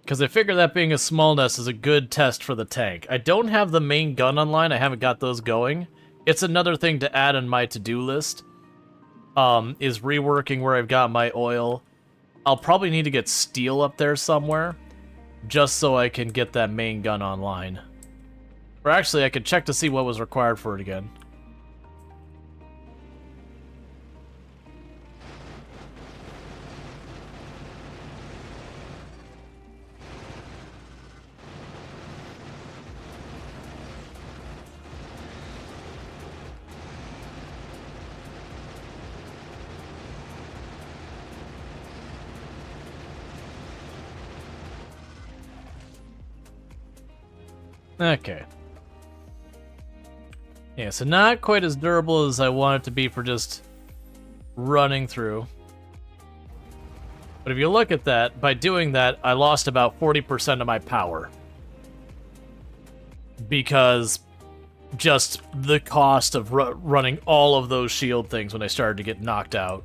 Because I figure that being a small nest is a good test for the tank. I don't have the main gun online. I haven't got those going. It's another thing to add on my to-do list. Is reworking where I've got my oil. I'll probably need to get steel up there somewhere, just so I can get that main gun online. Or actually, I could check to see what was required for it again. Okay. Yeah, so not quite as durable as I want it to be for just running through. But if you look at that, by doing that, I lost about 40% of my power. Because just the cost of running all of those shield things when I started to get knocked out.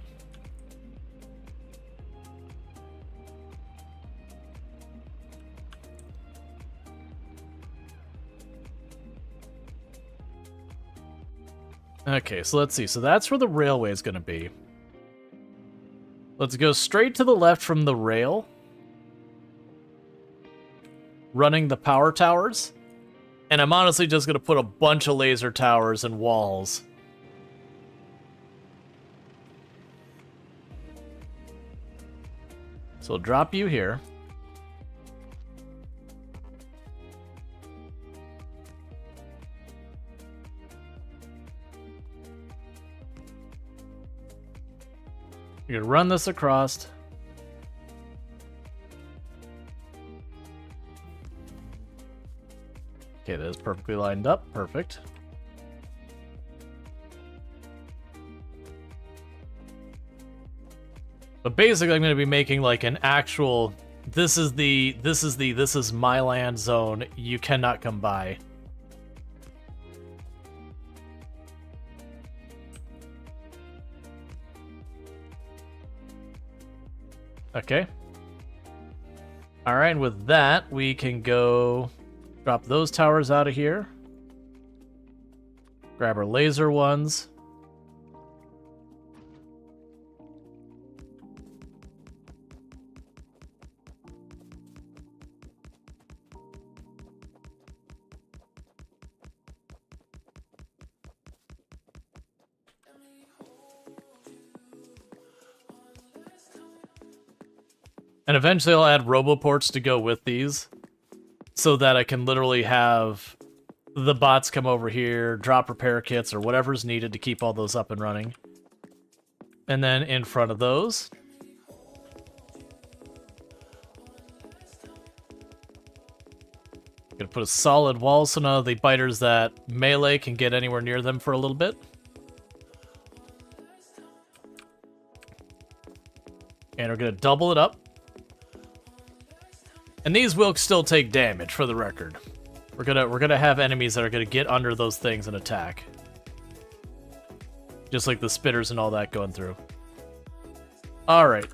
Okay, so let's see. So that's where the railway is going to be. Let's go straight to the left from the rail. Running the power towers. And I'm honestly just going to put a bunch of laser towers and walls. So I'll drop you here. You're gonna run this across. Okay, that is perfectly lined up. Perfect. But basically, I'm gonna be making like an actual. This is my land zone. You cannot come by. Okay. Alright, and with that, we can go drop those towers out of here. Grab our laser ones. And eventually I'll add roboports to go with these, so that I can literally have the bots come over here, drop repair kits, or whatever's needed to keep all those up and running. And then in front of those, I'm gonna put a solid wall so none of the biters that melee can get anywhere near them for a little bit. And we're gonna double it up. And these will still take damage, for the record. We're gonna have enemies that are gonna get under those things and attack. Just like the spitters and all that going through. Alright.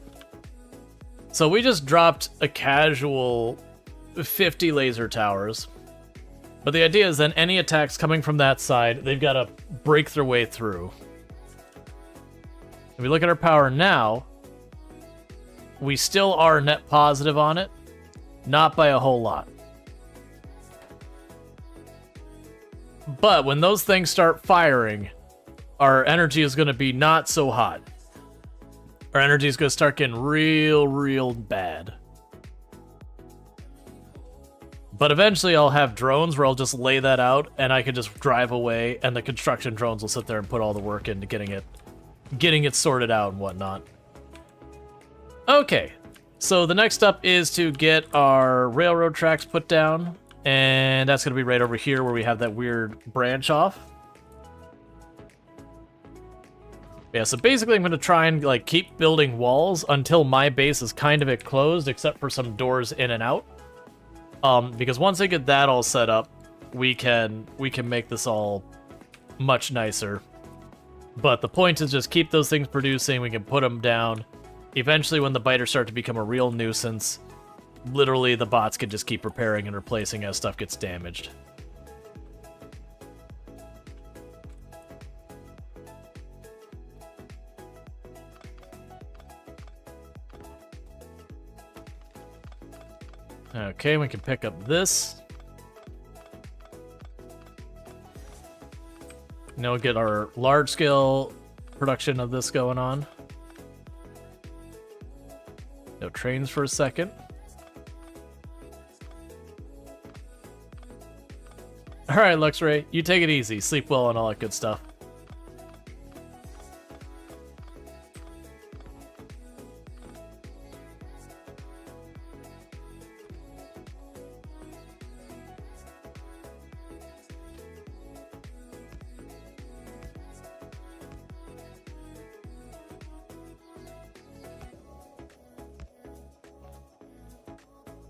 So we just dropped a casual 50 laser towers. But the idea is then any attacks coming from that side, they've got to break their way through. If we look at our power now, we still are net positive on it, not by a whole lot. But when those things start firing, our energy is going to be not so hot. Our energy is going to start getting real bad. But eventually I'll have drones where I'll just lay that out and I can just drive away and the construction drones will sit there and put all the work into getting it sorted out and whatnot. Okay, so the next step is to get our railroad tracks put down, and that's going to be right over here where we have that weird branch off. Yeah, so basically I'm going to try and like keep building walls until my base is kind of closed, except for some doors in and out. Because once I get that all set up, we can make this all much nicer. But the point is just keep those things producing, we can put them down. Eventually when the biters start to become a real nuisance, literally the bots can just keep repairing and replacing as stuff gets damaged. Okay, we can pick up this. Now we'll get our large-scale production of this going on. No trains for a second. Alright, Luxray, you take it easy. Sleep well and all that good stuff.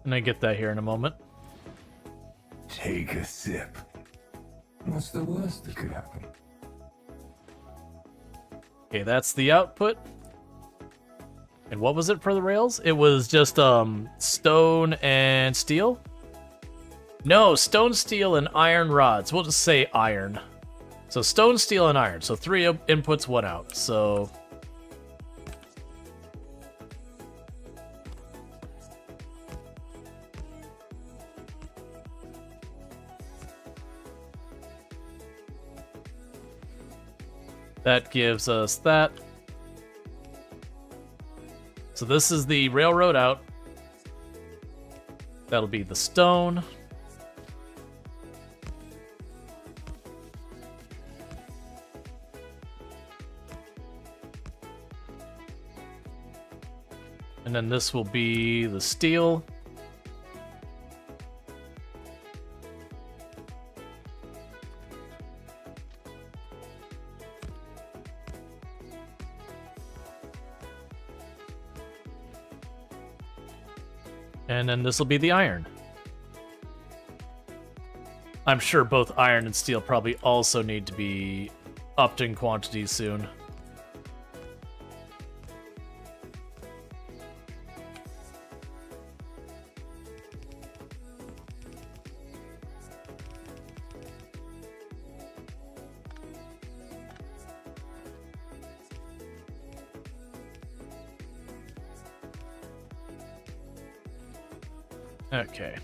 And I get that here in a moment. Take a sip. What's the worst that could happen? Okay, that's the output. And what was it for the rails? It was just stone and steel? No, stone, steel, and iron rods. We'll just say iron. So stone, steel, and iron. So 3 inputs, 1 out. So that gives us that. So this is the railroad out. That'll be the stone. And then this will be the steel. And then this will be the iron. I'm sure both iron and steel probably also need to be upped in quantity soon. Okay.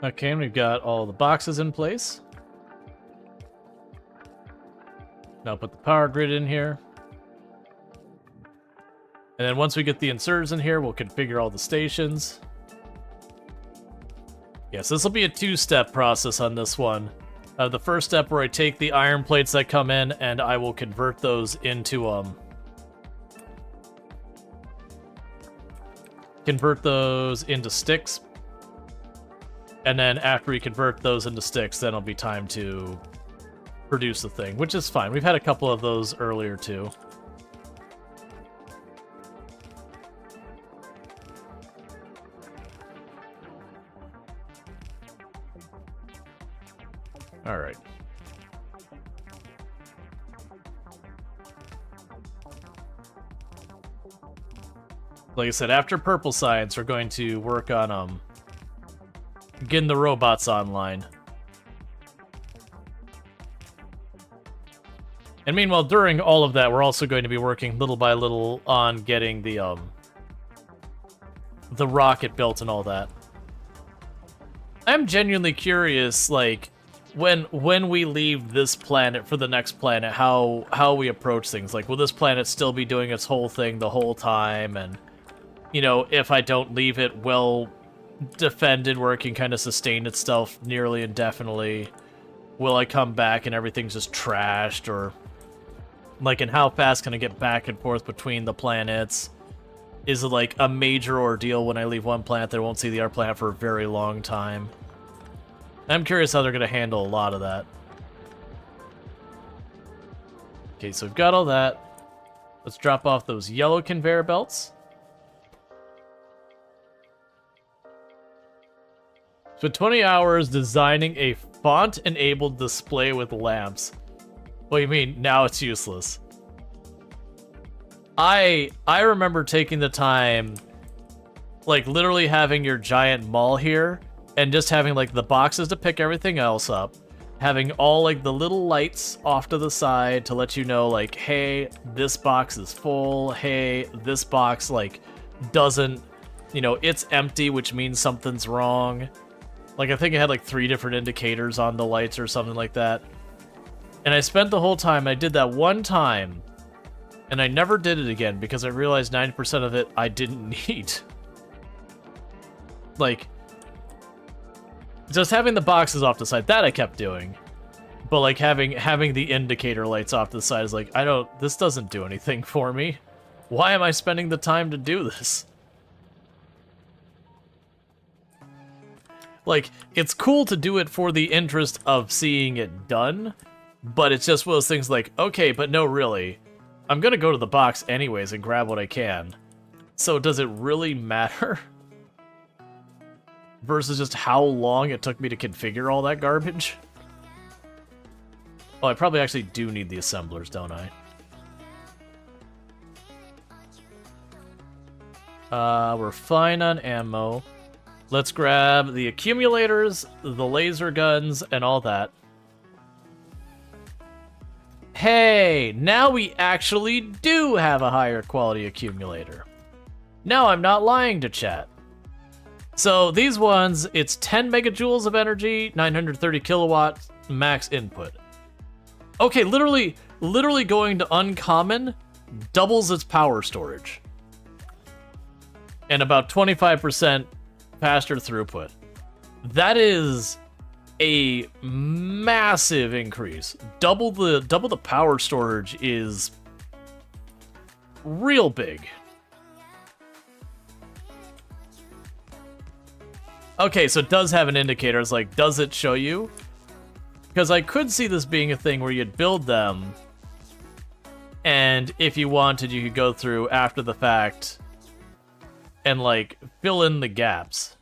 Okay, and we've got all the boxes in place. Now put the power grid in here. And then once we get the inserters in here, we'll configure all the stations. Yes, this will be a 2-step process on this one. The first step where I take the iron plates that come in and I will convert those into sticks. And then after we convert those into sticks, then it'll be time to produce the thing, which is fine. We've had a couple of those earlier too. All right. Like I said, after Purple Science, we're going to work on getting the robots online. And meanwhile, during all of that, we're also going to be working little by little on getting the rocket built and all that. I'm genuinely curious, like, when we leave this planet for the next planet, how we approach things. Like, will this planet still be doing its whole thing the whole time? And, you know, if I don't leave it well defended where it can kind of sustain itself nearly indefinitely, will I come back and everything's just trashed? Or, like, and how fast can I get back and forth between the planets? Is it, like, a major ordeal when I leave one planet that I won't see the other planet for a very long time? I'm curious how they're going to handle a lot of that. Okay, so we've got all that. Let's drop off those yellow conveyor belts. Spent 20 hours designing a font-enabled display with lamps. What do you mean, now it's useless? I remember taking the time, like, literally having your giant mall here, and just having, like, the boxes to pick everything else up, having all, like, the little lights off to the side to let you know, like, hey, this box is full, hey, this box, like, doesn't, you know, it's empty, which means something's wrong. Like, I think I had, like, 3 different indicators on the lights or something like that. And I spent the whole time, I did that one time, and I never did it again, because I realized 90% of it I didn't need. Like, just having the boxes off the side, that I kept doing. But, like, having the indicator lights off to the side is like, this doesn't do anything for me. Why am I spending the time to do this? Like, it's cool to do it for the interest of seeing it done, but it's just one of those things like, okay, but no, really. I'm gonna go to the box anyways and grab what I can. So does it really matter? Versus just how long it took me to configure all that garbage. Well, I probably actually do need the assemblers, don't I? We're fine on ammo. Let's grab the accumulators, the laser guns, and all that. Hey, now we actually do have a higher quality accumulator. Now I'm not lying to chat. So these ones, it's 10 megajoules of energy, 930 kilowatts max input. Okay, literally going to uncommon doubles its power storage. And about 25% faster throughput. That is a massive increase. Double the power storage is real big. Okay, so it does have an indicator. It's like, does it show you? Because I could see this being a thing where you'd build them, and if you wanted, you could go through after the fact and, like, fill in the gaps.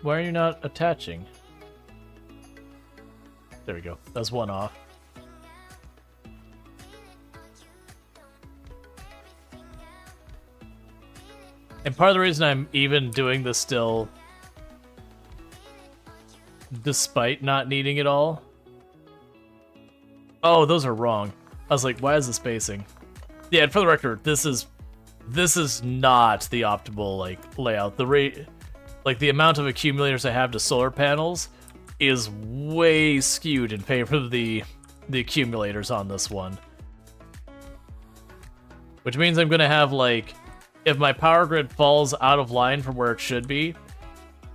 Why are you not attaching? There we go. That's one off. And part of the reason I'm even doing this still, despite not needing it all. Oh, those are wrong. I was like, why is the spacing? Yeah, and for the record, this is not the optimal, like, layout. like the amount of accumulators I have to solar panels is way skewed in favor of the accumulators on this one. Which means I'm gonna have, like, if my power grid falls out of line from where it should be,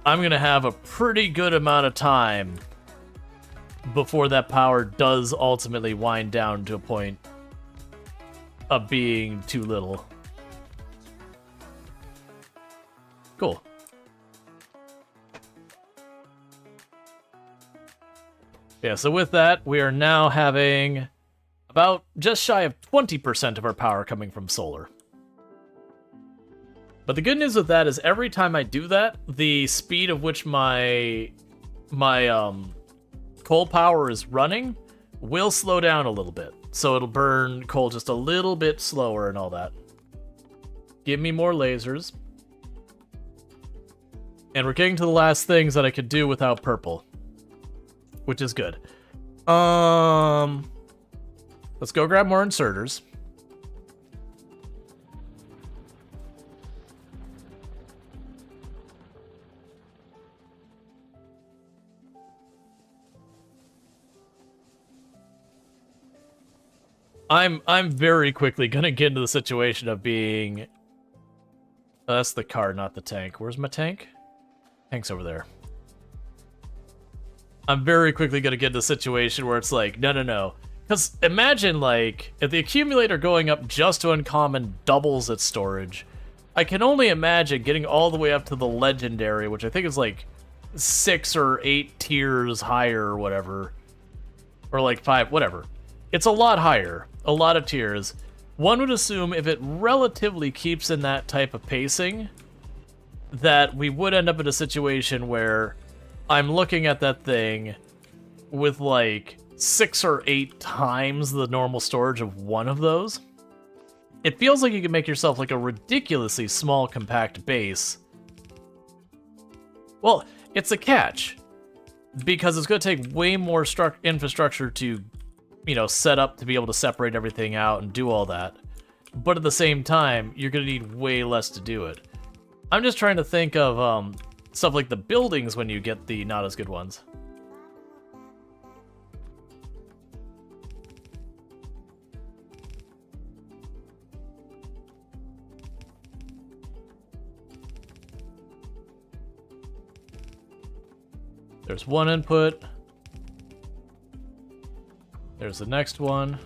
I'm gonna have a pretty good amount of time before that power does ultimately wind down to a point of being too little. Cool. Yeah, so with that, we are now having about just shy of 20% of our power coming from solar. But the good news with that is every time I do that, the speed of which my coal power is running will slow down a little bit. So it'll burn coal just a little bit slower and all that. Give me more lasers. And we're getting to the last things that I could do without purple, which is good. Let's go grab more inserters. I'm very quickly gonna get into the situation of being... Oh, that's the car, not the tank. Where's my tank? Tank's over there. I'm very quickly gonna get into a situation where it's like, no. Because imagine, like, if the accumulator going up just to uncommon doubles its storage, I can only imagine getting all the way up to the legendary, which I think is like 6 or 8 tiers higher or whatever. Or like 5, whatever. It's a lot higher, a lot of tiers. One would assume if it relatively keeps in that type of pacing, that we would end up in a situation where I'm looking at that thing with like 6 or 8 times the normal storage of one of those. It feels like you can make yourself like a ridiculously small compact base. Well, it's a catch, because it's going to take way more infrastructure to, you know, set up to be able to separate everything out and do all that. But at the same time, you're going to need way less to do it. I'm just trying to think of stuff like the buildings when you get the not as good ones. There's one input. There's the next one.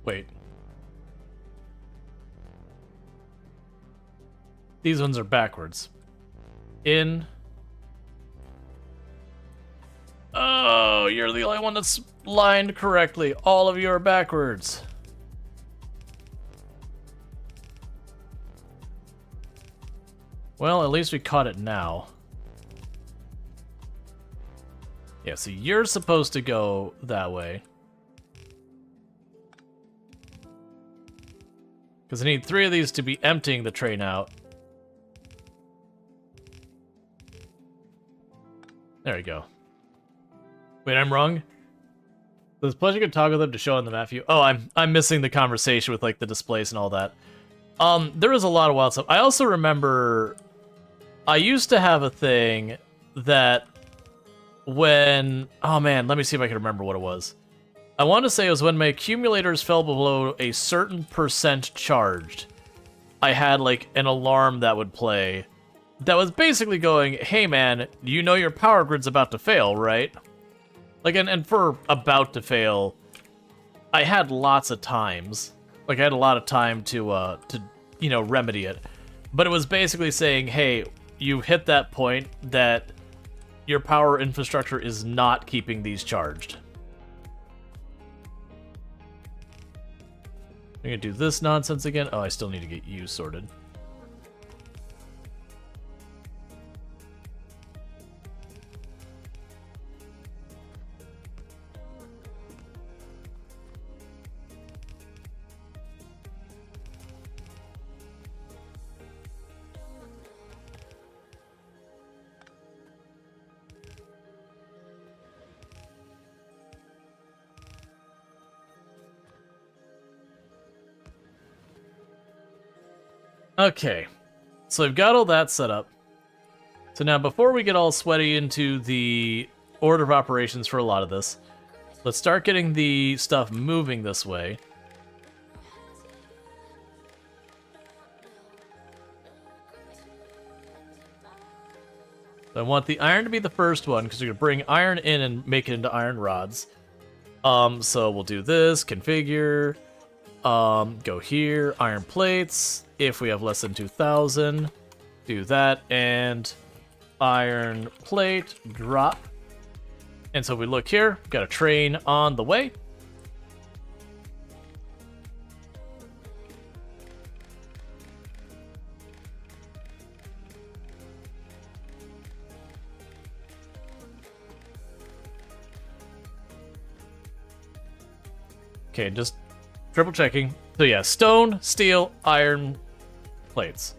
Wait. These ones are backwards. In. Oh, you're the only one that's lined correctly. All of you are backwards. Well, at least we caught it now. Yeah, so you're supposed to go that way. Because I need 3 of these to be emptying the train out. There we go. Wait, I'm wrong? There's plenty you can toggle them to show on the map view. Oh, I'm missing the conversation with like the displays and all that. There is a lot of wild stuff. I also remember I used to have a thing that when... Oh man, let me see if I can remember what it was. I want to say it was when my accumulators fell below a certain percent charged. I had like an alarm that would play that was basically going, hey man, you know your power grid's about to fail, right? Like, and for about to fail, I had lots of times. Like, I had a lot of time to you know, remedy it. But it was basically saying, hey, you hit that point that your power infrastructure is not keeping these charged. I'm gonna do this nonsense again. Oh, I still need to get you sorted. Okay, so I've got all that set up. So now before we get all sweaty into the order of operations for a lot of this, let's start getting the stuff moving this way. So I want the iron to be the first one because we're going to bring iron in and make it into iron rods. So we'll do this, configure, go here, iron plates. If we have less than 2,000, do that, and iron plate, drop. And so if we look here, got a train on the way. Okay, just triple checking. So yeah, stone, steel, iron plates.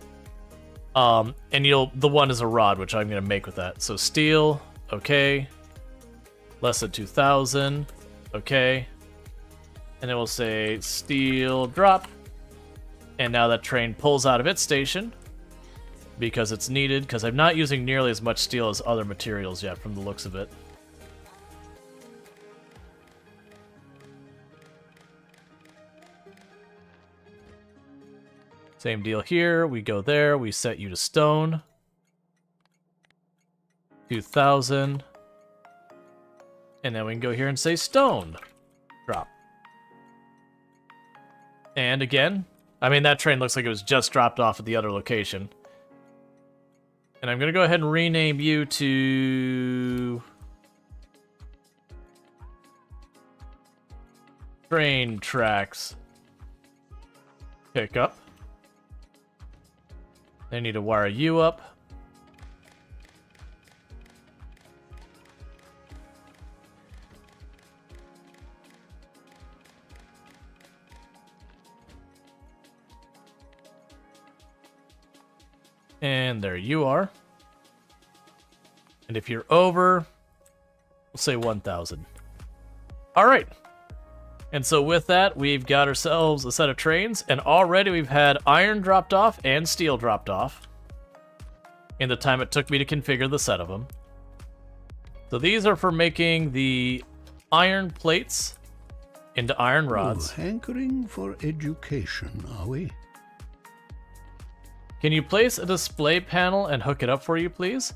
And the one is a rod, which I'm gonna make with that. So steel, okay. Less than 2,000, okay. And then we'll say steel drop. And now that train pulls out of its station because it's needed, because I'm not using nearly as much steel as other materials yet from the looks of it. Same deal here. We go there. We set you to stone. 2,000. And then we can go here and say stone. Drop. And again, I mean, that train looks like it was just dropped off at the other location. And I'm going to go ahead and rename you to... Train tracks. Pick up. I need to wire you up. And there you are. And if you're over, we'll say 1,000. All right. And so with that, we've got ourselves a set of trains, and already we've had iron dropped off and steel dropped off in the time it took me to configure the set of them. So these are for making the iron plates into iron rods. Hankering for education, are we? Can you place a display panel and hook it up for you, please?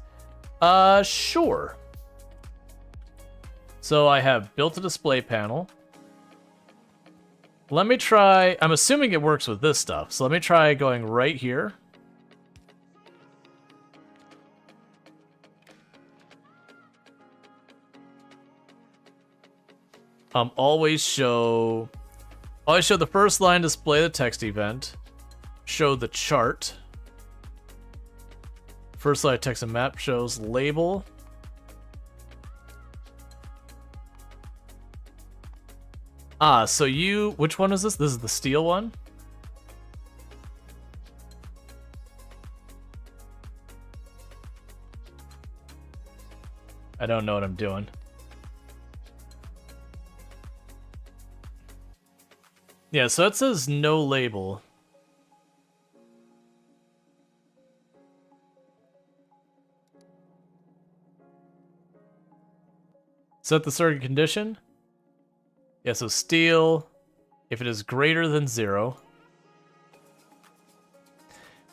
Sure. So I have built a display panel. Let me try, I'm assuming it works with this stuff, so let me try going right here. Always show the first line display the text event. Show the chart. First line text and map shows label. Ah, so which one is this? This is the steel one? I don't know what I'm doing. Yeah, so it says no label. Set the circuit condition. Yeah, so steel, if it is greater than 0.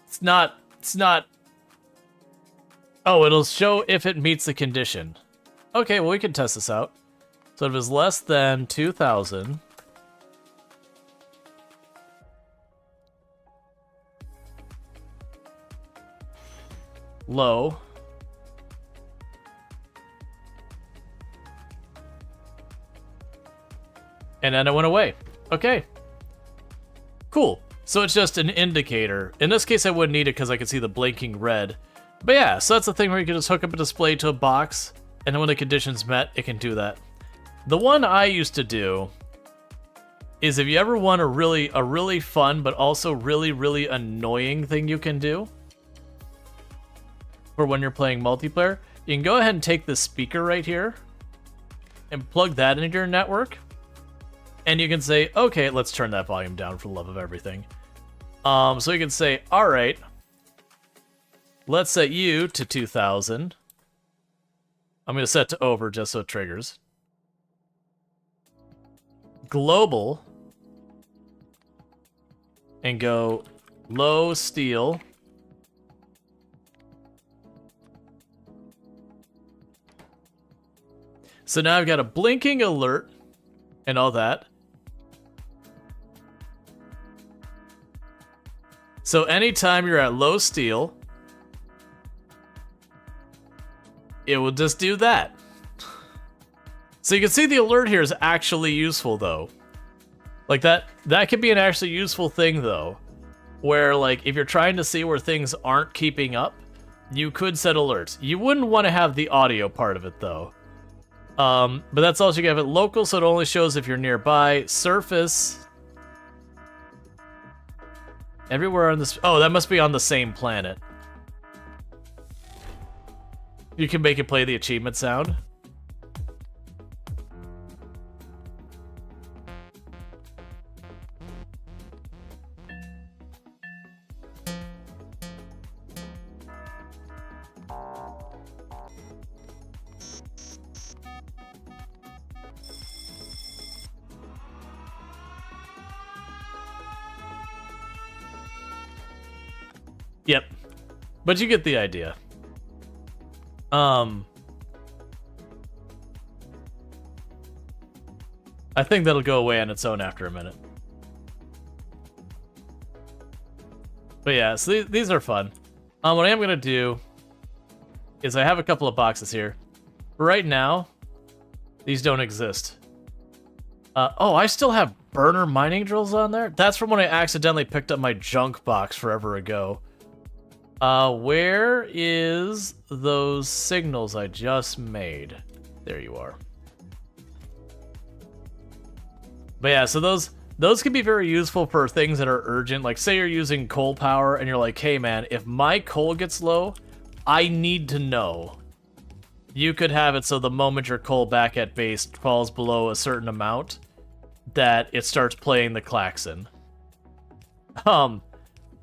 It's not... Oh, it'll show if it meets the condition. Okay, well, we can test this out. So if it's less than 2,000... low... and then it went away. Okay. Cool. So it's just an indicator. In this case, I wouldn't need it because I could see the blinking red. But yeah, so that's the thing where you can just hook up a display to a box, and then when the condition's met, it can do that. The one I used to do is if you ever want a really fun, but also really annoying thing you can do for when you're playing multiplayer, you can go ahead and take this speaker right here and plug that into your network. And you can say, okay, let's turn that volume down for the love of everything. So we can say, all right, let's set you to 2000. I'm going to set to over just so it triggers. Global. And go low steel. So now I've got a blinking alert and all that. So anytime you're at low steel, it will just do that. So you can see the alert here is actually useful though. Like that could be an actually useful thing though. Where like if you're trying to see where things aren't keeping up, you could set alerts. You wouldn't want to have the audio part of it though. But that's also you have it local, so it only shows if you're nearby. Surface. Everywhere on this. Oh, that must be on the same planet. You can make it play the achievement sound. Yep. But you get the idea. I think that'll go away on its own after a minute. But yeah, so these are fun. What I am going to do is I have a couple of boxes here. Right now, these don't exist. Oh, I still have burner mining drills on there? That's from when I accidentally picked up my junk box forever ago. Where is those signals I just made? There you are. But yeah, so those can be very useful for things that are urgent. Like say you're using coal power and you're like, hey man, if my coal gets low, I need to know. You could have it so the moment your coal back at base falls below a certain amount, that it starts playing the klaxon.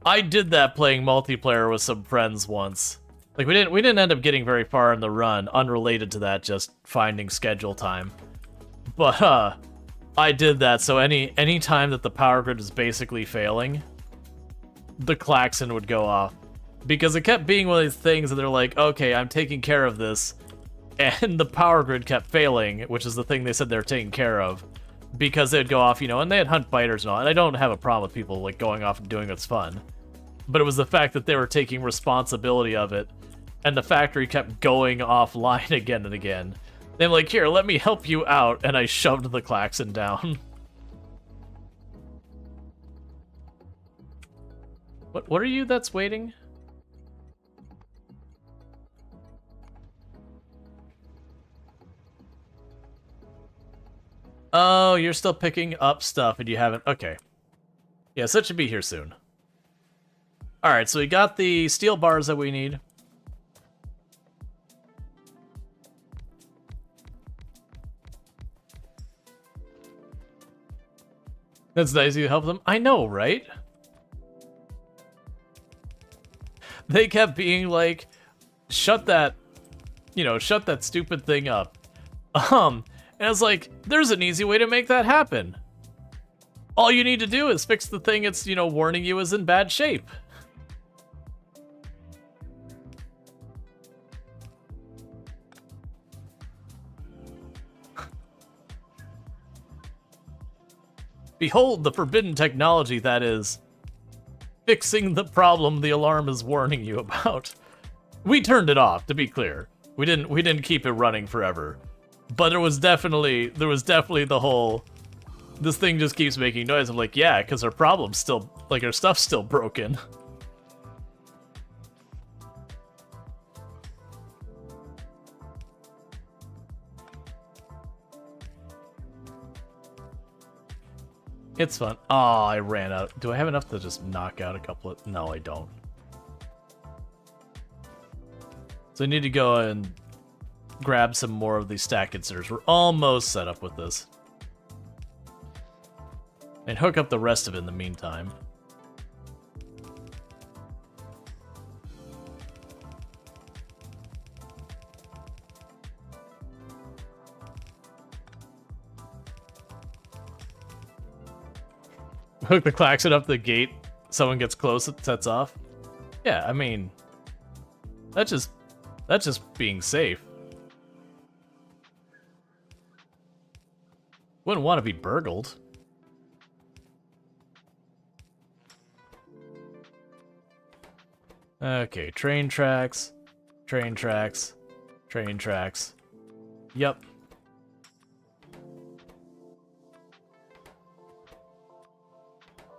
I did that playing multiplayer with some friends once. Like we didn't end up getting very far in the run, unrelated to that, just finding schedule time. But I did that, so any time that the power grid was basically failing, the klaxon would go off. Because it kept being one of these things that they're like, okay, I'm taking care of this, and the power grid kept failing, which is the thing they said they're taking care of, because they'd go off, you know, and they had hunt biters and all, and I don't have a problem with people like going off and doing what's fun. But it was the fact that they were taking responsibility of it, and the factory kept going offline again and again. They're like, here, let me help you out, and I shoved the klaxon down. What are you that's waiting? Oh, you're still picking up stuff and you haven't... Okay. Yeah, so it should be here soon. Alright, so we got the steel bars that we need. That's nice you help them. I know, right? They kept being like, shut that, you know, shut that stupid thing up. And I was like, there's an easy way to make that happen. All you need to do is fix the thing it's, you know, warning you is in bad shape. Behold the forbidden technology that is fixing the problem the alarm is warning you about. We turned it off, to be clear. We didn't keep it running forever. But there was definitely the whole, this thing just keeps making noise. I'm like, yeah, because our problem's still, like, our stuff's still broken. It's fun. Oh, I ran out. Do I have enough to just knock out a couple of... No, I don't. So I need to go and grab some more of these stack inserters. We're almost set up with this. And hook up the rest of it in the meantime. Hook the klaxon up the gate. Someone gets close, it sets off. Yeah, I mean, that's just being safe. Wouldn't want to be burgled. Okay, train tracks, train tracks, train tracks. Yep.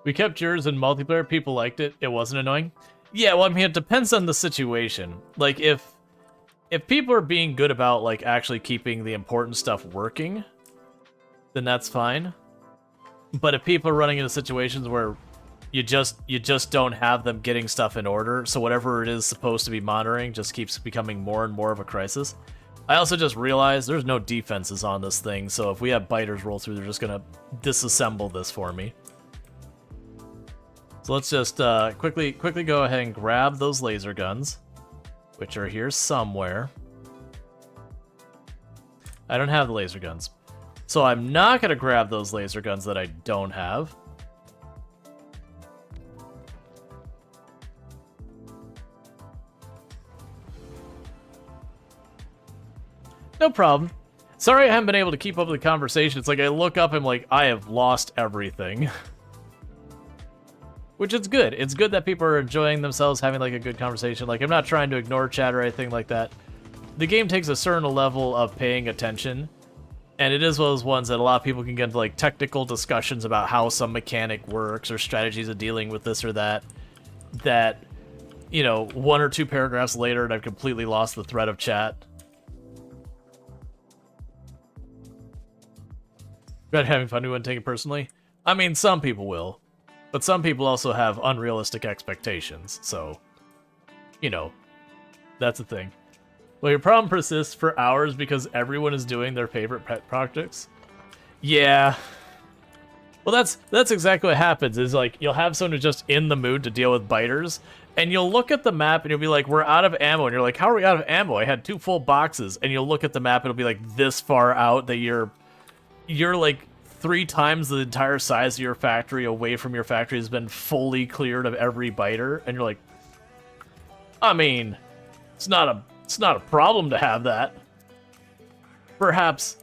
We kept yours in multiplayer. People liked it. It wasn't annoying. Yeah, well, I mean, it depends on the situation. Like, if people are being good about, like, actually keeping the important stuff working, then that's fine. But if people are running into situations where you just don't have them getting stuff in order, so whatever it is supposed to be monitoring just keeps becoming more and more of a crisis. I also just realized there's no defenses on this thing, so if we have biters roll through, they're just gonna disassemble this for me. So let's just quickly go ahead and grab those laser guns, which are here somewhere. I don't have the laser guns, so I'm not gonna grab those laser guns that I don't have. No problem. Sorry I haven't been able to keep up with the conversation. It's like I look up and I'm like, I have lost everything. Which is good. It's good that people are enjoying themselves, having like a good conversation. Like, I'm not trying to ignore chat or anything like that. The game takes a certain level of paying attention, and it is one of those ones that a lot of people can get into like technical discussions about how some mechanic works or strategies of dealing with this or that. That, you know, 1 or 2 paragraphs later and I've completely lost the thread of chat. But having fun, we wouldn't take it personally. I mean, some people will. But some people also have unrealistic expectations, so, you know, that's the thing. Well, your problem persists for hours because everyone is doing their favorite pet projects? Yeah. Well, that's exactly what happens, is like, you'll have someone who's just in the mood to deal with biters, and you'll look at the map and you'll be like, we're out of ammo, and you're like, how are we out of ammo? I had 2 full boxes, and you'll look at the map and it'll be like this far out that you're like 3 times the entire size of your factory away from your factory has been fully cleared of every biter, and you're like, I mean, it's not a problem to have that. Perhaps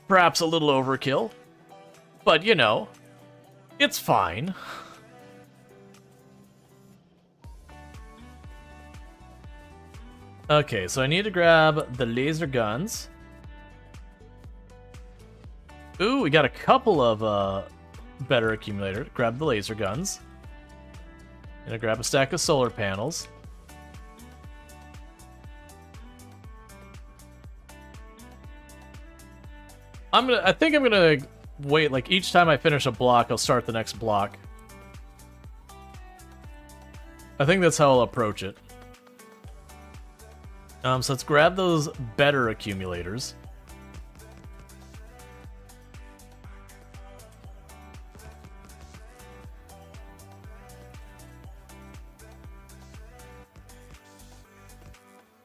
a little overkill, but you know, it's fine. Okay, so I need to grab the laser guns. Ooh, we got a couple of better accumulators. Grab the laser guns. Gonna grab a stack of solar panels. I think I'm gonna wait, like each time I finish a block, I'll start the next block. I think that's how I'll approach it. So let's grab those better accumulators.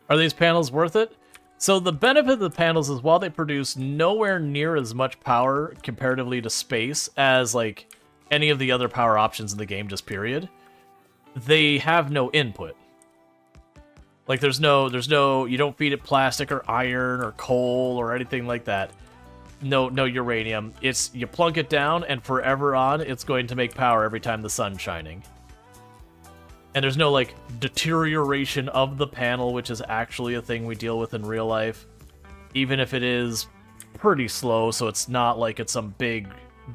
Are these panels worth it? So the benefit of the panels is while they produce nowhere near as much power comparatively to space as like any of the other power options in the game, just period, they have no input. Like there's no, you don't feed it plastic or iron or coal or anything like that. No uranium. It's, you plunk it down and forever on, it's going to make power every time the sun's shining. And there's no, like, deterioration of the panel, which is actually a thing we deal with in real life. Even if it is pretty slow, so it's not like it's some big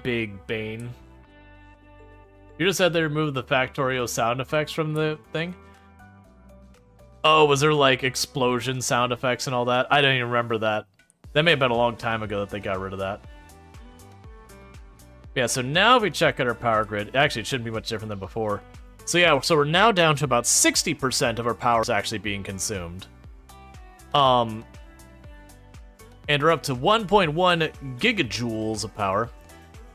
bane. You just said they removed the Factorio sound effects from the thing? Oh, was there, like, explosion sound effects and all that? I don't even remember that. That may have been a long time ago that they got rid of that. Yeah, so now if we check out our power grid, actually, it shouldn't be much different than before. So yeah, so we're now down to about 60% of our power is actually being consumed. And we're up to 1.1 gigajoules of power.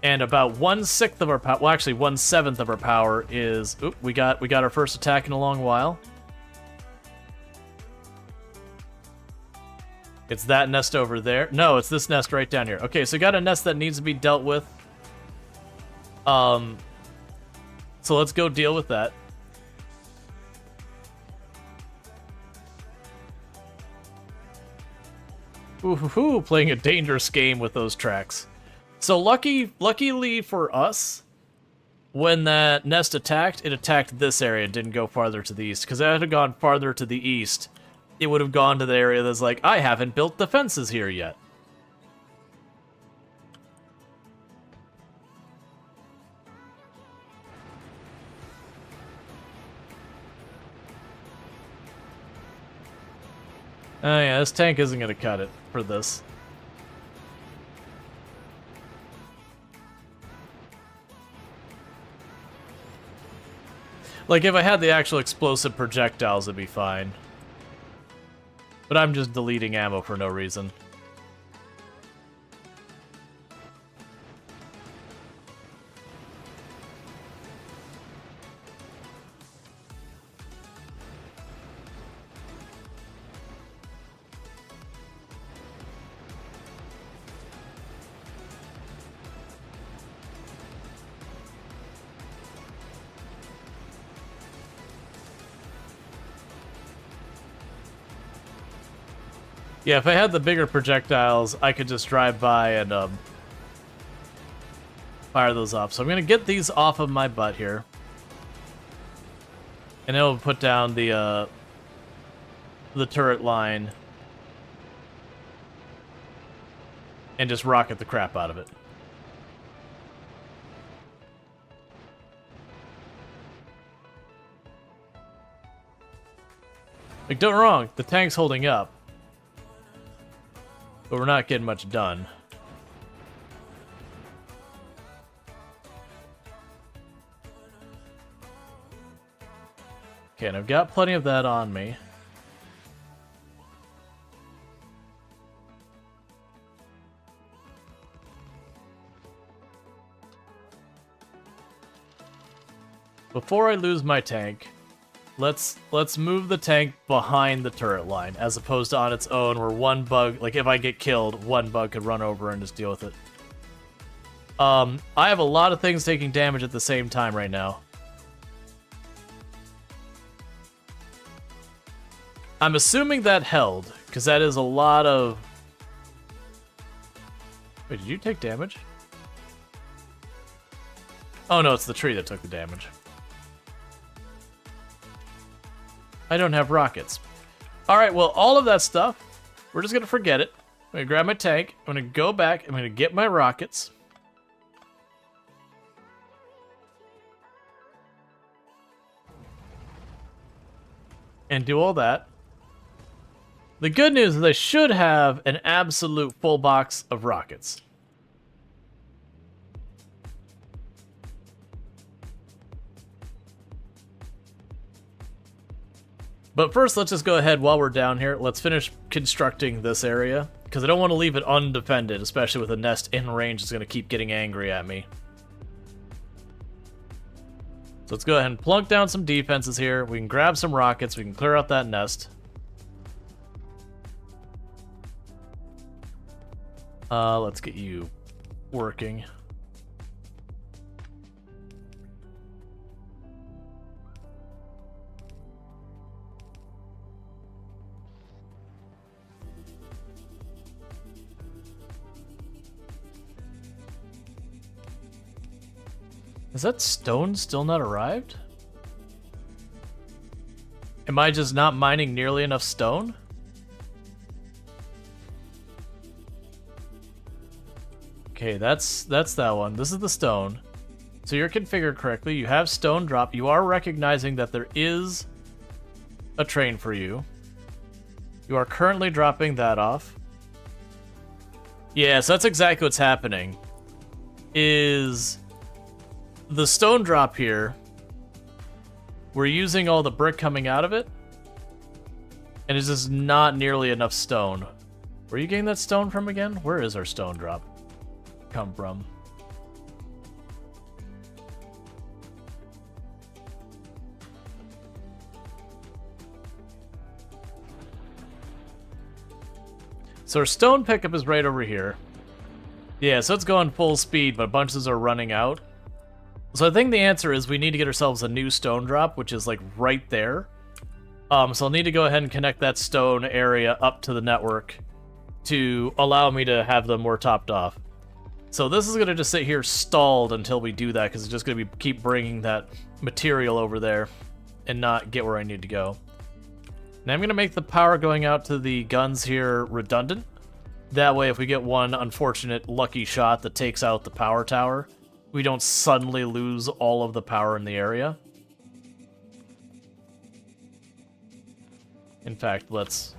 And about 1/6 of our power, well actually 1/7 of our power is, oop, we got our first attack in a long while. It's that nest over there. No, it's this nest right down here. Okay, so we got a nest that needs to be dealt with. So let's go deal with that. Ooh, playing a dangerous game with those tracks. So luckily for us, when that nest attacked, it attacked this area and didn't go farther to the east. Because if it had gone farther to the east, it would have gone to the area that's like, I haven't built the fences here yet. Oh yeah, this tank isn't going to cut it for this. Like, if I had the actual explosive projectiles, it'd be fine. But I'm just deleting ammo for no reason. Yeah, if I had the bigger projectiles, I could just drive by and fire those off. So I'm gonna get these off of my butt here, and then we'll put down the turret line and just rocket the crap out of it. Like, don't get me wrong, the tank's holding up. But we're not getting much done. Okay, and I've got plenty of that on me. Before I lose my tank, let's move the tank behind the turret line, as opposed to on its own, where one bug, like if I get killed, one bug could run over and just deal with it. I have a lot of things taking damage at the same time right now. I'm assuming that held, because that is a lot of... Wait, did you take damage? Oh no, it's the tree that took the damage. I don't have rockets. Alright, well, all of that stuff, we're just going to forget it. I'm going to grab my tank, I'm going to go back, I'm going to get my rockets. And do all that. The good news is I should have an absolute full box of rockets. But first, let's just go ahead while we're down here. Let's finish constructing this area, because I don't want to leave it undefended, especially with a nest in range that's going to keep getting angry at me. So let's go ahead and plunk down some defenses here. We can grab some rockets. We can clear out that nest. Let's get you working. Is that stone still not arrived? Am I just not mining nearly enough stone? Okay, that's that one. This is the stone. So you're configured correctly. You have stone drop. You are recognizing that there is a train for you. You are currently dropping that off. Yeah, so that's exactly what's happening. Is the stone drop here, we're using all the brick coming out of it, and it's just not nearly enough stone. Where are you getting that stone from again? Where is our stone drop come from? So our stone pickup is right over here. Yeah, so it's going full speed, but bunches are running out. So I think the answer is we need to get ourselves a new stone drop, which is like right there. So I'll need to go ahead and connect that stone area up to the network to allow me to have them more topped off. So this is going to just sit here stalled until we do that, because it's just going to be keep bringing that material over there and not get where I need to go. Now I'm going to make the power going out to the guns here redundant. That way if we get one unfortunate lucky shot that takes out the power tower, we don't suddenly lose all of the power in the area. In fact, let's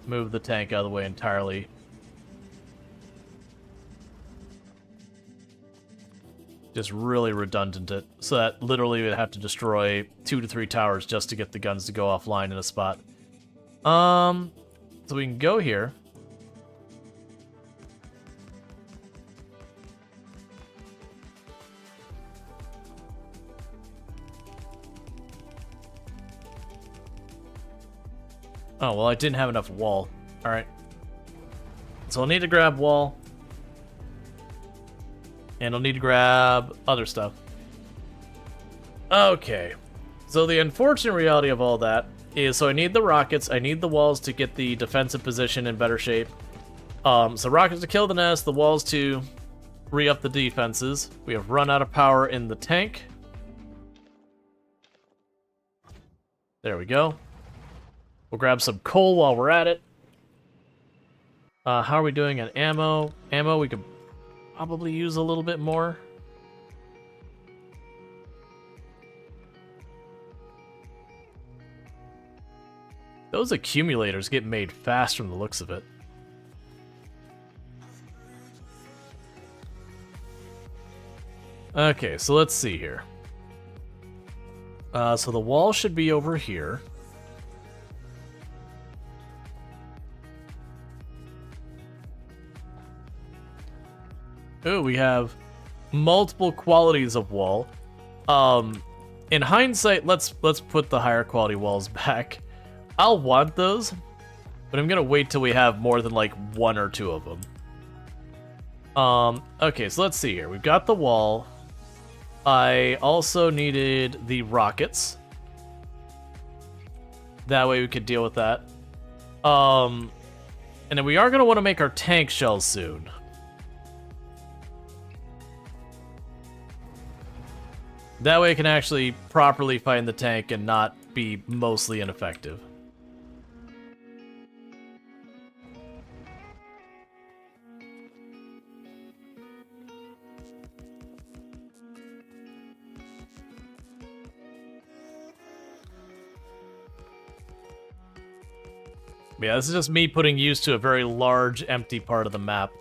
move the tank out of the way entirely. Just really redundant it, so that literally we'd have to destroy 2 to 3 towers just to get the guns to go offline in a spot. So we can go here. Oh, well, I didn't have enough wall. Alright. So I'll need to grab wall. And I'll need to grab other stuff. Okay. So the unfortunate reality of all that is, so I need the rockets, I need the walls to get the defensive position in better shape. So rockets to kill the nest, the walls to re-up the defenses. We have run out of power in the tank. There we go. We'll grab some coal while we're at it. How are we doing on ammo? Ammo, we could probably use a little bit more. Those accumulators get made fast from the looks of it. Okay, so let's see here. So the wall should be over here. Oh, we have multiple qualities of wall. In hindsight, let's put the higher quality walls back. I'll want those, but I'm gonna wait till we have more than like 1 or 2 of them. Okay, so let's see here. We've got the wall. I also needed the rockets. That way we could deal with that. And then we are gonna want to make our tank shells soon. That way it can actually properly fight in the tank and not be mostly ineffective. Yeah, this is just me putting use to a very large, empty part of the map.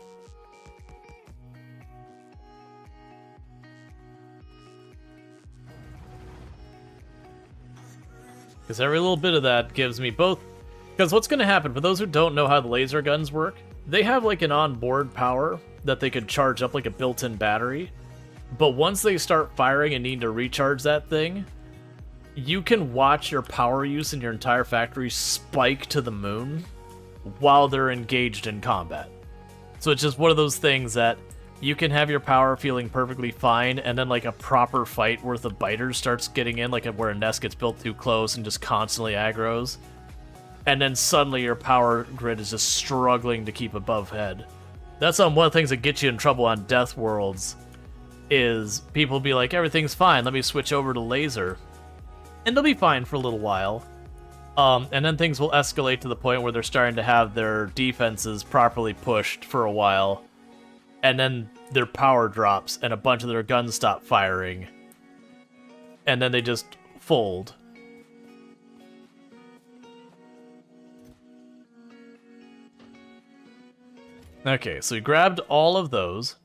Because every little bit of that gives me both... Because what's going to happen, for those who don't know how the laser guns work, they have like an onboard power that they could charge up like a built-in battery. But once they start firing and need to recharge that thing, you can watch your power use in your entire factory spike to the moon while they're engaged in combat. So it's just one of those things that you can have your power feeling perfectly fine, and then like a proper fight worth of biters starts getting in, like where a nest gets built too close and just constantly aggroes. And then suddenly your power grid is just struggling to keep above head. That's one of the things that gets you in trouble on Death Worlds, is people be like, everything's fine, let me switch over to laser. And they'll be fine for a little while. And then things will escalate to the point where they're starting to have their defenses properly pushed for a while. And then their power drops, and a bunch of their guns stop firing. And then they just fold. Okay, so we grabbed all of those.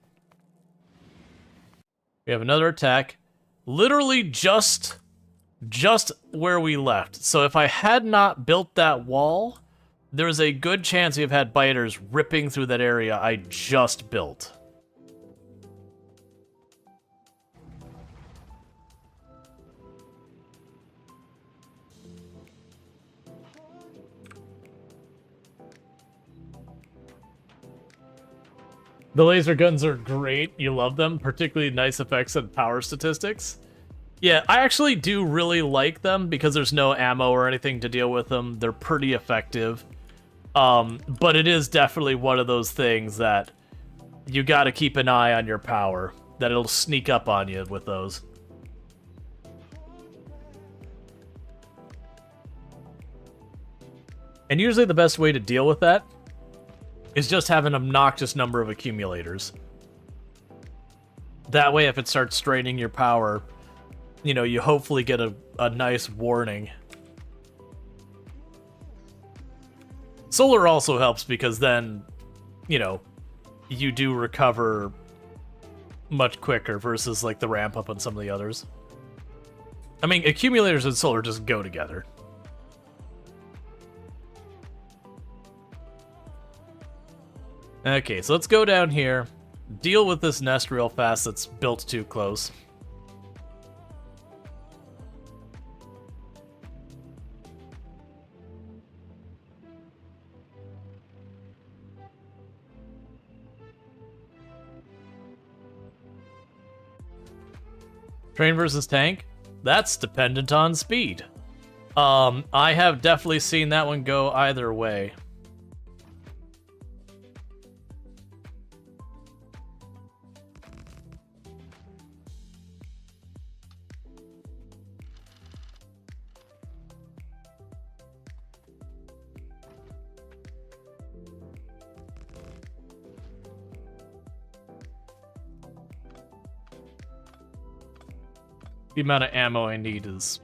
We have another attack. Literally just where we left. So if I had not built that wall, there's a good chance we've had biters ripping through that area I just built. The laser guns are great. You love them. Particularly nice effects and power statistics. Yeah, I actually do really like them because there's no ammo or anything to deal with them. They're pretty effective. But it is definitely one of those things that you gotta keep an eye on your power. That it'll sneak up on you with those. And usually the best way to deal with that is just have an obnoxious number of accumulators. That way, if it starts straining your power, you know, you hopefully get a nice warning. Solar also helps because then, you know, you do recover much quicker versus like the ramp up on some of the others. I mean, accumulators and solar just go together. Okay, so let's go down here, deal with this nest real fast that's built too close. Train versus tank? That's dependent on speed. I have definitely seen that one go either way. The amount of ammo I need is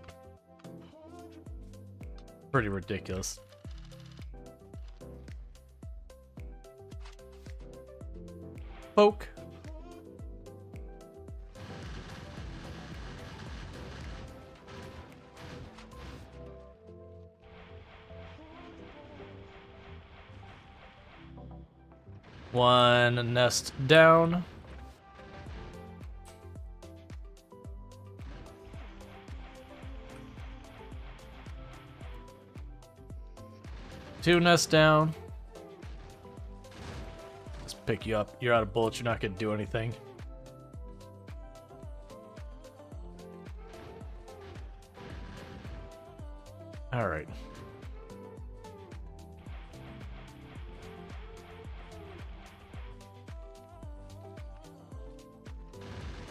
pretty ridiculous. Poke. One nest down. Two nests down. Let's pick you up. You're out of bullets. You're not going to do anything. All right.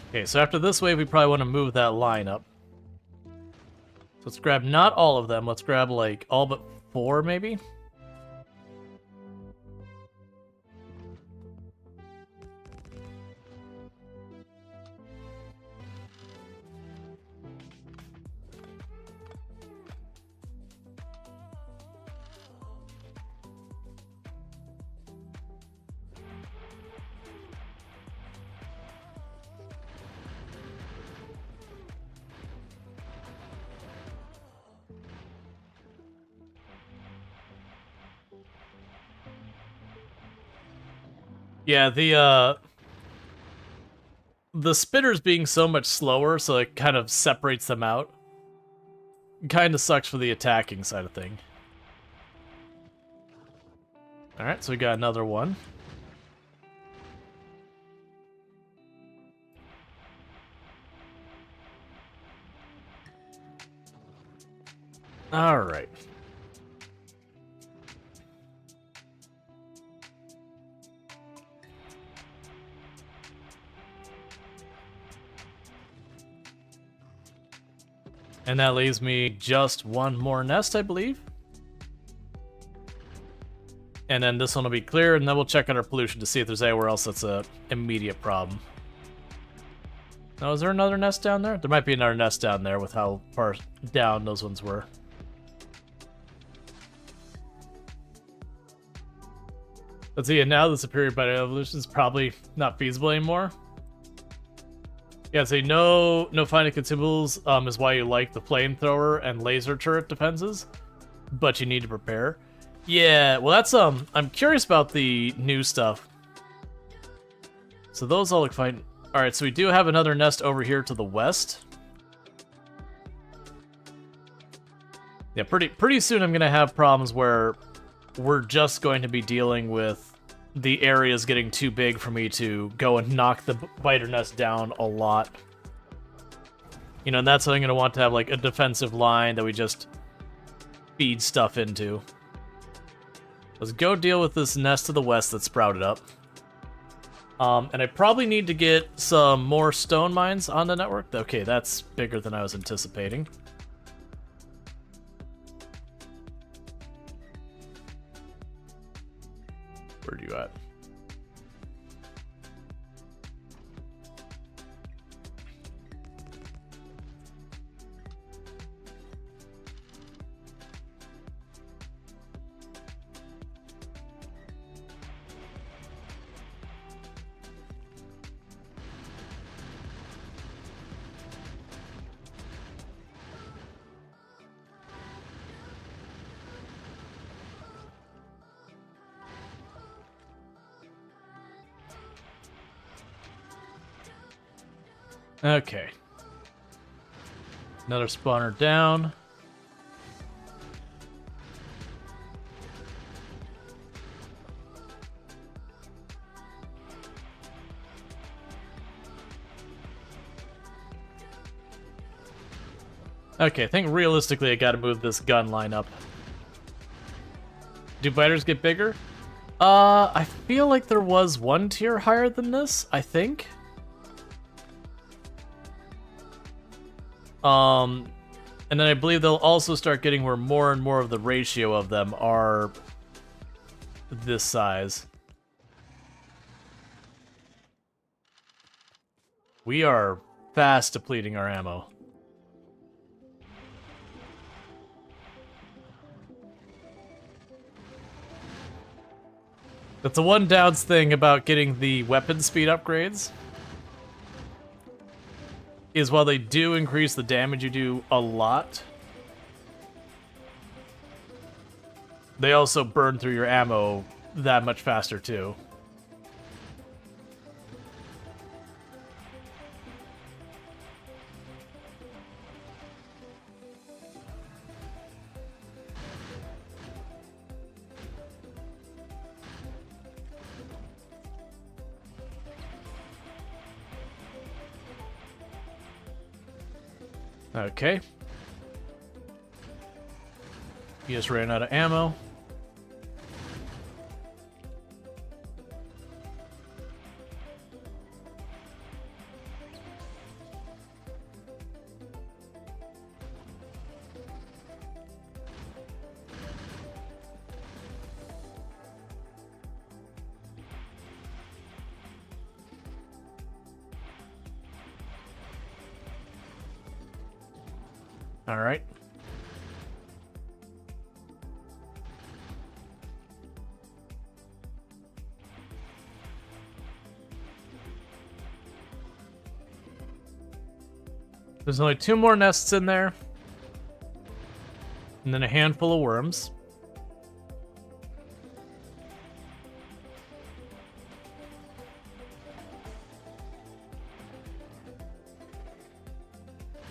Okay, so after this wave, we probably want to move that line up. So let's grab not all of them. Let's grab like all but 4 maybe. Yeah, the spinners being so much slower, so it kind of separates them out. Kind of sucks for the attacking side of thing. Alright, so we got another one. Alright. And that leaves me just one more nest, I believe. And then this one will be clear, and then we'll check out our pollution to see if there's anywhere else that's a immediate problem. Now, is there another nest down there? There might be another nest down there with how far down those ones were. Let's see, and now the superior bite evolution is probably not feasible anymore. Yeah, so no finding consumables is why you like the flamethrower and laser turret defenses, but you need to prepare. Yeah, well that's I'm curious about the new stuff. So those all look fine. All right, so we do have another nest over here to the west. Yeah, pretty soon I'm gonna have problems where we're just going to be dealing with the area is getting too big for me to go and knock the biter nest down a lot. You know, and that's what I'm going to want to have, like, a defensive line that we just feed stuff into. Let's go deal with this nest to the west that sprouted up. And I probably need to get some more stone mines on the network. Okay, that's bigger than I was anticipating. Where are you at? Okay. Another spawner down. Okay, I think realistically I gotta move this gun line up. Do biters get bigger? I feel like there was one tier higher than this, I think. And then I believe they'll also start getting where more and more of the ratio of them are this size. We are fast depleting our ammo. That's the one downs thing about getting the weapon speed upgrades. Is while they do increase the damage you do a lot, they also burn through your ammo that much faster too. Okay. He just ran out of ammo. All right. There's only 2 more nests in there. And then a handful of worms.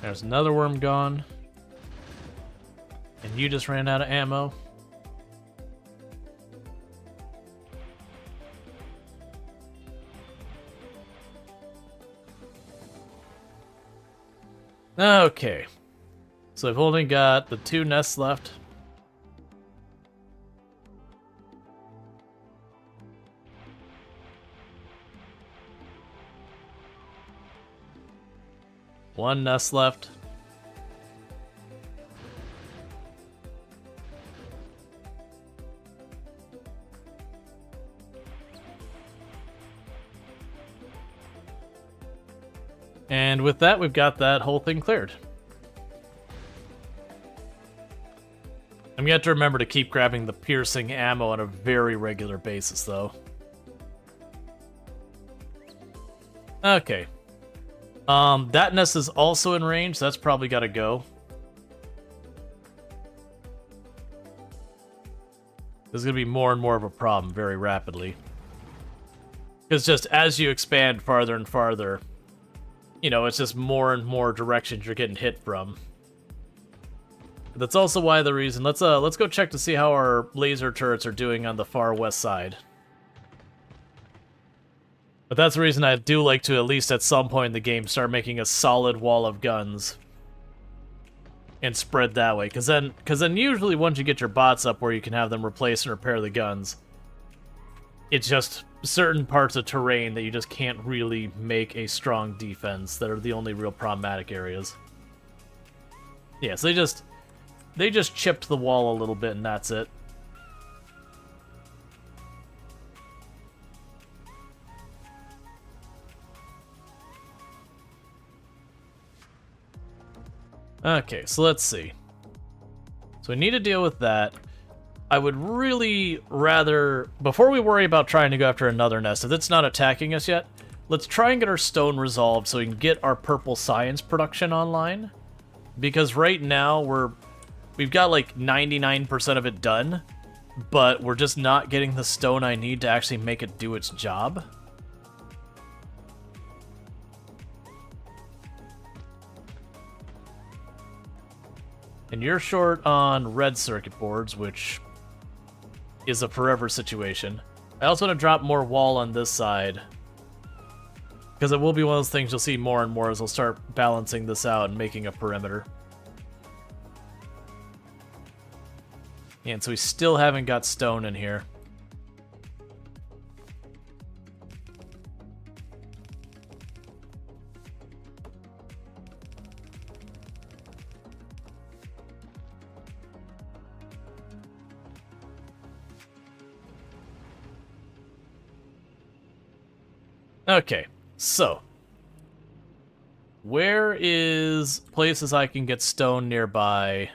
There's another worm gone. And you just ran out of ammo. Okay. So I've only got the 2 nests left. One nest left. And with that, we've got that whole thing cleared. I'm going to remember to keep grabbing the piercing ammo on a very regular basis, though. Okay. That nest is also in range, so that's probably got to go. This is going to be more and more of a problem very rapidly. Because just as you expand farther and farther, you know, it's just more and more directions you're getting hit from. That's also why the reason. Let's go check to see how our laser turrets are doing on the far west side. But that's the reason I do like to, at least at some point in the game, start making a solid wall of guns. And spread that way. Because then usually once you get your bots up where you can have them replace and repair the guns, it's just certain parts of terrain that you just can't really make a strong defense that are the only real problematic areas. Yeah, so they just chipped the wall a little bit and that's it. Okay, so let's see. So we need to deal with that. I would really rather, before we worry about trying to go after another nest, if it's not attacking us yet, let's try and get our stone resolved so we can get our purple science production online. Because right now we've got like 99% of it done, but we're just not getting the stone I need to actually make it do its job. And you're short on red circuit boards, which is a forever situation. I also want to drop more wall on this side, because it will be one of those things you'll see more and more as we'll start balancing this out and making a perimeter. And so we still haven't got stone in here. Okay, so where is places I can get stone nearby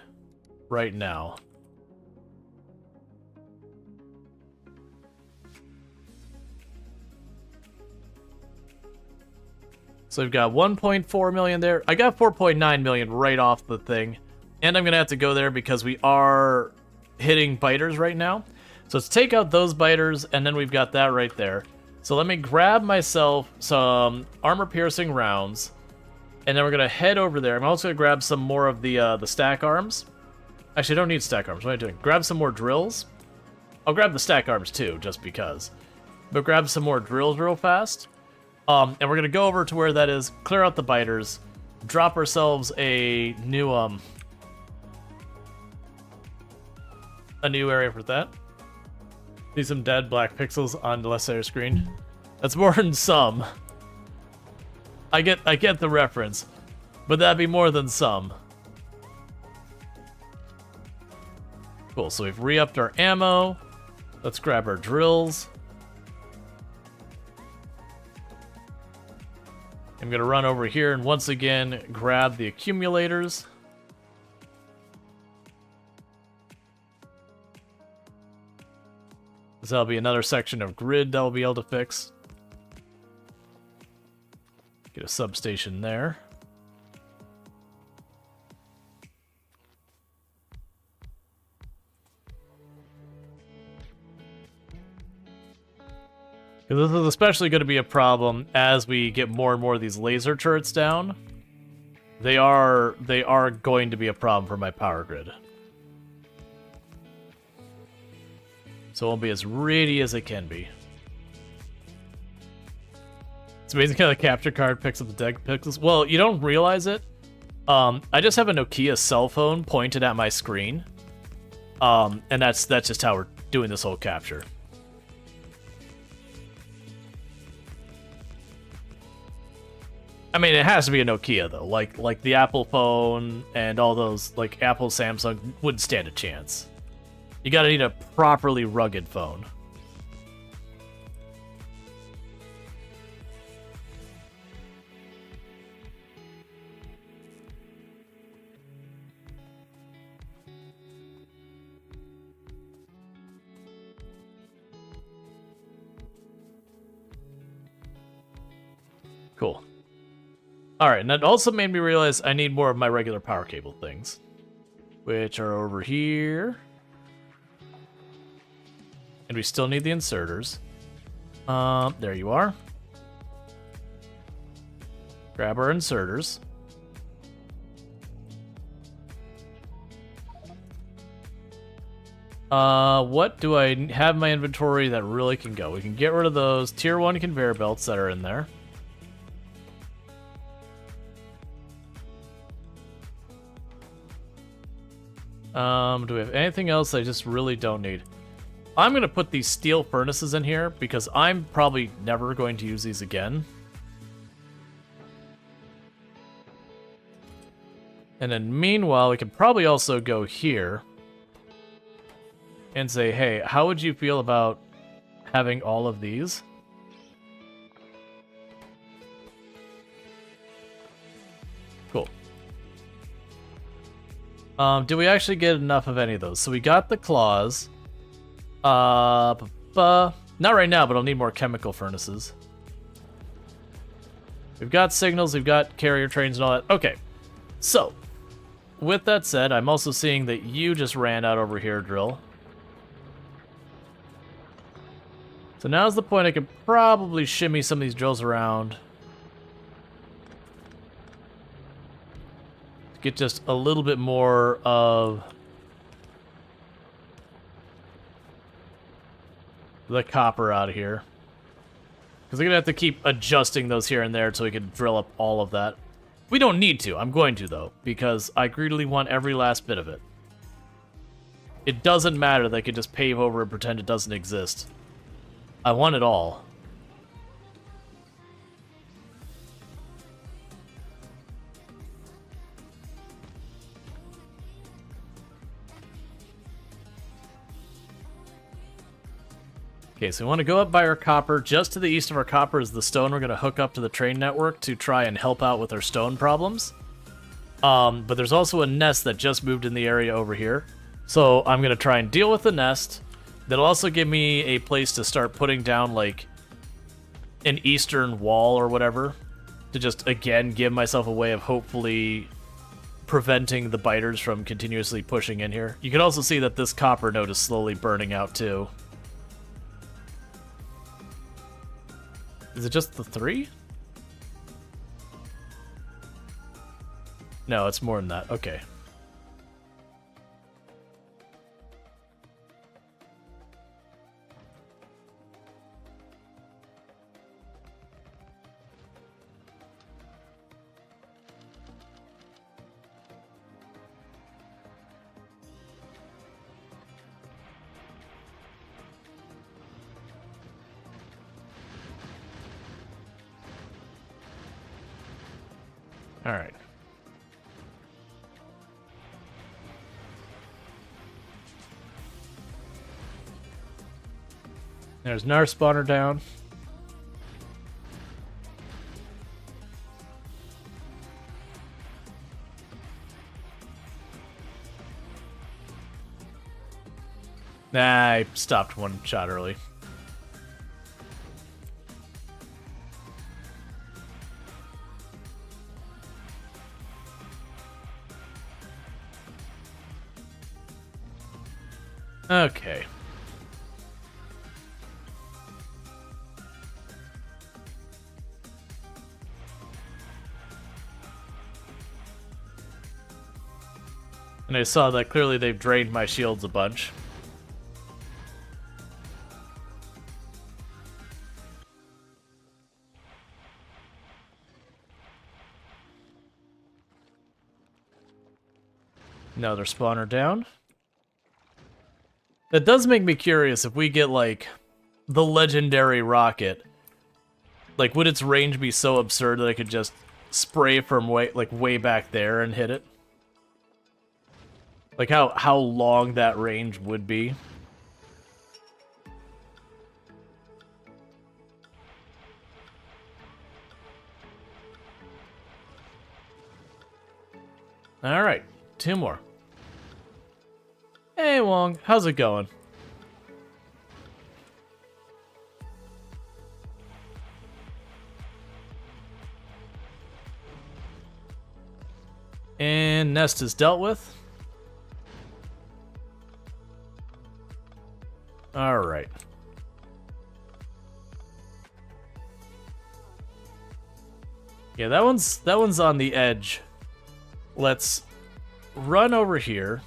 right now? So we've got 1.4 million there. I got 4.9 million right off the thing. And I'm going to have to go there because we are hitting biters right now. So let's take out those biters, and then we've got that right there. So let me grab myself some armor-piercing rounds, and then we're going to head over there. I'm also going to grab some more of the stack arms. Actually, I don't need stack arms. What am I doing? Grab some more drills. I'll grab the stack arms too, just because. But grab some more drills real fast. And we're going to go over to where that is, clear out the biters, drop ourselves a new area for that. See some dead black pixels on the left side of the screen. That's more than some. I get the reference, but that'd be more than some. Cool, so we've re-upped our ammo. Let's grab our drills. I'm gonna run over here and once again grab the accumulators. So that'll be another section of grid that we'll be able to fix. Get a substation there. This is especially going to be a problem as we get more and more of these laser turrets down. They are going to be a problem for my power grid. So it won't be as ready as it can be. It's amazing how the capture card picks up the dead pixels. Well, you don't realize it. I just have a Nokia cell phone pointed at my screen. And that's just how we're doing this whole capture. I mean, it has to be a Nokia though. Like the Apple phone and all those, like Apple, Samsung wouldn't stand a chance. You gotta need a properly rugged phone. Cool. Alright, and that also made me realize I need more of my regular power cable things, which are over here. And we still need the inserters. There you are. Grab our inserters. What do I have in my inventory that really can go? We can get rid of those tier 1 conveyor belts that are in there. Do we have anything else I just really don't need? I'm going to put these steel furnaces in here because I'm probably never going to use these again. And then meanwhile, we could probably also go here and say, hey, how would you feel about having all of these? Cool. Do we actually get enough of any of those? So we got the claws. Not right now, but I'll need more chemical furnaces. We've got signals, we've got carrier trains and all that. Okay, so with that said, I'm also seeing that you just ran out over here, Drill. So now's the point I could probably shimmy some of these drills around. To get just a little bit more of the copper out of here. Because I'm going to have to keep adjusting those here and there until we can drill up all of that. We don't need to. I'm going to, though, because I greedily want every last bit of it. It doesn't matter that I could just pave over and pretend it doesn't exist. I want it all. Okay, so we want to go up by our copper. Just to the east of our copper is the stone we're going to hook up to the train network to try and help out with our stone problems. But there's also a nest that just moved in the area over here. So I'm going to try and deal with the nest. That'll also give me a place to start putting down, like, an eastern wall or whatever. To just, again, give myself a way of hopefully preventing the biters from continuously pushing in here. You can also see that this copper node is slowly burning out, too. Is it just the 3? No, it's more than that. Okay. All right. There's another spawner down. Nah, I stopped one shot early. Okay. And I saw that clearly they've drained my shields a bunch. Another spawner down. That does make me curious if we get, like, the legendary rocket. Like, would its range be so absurd that I could just spray from way back there and hit it? Like, how long that range would be. Alright, 2 more. Hey Wong, how's it going? And nest is dealt with. All right. Yeah, that one's on the edge. Let's run over here.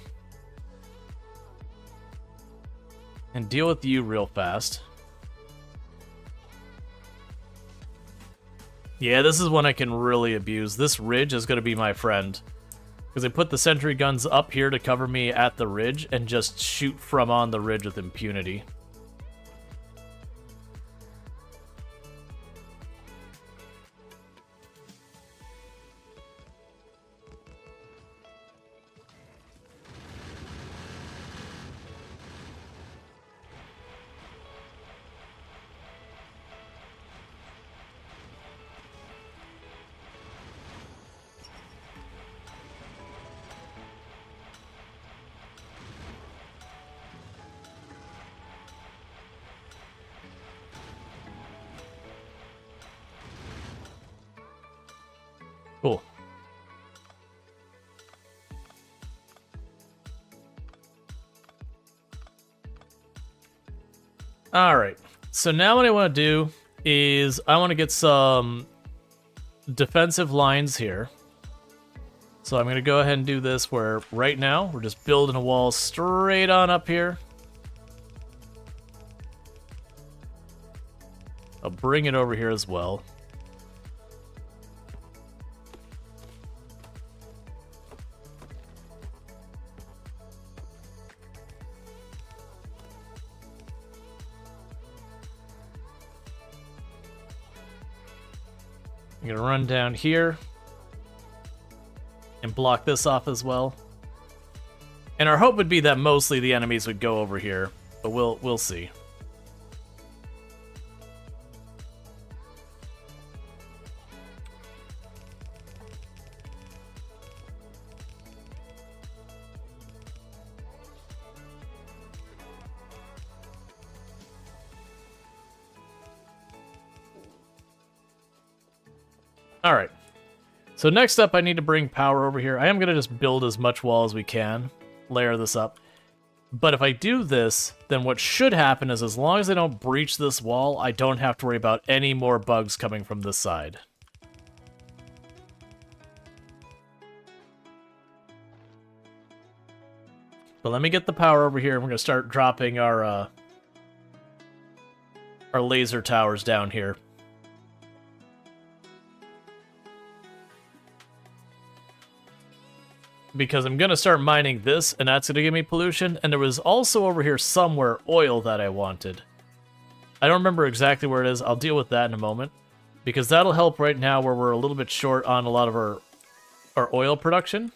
And deal with you real fast. Yeah, this is one I can really abuse. This ridge is going to be my friend. Because I put the sentry guns up here to cover me at the ridge and just shoot from on the ridge with impunity. Cool. Alright, so now what I want to do is I want to get some defensive lines here. So I'm going to go ahead and do this where right now we're just building a wall straight on up here. I'll bring it over here as well. I'm gonna run down here and block this off as well. And our hope would be that mostly the enemies would go over here, but we'll see. All right. So next up, I need to bring power over here. I am going to just build as much wall as we can, layer this up. But if I do this, then what should happen is as long as I don't breach this wall, I don't have to worry about any more bugs coming from this side. But let me get the power over here, and we're going to start dropping our laser towers down here. Because I'm going to start mining this, and that's going to give me pollution. And there was also over here somewhere oil that I wanted. I don't remember exactly where it is. I'll deal with that in a moment. Because that'll help right now where we're a little bit short on a lot of our oil production.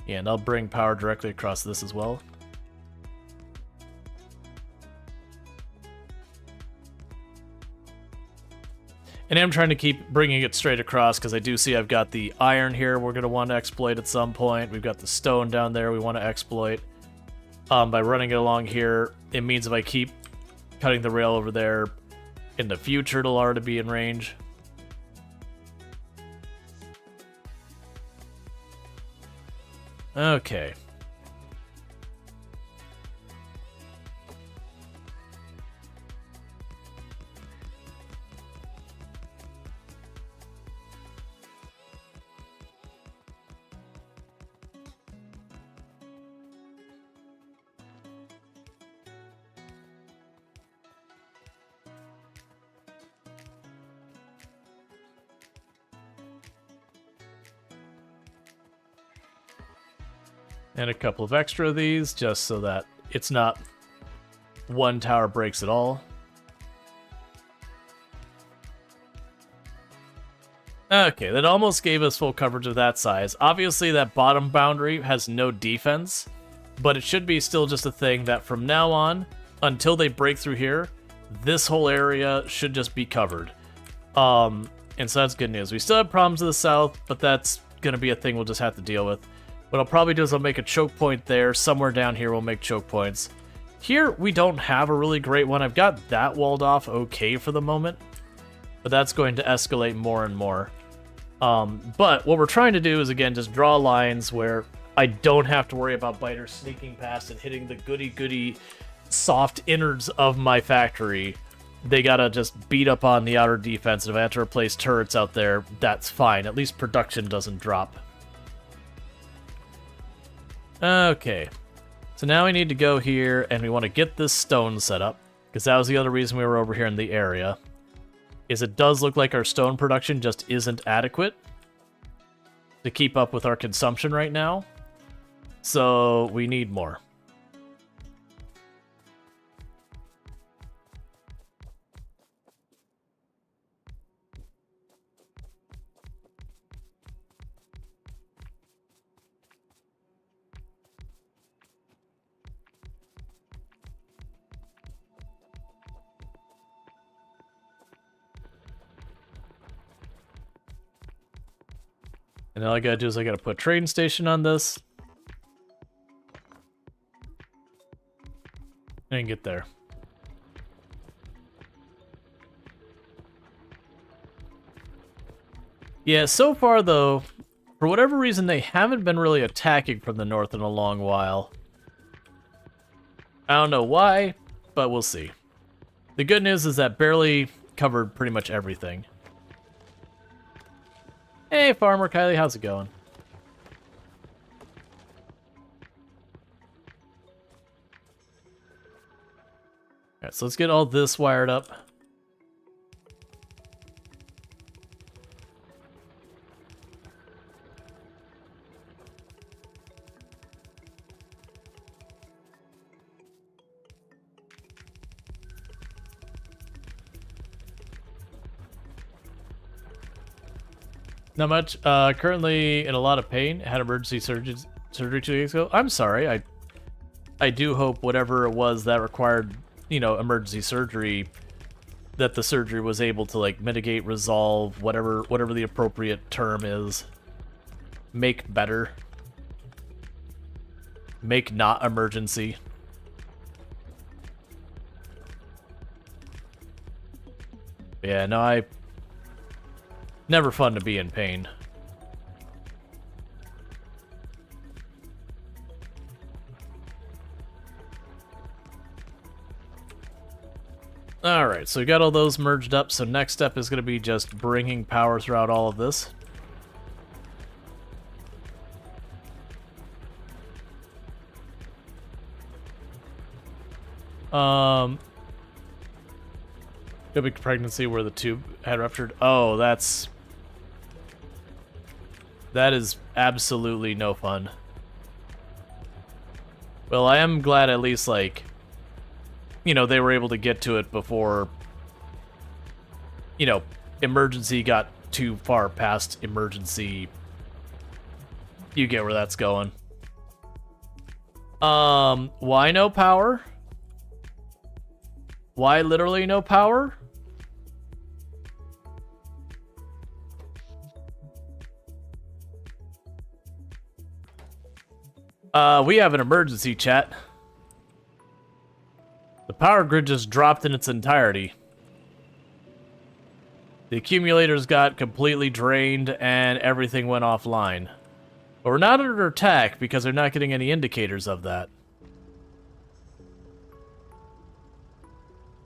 Yeah, and I'll bring power directly across this as well. And I'm trying to keep bringing it straight across because I do see I've got the iron here we're going to want to exploit at some point. We've got the stone down there we want to exploit. By running it along here, it means if I keep cutting the rail over there, in the future it'll already be in range. Okay. And a couple of extra of these, just so that it's not one tower breaks it all. Okay, that almost gave us full coverage of that size. Obviously, that bottom boundary has no defense, but it should be still just a thing that from now on, until they break through here, this whole area should just be covered. And so that's good news. We still have problems to the south, but that's going to be a thing we'll just have to deal with. What I'll probably do is I'll make a choke point there. Somewhere down here we'll make choke points. Here we don't have a really great one. I've got that walled off okay for the moment, but that's going to escalate more and more. But what we're trying to do is, again, just draw lines where I don't have to worry about biters sneaking past and hitting the goody-goody soft innards of my factory. They gotta just beat up on the outer defense. And if I have to replace turrets out there, that's fine. At least production doesn't drop. Okay. So now we need to go here, and we want to get this stone set up, because that was the other reason we were over here in the area, is it does look like our stone production just isn't adequate to keep up with our consumption right now. So we need more. And all I gotta do is I gotta put a train station on this. And get there. Yeah, so far though, for whatever reason, they haven't been really attacking from the north in a long while. I don't know why, but we'll see. The good news is that barely covered pretty much everything. Hey, Farmer Kylie, how's it going? Alright, so let's get all this wired up. Not much. Currently in a lot of pain. Had emergency surgery 2 weeks ago. I'm sorry. I do hope whatever it was that required, you know, emergency surgery, that the surgery was able to like mitigate, resolve, whatever the appropriate term is. Make better. Make not emergency. Yeah, no, never fun to be in pain. Alright, so we got all those merged up, so next step is going to be just bringing power throughout all of this. Big pregnancy where the tube had ruptured. Oh, that is absolutely no fun. Well, I am glad at least, like, you know, they were able to get to it before, you know, emergency got too far past emergency. You get where that's going. Why no power? Why literally no power? We have an emergency, chat. The power grid just dropped in its entirety. The accumulators got completely drained and everything went offline. But we're not under attack because they're not getting any indicators of that.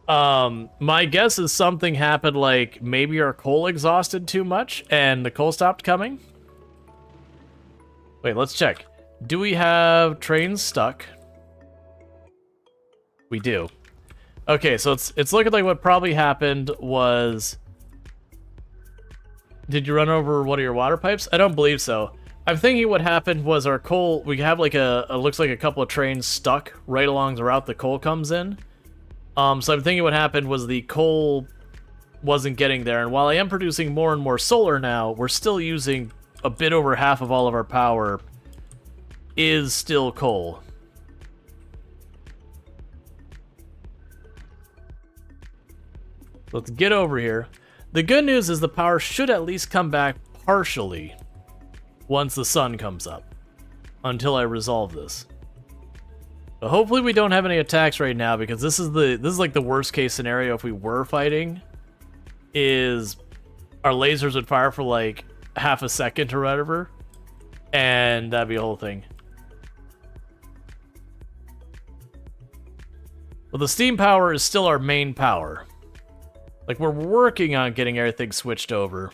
My guess is something happened, like maybe our coal exhausted too much and the coal stopped coming. Wait, let's check. Do we have trains stuck? We do. Okay, so it's looking like what probably happened was... Did you run over one of your water pipes? I don't believe so. I'm thinking what happened was our coal... We have like looks like a couple of trains stuck right along the route the coal comes in. So I'm thinking what happened was the coal wasn't getting there, and while I am producing more and more solar now, we're still using a bit over half of all of our power is still coal. Let's get over here. The good news is the power should at least come back partially once the sun comes up, until I resolve this. But hopefully we don't have any attacks right now, because this is like the worst case scenario if we were fighting, is our lasers would fire for like half a second or whatever, and that'd be a whole thing. Well, the steam power is still our main power. Like, we're working on getting everything switched over.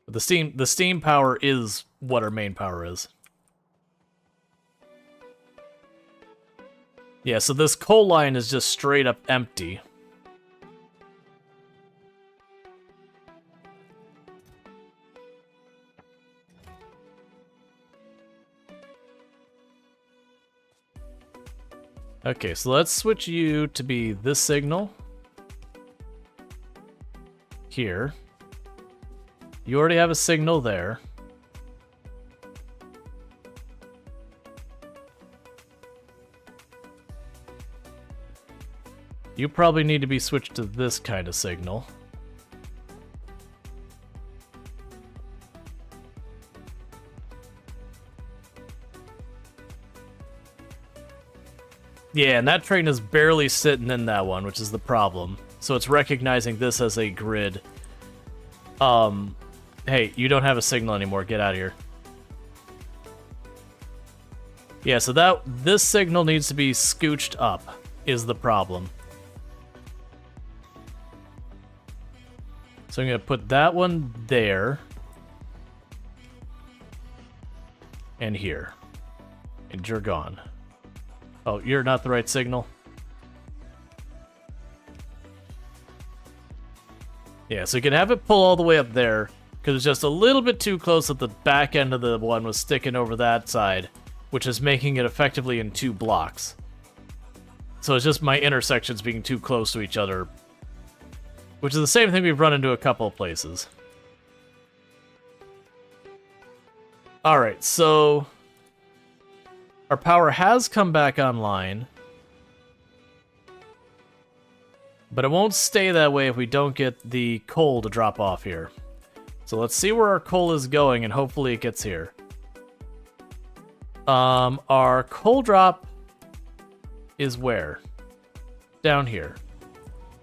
But the steam power is what our main power is. Yeah, so this coal line is just straight up empty. Okay, so let's switch you to be this signal. Here. You already have a signal there. You probably need to be switched to this kind of signal. Yeah, and that train is barely sitting in that one, which is the problem. So it's recognizing this as a grid. Hey, you don't have a signal anymore. Get out of here. Yeah, so this signal needs to be scooched up, is the problem. So I'm going to put that one there. And here. And you're gone. Oh, you're not the right signal? Yeah, so you can have it pull all the way up there, because it's just a little bit too close that the back end of the one was sticking over that side, which is making it effectively in 2 blocks. So it's just my intersections being too close to each other, which is the same thing we've run into a couple of places. Alright, so our power has come back online, but it won't stay that way if we don't get the coal to drop off here. So let's see where our coal is going, and hopefully it gets here. Our coal drop is where? Down here.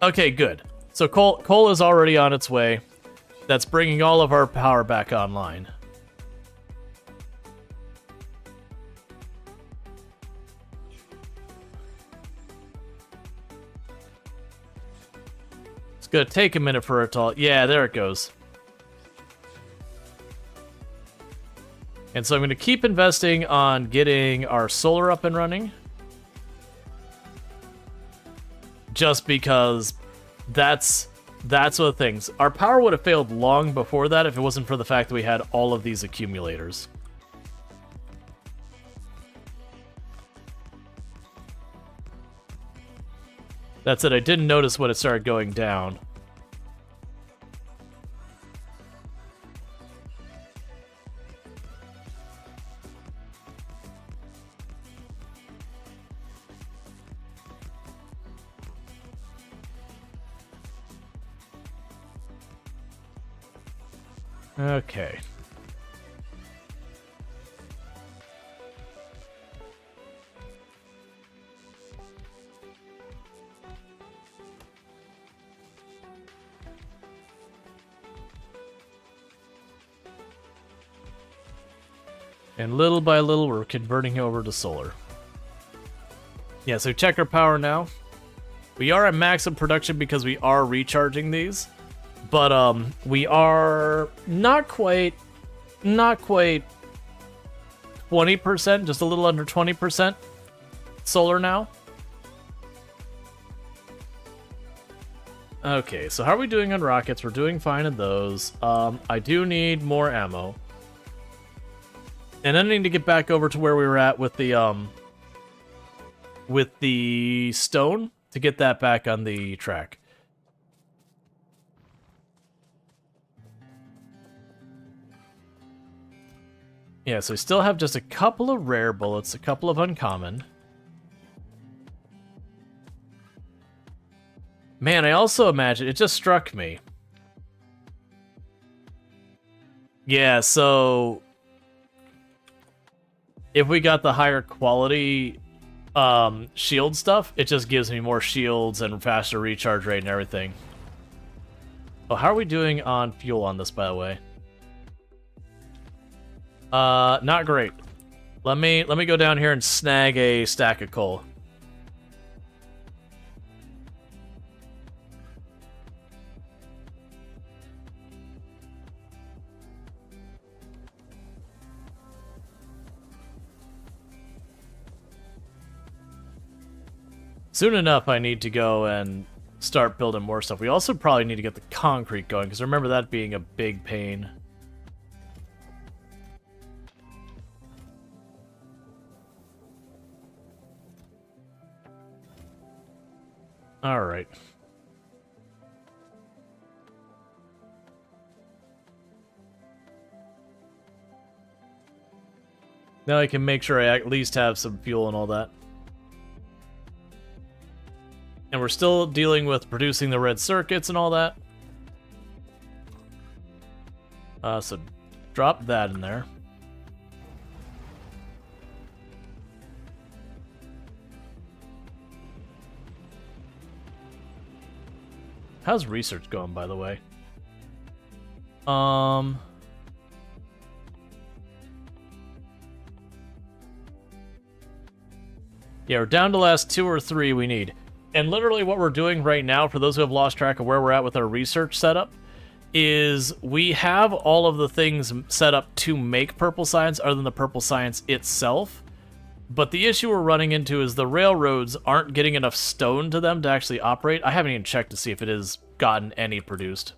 Okay, good. So coal is already on its way. That's bringing all of our power back online. It's gonna take a minute for it to all... Yeah, there it goes. And so I'm gonna keep investing on getting our solar up and running. Just because that's one of the things. Our power would have failed long before that if it wasn't for the fact that we had all of these accumulators. That's it, I didn't notice when it started going down. Okay. And little by little, we're converting over to solar. Yeah, so check our power now. We are at maximum production because we are recharging these. But we are not quite 20%, just a little under 20% solar now. Okay, so how are we doing on rockets? We're doing fine in those. I do need more ammo. And I need to get back over to where we were at with the stone to get that back on the track. Yeah, so we still have just a couple of rare bullets, a couple of uncommon. Man, I also imagine, it just struck me. Yeah, so if we got the higher quality shield stuff, it just gives me more shields and faster recharge rate and everything. Oh, how are we doing on fuel on this, by the way? Not great. Let me go down here and snag a stack of coal. Soon enough, I need to go and start building more stuff. We also probably need to get the concrete going, because I remember that being a big pain. Alright. Now I can make sure I at least have some fuel and all that. And we're still dealing with producing the red circuits and all that. So drop that in there. How's research going, by the way? Yeah, we're down to the last 2 or 3 we need. And literally what we're doing right now, for those who have lost track of where we're at with our research setup, is we have all of the things set up to make purple science other than the purple science itself. But the issue we're running into is the railroads aren't getting enough stone to them to actually operate. I haven't even checked to see if it has gotten any produced.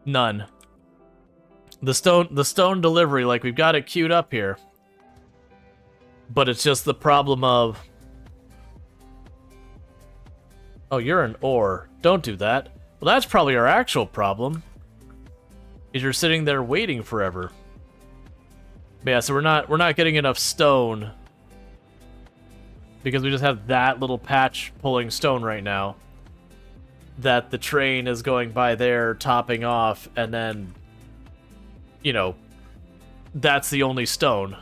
None. The stone delivery, like, we've got it queued up here. But it's just the problem of... Oh, you're an ore. Don't do that. Well, that's probably our actual problem. Is you're sitting there waiting forever. But yeah, so we're not getting enough stone. Because we just have that little patch pulling stone right now. That the train is going by there, topping off, and then... You know... That's the only stone.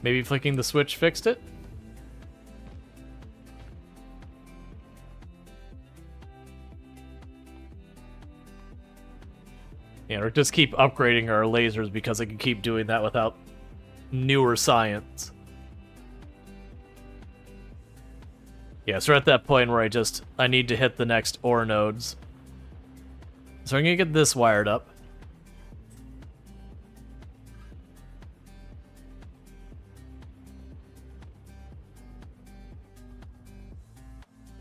Maybe flicking the switch fixed it? Yeah, or just keep upgrading our lasers because I can keep doing that without newer science. Yeah, so we're at that point where I need to hit the next ore nodes. So I'm gonna get this wired up.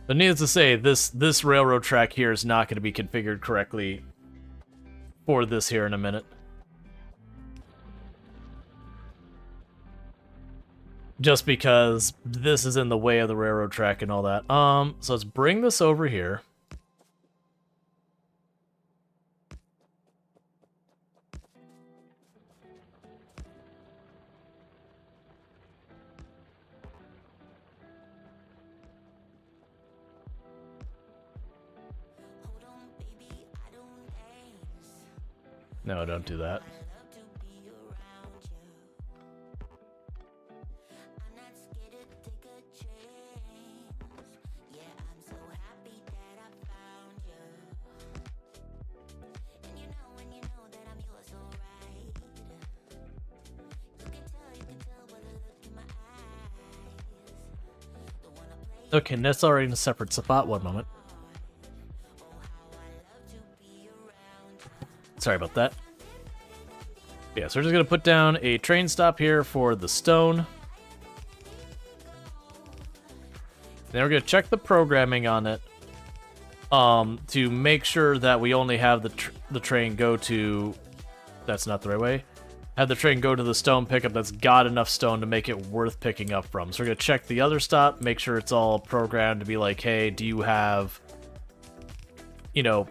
But needless to say, this railroad track here is not going to be configured correctly for this here in a minute. Just because this is in the way of the railroad track and all that. So let's bring this over here. No, don't do that. Okay, that's already in a separate spot. One moment. Sorry about that. Yeah, so we're just going to put down a train stop here for the stone. Then we're going to check the programming on it to make sure that we only have the train go to... That's not the right way. Have the train go to the stone pickup that's got enough stone to make it worth picking up from. So we're going to check the other stop, make sure it's all programmed to be like, hey, do you have, you know,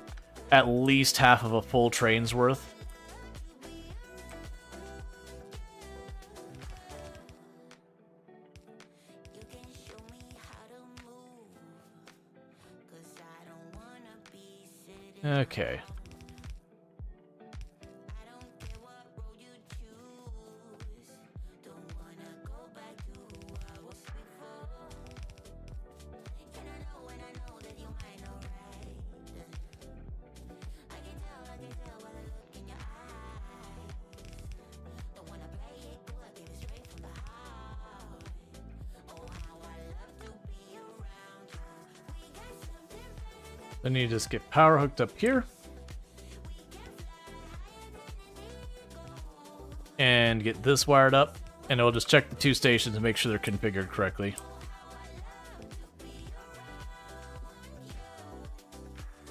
at least half of a full train's worth? Okay. Then you just get power hooked up here. And get this wired up. And it'll just check the 2 stations and make sure they're configured correctly.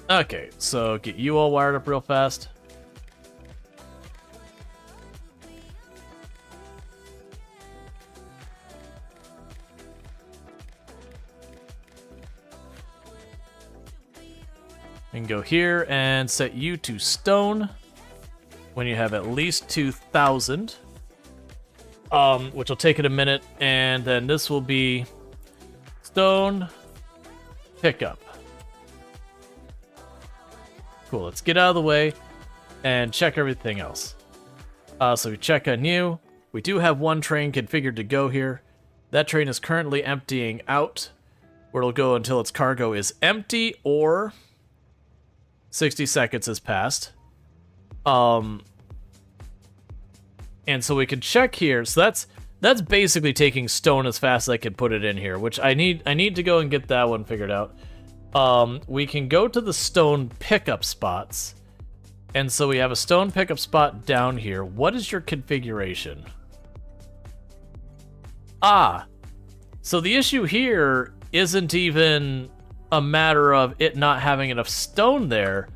Okay, so get you all wired up real fast. And go here and set you to stone when you have at least 2,000. Which will take it a minute, and then this will be stone pickup. Cool, let's get out of the way and check everything else. So we check on you. We do have 1 train configured to go here. That train is currently emptying out, where it'll go until its cargo is empty or 60 seconds has passed. And so we can check here. So that's basically taking stone as fast as I can put it in here, which I need to go and get that one figured out. We can go to the stone pickup spots. And so we have a stone pickup spot down here. What is your configuration? So the issue here isn't even a matter of it not having enough stone there.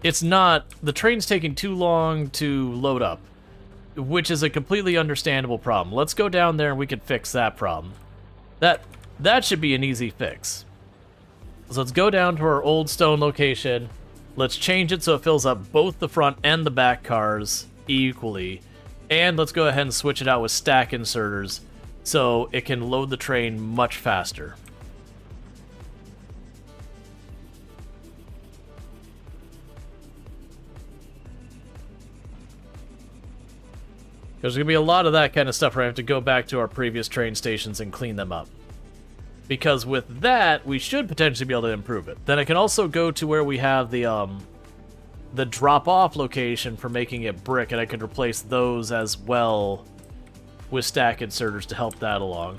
It's not, the train's taking too long to load up, which is a completely understandable problem. Let's go down there and we can fix that problem. That should be an easy fix. So let's go down to our old stone location. Let's change it so it fills up both the front and the back cars equally. And let's go ahead and switch it out with stack inserters so it can load the train much faster. There's going to be a lot of that kind of stuff where I have to go back to our previous train stations and clean them up. Because with that, we should potentially be able to improve it. Then I can also go to where we have the drop-off location for making it brick, and I could replace those as well with stack inserters to help that along.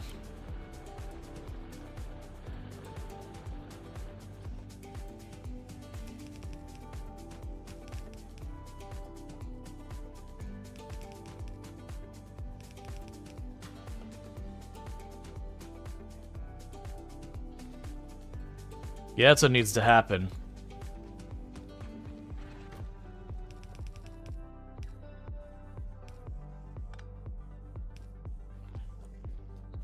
Yeah, that's what needs to happen.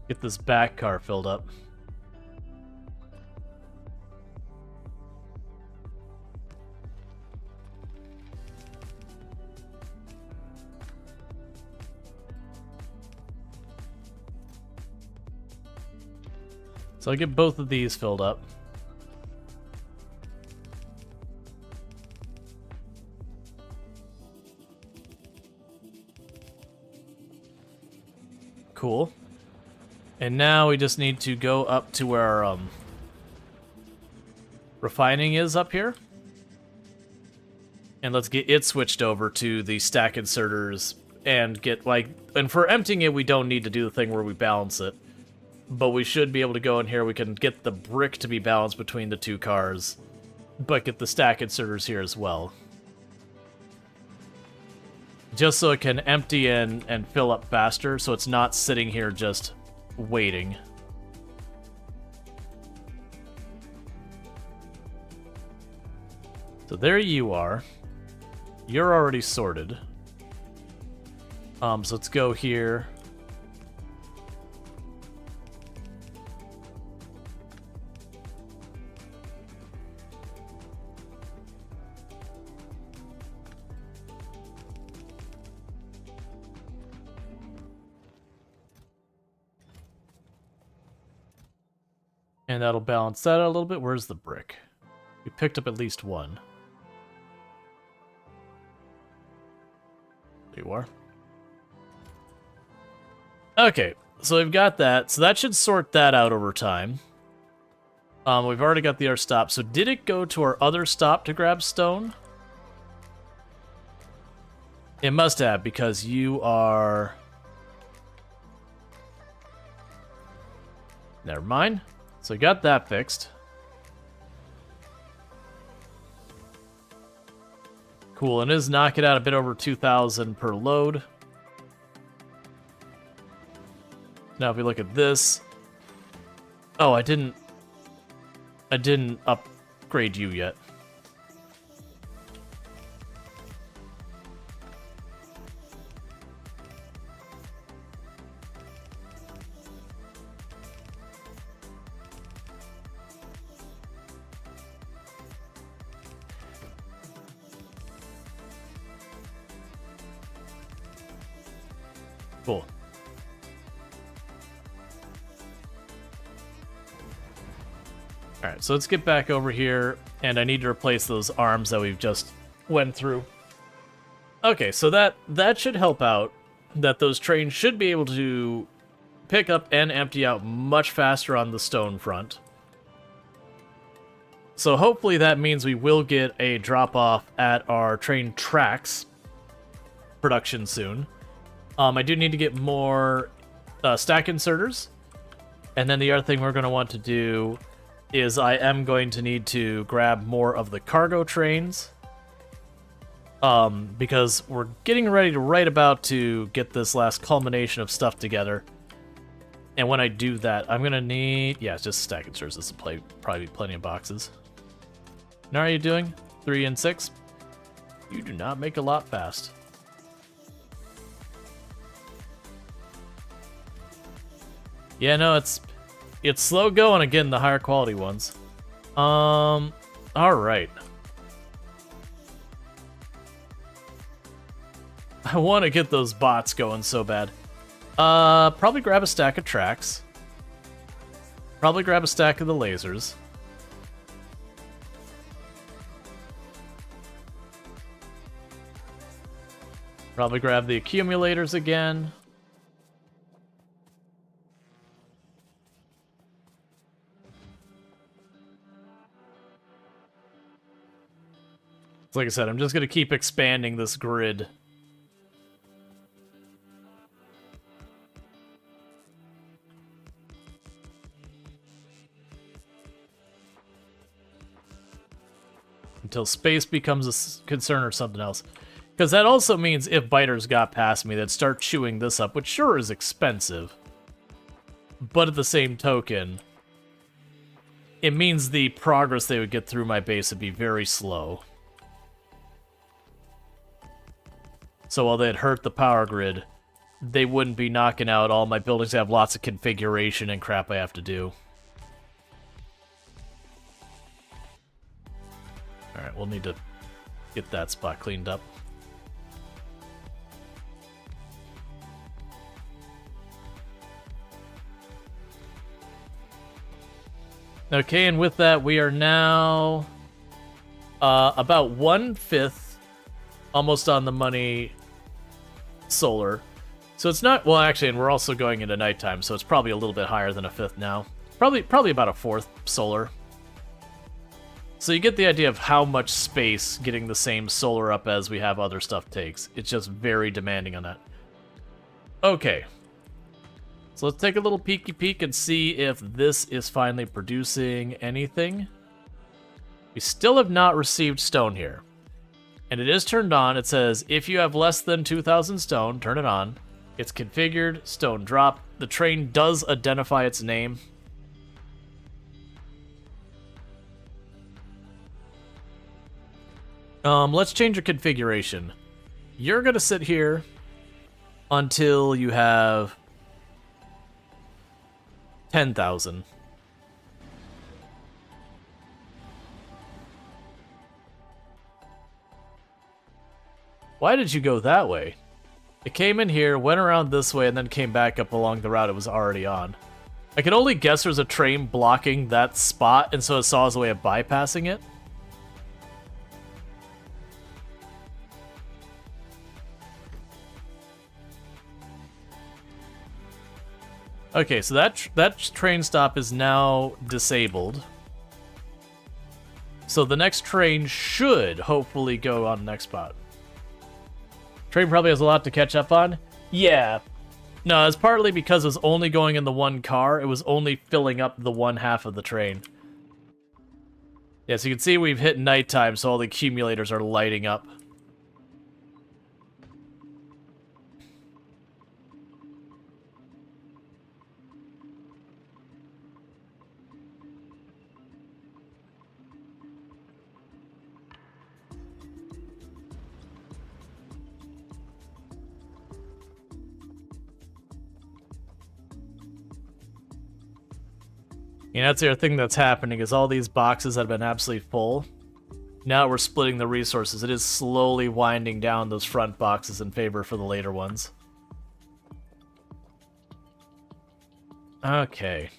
Get this back car filled up. So I'll get both of these filled up. Cool. And now we just need to go up to where our refining is up here. And let's get it switched over to the stack inserters and get and for emptying it we don't need to do the thing where we balance it. But we should be able to go in here, we can get the brick to be balanced between the 2 cars, but get the stack inserters here as well. Just so it can empty and fill up faster, so it's not sitting here just waiting. So there you are. You're already sorted. So let's go here. And that'll balance that out a little bit. Where's the brick? We picked up at least 1. There you are. Okay, so we've got that. So that should sort that out over time. We've already got the other stop. So did it go to our other stop to grab stone? It must have, because you are... Never mind. So we got that fixed. Cool, and it is knocking out a bit over 2,000 per load. Now if we look at this... Oh, I didn't upgrade you yet. Cool. Alright, so let's get back over here, and I need to replace those arms that we've just went through. Okay, so that should help out, that those trains should be able to pick up and empty out much faster on the stone front. So hopefully that means we will get a drop-off at our train tracks production soon. I do need to get more stack inserters, and then the other thing we're going to want to do is I am going to need to grab more of the cargo trains, because we're getting ready to right about to get this last culmination of stuff together. And when I do that, I'm going to need... Yeah, it's just stack inserters. This will probably be plenty of boxes. Now, how are you doing? 3 and 6? You do not make a lot fast. Yeah, no, it's slow going again, the higher quality ones. Alright. I want to get those bots going so bad. Probably grab a stack of tracks. Probably grab a stack of the lasers. Probably grab the accumulators again. Like I said, I'm just going to keep expanding this grid. Until space becomes a concern or something else. Because that also means if biters got past me, they'd start chewing this up, which sure is expensive. But at the same token, it means the progress they would get through my base would be very slow. So while they'd hurt the power grid, they wouldn't be knocking out all my buildings that have lots of configuration and crap I have to do. Alright, we'll need to get that spot cleaned up. Okay, and with that, we are now about 1/5 almost on the money solar. So it's not, well, actually, and we're also going into nighttime, so it's probably a little bit higher than 1/5 now. Probably about 1/4 solar. So you get the idea of how much space getting the same solar up as we have other stuff takes. It's just very demanding on that. Okay. So let's take a little peeky peek and see if this is finally producing anything. We still have not received stone here. And it is turned on. It says, if you have less than 2,000 stone, turn it on. It's configured, stone drop. The train does identify its name. Let's change your configuration. You're going to sit here until you have 10,000. Why did you go that way? It came in here, went around this way, and then came back up along the route it was already on. I can only guess there's a train blocking that spot, and so it saw as a way of bypassing it. Okay, so that train stop is now disabled. So the next train should hopefully go on the next spot. Train probably has a lot to catch up on. Yeah. No, it's partly because it was only going in the one car. It was only filling up the one half of the train. Yeah, so you can see we've hit nighttime, so all the accumulators are lighting up. You know, that's the other thing that's happening is all these boxes that have been absolutely full. Now we're splitting the resources. It is slowly winding down those front boxes in favor for the later ones. Okay.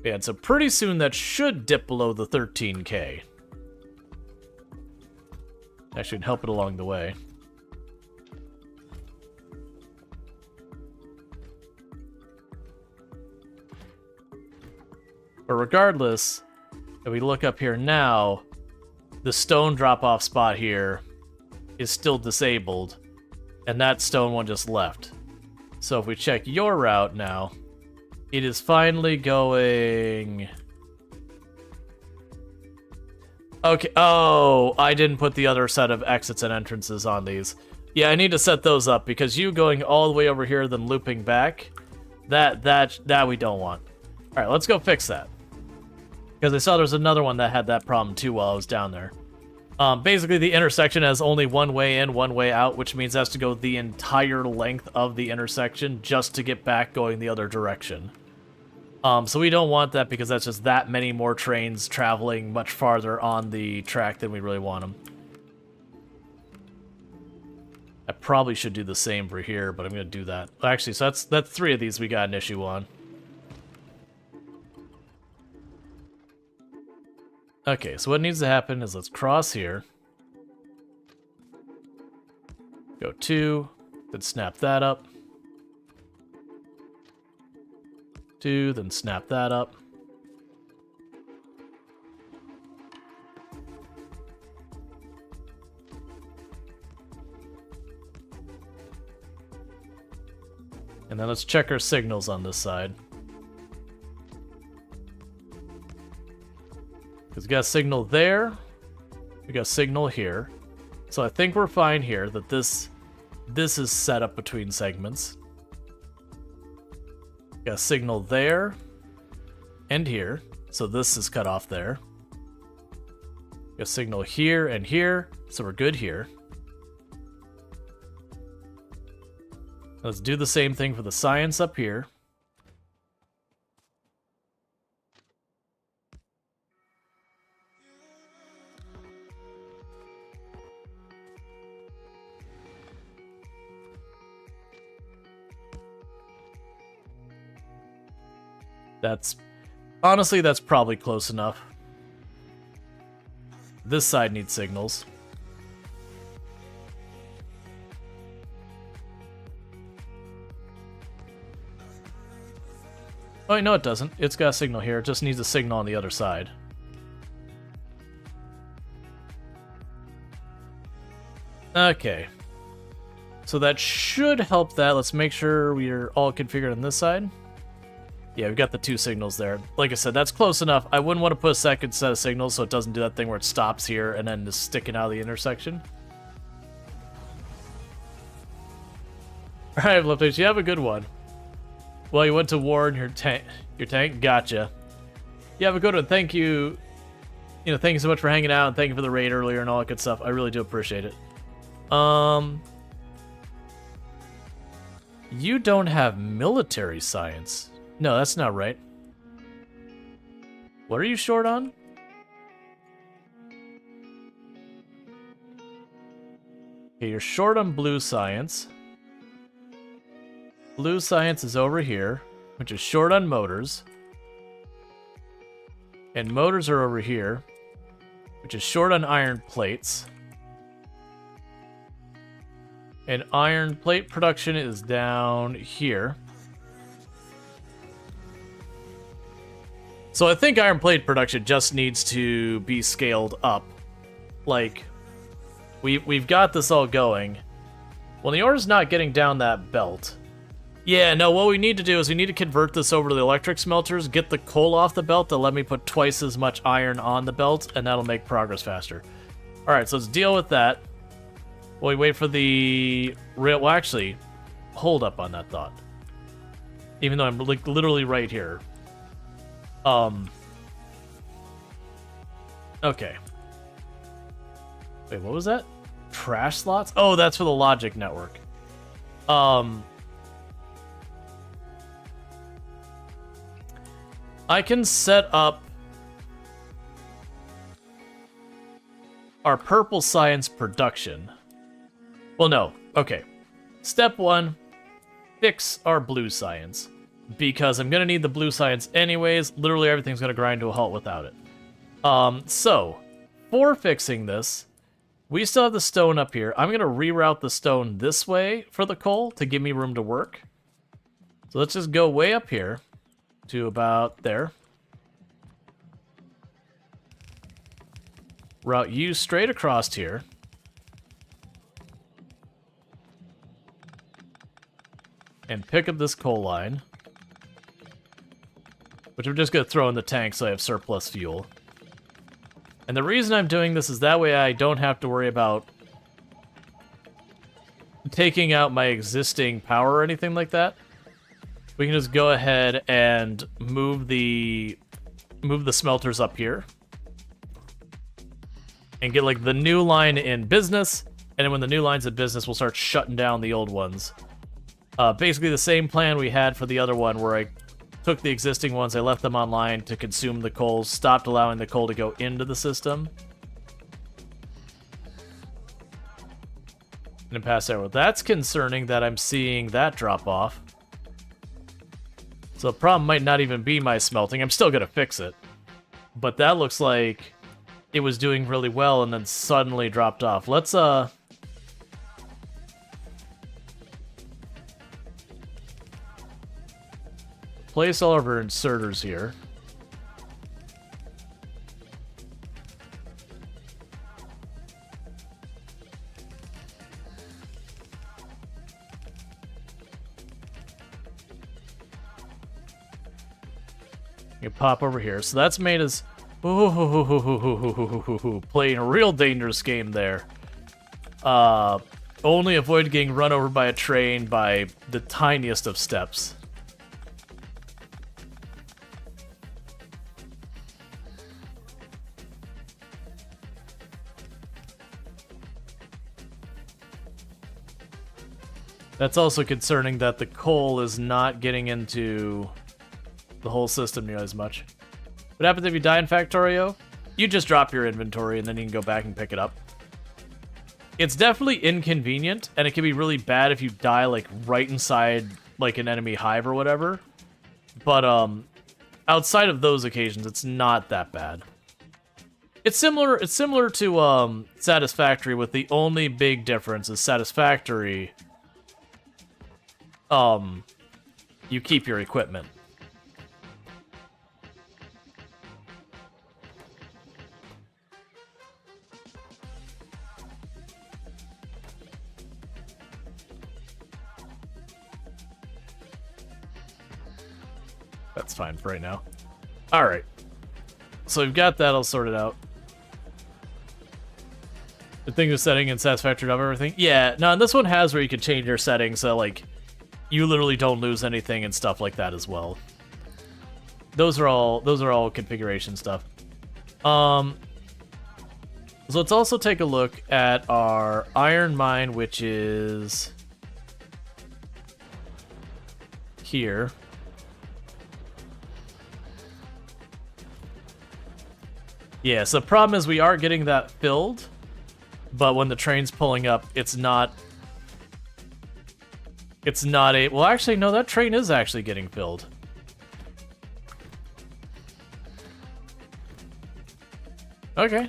Yeah, so pretty soon that should dip below the 13K. That should help it along the way. But regardless, if we look up here now, the stone drop-off spot here is still disabled, and that stone one just left. So if we check your route now, it is finally going... Okay, oh, I didn't put the other set of exits and entrances on these. Yeah, I need to set those up, because you going all the way over here then looping back, that we don't want. Alright, let's go fix that. Because I saw there's another one that had that problem too while I was down there. Basically, the intersection has only one way in, one way out, which means it has to go the entire length of the intersection just to get back going the other direction. So we don't want that because that's just that many more trains traveling much farther on the track than we really want them. I probably should do the same for here, but I'm going to do that. Actually, so that's 3 of these we got an issue on. Okay, so what needs to happen is let's cross here. Go 2, then snap that up. 2, then snap that up. And then let's check our signals on this side. Because we got a signal there, we got a signal here. So I think we're fine here that this is set up between segments. Got a signal there and here, so this is cut off there. Got a signal here and here, so we're good here. Let's do the same thing for the science up here. Honestly, that's probably close enough. This side needs signals. Oh, no, it doesn't. It's got a signal here. It just needs a signal on the other side. Okay. So that should help that. Let's make sure we are all configured on this side. Yeah, we've got the 2 signals there. Like I said, that's close enough. I wouldn't want to put a second set of signals so it doesn't do that thing where it stops here and then is sticking out of the intersection. Alright, Fliptapes, you have a good one. Well, you went to war in your tank. Gotcha. You have a good one. Thank you. You know, thank you so much for hanging out and thank you for the raid earlier and all that good stuff. I really do appreciate it. You don't have military science. No, that's not right. What are you short on? Okay, you're short on blue science. Blue science is over here, which is short on motors. And motors are over here, which is short on iron plates. And iron plate production is down here. So I think iron plate production just needs to be scaled up. Like, we've got this all going. Well, the ore's not getting down that belt. Yeah, no, what we need to do is we need to convert this over to the electric smelters, get the coal off the belt to let me put twice as much iron on the belt, and that'll make progress faster. Alright, so let's deal with that. While we wait for the rail. Well, actually, hold up on that thought. Even though I'm like literally right here. Okay. Wait, what was that? Trash slots? Oh, that's for the logic network. I can set up our purple science production. Well, no. Okay. Step 1, fix our blue science. Because I'm going to need the blue science anyways. Literally everything's going to grind to a halt without it. So, for fixing this, we still have the stone up here. I'm going to reroute the stone this way for the coal to give me room to work. So let's just go way up here to about there. Route you straight across here. And pick up this coal line. Which I'm just going to throw in the tank so I have surplus fuel. And the reason I'm doing this is that way I don't have to worry about taking out my existing power or anything like that. We can just go ahead and move the smelters up here. And get like the new line in business. And then when the new line's in business, we'll start shutting down the old ones. Basically the same plan we had for the other one where I took the existing ones, I left them online to consume the coal, stopped allowing the coal to go into the system. And then pass over. That's concerning that I'm seeing that drop off. So the problem might not even be my smelting. I'm still going to fix it. But that looks like it was doing really well and then suddenly dropped off. Let's, place all of our inserters here. You pop over here. So that's made us playing a real dangerous game there. Only avoid getting run over by a train by the tiniest of steps. That's also concerning that the coal is not getting into the whole system nearly as much. What happens if you die in Factorio? You just drop your inventory and then you can go back and pick it up. It's definitely inconvenient, and it can be really bad if you die like right inside like an enemy hive or whatever. But outside of those occasions, it's not that bad. It's similar to Satisfactory, with the only big difference is Satisfactory you keep your equipment. That's fine for right now. Alright. So we've got that all sorted out. The thing with setting and Satisfactory of everything. Yeah, no, and this one has where you can change your settings so like you literally don't lose anything and stuff like that as well. Those are all configuration stuff. So let's also take a look at our iron mine, which is here. Yeah, so the problem is we are getting that filled, but when the train's pulling up, it's not a... Well, actually, no, that train is actually getting filled. Okay.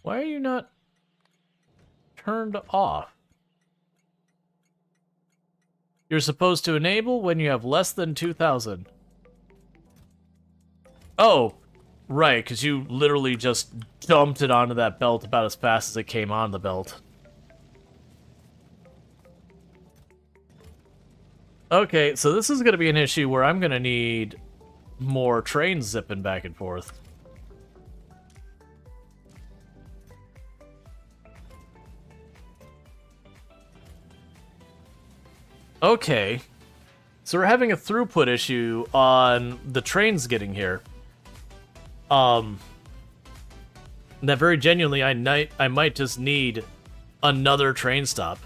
Why are you not turned off? You're supposed to enable when you have less than 2,000. Oh, right, because you literally just dumped it onto that belt about as fast as it came on the belt. Okay, so this is going to be an issue where I'm going to need more trains zipping back and forth. Okay, so we're having a throughput issue on the trains getting here. That very genuinely, I might just need another train stop.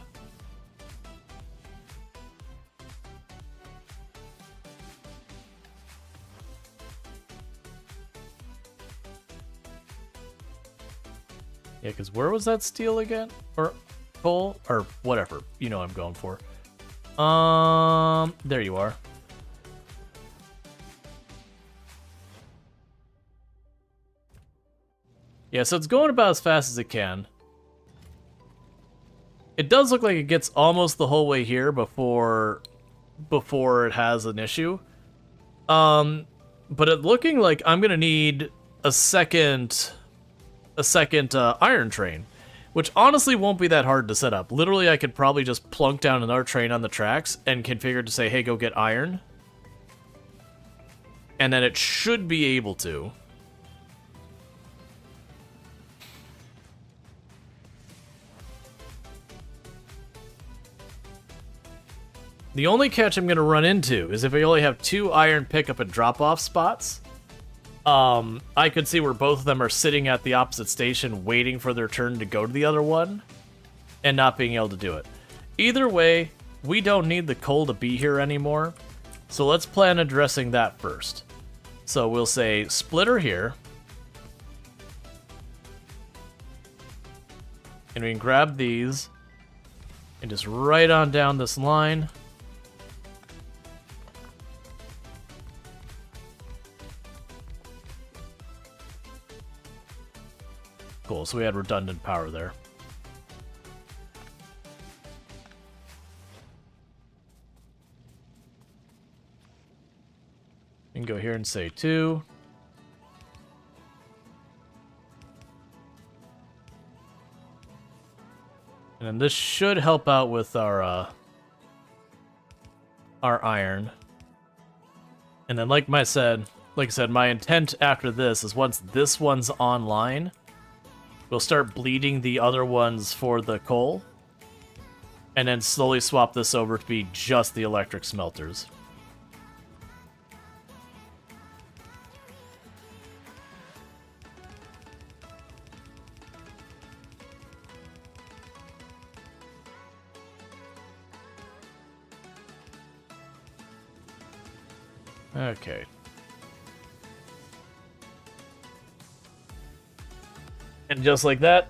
Yeah, because where was that steel again? Or coal? Or whatever. You know what I'm going for. There you are. Yeah, so it's going about as fast as it can. It does look like it gets almost the whole way here before it has an issue. But it looking like I'm gonna need a second iron train, which honestly won't be that hard to set up. Literally, I could probably just plunk down another train on the tracks and configure to say, hey, go get iron. And then it should be able to. The only catch I'm going to run into is if I only have 2 iron pickup and drop-off spots. I could see where both of them are sitting at the opposite station waiting for their turn to go to the other one and not being able to do it. Either way, we don't need the coal to be here anymore, so let's plan addressing that first. So we'll say splitter here. And we can grab these and just right on down this line. Cool, so we had redundant power there. We can go here and say 2. And then this should help out with our iron. And then like I said, my intent after this is once this one's online, we'll start bleeding the other ones for the coal, and then slowly swap this over to be just the electric smelters. Okay. And just like that,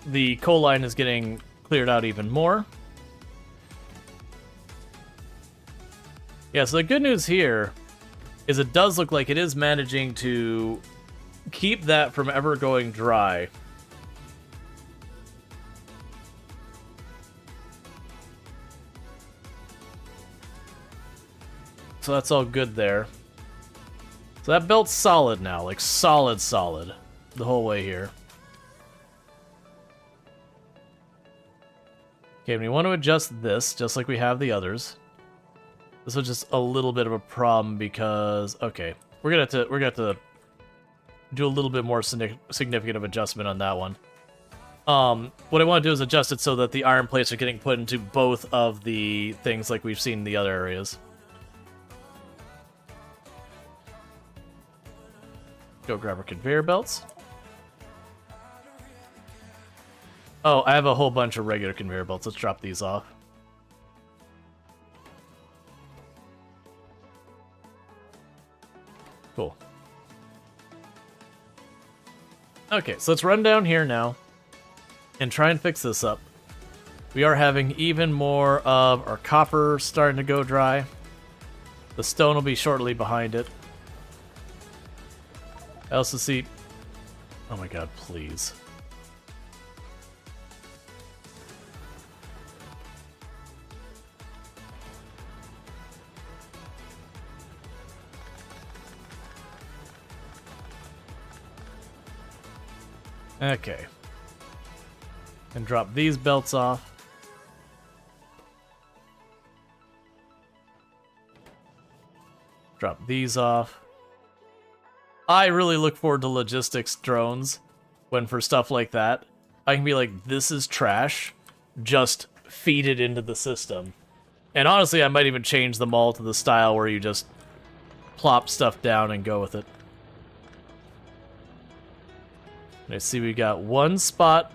the coal line is getting cleared out even more. Yeah, so the good news here is it does look like it is managing to keep that from ever going dry. So that's all good there. So that belt's solid now, like solid the whole way here. Okay, we want to adjust this, just like we have the others. This was just a little bit of a problem because, okay, we're gonna have to do a little bit more significant of adjustment on that one. What I want to do is adjust it so that the iron plates are getting put into both of the things like we've seen in the other areas. Go grab our conveyor belts. Oh, I have a whole bunch of regular conveyor belts. Let's drop these off. Cool. Okay, so let's run down here now and try and fix this up. We are having even more of our copper starting to go dry. The stone will be shortly behind it. I also see... Oh my god, please. Okay. And drop these belts off. Drop these off. I really look forward to logistics drones when for stuff like that, I can be like, this is trash, just feed it into the system. And honestly, I might even change them all to the style where you just plop stuff down and go with it. I see we got one spot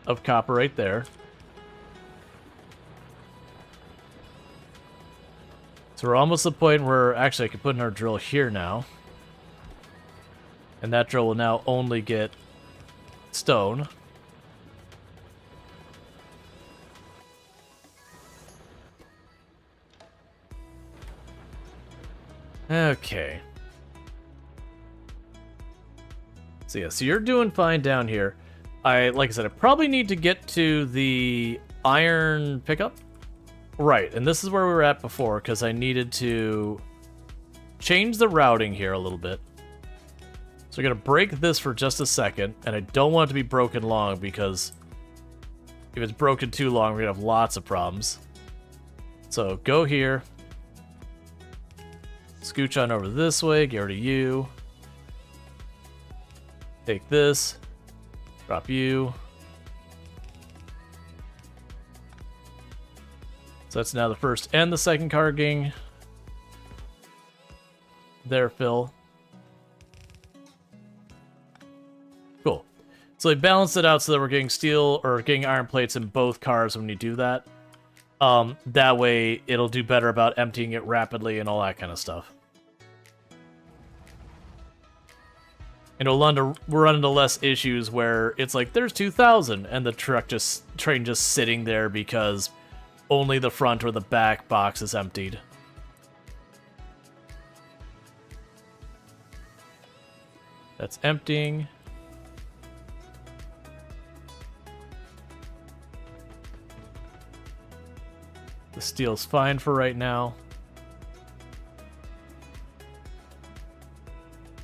of copper right there. So we're almost at the point where actually I could put in our drill here now. And that drill will now only get stone. Okay. So yeah, so you're doing fine down here. Like I said, I probably need to get to the iron pickup. Right, and this is where we were at before, because I needed to change the routing here a little bit. So we're going to break this for just a second, and I don't want it to be broken long, because if it's broken too long, we're going to have lots of problems. So go here. Scooch on over this way, get rid of you. Take this. Drop you. So that's now the first and the second carging. There, Phil. Cool. So they balanced it out so that we're getting steel or getting iron plates in both cars when you do that. That way it'll do better about emptying it rapidly and all that kind of stuff. And it'll run into less issues where it's like, there's 2,000, and the train just sitting there because only the front or the back box is emptied. That's emptying. The steel's fine for right now.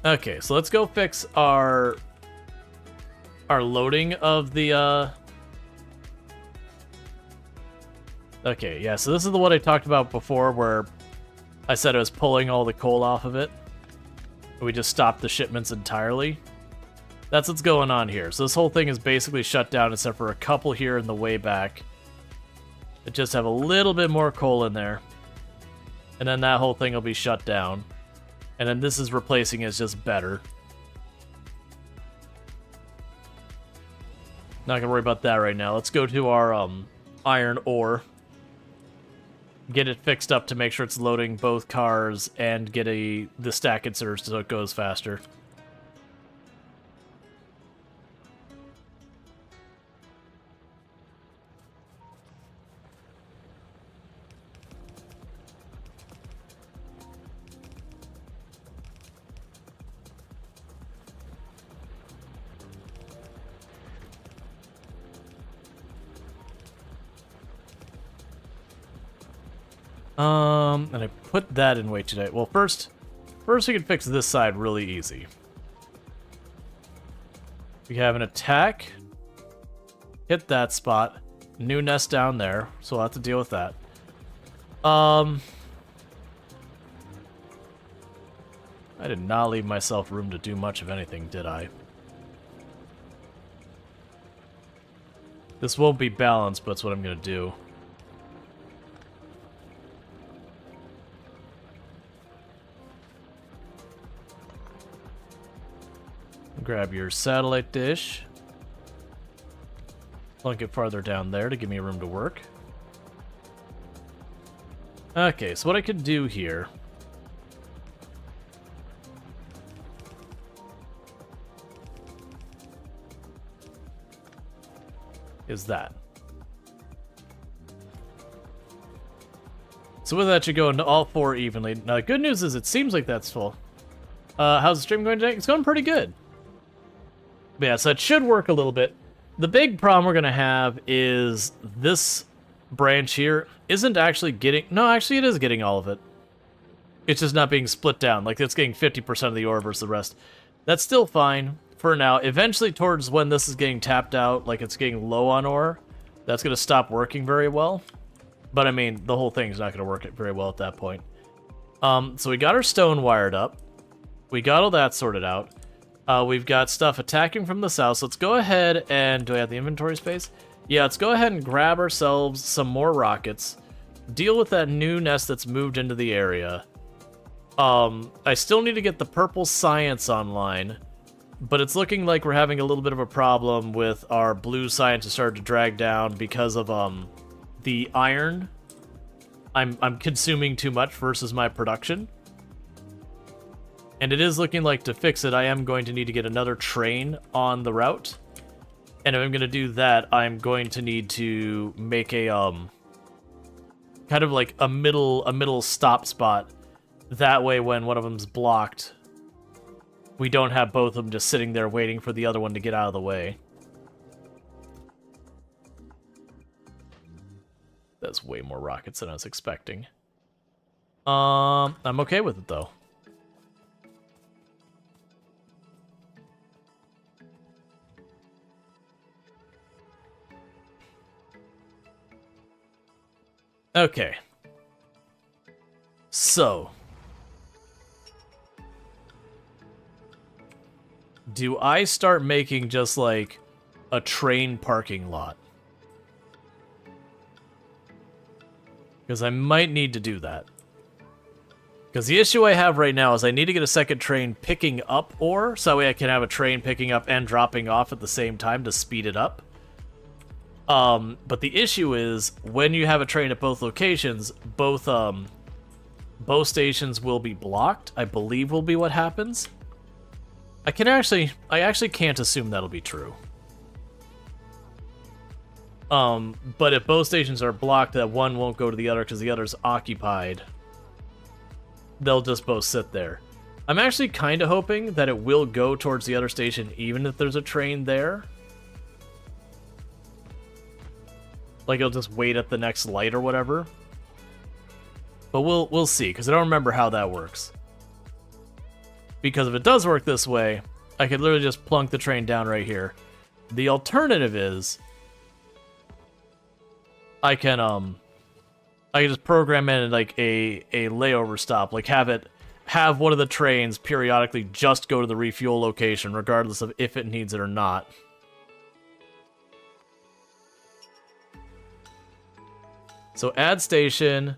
Okay, so let's go fix our loading of the Okay, yeah, so this is the one I talked about before where I said I was pulling all the coal off of it. We just stopped the shipments entirely. That's what's going on here. So this whole thing is basically shut down except for a couple here in the way back. That just have a little bit more coal in there. And then that whole thing will be shut down. And then this is replacing as just better. Not gonna worry about that right now. Let's go to our iron ore. Get it fixed up to make sure it's loading both cars and get the stack inserters so it goes faster. And I put that in way today. Well, first we can fix this side really easy. We have an attack. Hit that spot. New nest down there, so we'll have to deal with that. I did not leave myself room to do much of anything, did I? This won't be balanced, but it's what I'm gonna do. Grab your satellite dish. Plunk it farther down there to give me room to work. Okay, so what I could do here is that. So with that, you go into all four evenly. Now, the good news is it seems like that's full. How's the stream going today? It's going pretty good. But yeah, so it should work a little bit. The big problem we're going to have is this branch here isn't actually getting... No, actually it is getting all of it. It's just not being split down. Like, it's getting 50% of the ore versus the rest. That's still fine for now. Eventually, towards when this is getting tapped out, like it's getting low on ore, that's going to stop working very well. But, I mean, the whole thing's not going to work very well at that point. So we got our stone wired up. We got all that sorted out. We've got stuff attacking from the south, so let's go ahead and... Do I have the inventory space? Yeah, let's go ahead and grab ourselves some more rockets. Deal with that new nest that's moved into the area. I still need to get the purple science online, but it's looking like we're having a little bit of a problem with our blue science to start to drag down because of the iron. I'm consuming too much versus my production. And it is looking like to fix it, I am going to need to get another train on the route. And if I'm going to do that, I'm going to need to make a, kind of like a middle stop spot. That way, when one of them's blocked, we don't have both of them just sitting there waiting for the other one to get out of the way. That's way more rockets than I was expecting. I'm okay with it, though. Okay. So. Do I start making just like a train parking lot? Because I might need to do that. Because the issue I have right now is I need to get a second train picking up ore, so that way I can have a train picking up and dropping off at the same time to speed it up. But the issue is, when you have a train at both locations, both stations will be blocked, I believe will be what happens. I actually can't assume that'll be true. But if both stations are blocked, that one won't go to the other because the other's occupied. They'll just both sit there. I'm actually kind of hoping that it will go towards the other station even if there's a train there. Like, it'll just wait at the next light or whatever. But we'll see, because I don't remember how that works. Because if it does work this way, I could literally just plunk the train down right here. The alternative is I can just program in like a layover stop, like have one of the trains periodically just go to the refuel location, regardless of if it needs it or not. So add station,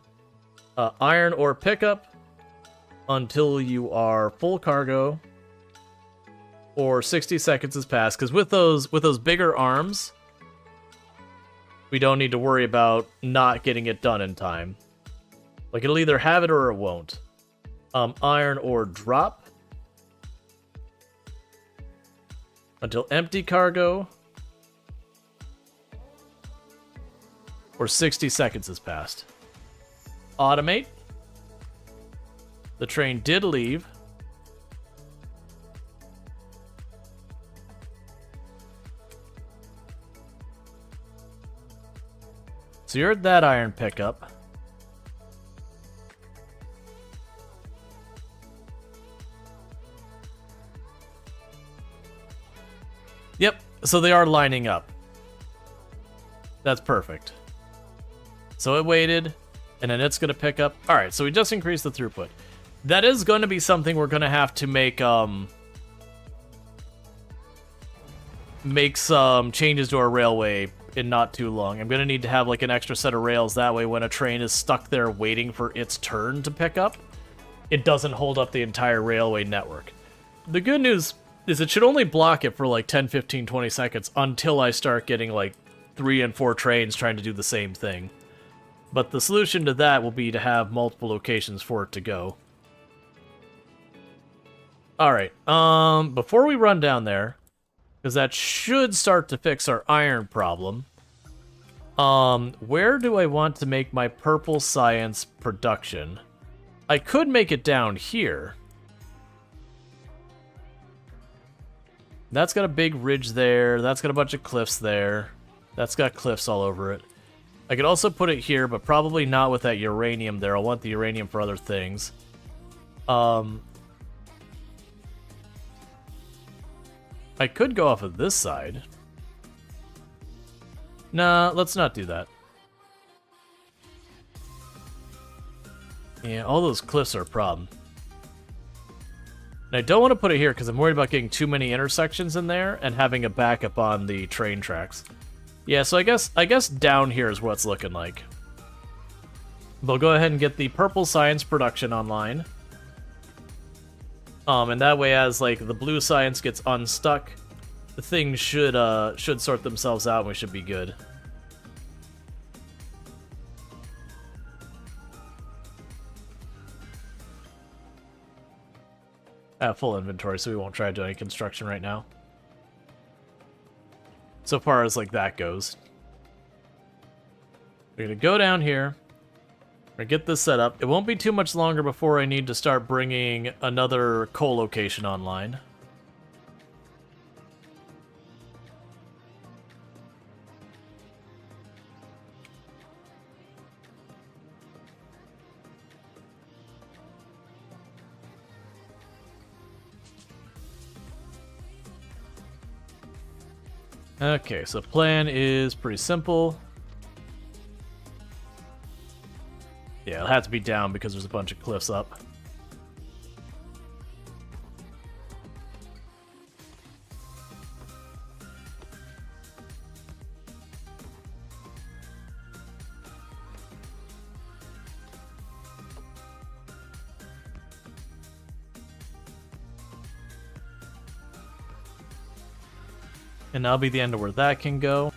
iron ore pickup until you are full cargo, or 60 seconds has passed. Because with those bigger arms, we don't need to worry about not getting it done in time. Like, it'll either have it or it won't. Iron ore drop until empty cargo, or 60 seconds has passed. Automate. The train did leave. So you're at that iron pickup. Yep, so they are lining up. That's perfect. So it waited, and then it's going to pick up. All right, so we just increased the throughput. That is going to be something we're going to have to make some changes to our railway in not too long. I'm going to need to have like an extra set of rails. That way when a train is stuck there waiting for its turn to pick up, it doesn't hold up the entire railway network. The good news is it should only block it for like 10, 15, 20 seconds until I start getting like 3 and 4 trains trying to do the same thing. But the solution to that will be to have multiple locations for it to go. Alright, before we run down there, because that should start to fix our iron problem, where do I want to make my purple science production? I could make it down here. That's got a big ridge there, that's got a bunch of cliffs there, that's got cliffs all over it. I could also put it here, but probably not with that uranium there. I'll want the uranium for other things. I could go off of this side. Nah, let's not do that. Yeah, all those cliffs are a problem. And I don't want to put it here because I'm worried about getting too many intersections in there and having a backup on the train tracks. Yeah, so I guess down here is what it's looking like. We'll go ahead and get the purple science production online. And that way, as like the blue science gets unstuck, the things should sort themselves out and we should be good. I have full inventory, so we won't try to do any construction right now. So far as like that goes. We're gonna go down here. We're gonna get this set up. It won't be too much longer before I need to start bringing another coal location online. Okay, so plan is pretty simple. Yeah, it'll have to be down because there's a bunch of cliffs up. And that'll be the end of where that can go.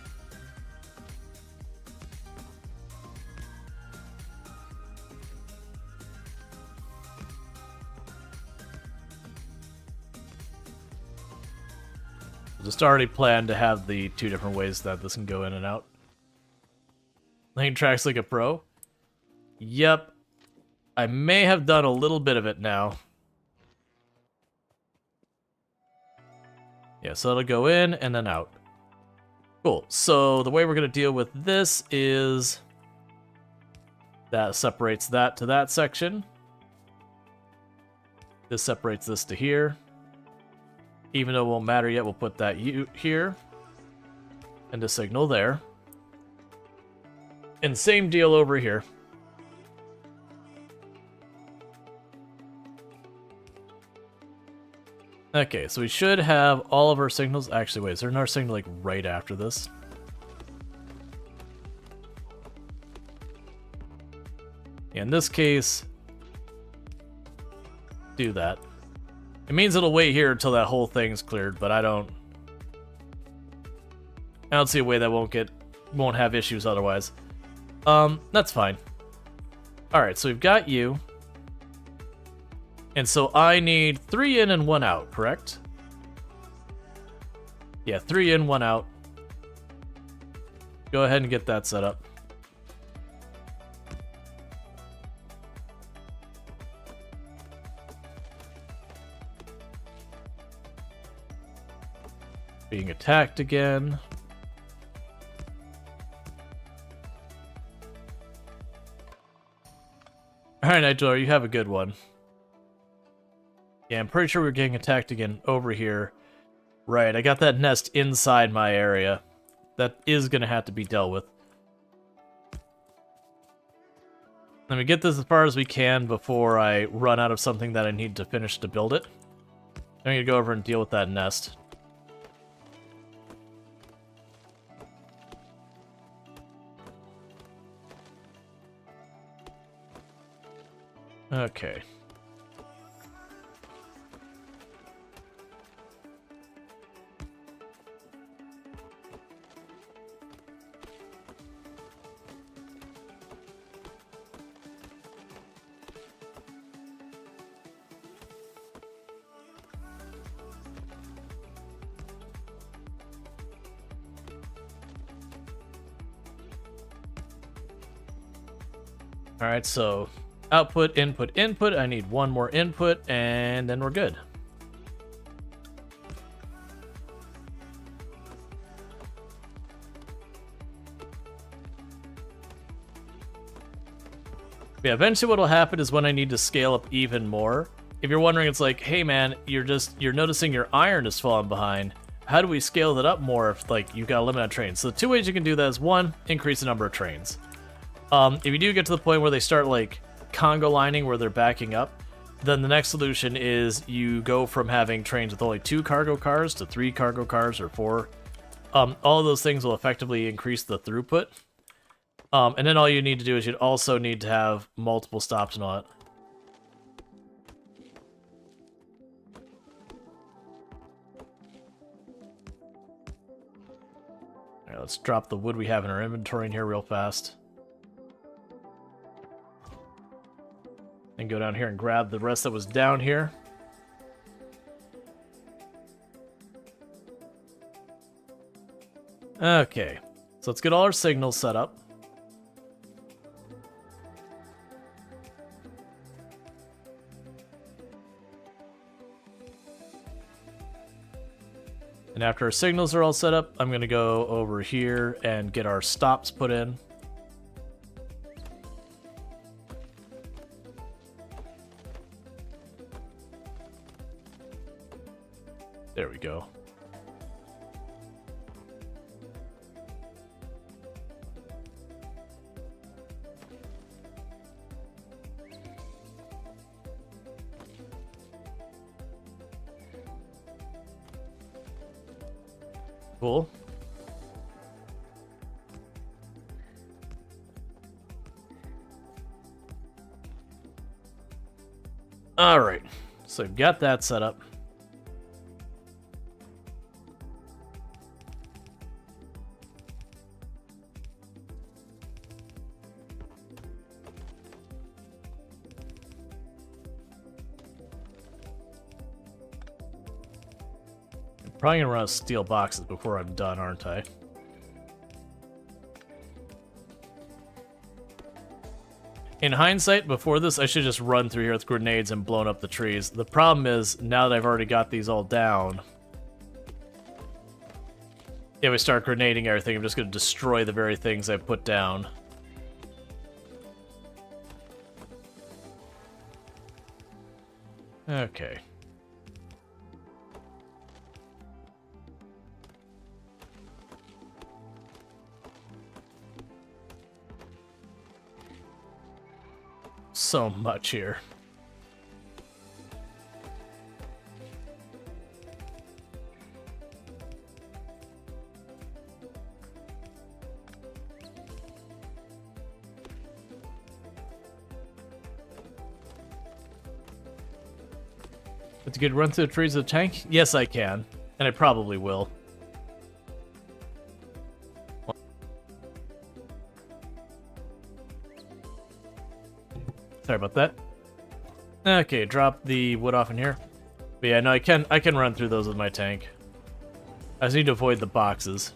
Just already planned to have the two different ways that this can go in and out. Lane tracks like a pro. Yep. I may have done a little bit of it now. Yeah, so it'll go in and then out. Cool. So the way we're going to deal with this is that separates that to that section. This separates this to here. Even though it won't matter yet, we'll put that here. And the signal there. And same deal over here. Okay, so we should have all of our signals. Actually, wait, is there another signal like right after this? In this case, do that. It means it'll wait here until that whole thing's cleared, but I don't see a way that won't have issues otherwise. That's fine. Alright, so we've got you. And so I need 3 in and 1 out, correct? Yeah, 3 in, 1 out. Go ahead and get that set up. Being attacked again. Alright, Nightdweller, you have a good one. Yeah, I'm pretty sure we're getting attacked again over here. Right, I got that nest inside my area. That is going to have to be dealt with. Let me get this as far as we can before I run out of something that I need to finish to build it. I'm going to go over and deal with that nest. Okay. Alright, so output, input, input. I need one more input, and then we're good. Yeah, eventually what'll happen is when I need to scale up even more. If you're wondering, it's like, hey man, you're noticing your iron is falling behind. How do we scale that up more if like you've got a limit on trains? So the two ways you can do that is one, increase the number of trains. If you do get to the point where they start like Congo lining where they're backing up, then the next solution is you go from having trains with only 2 cargo cars to 3 cargo cars or 4. All of those things will effectively increase the throughput. And then all you need to do is you'd also need to have multiple stops and all that. Alright, let's drop the wood we have in our inventory in here real fast. And go down here and grab the rest that was down here. Okay, so let's get all our signals set up. And after our signals are all set up, I'm going to go over here and get our stops put in. There we go. Cool. All right, so I've got that set up. Probably gonna run out of steel boxes before I'm done, aren't I? In hindsight, before this, I should just run through here with grenades and blown up the trees. The problem is, now that I've already got these all down, if I start grenading everything, I'm just gonna destroy the very things I put down. Okay. So much here. But you could run through the trees of the tank? Yes, I can. And I probably will. Sorry about that. Okay, drop the wood off in here. But yeah, no, I can run through those with my tank. I just need to avoid the boxes.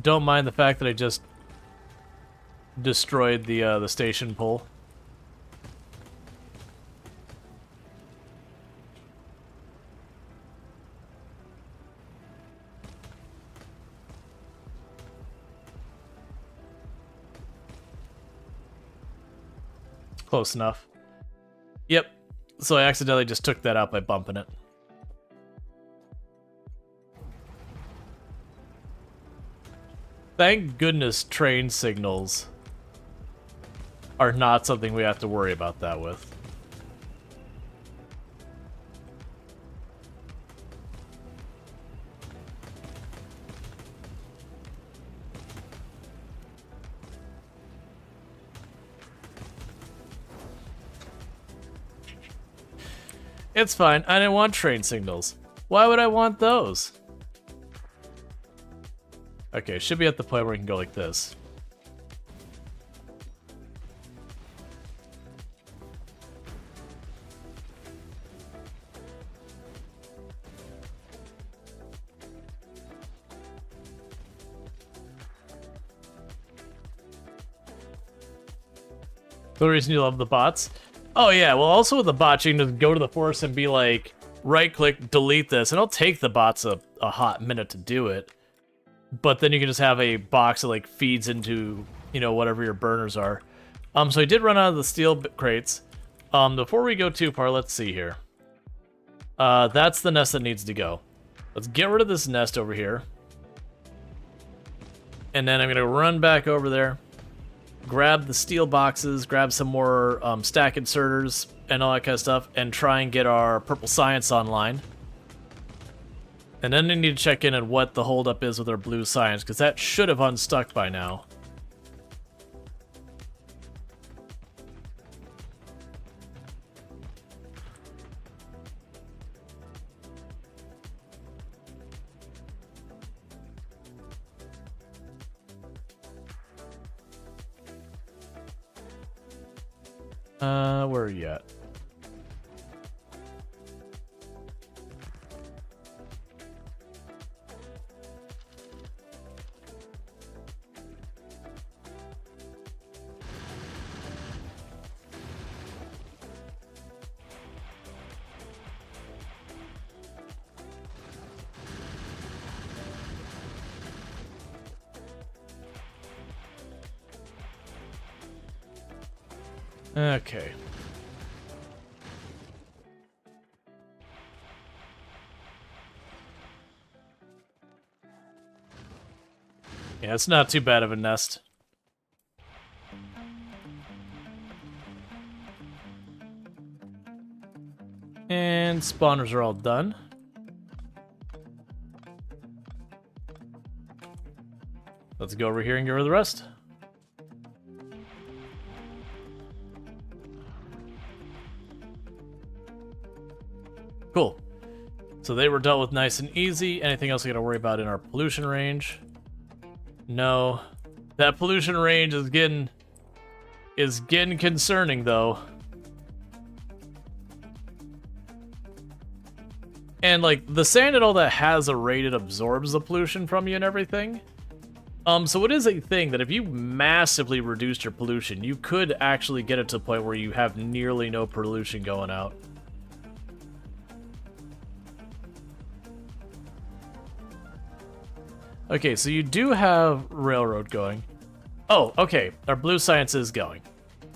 Don't mind the fact that I just destroyed the station pole. Close enough. Yep. So I accidentally just took that out by bumping it. Thank goodness train signals are not something we have to worry about that with. It's fine. I didn't want train signals. Why would I want those? Okay, should be at the point where we can go like this. The reason you love the bots? Oh yeah, well also with the bots you can just go to the forest and be like, right click, delete this, and it'll take the bots a hot minute to do it. But then you can just have a box that like feeds into, you know, whatever your burners are. So I did run out of the steel crates. Before we go too far, let's see here. That's the nest that needs to go. Let's get rid of this nest over here. And then I'm gonna run back over there, grab the steel boxes, grab some more stack inserters and all that kind of stuff, and try and get our purple science online. And then I need to check in on what the holdup is with our blue science, because that should have unstuck by now. Where are you at? Okay. Yeah, it's not too bad of a nest. And spawners are all done. Let's go over here and get rid of the rest. Cool. So they were dealt with nice and easy. Anything else we gotta worry about in our pollution range? No. That pollution range is getting concerning though. And like the sand and all that has a rate it absorbs the pollution from you and everything. So it is a thing that if you massively reduced your pollution, you could actually get it to the point where you have nearly no pollution going out. Okay, so you do have railroad going. Oh, okay. Our blue science is going.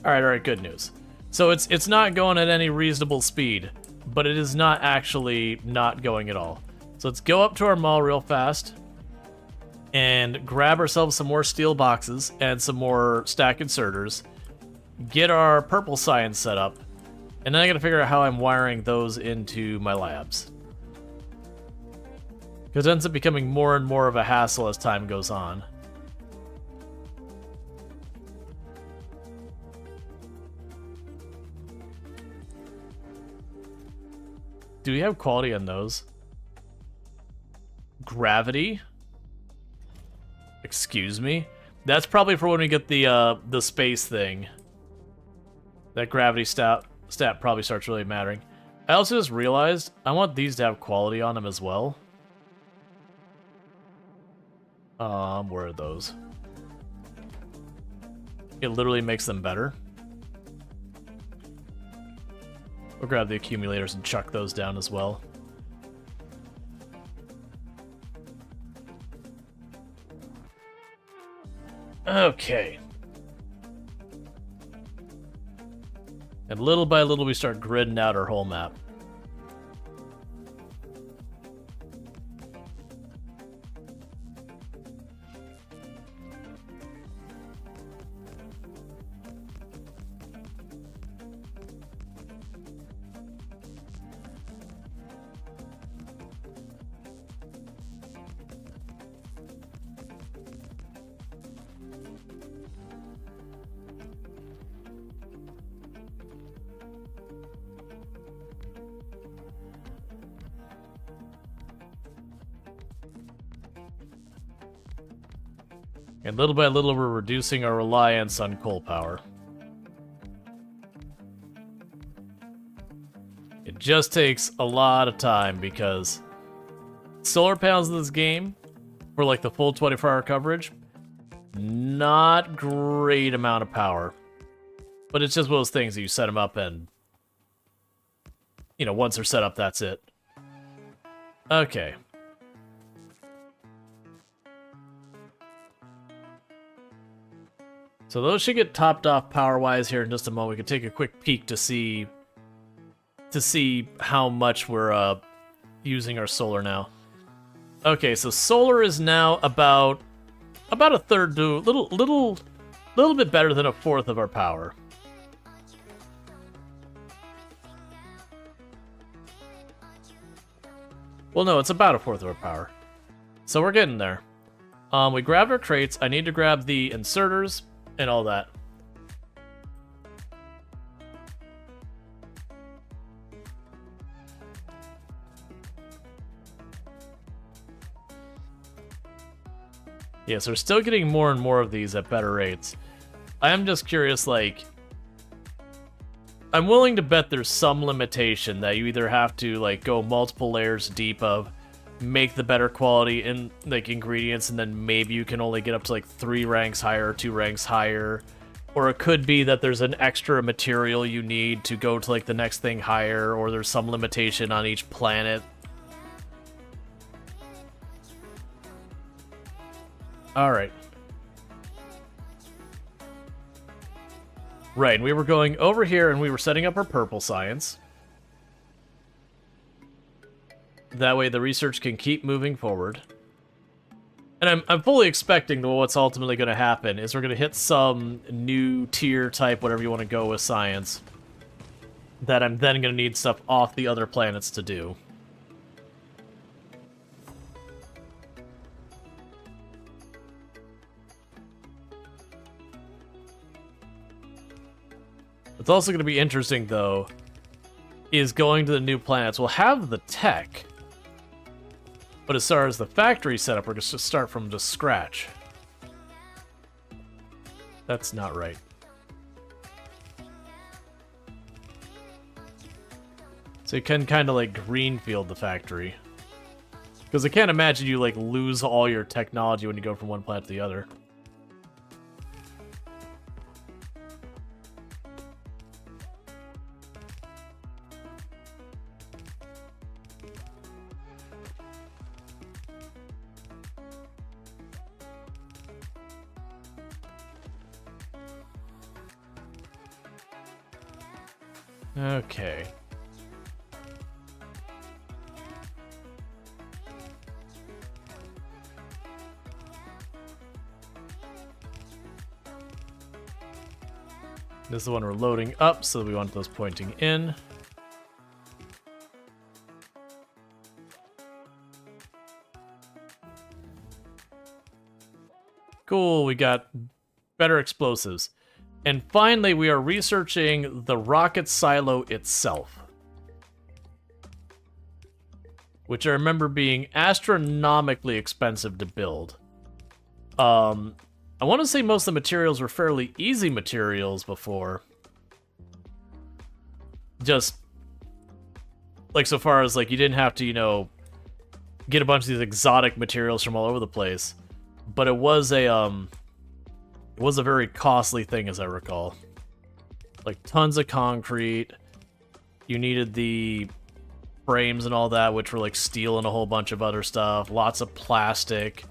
All right, good news. So it's not going at any reasonable speed, but it is not actually not going at all. So let's go up to our mall real fast and grab ourselves some more steel boxes and some more stack inserters. Get our purple science set up, and then I gotta figure out how I'm wiring those into my labs. Because it ends up becoming more and more of a hassle as time goes on. Do we have quality on those? Gravity? Excuse me? That's probably for when we get the space thing. That gravity stat probably starts really mattering. I also just realized I want these to have quality on them as well. Where are those? It literally makes them better. We'll grab the accumulators and chuck those down as well. Okay. And little by little we start gridding out our whole map. And little by little, we're reducing our reliance on coal power. It just takes a lot of time because solar panels in this game, for like the full 24-hour coverage, not great amount of power. But it's just one of those things that you set them up and, you know, once they're set up, that's it. Okay. So those should get topped off power-wise here in just a moment. We can take a quick peek to see how much we're using our solar now. Okay, so solar is now about a third to little bit better than a fourth of our power. Well, no, it's about a fourth of our power. So we're getting there. We grabbed our crates. I need to grab the inserters and all that. Yeah, so we're still getting more and more of these at better rates. I am just curious, like, I'm willing to bet there's some limitation that you either have to like go multiple layers deep of make the better quality in like ingredients, and then maybe you can only get up to like 3 ranks higher or 2 ranks higher. Or it could be that there's an extra material you need to go to like the next thing higher, or there's some limitation on each planet. Alright. Right, and we were going over here and we were setting up our purple science. That way the research can keep moving forward. And I'm fully expecting that what's ultimately going to happen is we're going to hit some new tier type, whatever you want to go with science, that I'm then going to need stuff off the other planets to do. What's also going to be interesting, though, is going to the new planets. We'll have the tech, but as far as the factory setup, we're going to start from just scratch. That's not right. So you can kind of like greenfield the factory. Because I can't imagine you like lose all your technology when you go from one planet to the other. Okay. This is the one we're loading up, so we want those pointing in. Cool, we got better explosives. And finally, we are researching the rocket silo itself, which I remember being astronomically expensive to build. I want to say most of the materials were fairly easy materials before. Just, like, so far as, like, you didn't have to, you know, get a bunch of these exotic materials from all over the place. But it was a very costly thing, as I recall. Like, tons of concrete. You needed the frames and all that, which were, like, steel and a whole bunch of other stuff. Lots of plastic.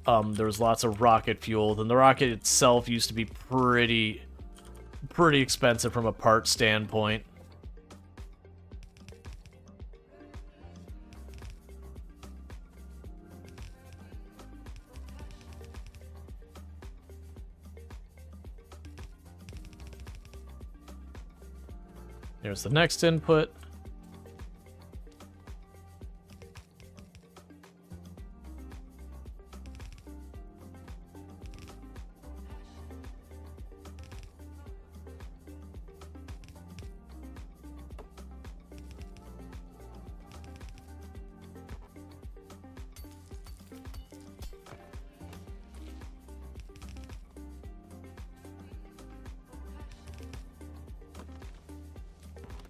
There was lots of rocket fuel. And the rocket itself used to be pretty expensive from a part standpoint. Here's the next input.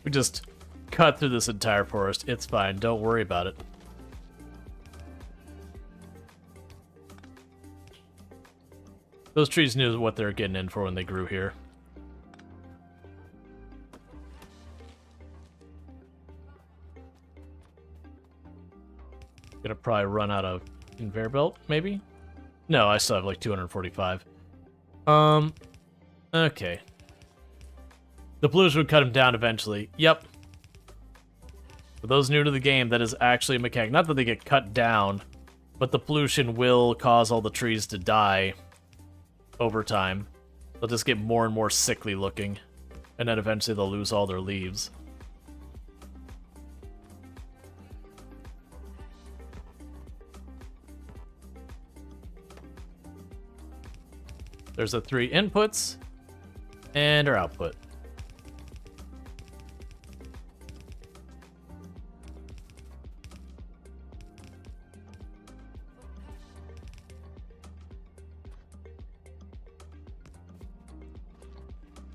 We just cut through this entire forest. It's fine. Don't worry about it. Those trees knew what they were getting in for when they grew here. Gonna probably run out of conveyor belt, maybe? No, I still have like 245. Okay. The pollution would cut him down eventually. Yep. For those new to the game, that is actually a mechanic. Not that they get cut down, but the pollution will cause all the trees to die over time. They'll just get more and more sickly looking, and then eventually they'll lose all their leaves. There's the 3 inputs and our output.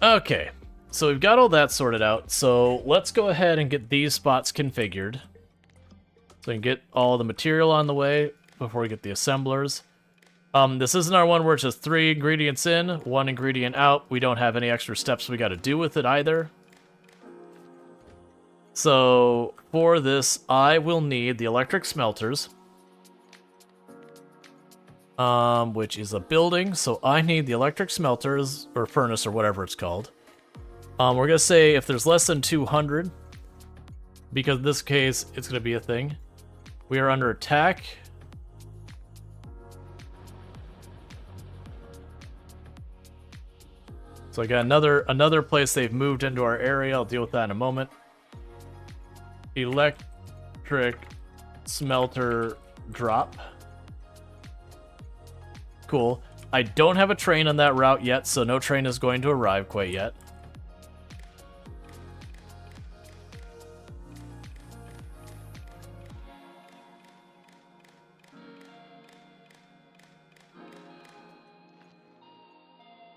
Okay, so we've got all that sorted out. So let's go ahead and get these spots configured. So we can get all the material on the way before we get the assemblers. This isn't our one where it's just 3 ingredients in, 1 ingredient out. We don't have any extra steps we got to do with it either. So for this, I will need the electric smelters, which is a building. So I need the electric smelters, or furnace, or whatever it's called. We're going to say if there's less than 200, because in this case, it's going to be a thing. We are under attack. So I got another place they've moved into our area. I'll deal with that in a moment. Electric smelter drop. Cool. I don't have a train on that route yet, so no train is going to arrive quite yet.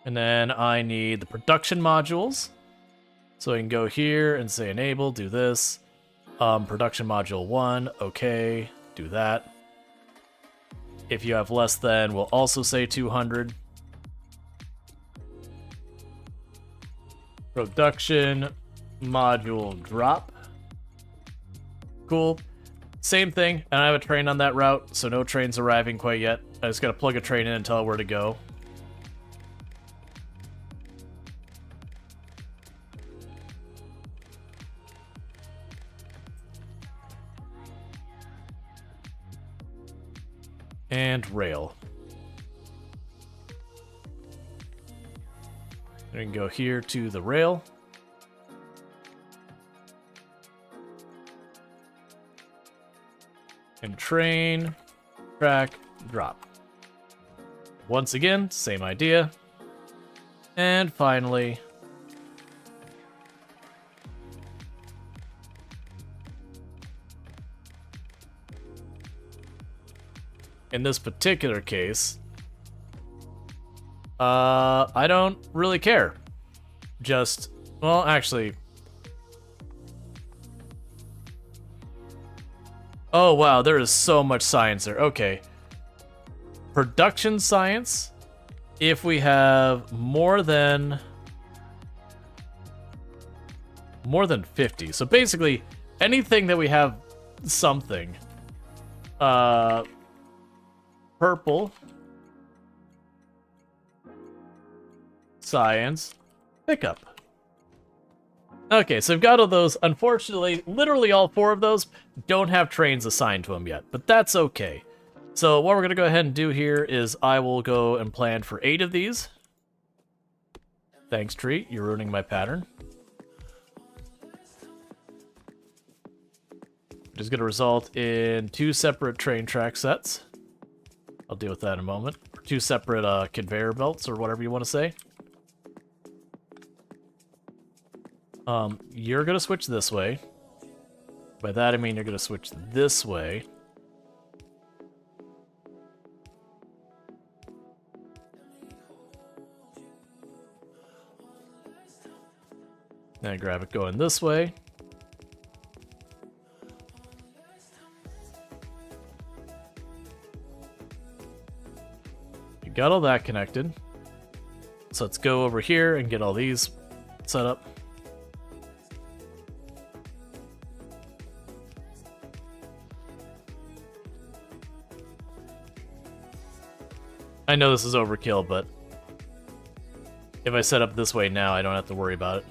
And then I need the production modules. So I can go here and say enable, do this. Production module 1, okay, do that. If you have less than, we'll also say 200. Production module drop. Cool. Same thing, and I have a train on that route, so no trains arriving quite yet. I just gotta plug a train in and tell it where to go. And rail. We can go here to the rail. And train, track, drop. Once again, same idea. And finally, in this particular case, I don't really care. Just, well, actually, oh wow, there is so much science there. Okay. Production science, if we have more than 50. So basically, anything that we have something. Purple. Science. Pickup. Okay, so I've got all those. Unfortunately, literally all 4 of those don't have trains assigned to them yet, but that's okay. So what we're going to go ahead and do here is I will go and plan for 8 of these. Thanks, tree. You're ruining my pattern. Which is going to result in 2 separate train track sets. I'll deal with that in a moment. 2 separate conveyor belts, or whatever you want to say. You're going to switch this way. By that I mean you're going to switch this way. Then grab it going this way. You got all that connected. So let's go over here and get all these set up. I know this is overkill, but if I set up this way now, I don't have to worry about it.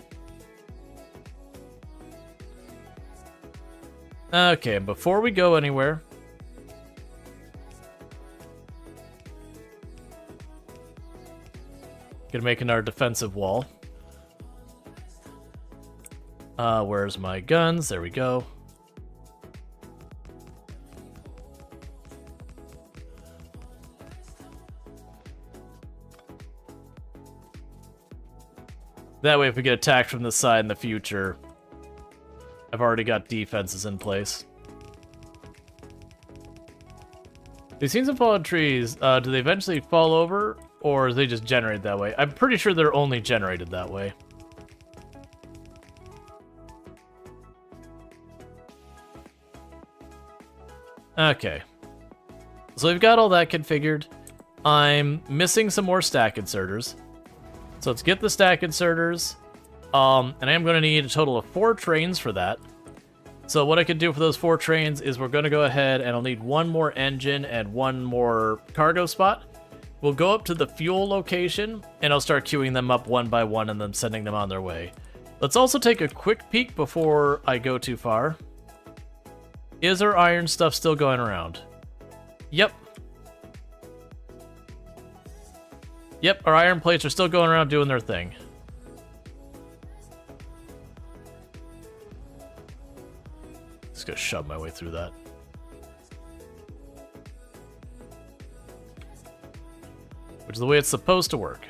Okay, before we go anywhere, gonna make another defensive wall. Where's my guns? There we go. That way, if we get attacked from this side in the future, I've already got defenses in place. These scenes of fallen trees, do they eventually fall over, or are they just generated that way? I'm pretty sure they're only generated that way. Okay. So we've got all that configured. I'm missing some more stack inserters. So let's get the stack inserters. And I am going to need a total of 4 trains for that. So what I could do for those 4 trains is we're going to go ahead and I'll need 1 more engine and 1 more cargo spot. We'll go up to the fuel location and I'll start queuing them up one by one and then sending them on their way. Let's also take a quick peek before I go too far. Is our iron stuff still going around? Yep. Yep, our iron plates are still going around doing their thing. Just gonna shove my way through that. Which is the way it's supposed to work.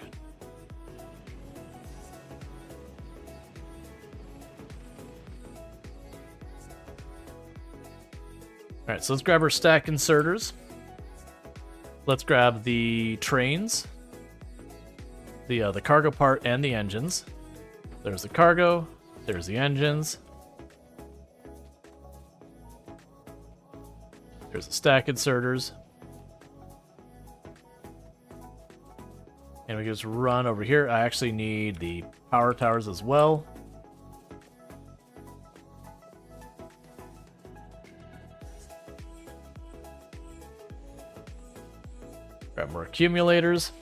Alright, so let's grab our stack inserters. Let's grab the trains. The cargo part and the engines. There's the cargo. There's the engines. There's the stack inserters. And we can just run over here. I actually need the power towers as well. Grab more accumulators.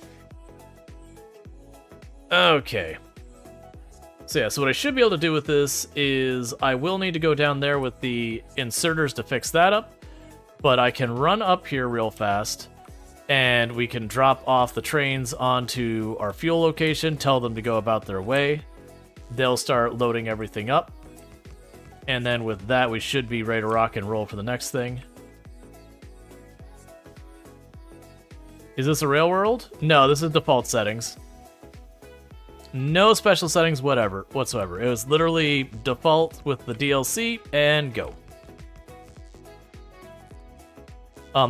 Okay. So yeah, so what I should be able to do with this is I will need to go down there with the inserters to fix that up, but I can run up here real fast and we can drop off the trains onto our fuel location, tell them to go about their way. They'll start loading everything up. And then with that, we should be ready to rock and roll for the next thing. Is this a rail world? No, this is default settings. No special settings whatsoever. It was literally default with the DLC and go.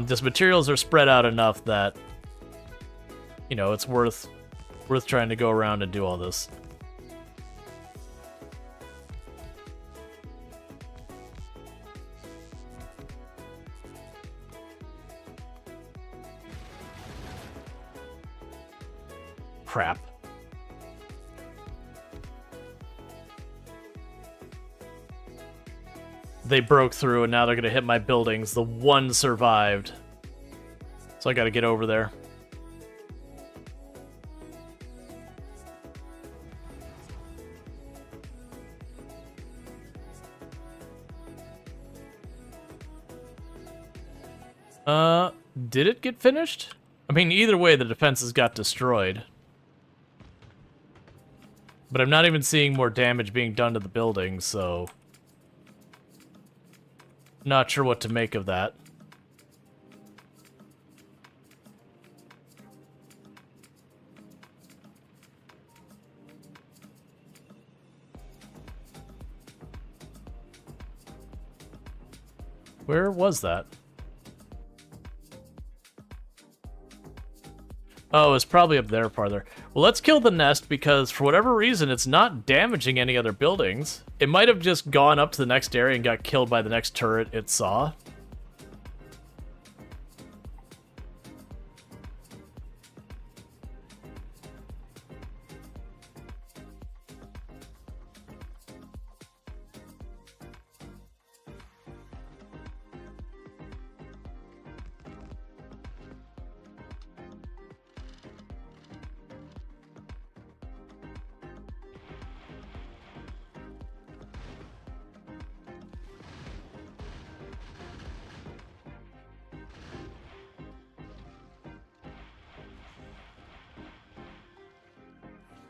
Just materials are spread out enough that, you know, it's worth trying to go around and do all this. Crap. They broke through and now they're gonna hit my buildings. The one survived. So I gotta get over there. Did it get finished? I mean, either way, the defenses got destroyed. But I'm not even seeing more damage being done to the buildings, so... Not sure what to make of that. Where was that? Oh, it's probably up there farther. Well, let's kill the nest because for whatever reason, it's not damaging any other buildings. It might have just gone up to the next area and got killed by the next turret it saw.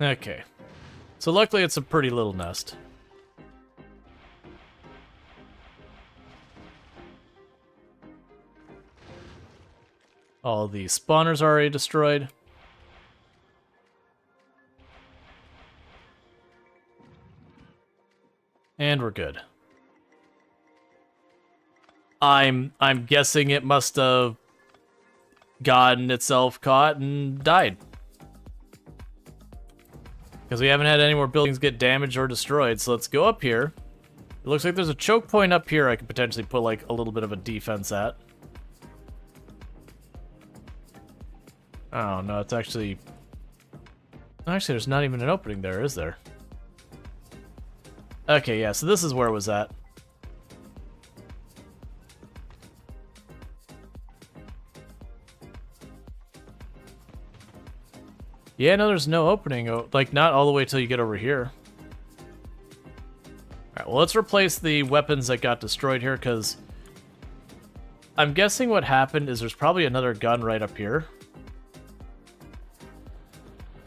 Okay. So luckily it's a pretty little nest. All the spawners are already destroyed. And we're good. I'm guessing it must have gotten itself caught and died. Because we haven't had any more buildings get damaged or destroyed, so let's go up here. It looks like there's a choke point up here I could potentially put like a little bit of a defense at. Oh, no, it's actually... Actually, there's not even an opening there, is there? Okay, yeah, so this is where it was at. Yeah, no, there's no opening. Like, not all the way till you get over here. Alright, well, let's replace the weapons that got destroyed here, because... I'm guessing what happened is there's probably another gun right up here.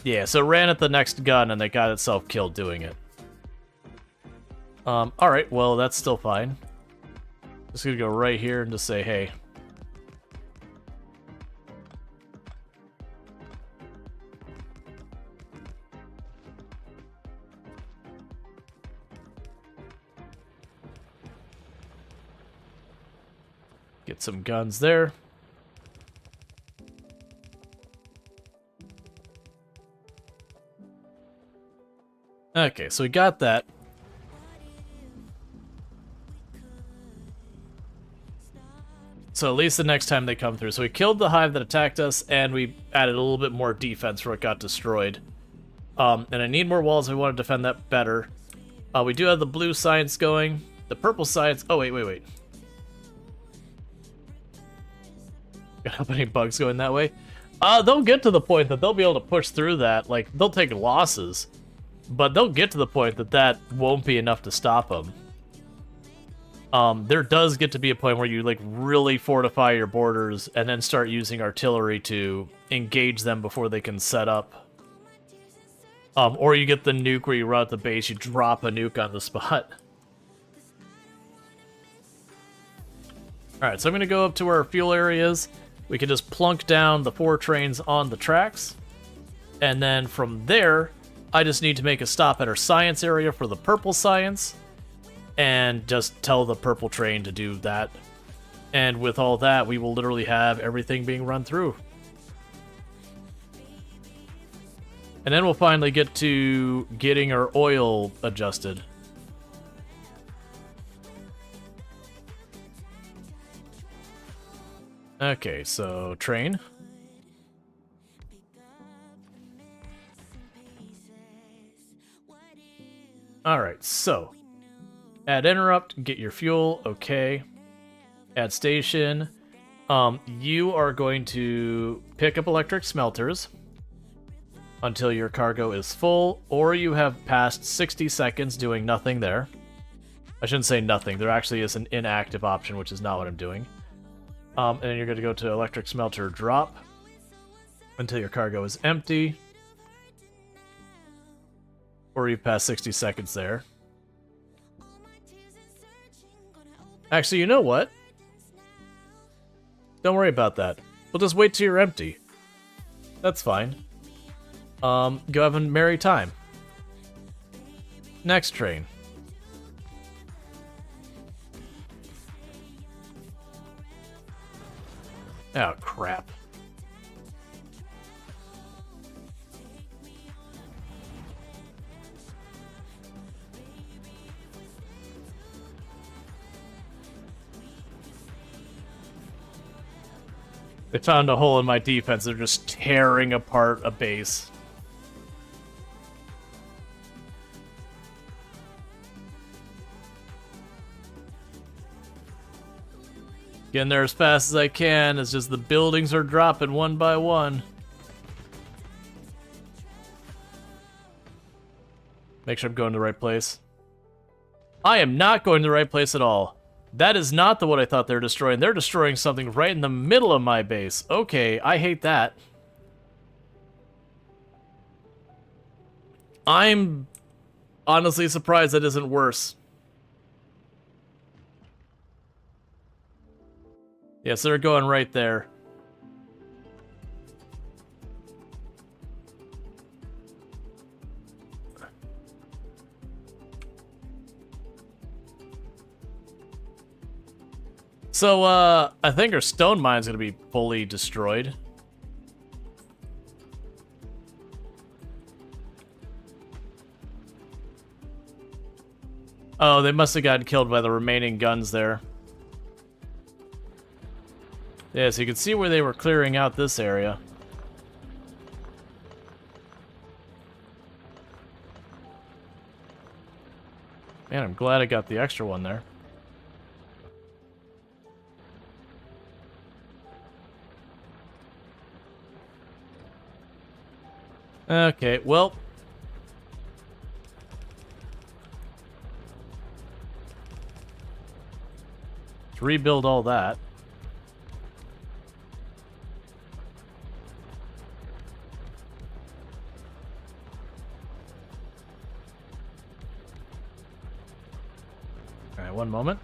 Yeah, so it ran at the next gun, and it got itself killed doing it. Alright, well, that's still fine. Just gonna go right here and just say, hey. Get some guns there. Okay, so we got that. So at least the next time they come through. So we killed the hive that attacked us, and we added a little bit more defense where it got destroyed. And I need more walls if we want to defend that better. We do have the blue science going. The purple science... Oh, wait. Got how many bugs going that way? They'll get to the point that they'll be able to push through that. Like, they'll take losses. But they'll get to the point that that won't be enough to stop them. There does get to be a point where you, like, really fortify your borders and then start using artillery to engage them before they can set up. Or you get the nuke where you run at the base, you drop a nuke on the spot. Alright, so I'm going to go up to where our fuel area is. We can just plunk down the 4 trains on the tracks. And then from there, I just need to make a stop at our science area for the purple science. And just tell the purple train to do that. And with all that, we will literally have everything being run through. And then we'll finally get to getting our oil adjusted. Okay, so train. Alright, so add interrupt, get your fuel, okay. Add station. You are going to pick up electric smelters until your cargo is full, or you have passed 60 seconds doing nothing there. I shouldn't say nothing, there actually is an inactive option, which is not what I'm doing. And then you're going to go to electric smelter drop until your cargo is empty. Or you pass 60 seconds there. Actually, you know what? Don't worry about that. We'll just wait till you're empty. That's fine. Go have a merry time. Next train. Oh, crap. They found a hole in my defense. They're just tearing apart a base. Getting there as fast as I can. It's just the buildings are dropping one by one. Make sure I'm going to the right place. I am not going to the right place at all. That is not the what I thought they were destroying. They're destroying something right in the middle of my base. Okay, I hate that. I'm honestly surprised that isn't worse. Yes, they're going right there. So, I think our stone mine's gonna be fully destroyed. Oh, they must have gotten killed by the remaining guns there. Yeah, so you can see where they were clearing out this area. Man, I'm glad I got the extra one there. Okay, well. Let's rebuild all that. Alright, one moment.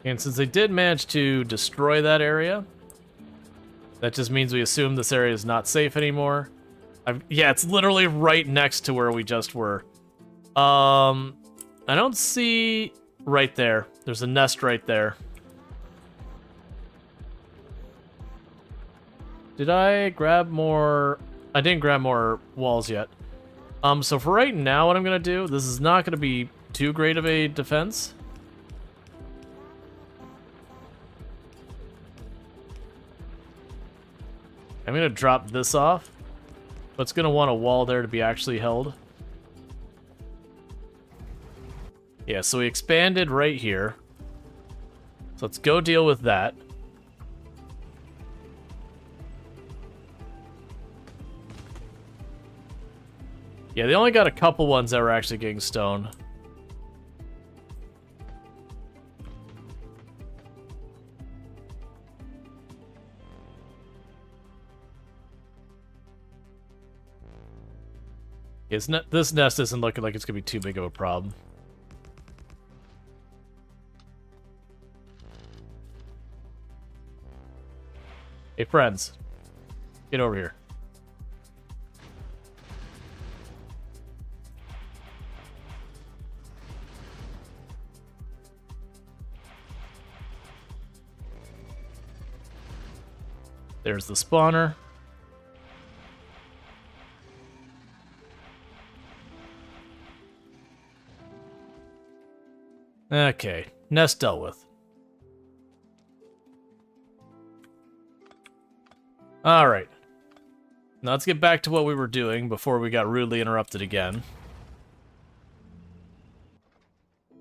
And since they did manage to destroy that area, that just means we assume this area is not safe anymore. Yeah, it's literally right next to where we just were. I don't see right there. There's a nest right there. Did I grab more? I didn't grab more walls yet. So for right now, what I'm gonna do, this is not gonna be too great of a defense. I'm gonna drop this off, but it's gonna want a wall there to be actually held. Yeah, so we expanded right here. So let's go deal with that. Yeah, they only got a couple ones that were actually getting stone. This nest isn't looking like it's going to be too big of a problem. Hey, friends. Get over here. There's the spawner. Okay, nest dealt with. Alright. Now let's get back to what we were doing before we got rudely interrupted again.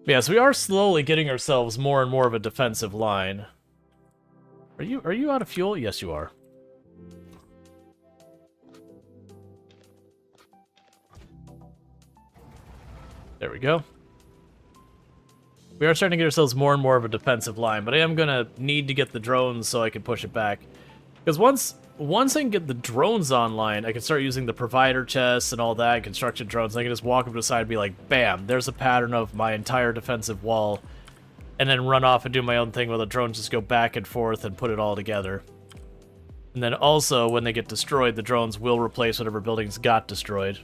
Yeah, so we are slowly getting ourselves more and more of a defensive line. Are you out of fuel? Yes, you are. There we go. We are starting to get ourselves more and more of a defensive line, but I am gonna need to get the drones so I can push it back. Because once I can get the drones online, I can start using the provider chests and all that, construction drones, and I can just walk up to the side and be like, bam, there's a pattern of my entire defensive wall, and then run off and do my own thing where the drones just go back and forth and put it all together. And then also, when they get destroyed, the drones will replace whatever buildings got destroyed.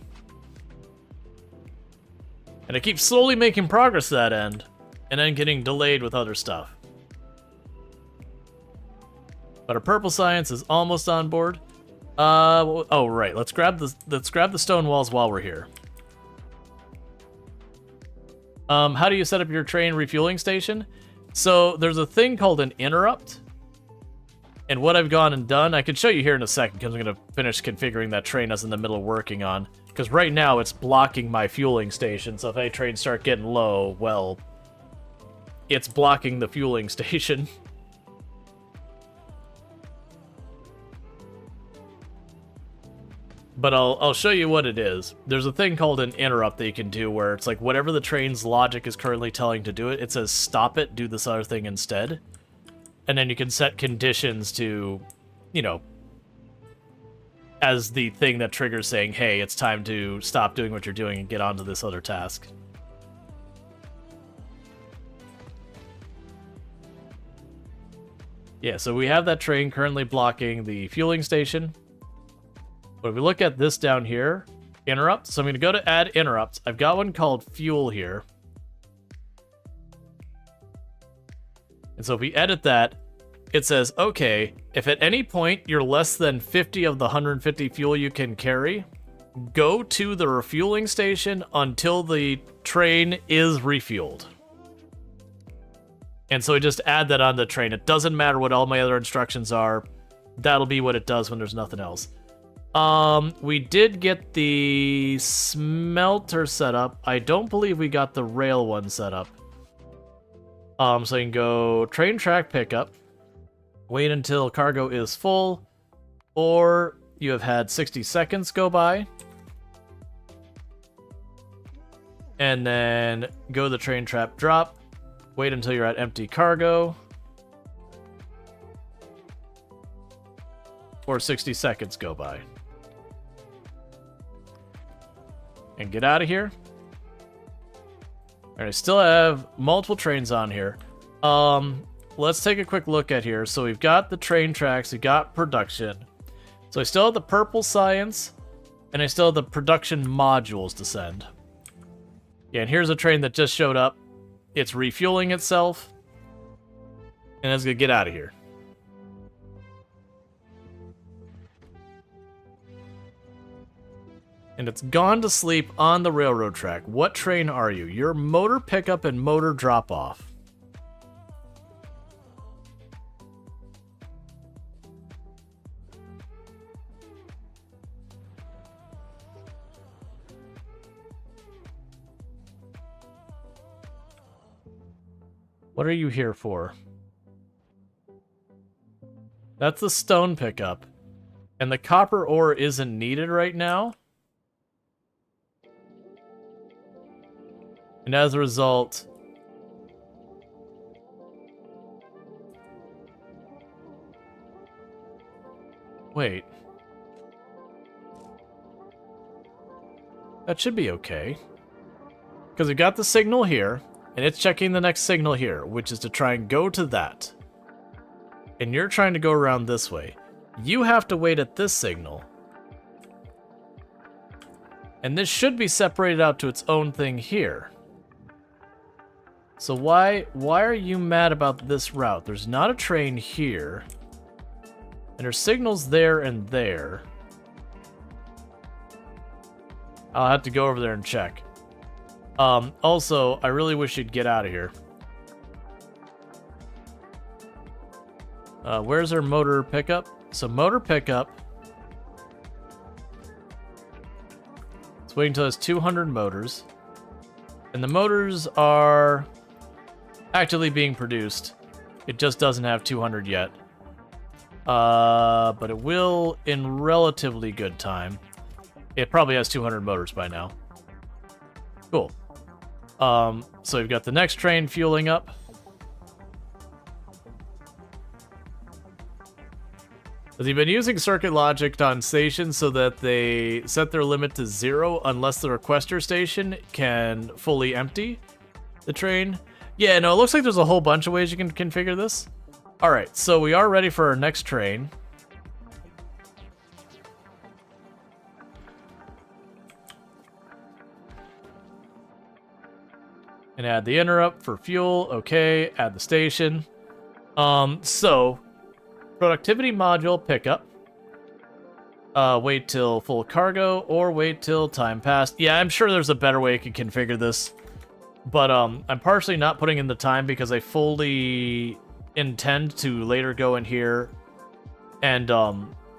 And I keep slowly making progress to that end, and then getting delayed with other stuff. But our purple science is almost on board. Oh right, let's grab the stone walls while we're here. How do you set up your train refueling station? So there's a thing called an interrupt. And what I've gone and done, I can show you here in a second because I'm going to finish configuring that train I was in the middle of working on. Because right now it's blocking my fueling station, so if any trains start getting low, well, it's blocking the fueling station. But I'll show you what it is. There's a thing called an interrupt that you can do where it's like whatever the train's logic is currently telling to do it, it says stop it, do this other thing instead. And then you can set conditions to, you know, as the thing that triggers saying, hey, it's time to stop doing what you're doing and get onto this other task. Yeah, so we have that train currently blocking the fueling station. But if we look at this down here, interrupt. So I'm going to go to add interrupt. I've got one called fuel here. And so if we edit that, it says, okay, if at any point you're less than 50 of the 150 fuel you can carry, go to the refueling station until the train is refueled. And so I just add that on the train. It doesn't matter what all my other instructions are. That'll be what it does when there's nothing else. We did get the smelter set up. I don't believe we got the rail one set up. So you can go train track pickup. Wait until cargo is full. Or you have had 60 seconds go by. And then go to the train trap drop. Wait until you're at empty cargo. Or 60 seconds go by. And get out of here. And I still have multiple trains on here. Let's take a quick look at here. So we've got the train tracks, we've got production. So I still have the purple science, and I still have the production modules to send. Yeah, and here's a train that just showed up. It's refueling itself, and it's gonna get out of here. And it's gone to sleep on the railroad track. What train are you? You're motor pickup and motor drop off. What are you here for? That's the stone pickup. And the copper ore isn't needed right now. And as a result... Wait. That should be okay. Because we got the signal here. And it's checking the next signal here, which is to try and go to that. And you're trying to go around this way. You have to wait at this signal. And this should be separated out to its own thing here. So why are you mad about this route? There's not a train here. And there's signals there and there. I'll have to go over there and check. Also, I really wish you'd get out of here. Where's our motor pickup? So motor pickup. Let's wait until it's 200 motors. And the motors are actively being produced. It just doesn't have 200 yet. But it will in relatively good time. It probably has 200 motors by now. Cool. So we've got the next train fueling up. They've been using circuit logic on stations so that they set their limit to 0 unless the requester station can fully empty the train. Yeah, no, it looks like there's a whole bunch of ways you can configure this. Alright, so we are ready for our next train. And add the interrupt for fuel. Okay, add the station. So, productivity module pickup. Wait till full cargo or wait till time passed. Yeah, I'm sure there's a better way you can configure this. But I'm partially not putting in the time because I fully intend to later go in here and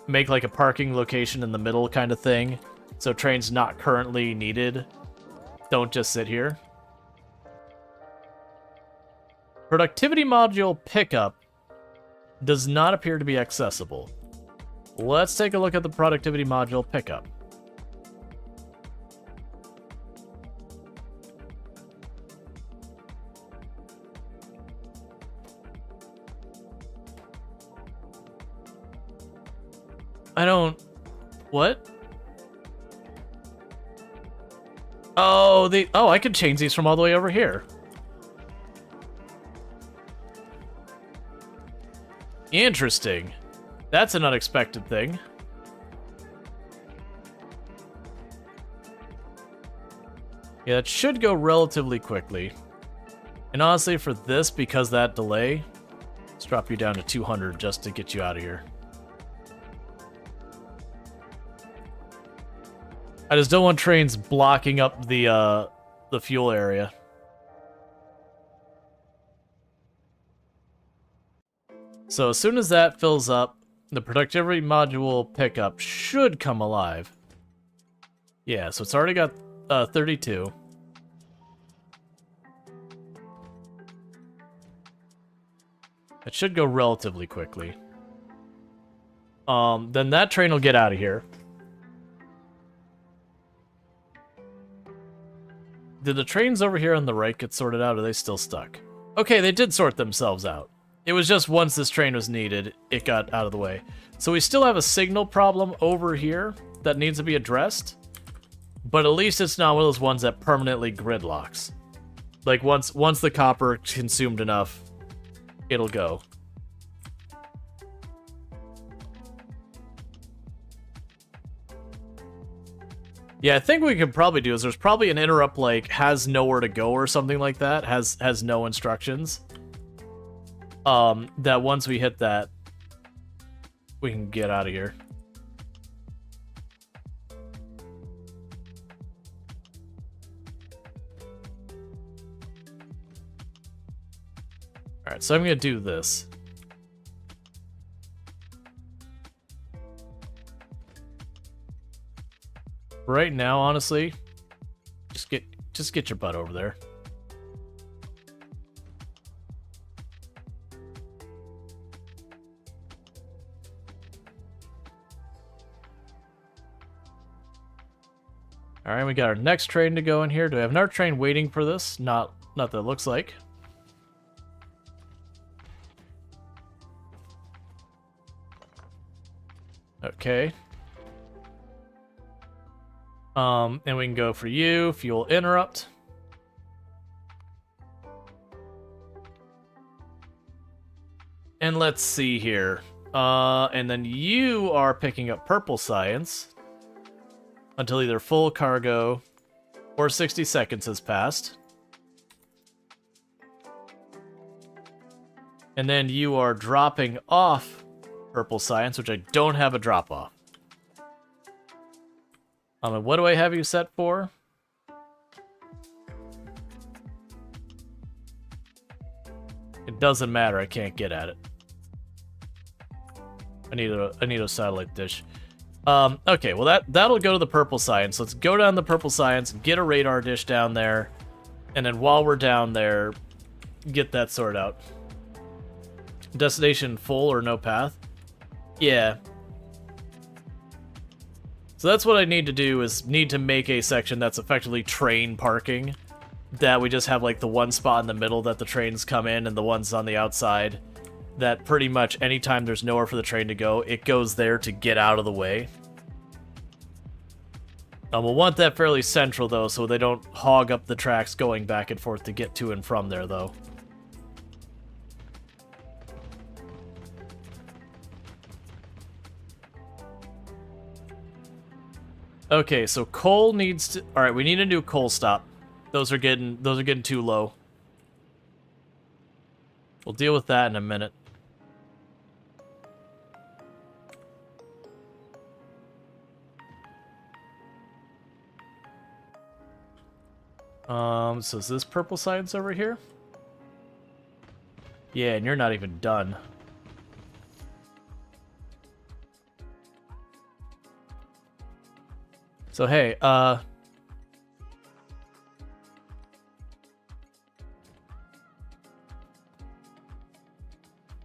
make like a parking location in the middle kind of thing. So trains not currently needed don't just sit here. Productivity module pickup does not appear to be accessible. Let's take a look at the productivity module pickup. I don't... What? Oh, I could change these from all the way over here. Interesting. That's an unexpected thing. Yeah, it should go relatively quickly. And honestly, for this, because that delay, let's drop you down to 200 just to get you out of here. I just don't want trains blocking up the fuel area. So as soon as that fills up, the productivity module pickup should come alive. Yeah, so it's already got 32. It should go relatively quickly. Then that train will get out of here. Did the trains over here on the right get sorted out, or are they still stuck? Okay, they did sort themselves out. It was just once this train was needed, it got out of the way. So we still have a signal problem over here that needs to be addressed, but at least it's not one of those ones that permanently gridlocks. Like, once the copper consumed enough, it'll go. Yeah, I think what we could probably do is there's probably an interrupt, like, has nowhere to go or something like that, has no instructions. That once we hit that, we can get out of here. Alright, so I'm gonna do this. Right now, honestly, just get your butt over there. Alright, we got our next train to go in here. Do we have another train waiting for this? Not that it looks like. Okay. And we can go for you, fuel interrupt. And let's see here. And then you are picking up purple science until either full cargo or 60 seconds has passed. And then you are dropping off purple science, which I don't have a drop off. And what do I have you set for? It doesn't matter, I can't get at it. I need a satellite dish. Okay, well that'll go to the purple science. Let's go down the purple science, get a radar dish down there, and then while we're down there, get that sorted out. Destination full or no path? Yeah. So that's what I need to do, is need to make a section that's effectively train parking. That we just have like the one spot in the middle that the trains come in and the ones on the outside. That pretty much anytime there's nowhere for the train to go, it goes there to get out of the way. We'll want that fairly central though, so they don't hog up the tracks going back and forth to get to and from there though. Okay, so coal needs to... Alright, we need a new coal stop. Those are getting too low. We'll deal with that in a minute. So is this purple science over here? Yeah, and you're not even done. So hey,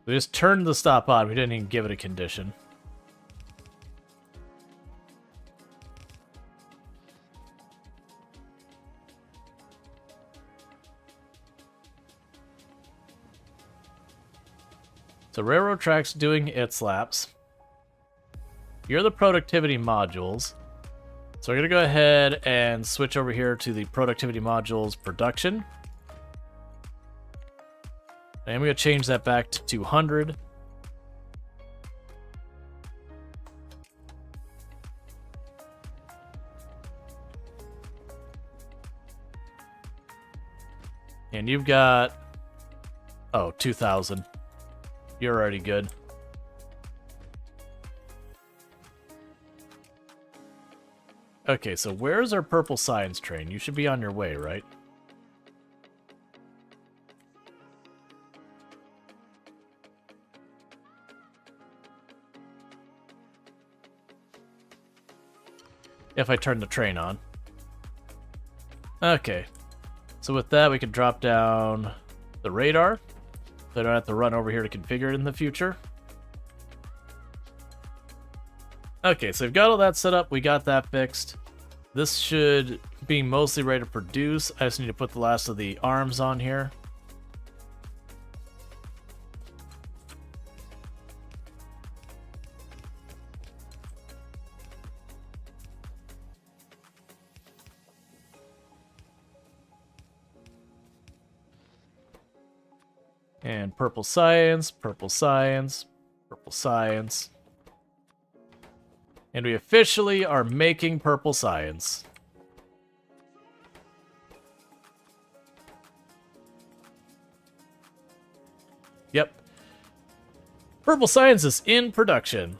we just turned the stop on, we didn't even give it a condition. So railroad tracks doing its laps. You're the productivity modules. So we're going to go ahead and switch over here to the productivity modules production. And we're going to change that back to 200. And you've got, oh, 2,000. You're already good. Okay, so where's our purple science train? You should be on your way, right? if I turn the train on. Okay. So with that, we can drop down the radar. So I don't have to run over here to configure it in the future. Okay, so we've got all that set up. We got that fixed. This should be mostly ready to produce. I just need to put the last of the arms on here. And purple science, purple science, purple science. And we officially are making purple science. Yep. Purple science is in production.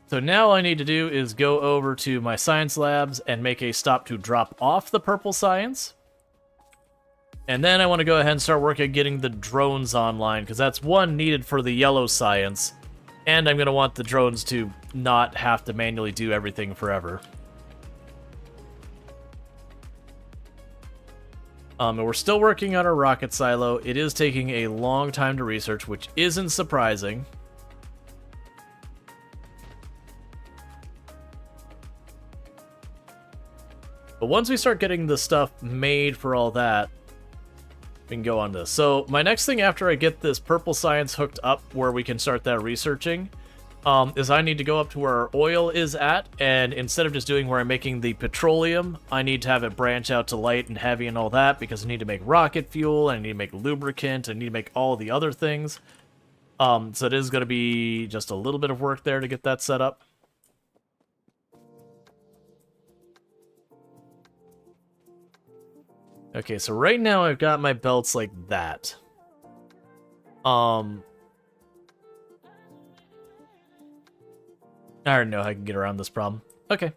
So now all I need to do is go over to my science labs and make a stop to drop off the purple science. And then I want to go ahead and start working on getting the drones online, because that's one needed for the yellow science. And I'm going to want the drones to not have to manually do everything forever. And we're still working on our rocket silo. It is taking a long time to research, which isn't surprising. But once we start getting the stuff made for all that, we can go on this. So my next thing after I get this purple science hooked up where we can start that researching is I need to go up to where our oil is at, and instead of just doing where I'm making the petroleum, I need to have it branch out to light and heavy and all that, because I need to make rocket fuel, I need to make lubricant, I need to make all the other things. So it is going to be just a little bit of work there to get that set up. Okay, so right now I've got my belts like that. I already know how I can get around this problem. Okay.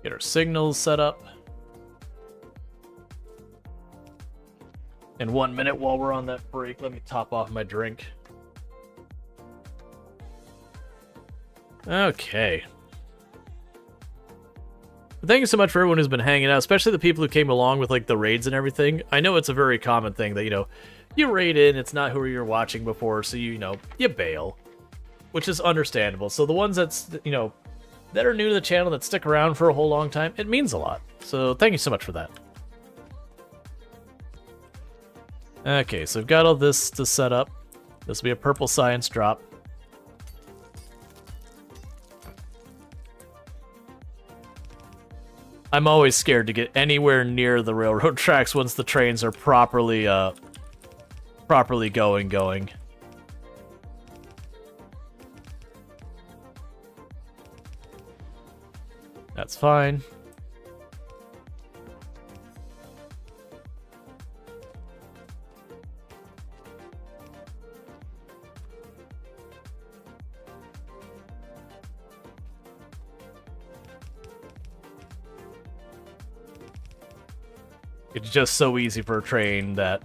Get our signals set up. In 1 minute while we're on that break, let me top off my drink. Okay. Thank you so much for everyone who's been hanging out, especially the people who came along with like the raids and everything. I know it's a very common thing that, you raid in, it's not who you're watching before, so you bail, which is understandable. So the ones that's, that are new to the channel that stick around for a whole long time, it means a lot. So thank you so much for that. Okay, so we've got all this to set up. This will be a purple science drop. I'm always scared to get anywhere near the railroad tracks once the trains are properly going. That's fine. It's just so easy for a train that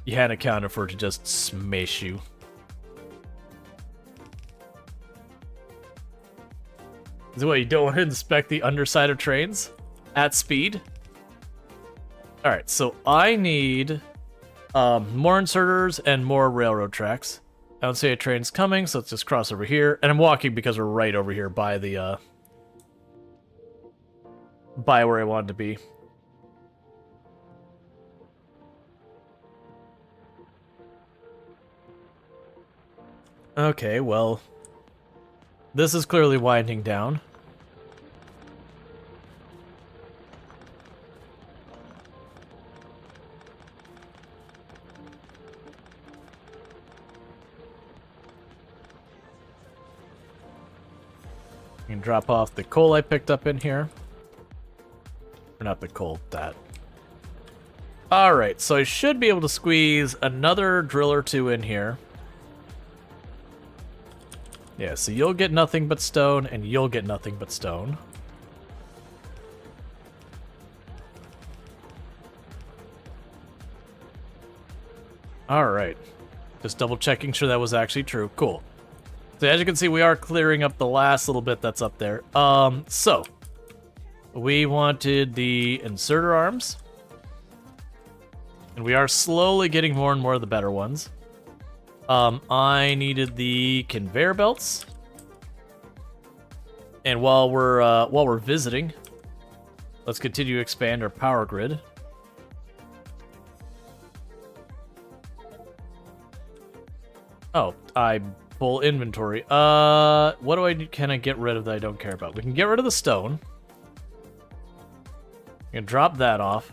you hadn't accounted for to just smash you. Is it what, you don't want to inspect the underside of trains at speed? Alright, so I need more inserters and more railroad tracks. I don't see a train's coming, so let's just cross over here. And I'm walking because we're right over here by the by where I wanted to be. Okay, well, this is clearly winding down. You can drop off the coal I picked up in here. Or not the coal, that. Alright, so I should be able to squeeze another drill or two in here. Yeah, so you'll get nothing but stone, and you'll get nothing but stone. Alright. Just double checking sure that was actually true. Cool. So as you can see, we are clearing up the last little bit that's up there. So we wanted the inserter arms. And we are slowly getting more and more of the better ones. I needed the conveyor belts. And while we're visiting, let's continue to expand our power grid. Oh, I full inventory. What can I get rid of that I don't care about? We can get rid of the stone. We can drop that off.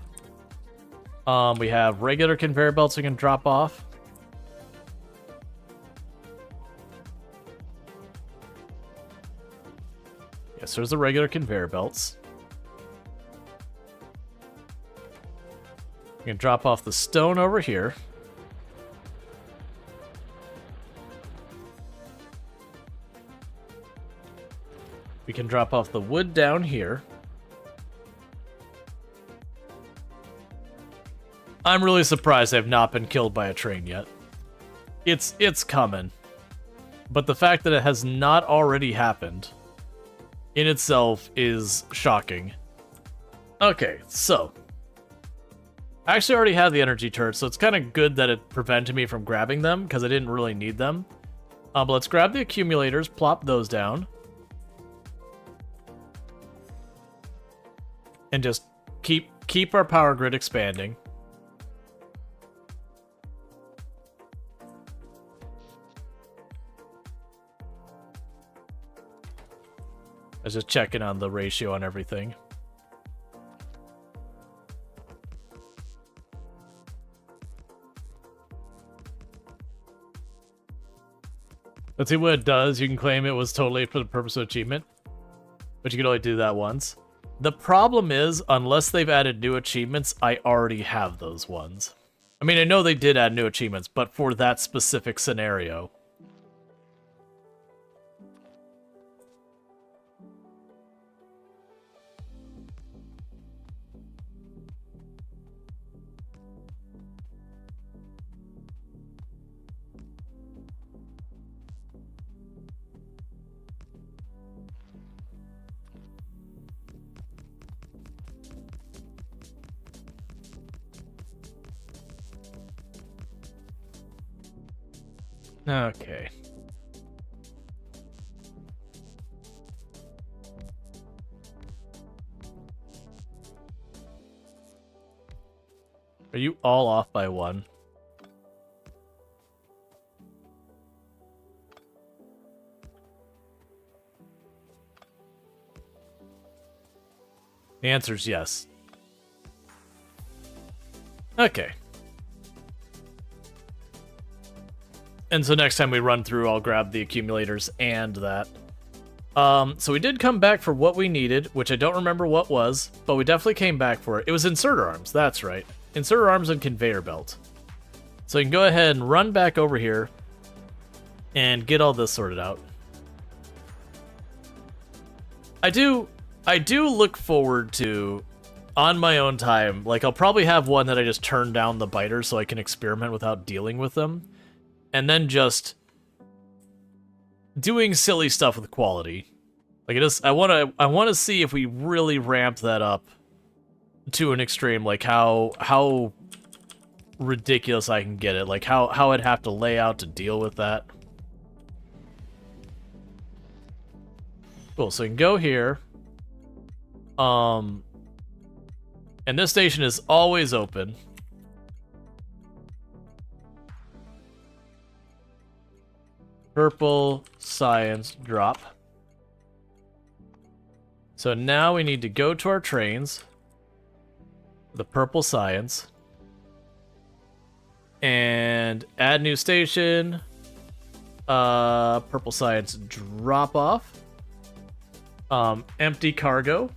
We have regular conveyor belts we can drop off. Yes, there's the regular conveyor belts. We can drop off the stone over here. We can drop off the wood down here. I'm really surprised I've not been killed by a train yet. It's coming. But the fact that it has not already happened in itself is shocking. Okay, so I actually already have the energy turrets, so it's kind of good that it prevented me from grabbing them because I didn't really need them. But let's grab the accumulators, plop those down. And just keep our power grid expanding. I was just checking on the ratio on everything. Let's see what it does. You can claim it was totally for the purpose of achievement, but you can only do that once. The problem is, unless they've added new achievements, I already have those ones. I mean, I know they did add new achievements, but for that specific scenario. Okay. Are you all off by one? The answer is yes. Okay. And so next time we run through, I'll grab the accumulators and that. So we did come back for what we needed, which I don't remember what was, but we definitely came back for it. It was inserter arms, that's right. Inserter arms and conveyor belt. So you can go ahead and run back over here and get all this sorted out. I do look forward to, on my own time, like I'll probably have one that I just turn down the biters so I can experiment without dealing with them. And then just doing silly stuff with quality. Like I want to see if we really ramp that up to an extreme, like how ridiculous I can get it, like how I'd have to lay out to deal with that. Cool, so you can go here. And this station is always open. Purple science drop. So now we need to go to our trains. The purple science. And add new station. Purple science drop off. Empty cargo.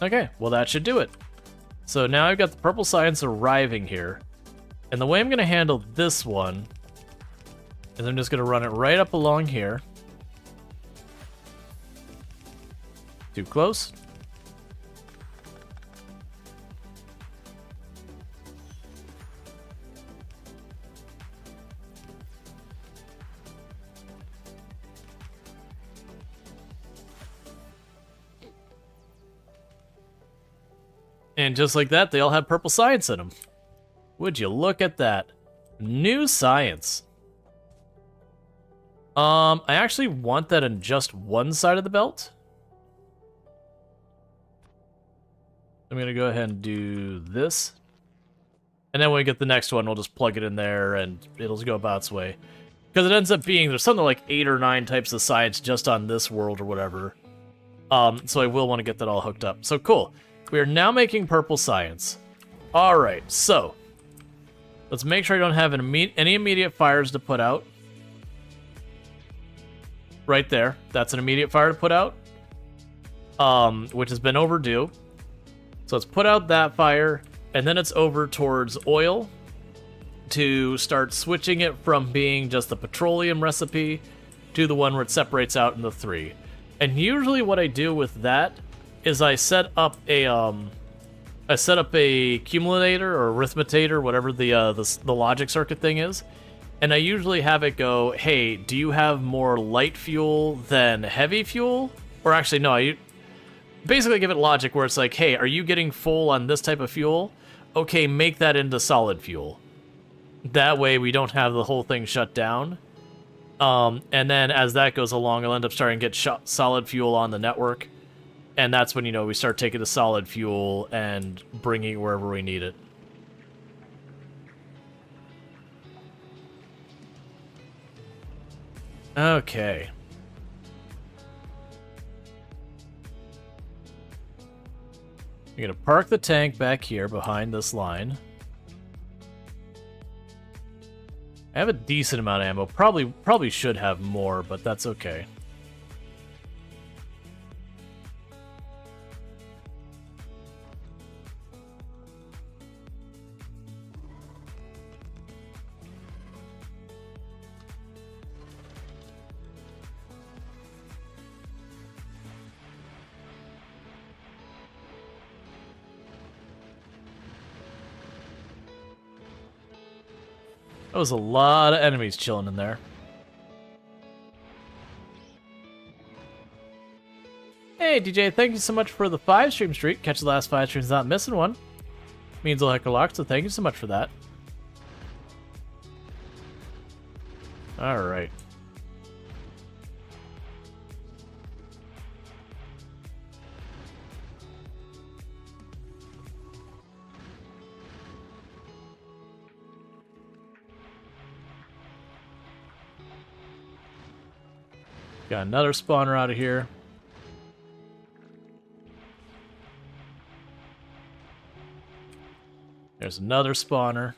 Okay, well that should do it. So now I've got the purple science arriving here. And the way I'm going to handle this one And I'm just going to run it right up along here. Too close. And just like that, they all have purple science in them. Would you look at that? New science. I actually want that in just one side of the belt. I'm going to go ahead and do this. And then when we get the next one, we'll just plug it in there and it'll go about its way. Because it ends up being, there's something like 8 or 9 types of science just on this world or whatever. So I will want to get that all hooked up. So cool. We are now making purple science. Alright, so let's make sure I don't have any immediate fires to put out. Right there. That's an immediate fire to put out. Which has been overdue. So let's put out that fire, and then it's over towards oil to start switching it from being just the petroleum recipe to the one where it separates out into 3. And usually what I do with that is I set up a cumulator or arithmetator, whatever the logic circuit thing is, and I usually have it go, hey, do you have more light fuel than heavy fuel? Or actually, no, I basically give it logic where it's like, hey, are you getting full on this type of fuel? Okay, make that into solid fuel. That way we don't have the whole thing shut down. And then as that goes along, I'll end up starting to get solid fuel on the network. And that's when, you know, we start taking the solid fuel and bringing it wherever we need it. Okay. You're going to park the tank back here behind this line. I have a decent amount of ammo. Probably should have more, but that's okay. That was a lot of enemies chilling in there. Hey, DJ, thank you so much for the 5-stream streak. Catch the last 5 streams, not missing one. Means a heck of a lot, so thank you so much for that. Alright. Got another spawner out of here. There's another spawner.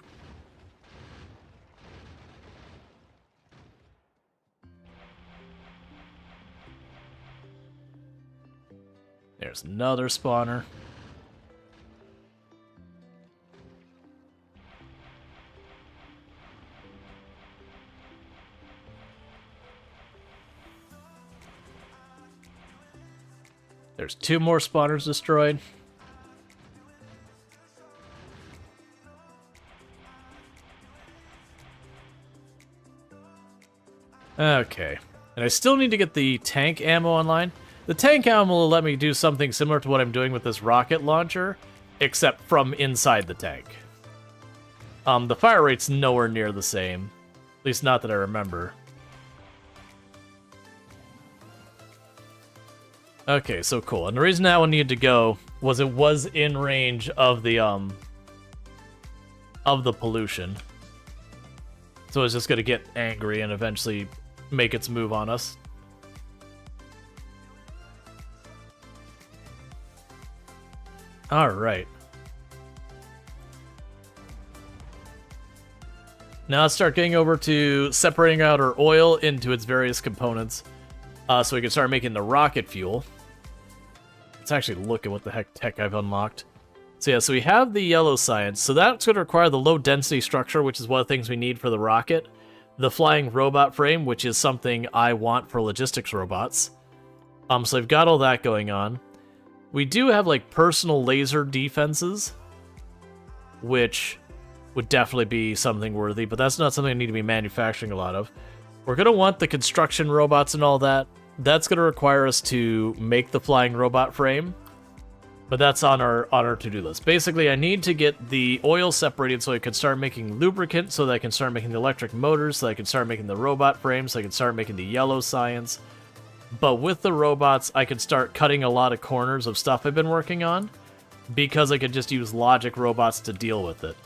There's another spawner. There's 2 more spawners destroyed. Okay. And I still need to get the tank ammo online. The tank ammo will let me do something similar to what I'm doing with this rocket launcher, except from inside the tank. The fire rate's nowhere near the same. At least not that I remember. Okay, so cool. And the reason that one needed to go was it was in range of the pollution. So it's just gonna get angry and eventually make its move on us. Alright. Now let's start getting over to separating out our oil into its various components. So we can start making the rocket fuel. Let's actually look at what the heck tech I've unlocked. So yeah, so we have the yellow science. So that's going to require the low density structure, which is one of the things we need for the rocket. the flying robot frame, which is something I want for logistics robots. So I've got all that going on. We do have like personal laser defenses, which would definitely be something worthy, but that's not something I need to be manufacturing a lot of. We're going to want the construction robots and all that. That's going to require us to make the flying robot frame, but that's on our to-do list. Basically, I need to get the oil separated so I can start making lubricant, so that I can start making the electric motors, so I can start making the robot frame, so I can start making the yellow science. But with the robots, I can start cutting a lot of corners of stuff I've been working on, because I could just use logic robots to deal with it.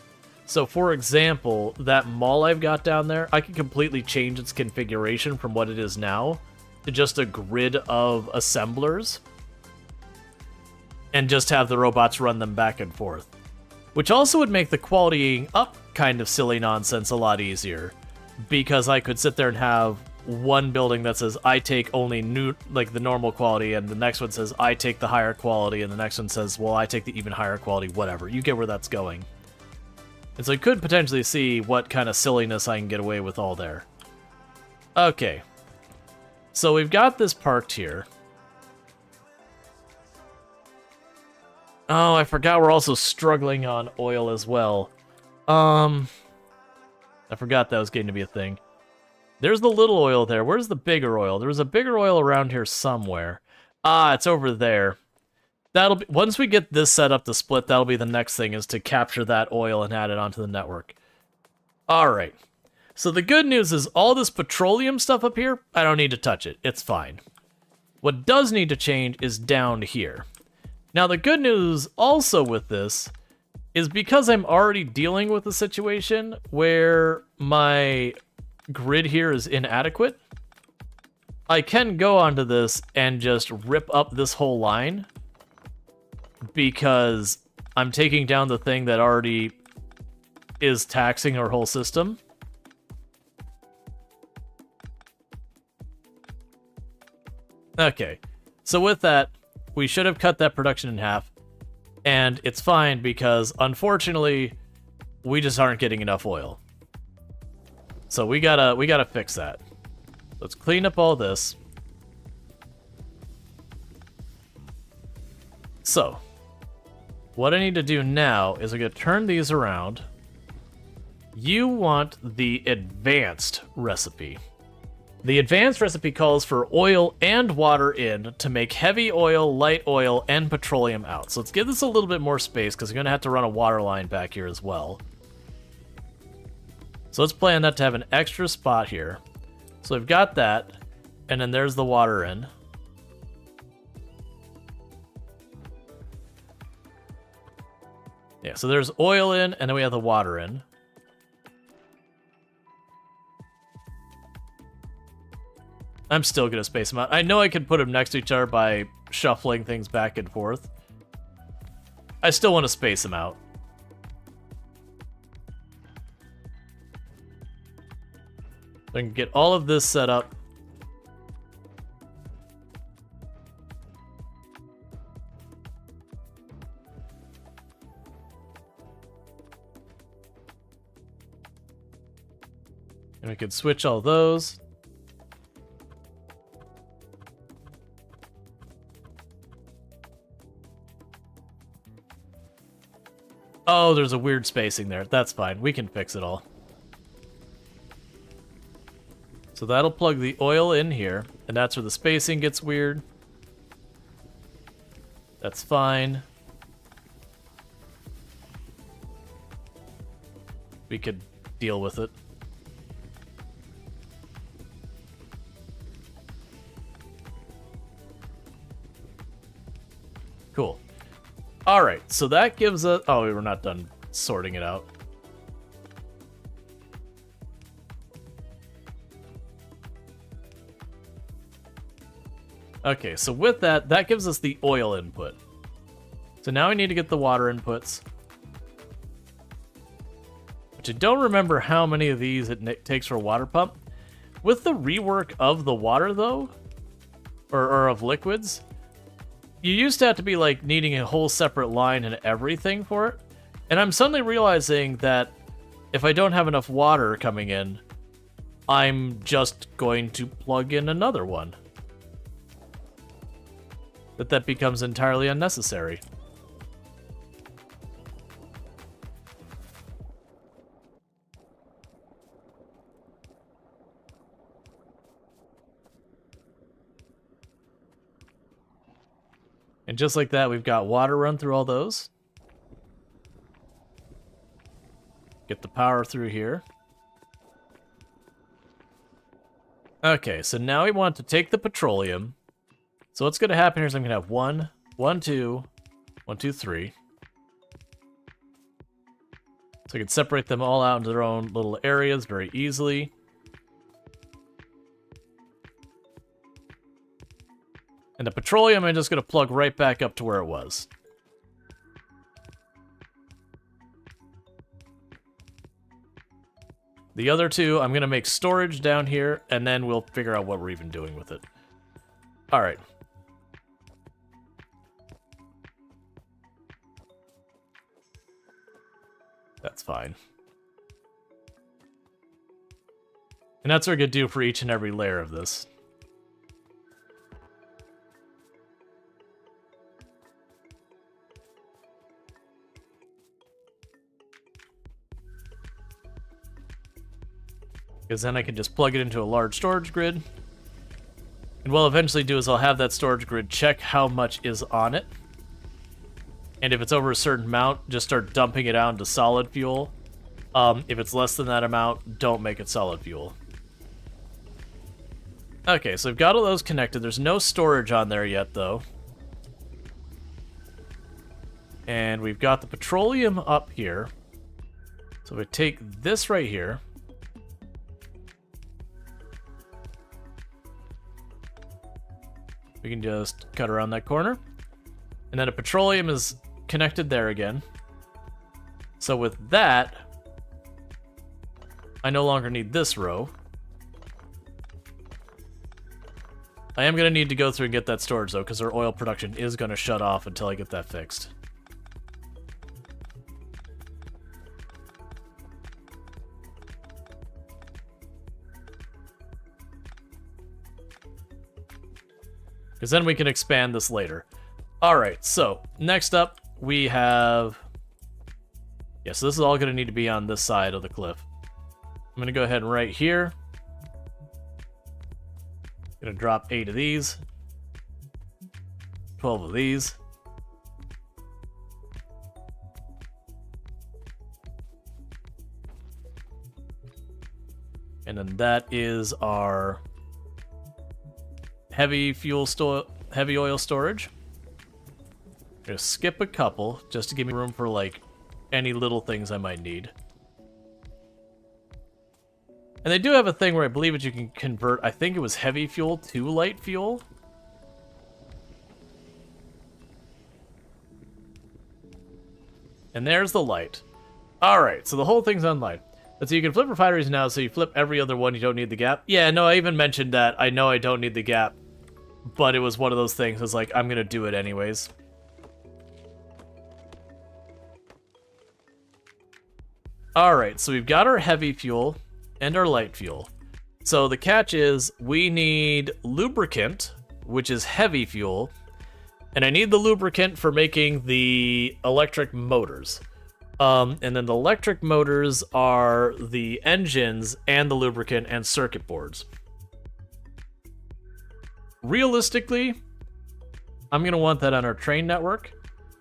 So for example, that mall I've got down there, I can completely change its configuration from what it is now to just a grid of assemblers and just have the robots run them back and forth. Which also would make the qualitying up kind of silly nonsense a lot easier, because I could sit there and have one building that says I take only the normal quality, and the next one says I take the higher quality, and the next one says, well, I take the even higher quality, whatever. You get where that's going. And so I could potentially see what kind of silliness I can get away with all there. Okay. So we've got this parked here. Oh, I forgot we're also struggling on oil as well. I forgot that was going to be a thing. There's the little oil there. Where's the bigger oil? There's a bigger oil around here somewhere. Ah, it's over there. That'll be, once we get this set up to split, that'll be the next thing, is to capture that oil and add it onto the network. Alright. So the good news is all this petroleum stuff up here, I don't need to touch it. It's fine. What does need to change is down here. Now the good news also with this is because I'm already dealing with a situation where my grid here is inadequate, I can go onto this and just rip up this whole line, because I'm taking down the thing that already is taxing our whole system. Okay, so with that, we should have cut that production in half, and it's fine because, unfortunately, we just aren't getting enough oil. So we gotta fix that. Let's clean up all this. So, what I need to do now is I'm going to turn these around. You want the advanced recipe. The advanced recipe calls for oil and water in to make heavy oil, light oil, and petroleum out. So let's give this a little bit more space, because we're going to have to run a water line back here as well. So let's plan that to have an extra spot here. So we've got that, and then there's the water in. Yeah, so there's oil in, and then we have the water in. I'm still going to space them out. I know I could put them next to each other by shuffling things back and forth. I still want to space them out. So I can get all of this set up. And we can switch all those. Oh, there's a weird spacing there. That's fine. We can fix it all. So that'll plug the oil in here, and that's where the spacing gets weird. That's fine. We could deal with it. Cool. Alright, so that gives us... Oh, we were not done sorting it out. Okay, so with that, that gives us the oil input. So now we need to get the water inputs. Which I don't remember how many of these it takes for a water pump. With the rework of the water, though, or of liquids, you used to have to be like needing a whole separate line and everything for it. And I'm suddenly realizing that if I don't have enough water coming in, I'm just going to plug in another one. That becomes entirely unnecessary. And just like that, we've got water run through all those. Get the power through here. Okay, so now we want to take the petroleum. So what's going to happen here is I'm going to have 1, 1, 2, 1, 2, 3. So I can separate them all out into their own little areas very easily. And the petroleum, I'm just going to plug right back up to where it was. The other two, I'm going to make storage down here, and then we'll figure out what we're even doing with it. All right. That's fine. And that's what we're going to do for each and every layer of this. Because then I can just plug it into a large storage grid. And what I'll eventually do is I'll have that storage grid check how much is on it. And if it's over a certain amount, just start dumping it out into solid fuel. If it's less than that amount, don't make it solid fuel. Okay, so I've got all those connected. There's no storage on there yet, though. And we've got the petroleum up here. So if I take this right here, we can just cut around that corner. And then the petroleum is connected there again. So with that, I no longer need this row. I am going to need to go through and get that storage, though, because our oil production is going to shut off until I get that fixed. Because then we can expand this later. Alright, so next up we have... Yeah, so this is all going to need to be on this side of the cliff. I'm going to go ahead and right here. Going to drop 8 of these. 12 of these. And then that is our heavy oil storage. I'm gonna skip a couple just to give me room for like any little things I might need. And they do have a thing where I believe that you can convert, I think it was heavy fuel to light fuel. And there's the light. Alright, so the whole thing's on light. And so you can flip refineries now, so you flip every other one, you don't need the gap. Yeah, no, I even mentioned that. I know I don't need the gap. But it was one of those things, I was like, I'm gonna do it anyways. Alright, so we've got our heavy fuel and our light fuel. So the catch is, we need lubricant, which is heavy fuel. And I need the lubricant for making the electric motors. And then the electric motors are the engines and the lubricant and circuit boards. Realistically, I'm going to want that on our train network.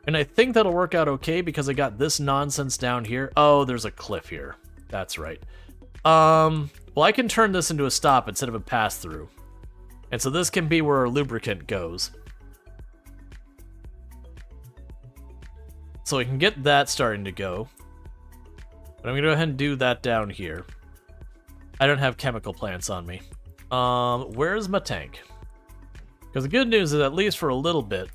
And I think that'll work out okay because I got this nonsense down here. Oh, there's a cliff here. That's right. Well, I can turn this into a stop instead of a pass-through. And so this can be where our lubricant goes. So we can get that starting to go. But I'm going to go ahead and do that down here. I don't have chemical plants on me. Where's my tank? Because the good news is, at least for a little bit,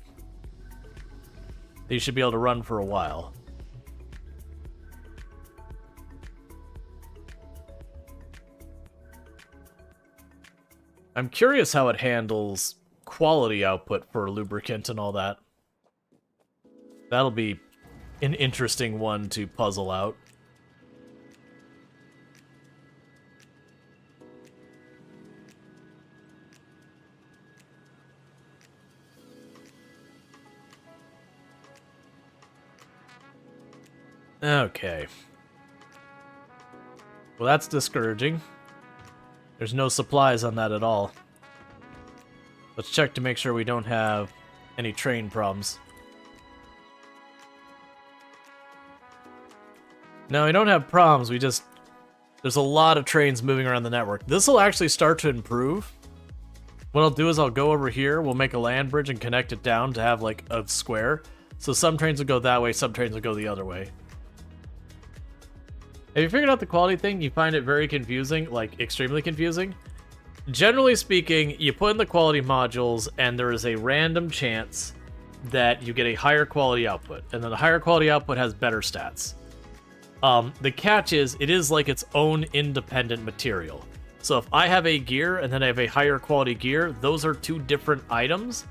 these should be able to run for a while. I'm curious how it handles quality output for lubricant and all that. That'll be an interesting one to puzzle out. Okay. Well, that's discouraging. There's no supplies on that at all. Let's check to make sure we don't have any train problems. No, we don't have problems. We just... There's a lot of trains moving around the network. This will actually start to improve. What I'll do is I'll go over here. We'll make a land bridge and connect it down to have like a square. So some trains will go that way, some trains will go the other way. Have you figured out the quality thing? You find it very confusing, like extremely confusing? Generally speaking, you put in the quality modules and there is a random chance that you get a higher quality output. And then the higher quality output has better stats. The catch is, it is like its own independent material. So if I have a gear and then I have a higher quality gear, those are two different items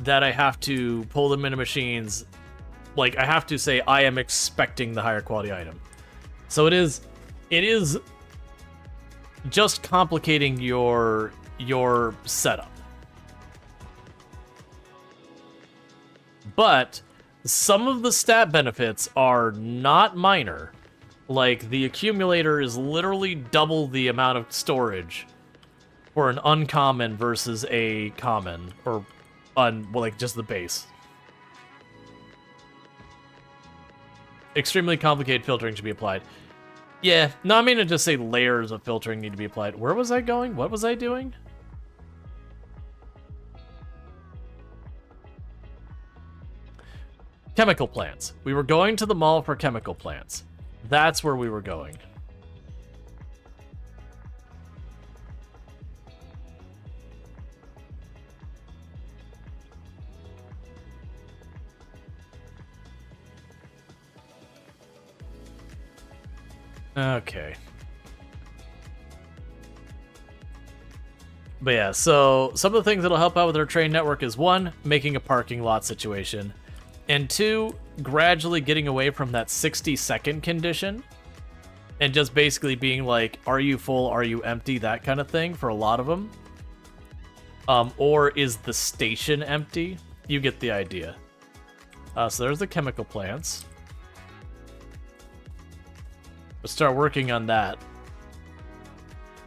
that I have to pull them into machines. Like, I have to say I am expecting the higher quality item. So it is just complicating your setup. But some of the stat benefits are not minor. Like, the accumulator is literally double the amount of storage for an uncommon versus a common, or well, like just the base. Extremely complicated filtering should be applied. Yeah, no, I mean to just say layers of filtering need to be applied. Where was I going? What was I doing? Chemical plants. We were going to the mall for chemical plants. That's where we were going. Okay. But yeah, so some of the things that'll help out with our train network is 1, making a parking lot situation, and 2, gradually getting away from that 60-second condition and just basically being like, are you full, are you empty, that kind of thing for a lot of them. Or is the station empty? You get the idea. So there's the chemical plants. Let's start working on that.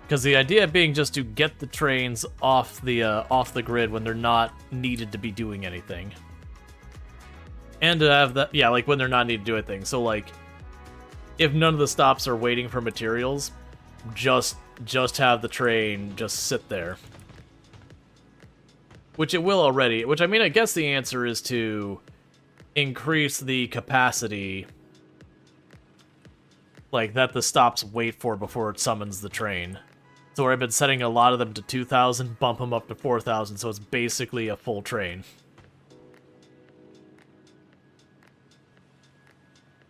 Because the idea being just to get the trains off the grid when they're not needed to be doing anything. And to have that, yeah, like when they're not needed to do anything. So like, if none of the stops are waiting for materials, just have the train just sit there. Which it will already. Which, I mean, I guess the answer is to increase the capacity, like, that the stops wait for before it summons the train. So I've been setting a lot of them to 2,000, bump them up to 4,000, so it's basically a full train.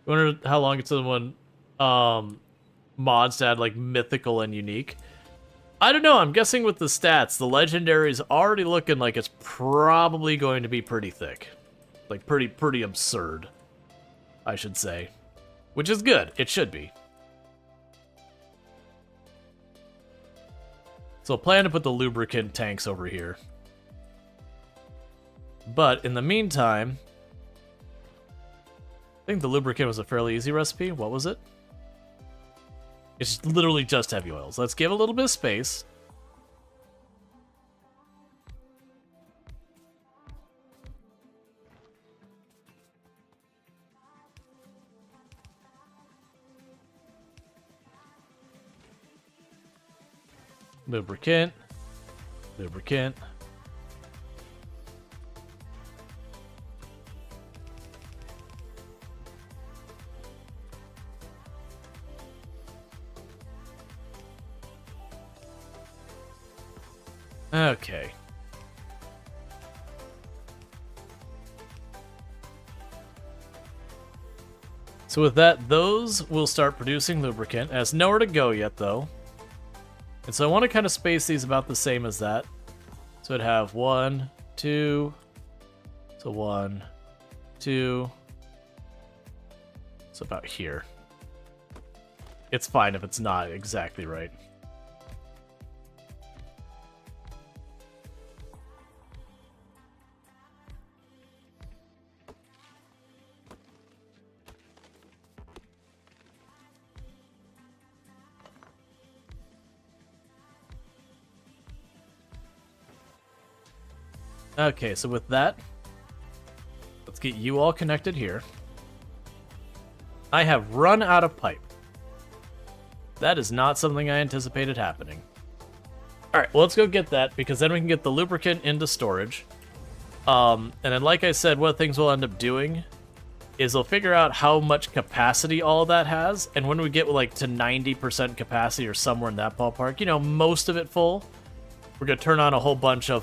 I wonder how long it's when mods to add, like, mythical and unique. I don't know, I'm guessing with the stats, the legendary's already looking like it's probably going to be pretty thick. Like, pretty absurd, I should say. Which is good, it should be. So plan to put the lubricant tanks over here. But in the meantime, I think the lubricant was a fairly easy recipe. What was it? It's literally just heavy oils. Let's give a little bit of space. Lubricant. Lubricant. Okay. So with that, those will start producing lubricant. It has nowhere to go yet, though. And so I want to kind of space these about the same as that. So it'd have 1, 2, so 1, 2, so about here. It's fine if it's not exactly right. Okay, so with that, let's get you all connected here. I have run out of pipe. That is not something I anticipated happening. Alright, well, let's go get that, because then we can get the lubricant into storage. And then, like I said, what things we'll end up doing is we'll figure out how much capacity all that has, and when we get, like, to 90% capacity or somewhere in that ballpark, you know, most of it full, we're going to turn on a whole bunch of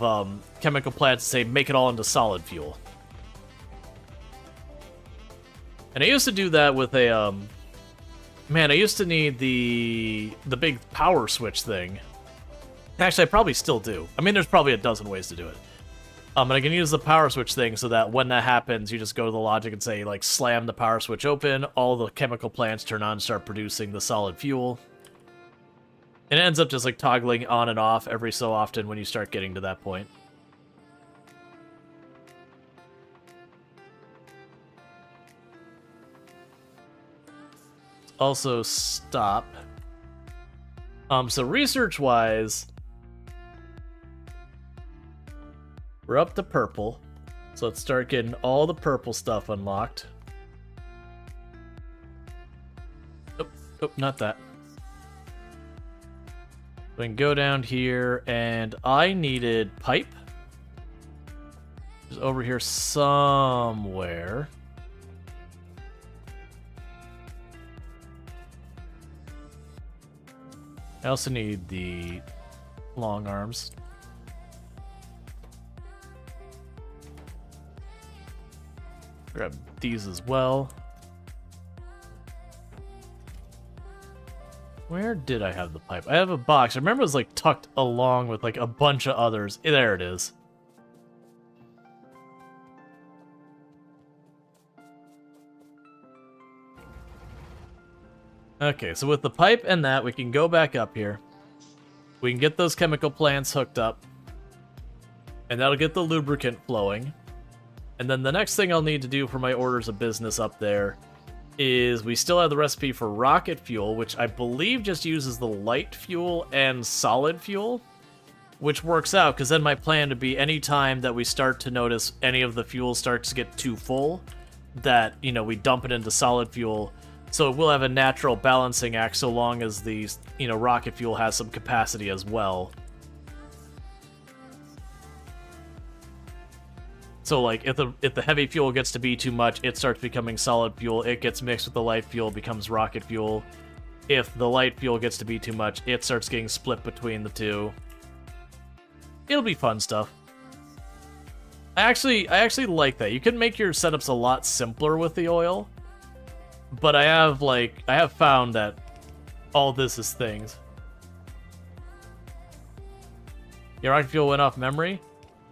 chemical plants and say, make it all into solid fuel. And I used to do that with a, man, I used to need the big power switch thing. Actually, I probably still do. I mean, there's probably a dozen ways to do it. And I can use the power switch thing so that when that happens, you just go to the logic and say, like, slam the power switch open, all the chemical plants turn on and start producing the solid fuel. And it ends up just, like, toggling on and off every so often when you start getting to that point. Also, stop. So research-wise, we're up to purple. So let's start getting all the purple stuff unlocked. Oh, not that. We can go down here, and I needed pipe. It's over here somewhere. I also need the long arms. Grab these as well. Where did I have the pipe? I have a box. I remember it was like tucked along with like a bunch of others. There it is. Okay, so with the pipe and that, we can go back up here. We can get those chemical plants hooked up. And that'll get the lubricant flowing. And then the next thing I'll need to do for my orders of business up there is we still have the recipe for rocket fuel, which I believe just uses the light fuel and solid fuel, which works out, because then my plan would be any time that we start to notice any of the fuel starts to get too full, that, you know, we dump it into solid fuel. So we'll have a natural balancing act so long as the, you know, rocket fuel has some capacity as well. So, like, if the heavy fuel gets to be too much, it starts becoming solid fuel. It gets mixed with the light fuel, becomes rocket fuel. If the light fuel gets to be too much, it starts getting split between the two. It'll be fun stuff. I actually like that. You can make your setups a lot simpler with the oil. But I have found that all this is things. Your rocket fuel went off memory?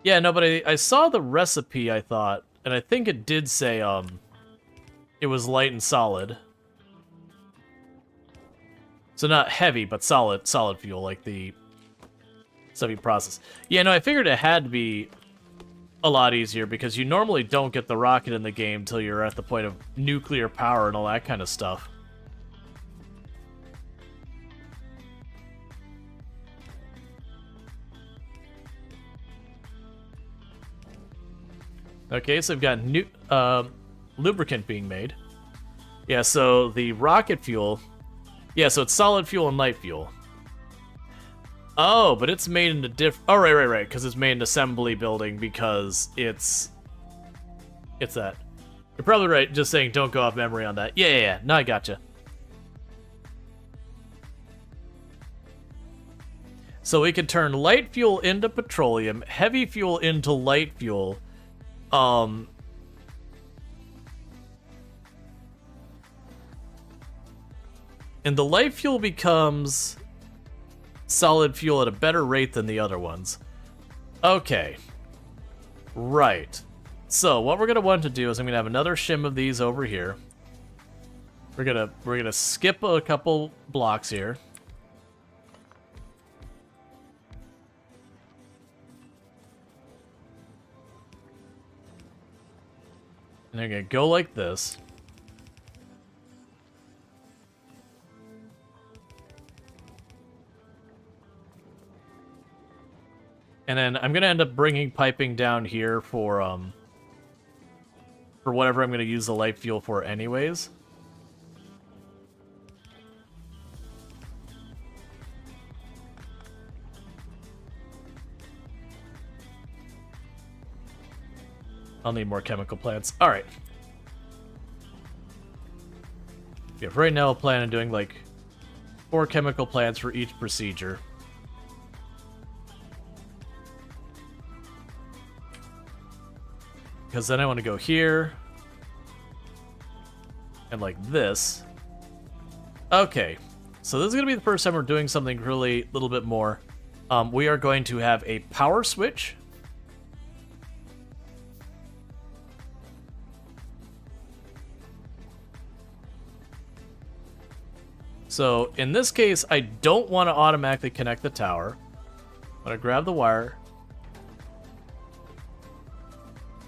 Yeah, no, but I saw the recipe, I thought, and I think it did say, it was light and solid. So not heavy, but solid fuel, like the stuff you process. Yeah, no, I figured it had to be a lot easier, because you normally don't get the rocket in the game till you're at the point of nuclear power and all that kind of stuff. Okay, so we've got new lubricant being made. Yeah, so the rocket fuel... Yeah, so it's solid fuel and light fuel. Oh, but it's made into Oh, right, because it's made in assembly building, because it's that. You're probably right, just saying don't go off memory on that. Yeah. No, I gotcha. So we could turn light fuel into petroleum, heavy fuel into light fuel. And the light fuel becomes solid fuel at a better rate than the other ones. Okay. Right. So what we're gonna want to do is I'm gonna have another shim of these over here. We're gonna skip a couple blocks here. And they're gonna go like this. And then I'm gonna end up bringing piping down here for whatever I'm gonna use the light fuel for anyways. I'll need more chemical plants. All right. Yeah, for right now, I'll plan on doing like 4 chemical plants for each procedure. Because then I want to go here. And like this. Okay. So this is going to be the first time we're doing something really a little bit more. We are going to have a power switch. So in this case, I don't want to automatically connect the tower. I'm going to grab the wire.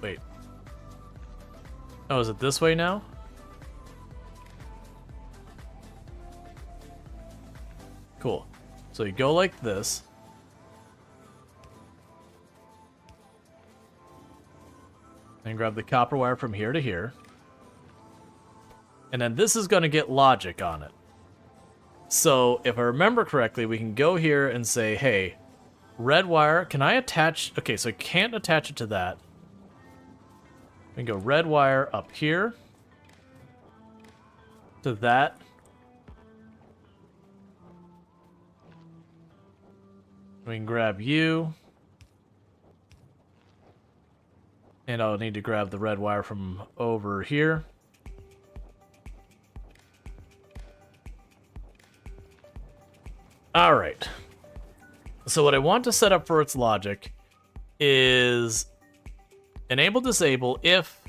Wait. Oh, is it this way now? Cool. So you go like this. And grab the copper wire from here to here. And then this is going to get logic on it. So if I remember correctly, we can go here and say, hey, red wire, can I attach? Okay, so I can't attach it to that. We can go red wire up here to that. We can grab you. And I'll need to grab the red wire from over here. All right. So what I want to set up for its logic is enable disable if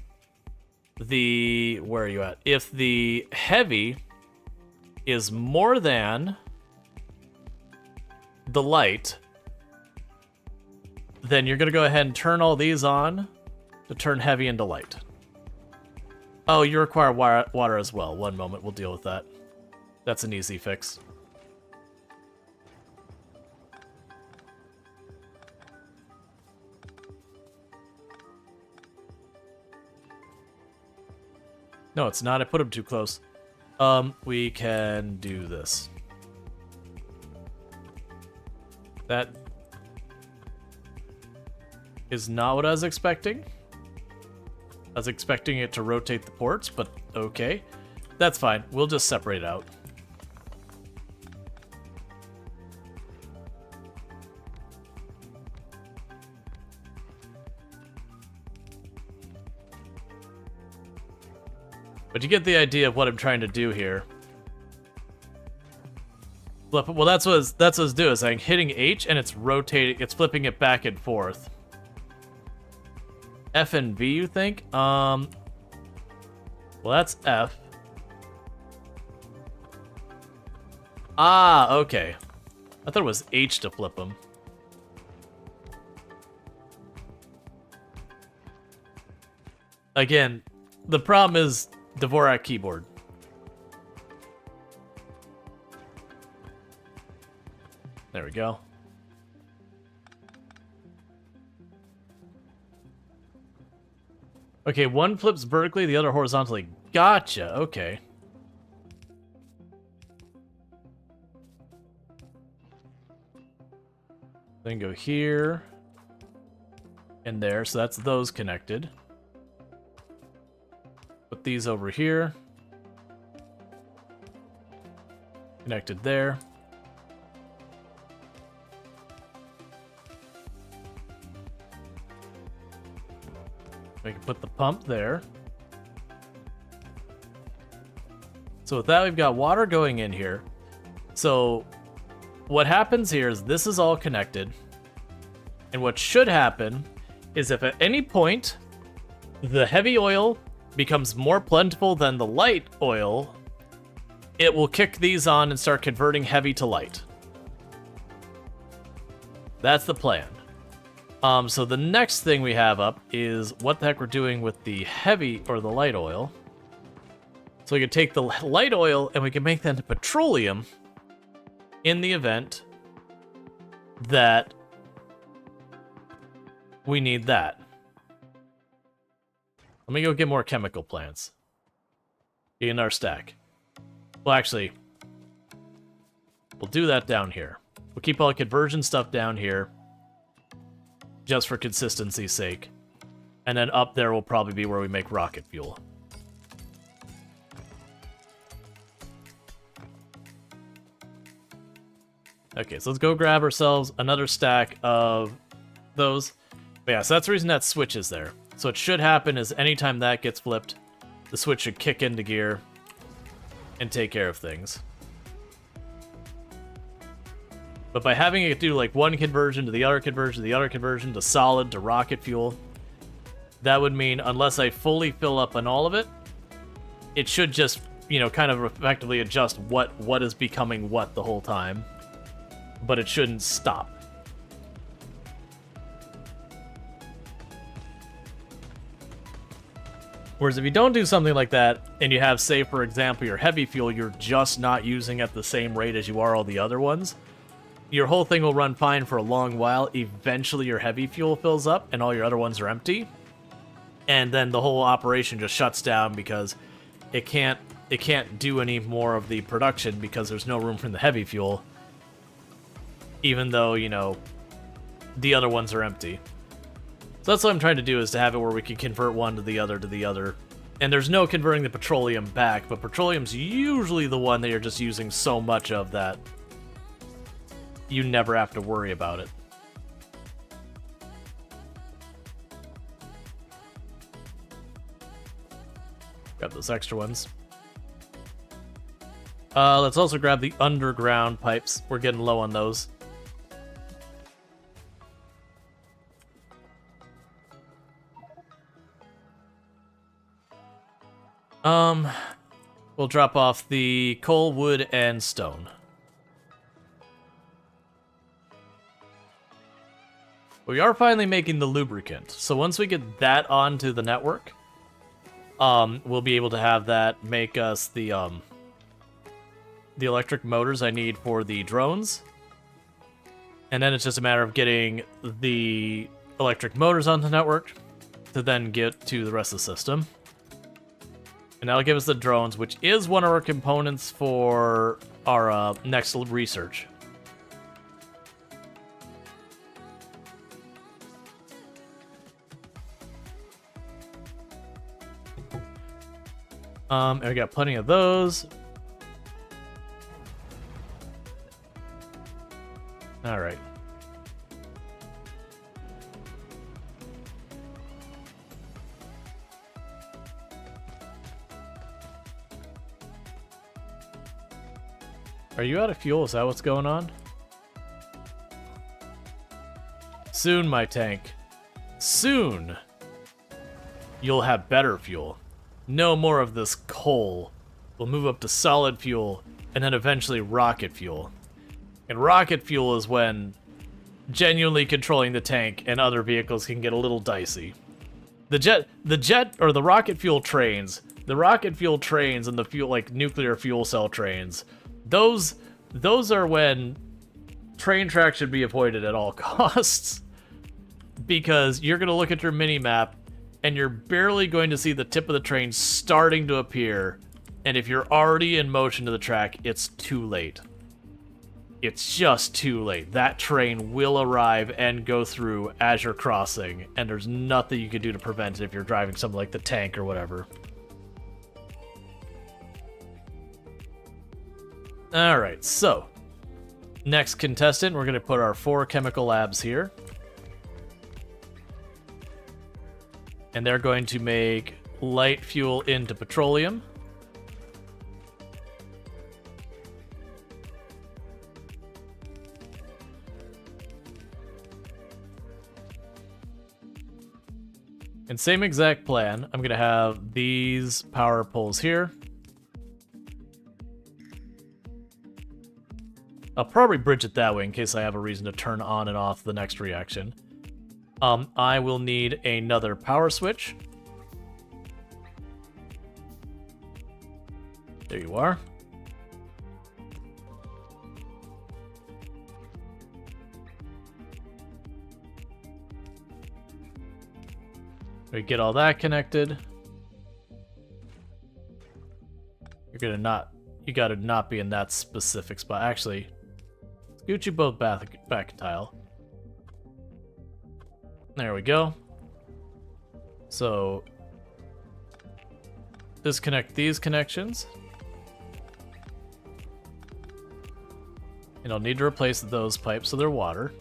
the, where are you at? If the heavy is more than the light, then you're going to go ahead and turn all these on to turn heavy into light. Oh, you require water as well. One moment, we'll deal with that. That's an easy fix. No, it's not. I put them too close. We can do this. That is not what I was expecting. I was expecting it to rotate the ports, but okay. That's fine. We'll just separate it out. But you get the idea of what I'm trying to do here. Well, that's what it's doing. Is I'm hitting H and it's rotating. It's flipping it back and forth. F and V, you think? Well, that's F. Ah, okay. I thought it was H to flip them. Again, the problem is Dvorak keyboard. There we go. Okay, one flips vertically, the other horizontally. Gotcha, okay. Then go here and there, so that's those connected. Put these over here. Connected there. We can put the pump there. So with that, we've got water going in here. So what happens here is this is all connected. And what should happen is if at any point the heavy oil becomes more plentiful than the light oil, it will kick these on and start converting heavy to light. That's the plan. So the next thing we have up is what the heck we're doing with the heavy or the light oil. So we can take the light oil and we can make that into petroleum in the event that we need that. Let me go get more chemical plants in our stack. Well, actually, we'll do that down here. We'll keep all the conversion stuff down here, just for consistency's sake. And then up there will probably be where we make rocket fuel. Okay, so let's go grab ourselves another stack of those. But yeah, so that's the reason that switch is there. So what should happen is anytime that gets flipped, the switch should kick into gear and take care of things. But by having it do like one conversion to the other conversion to the other conversion to solid to rocket fuel, that would mean unless I fully fill up on all of it, it should just, you know, kind of effectively adjust what is becoming what the whole time. But it shouldn't stop. Whereas if you don't do something like that, and you have, say, for example, your heavy fuel you're just not using at the same rate as you are all the other ones, your whole thing will run fine for a long while. Eventually your heavy fuel fills up, and all your other ones are empty. And then the whole operation just shuts down because it can't do any more of the production because there's no room for the heavy fuel. Even though, you know, the other ones are empty. So that's what I'm trying to do, is to have it where we can convert one to the other. And there's no converting the petroleum back, but petroleum's usually the one that you're just using so much of that you never have to worry about it. Grab those extra ones. Let's also grab the underground pipes. We're getting low on those. We'll drop off the coal, wood, and stone. We are finally making the lubricant, so once we get that onto the network, we'll be able to have that make us the electric motors I need for the drones. And then it's just a matter of getting the electric motors onto the network to then get to the rest of the system. And that'll give us the drones, which is one of our components for our next research. And we got plenty of those. All right. Are you out of fuel? Is that what's going on? Soon, my tank. Soon, you'll have better fuel. No more of this coal. We'll move up to solid fuel, and then eventually rocket fuel. And rocket fuel is when genuinely controlling the tank and other vehicles can get a little dicey. The rocket fuel trains and the fuel, like nuclear fuel cell trains, those are when train tracks should be avoided at all costs. Because you're going to look at your mini-map, and you're barely going to see the tip of the train starting to appear. And if you're already in motion to the track, it's too late. It's just too late. That train will arrive and go through as you're crossing, and there's nothing you can do to prevent it if you're driving something like the tank or whatever. Alright, so next contestant, we're going to put our 4 chemical labs here. And they're going to make light fuel into petroleum. And same exact plan, I'm going to have these power poles here. I'll probably bridge it that way in case I have a reason to turn on and off the next reaction. I will need another power switch. There you are. We get all that connected. You gotta not be in that specific spot. Actually, scoot you both back a tile. There we go. So, disconnect these connections. And I'll need to replace those pipes so they're water.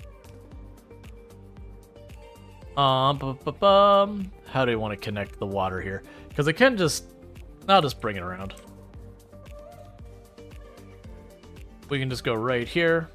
How do I want to connect the water here? Because I can I'll just bring it around. We can just go right here.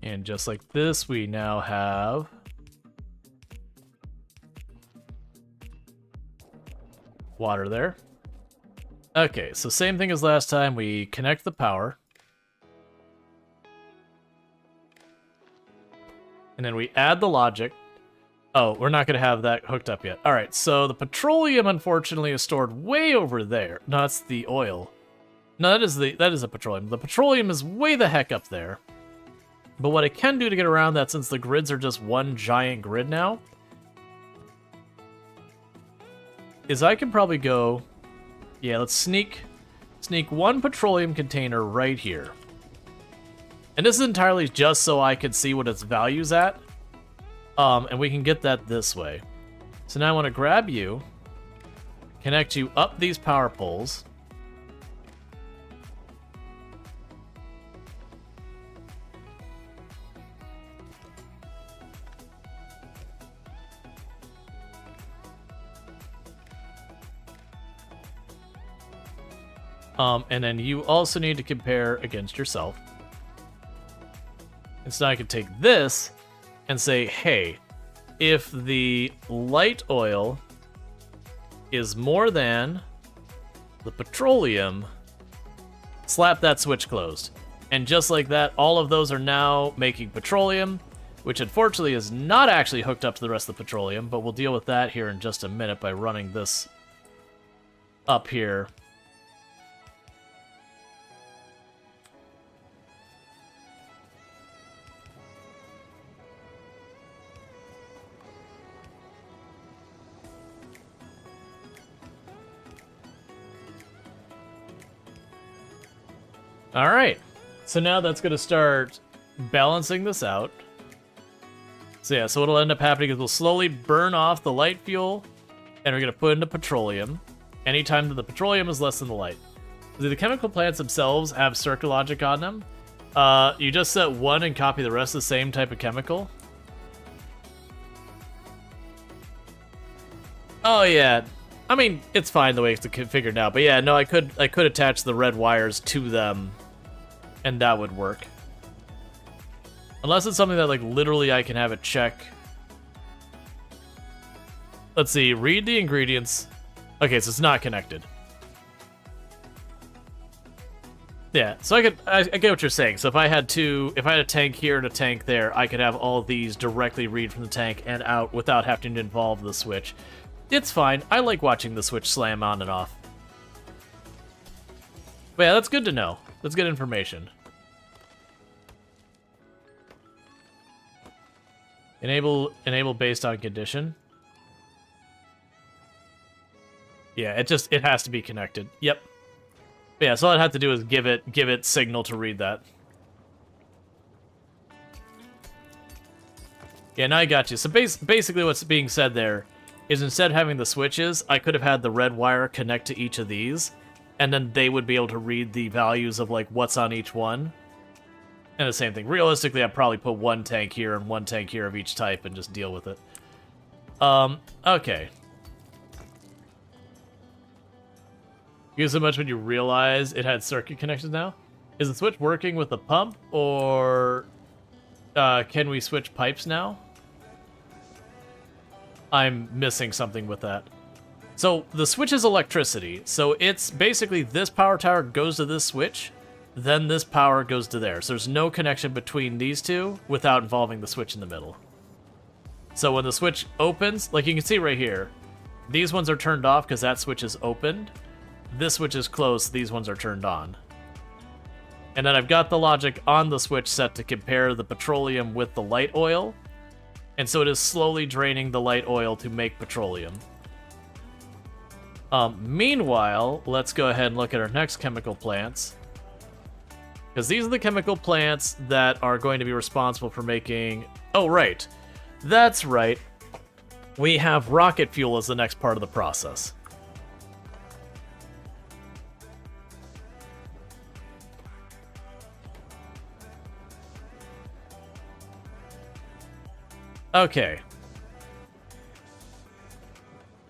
And just like this, we now have water there. Okay, so same thing as last time. We connect the power. And then we add the logic. Oh, we're not going to have that hooked up yet. All right, so the petroleum, unfortunately, is stored way over there. No, that's the oil. No, that is the petroleum. The petroleum is way the heck up there. But what I can do to get around that, since the grids are just one giant grid now, is I can probably go... Yeah, let's sneak one petroleum container right here. And this is entirely just so I can see what its value's at. And we can get that this way. So now I want to grab you, connect you up these power poles. And then you also need to compare against yourself. And so now I can take this and say, hey, if the light oil is more than the petroleum, slap that switch closed. And just like that, all of those are now making petroleum, which unfortunately is not actually hooked up to the rest of the petroleum, but we'll deal with that here in just a minute by running this up here. All right, so now that's going to start balancing this out. So yeah, so what'll end up happening is we'll slowly burn off the light fuel, and we're going to put into petroleum anytime that the petroleum is less than the light. The chemical plants themselves have circuit logic on them. You just set one and copy the rest of the same type of chemical. Oh yeah, I mean, it's fine the way it's configured now, but yeah, no, I could attach the red wires to them, and that would work. Unless it's something that, like, literally I can have it check. Let's see, read the ingredients. Okay, so it's not connected. Yeah, so I get what you're saying. So if I had a tank here and a tank there, I could have all these directly read from the tank and out without having to involve the switch. It's fine. I like watching the switch slam on and off. But yeah, that's good to know. That's good information. Enable based on condition. Yeah, it has to be connected. Yep. But yeah, so all I have to do is give it signal to read that. Yeah, now I got you. So basically what's being said there is instead of having the switches, I could have had the red wire connect to each of these, and then they would be able to read the values of, like, what's on each one. And the same thing. Realistically, I'd probably put one tank here and one tank here of each type and just deal with it. Okay. Use so much when you realize it had circuit connections now? Is the switch working with the pump, or can we switch pipes now? I'm missing something with that. So the switch is electricity. So it's basically this power tower goes to this switch. then this power goes to there. So there's no connection between these two without involving the switch in the middle. So when the switch opens, like you can see right here, these ones are turned off because that switch is opened. This switch is closed, so these ones are turned on. And then I've got the logic on the switch set to compare the petroleum with the light oil. And so it is slowly draining the light oil to make petroleum. Meanwhile, let's go ahead and look at our next chemical plants. Because these are the chemical plants that are going to be responsible for making... Oh, right. That's right. We have rocket fuel as the next part of the process. Okay.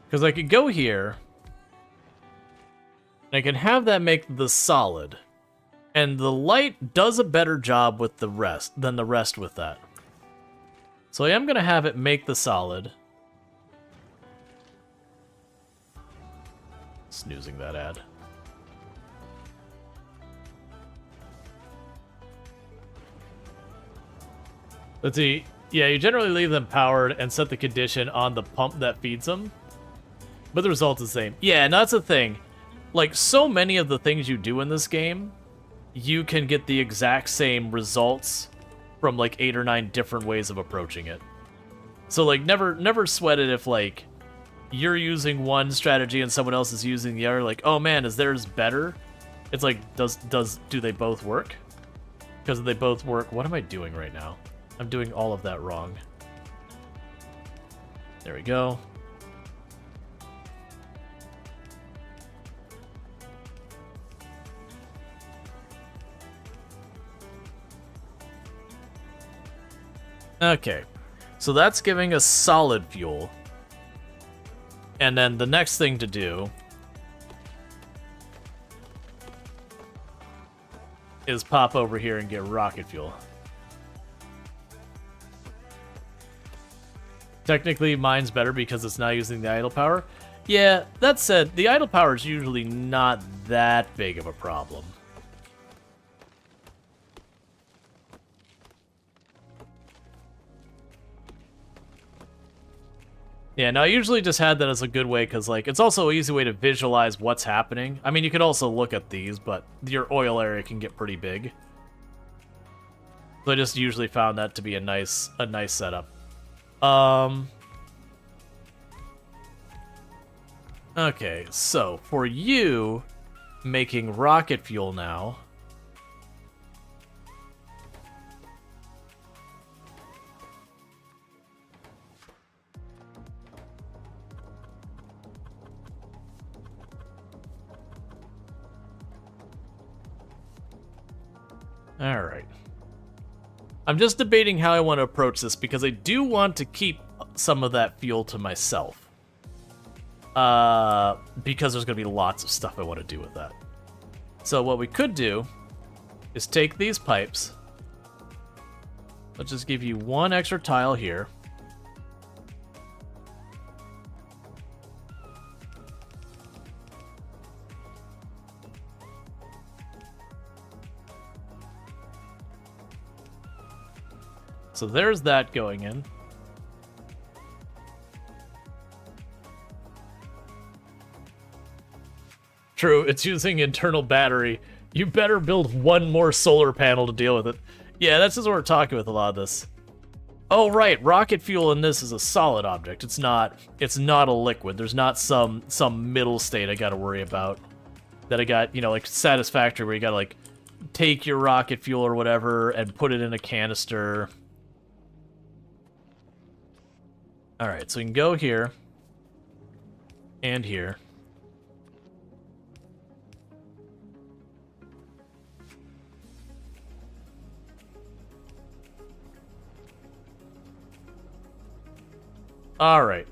Because I could go here, and I can have that make the solid. And the light does a better job with the rest than the rest with that. So I am going to have it make the solid. Snoozing that ad. Let's see. Yeah, you generally leave them powered and set the condition on the pump that feeds them. But the result's the same. Yeah, and that's the thing. Like, so many of the things you do in this game, you can get the exact same results from, like, 8 or 9 different ways of approaching it. So, like, never sweat it if, like, you're using one strategy and someone else is using the other. Like, oh man, is theirs better? It's like, do they both work? Because if they both work, what am I doing right now? I'm doing all of that wrong. There we go. Okay, so that's giving us solid fuel. And then the next thing to do is pop over here and get rocket fuel. Technically, mine's better because it's not using the idle power. Yeah, that said, the idle power is usually not that big of a problem. Yeah, no, I usually just had that as a good way because, like, it's also an easy way to visualize what's happening. I mean, you could also look at these, but your oil area can get pretty big. So I just usually found that to be a nice setup. Okay, so for you making rocket fuel now. All right. I'm just debating how I want to approach this because I do want to keep some of that fuel to myself. Because there's going to be lots of stuff I want to do with that. So what we could do is take these pipes. Let's just give you one extra tile here. So there's that going in. True, it's using internal battery. You better build one more solar panel to deal with it. Yeah, that's just what we're talking with a lot of this. Oh, right, rocket fuel in this is a solid object. It's not a liquid. There's not some middle state I gotta worry about. That I got, you know, like Satisfactory where you gotta, like, take your rocket fuel or whatever and put it in a canister. Alright, so we can go here. And here. Alright.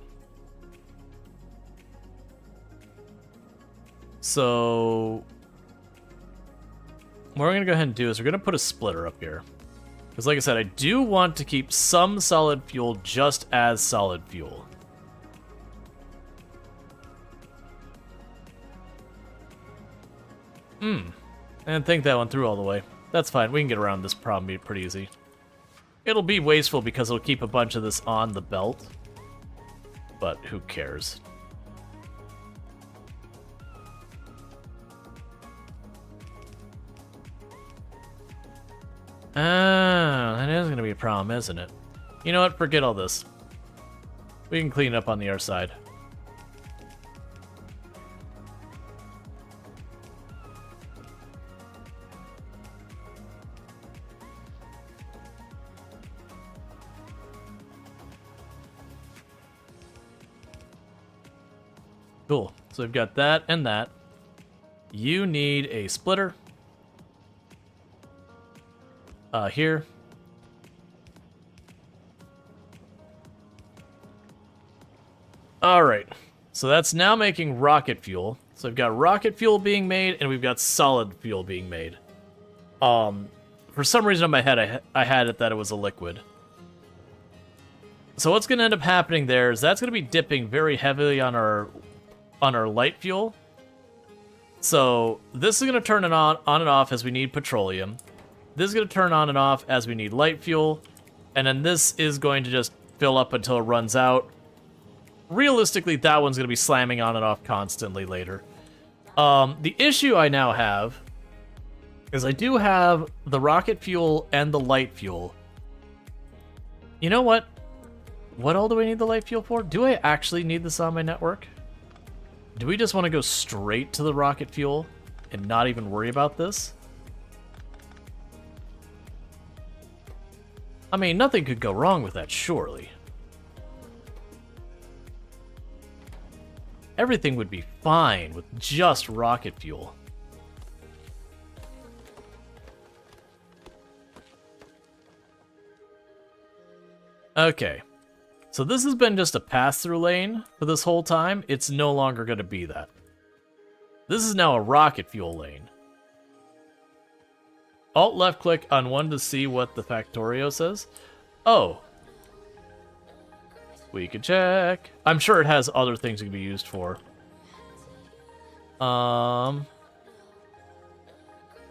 So what we're going to go ahead and do is we're going to put a splitter up here. Because like I said, I do want to keep some solid fuel just as solid fuel. And think that one through all the way. That's fine. We can get around this problem pretty easy. It'll be wasteful because it'll keep a bunch of this on the belt. But who cares? Ah, that is going to be a problem, isn't it? You know what? Forget all this. We can clean up on the other side. Cool. So we've got that and that. You need a splitter. Here. Alright. So that's now making rocket fuel. So we've got rocket fuel being made, and we've got solid fuel being made. For some reason in my head, I had it that it was a liquid. So what's going to end up happening there is that's going to be dipping very heavily on our light fuel. So this is going to turn it on and off as we need petroleum. This is going to turn on and off as we need light fuel. And then this is going to just fill up until it runs out. Realistically, that one's going to be slamming on and off constantly later. The issue I now have is I do have the rocket fuel and the light fuel. You know what? What all do I need the light fuel for? Do I actually need this on my network? Do we just want to go straight to the rocket fuel and not even worry about this? I mean, nothing could go wrong with that, surely. Everything would be fine with just rocket fuel. Okay. So this has been just a pass-through lane for this whole time. It's no longer going to be that. This is now a rocket fuel lane. Alt left click on one to see what the Factorio says. Oh. We can check. I'm sure it has other things it can be used for.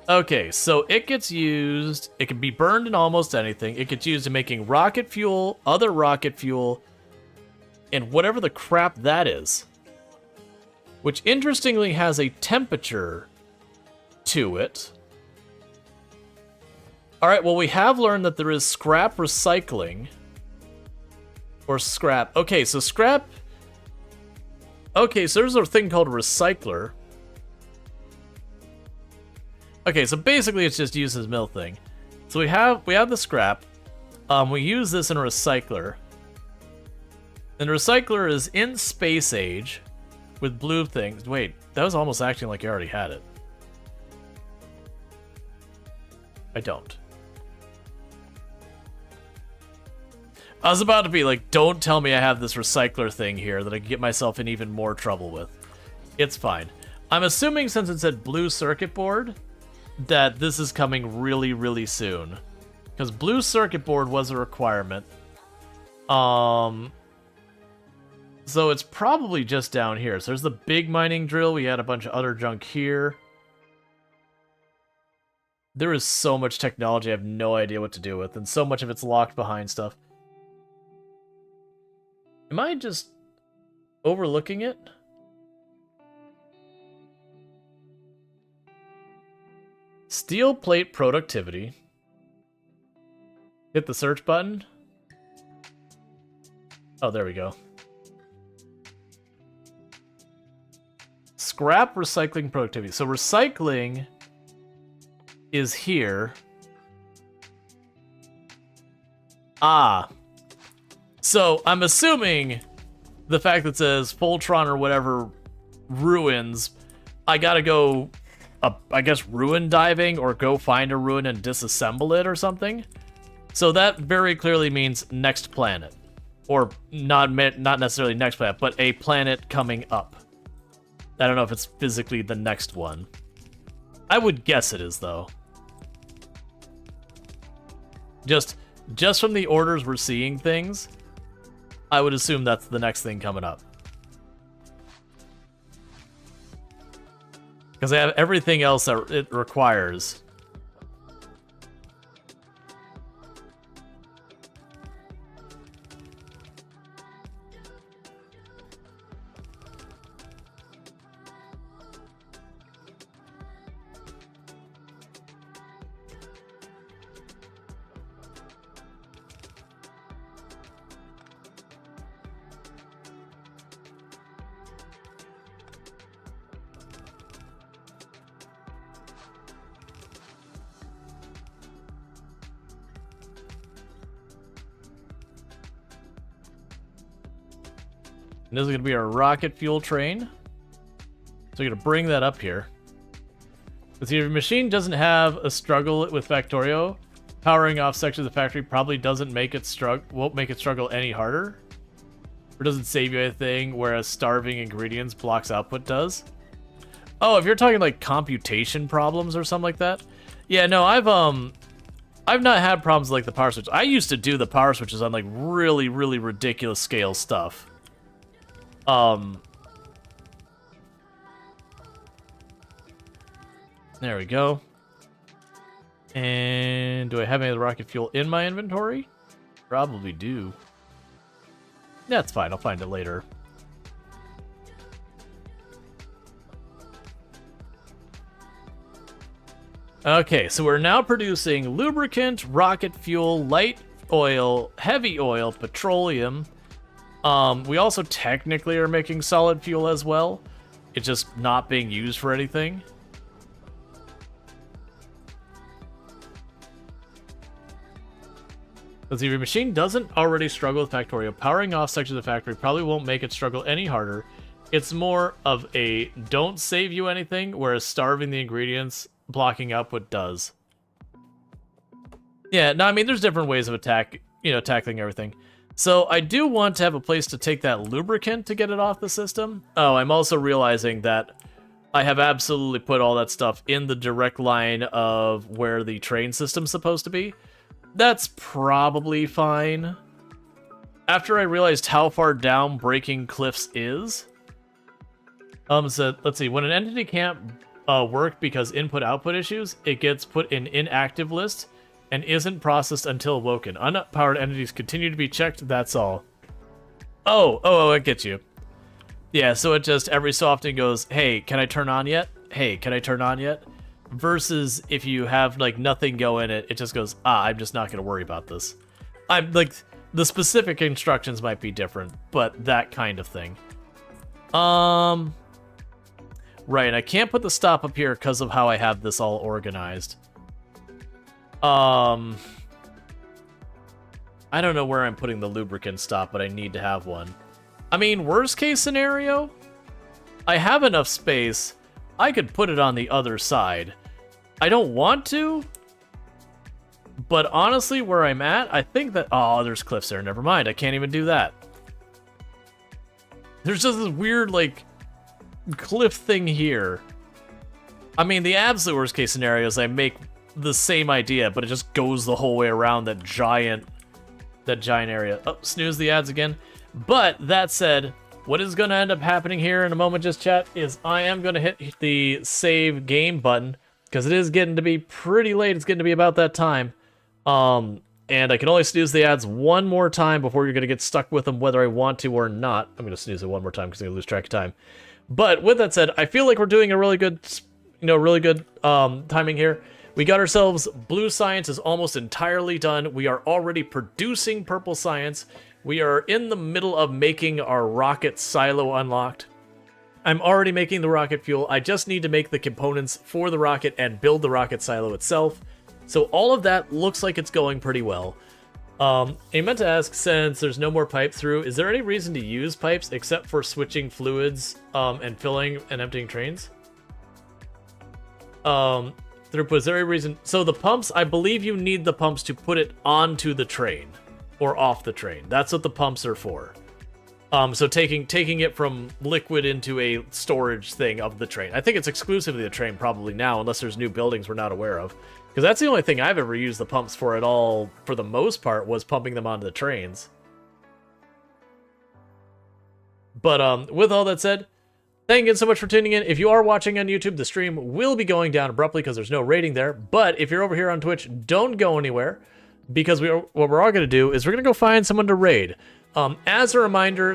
Okay, so it gets used, it can be burned in almost anything. It gets used in making rocket fuel, other rocket fuel, and whatever the crap that is. Which interestingly has a temperature to it. Alright, well we have learned that there is scrap recycling. Or scrap. Okay, so scrap... Okay, so there's a thing called recycler. Okay, so basically it's just used as mill thing. So we have the scrap. We use this in a recycler. And the recycler is in space age with blue things. Wait, that was almost acting like you already had it. I don't. I was about to be like, don't tell me I have this recycler thing here that I can get myself in even more trouble with. It's fine. I'm assuming since it said blue circuit board, that this is coming really, really soon. Because blue circuit board was a requirement. So it's probably just down here. So there's the big mining drill. We had a bunch of other junk here. There is so much technology I have no idea what to do with. And so much of it's locked behind stuff. Am I just overlooking it? Steel plate productivity. Hit the search button. Oh, there we go. Scrap recycling productivity. So recycling is here. Ah. So I'm assuming the fact that it says Voltron or whatever ruins, I gotta go, I guess, ruin diving or go find a ruin and disassemble it or something. So that very clearly means next planet. Or not necessarily next planet, but a planet coming up. I don't know if it's physically the next one. I would guess it is, though. Just from the orders we're seeing things, I would assume that's the next thing coming up. Because I have everything else that it requires. And this is going to be our rocket fuel train. So we're going to bring that up here. Because your machine doesn't have a struggle with Factorio. Powering off sections of the factory probably doesn't make it won't make it struggle any harder. Or doesn't save you anything, whereas starving ingredients blocks output does. Oh, if you're talking like computation problems or something like that. Yeah, no, I've not had problems like the power switch. I used to do the power switches on like really, really ridiculous scale stuff. There we go. And do I have any of the rocket fuel in my inventory? Probably do. That's fine, I'll find it later. Okay, so we're now producing lubricant, rocket fuel, light oil, heavy oil, petroleum. We also technically are making solid fuel as well. It's just not being used for anything. Because if your machine doesn't already struggle with Factorio, powering off sections of the factory probably won't make it struggle any harder. It's more of a don't save you anything, whereas starving the ingredients, blocking output does. Yeah, no, I mean, there's different ways of tackling everything. So I do want to have a place to take that lubricant to get it off the system. Oh, I'm also realizing that I have absolutely put all that stuff in the direct line of where the train system's supposed to be. That's probably fine. After I realized how far down breaking cliffs is. So let's see, when an entity can't work because input-output issues, it gets put in inactive list and isn't processed until awoken. Unpowered entities continue to be checked, that's all. Oh, I get you. Yeah, so it just every so often goes, hey, can I turn on yet? Hey, can I turn on yet? Versus if you have like nothing go in it, it just goes, I'm just not going to worry about this. I'm like, the specific instructions might be different, but that kind of thing. Right, I can't put the stop up here because of how I have this all organized. I don't know where I'm putting the lubricant stop, but I need to have one. I mean, worst case scenario, I have enough space. I could put it on the other side. I don't want to, but honestly, where I'm at, I think that... Oh, there's cliffs there. Never mind. I can't even do that. There's just this weird, like, cliff thing here. I mean, the absolute worst case scenario is I make the same idea, but it just goes the whole way around that giant area. Oh, snooze the ads again. But that said, what is going to end up happening here in a moment, just chat, is I am going to hit the save game button because it is getting to be pretty late. It's getting to be about that time. And I can only snooze the ads one more time before you're going to get stuck with them whether I want to or not. I'm going to snooze it one more time because I'm going to lose track of time. But with that said, I feel like we're doing a really good, timing here. We got ourselves blue science is almost entirely done. We are already producing purple science. We are in the middle of making our rocket silo unlocked. I'm already making the rocket fuel. I just need to make the components for the rocket and build the rocket silo itself. So all of that looks like it's going pretty well. I meant to ask, since there's no more pipe through, is there any reason to use pipes except for switching fluids and filling and emptying trains? Throughput, is there a reason? So the pumps, I believe you need the pumps to put it onto the train or off the train. That's what the pumps are for. So taking it from liquid into a storage thing of the train. I think it's exclusively the train probably now, unless there's new buildings we're not aware of. Because that's the only thing I've ever used the pumps for at all, for the most part, was pumping them onto the trains. But with all that said, Thank you so much for tuning in. If you are watching on YouTube, the stream will be going down abruptly because there's no rating there. But if you're over here on Twitch, don't go anywhere, because what we're all going to do is we're going to go find someone to raid. As a reminder,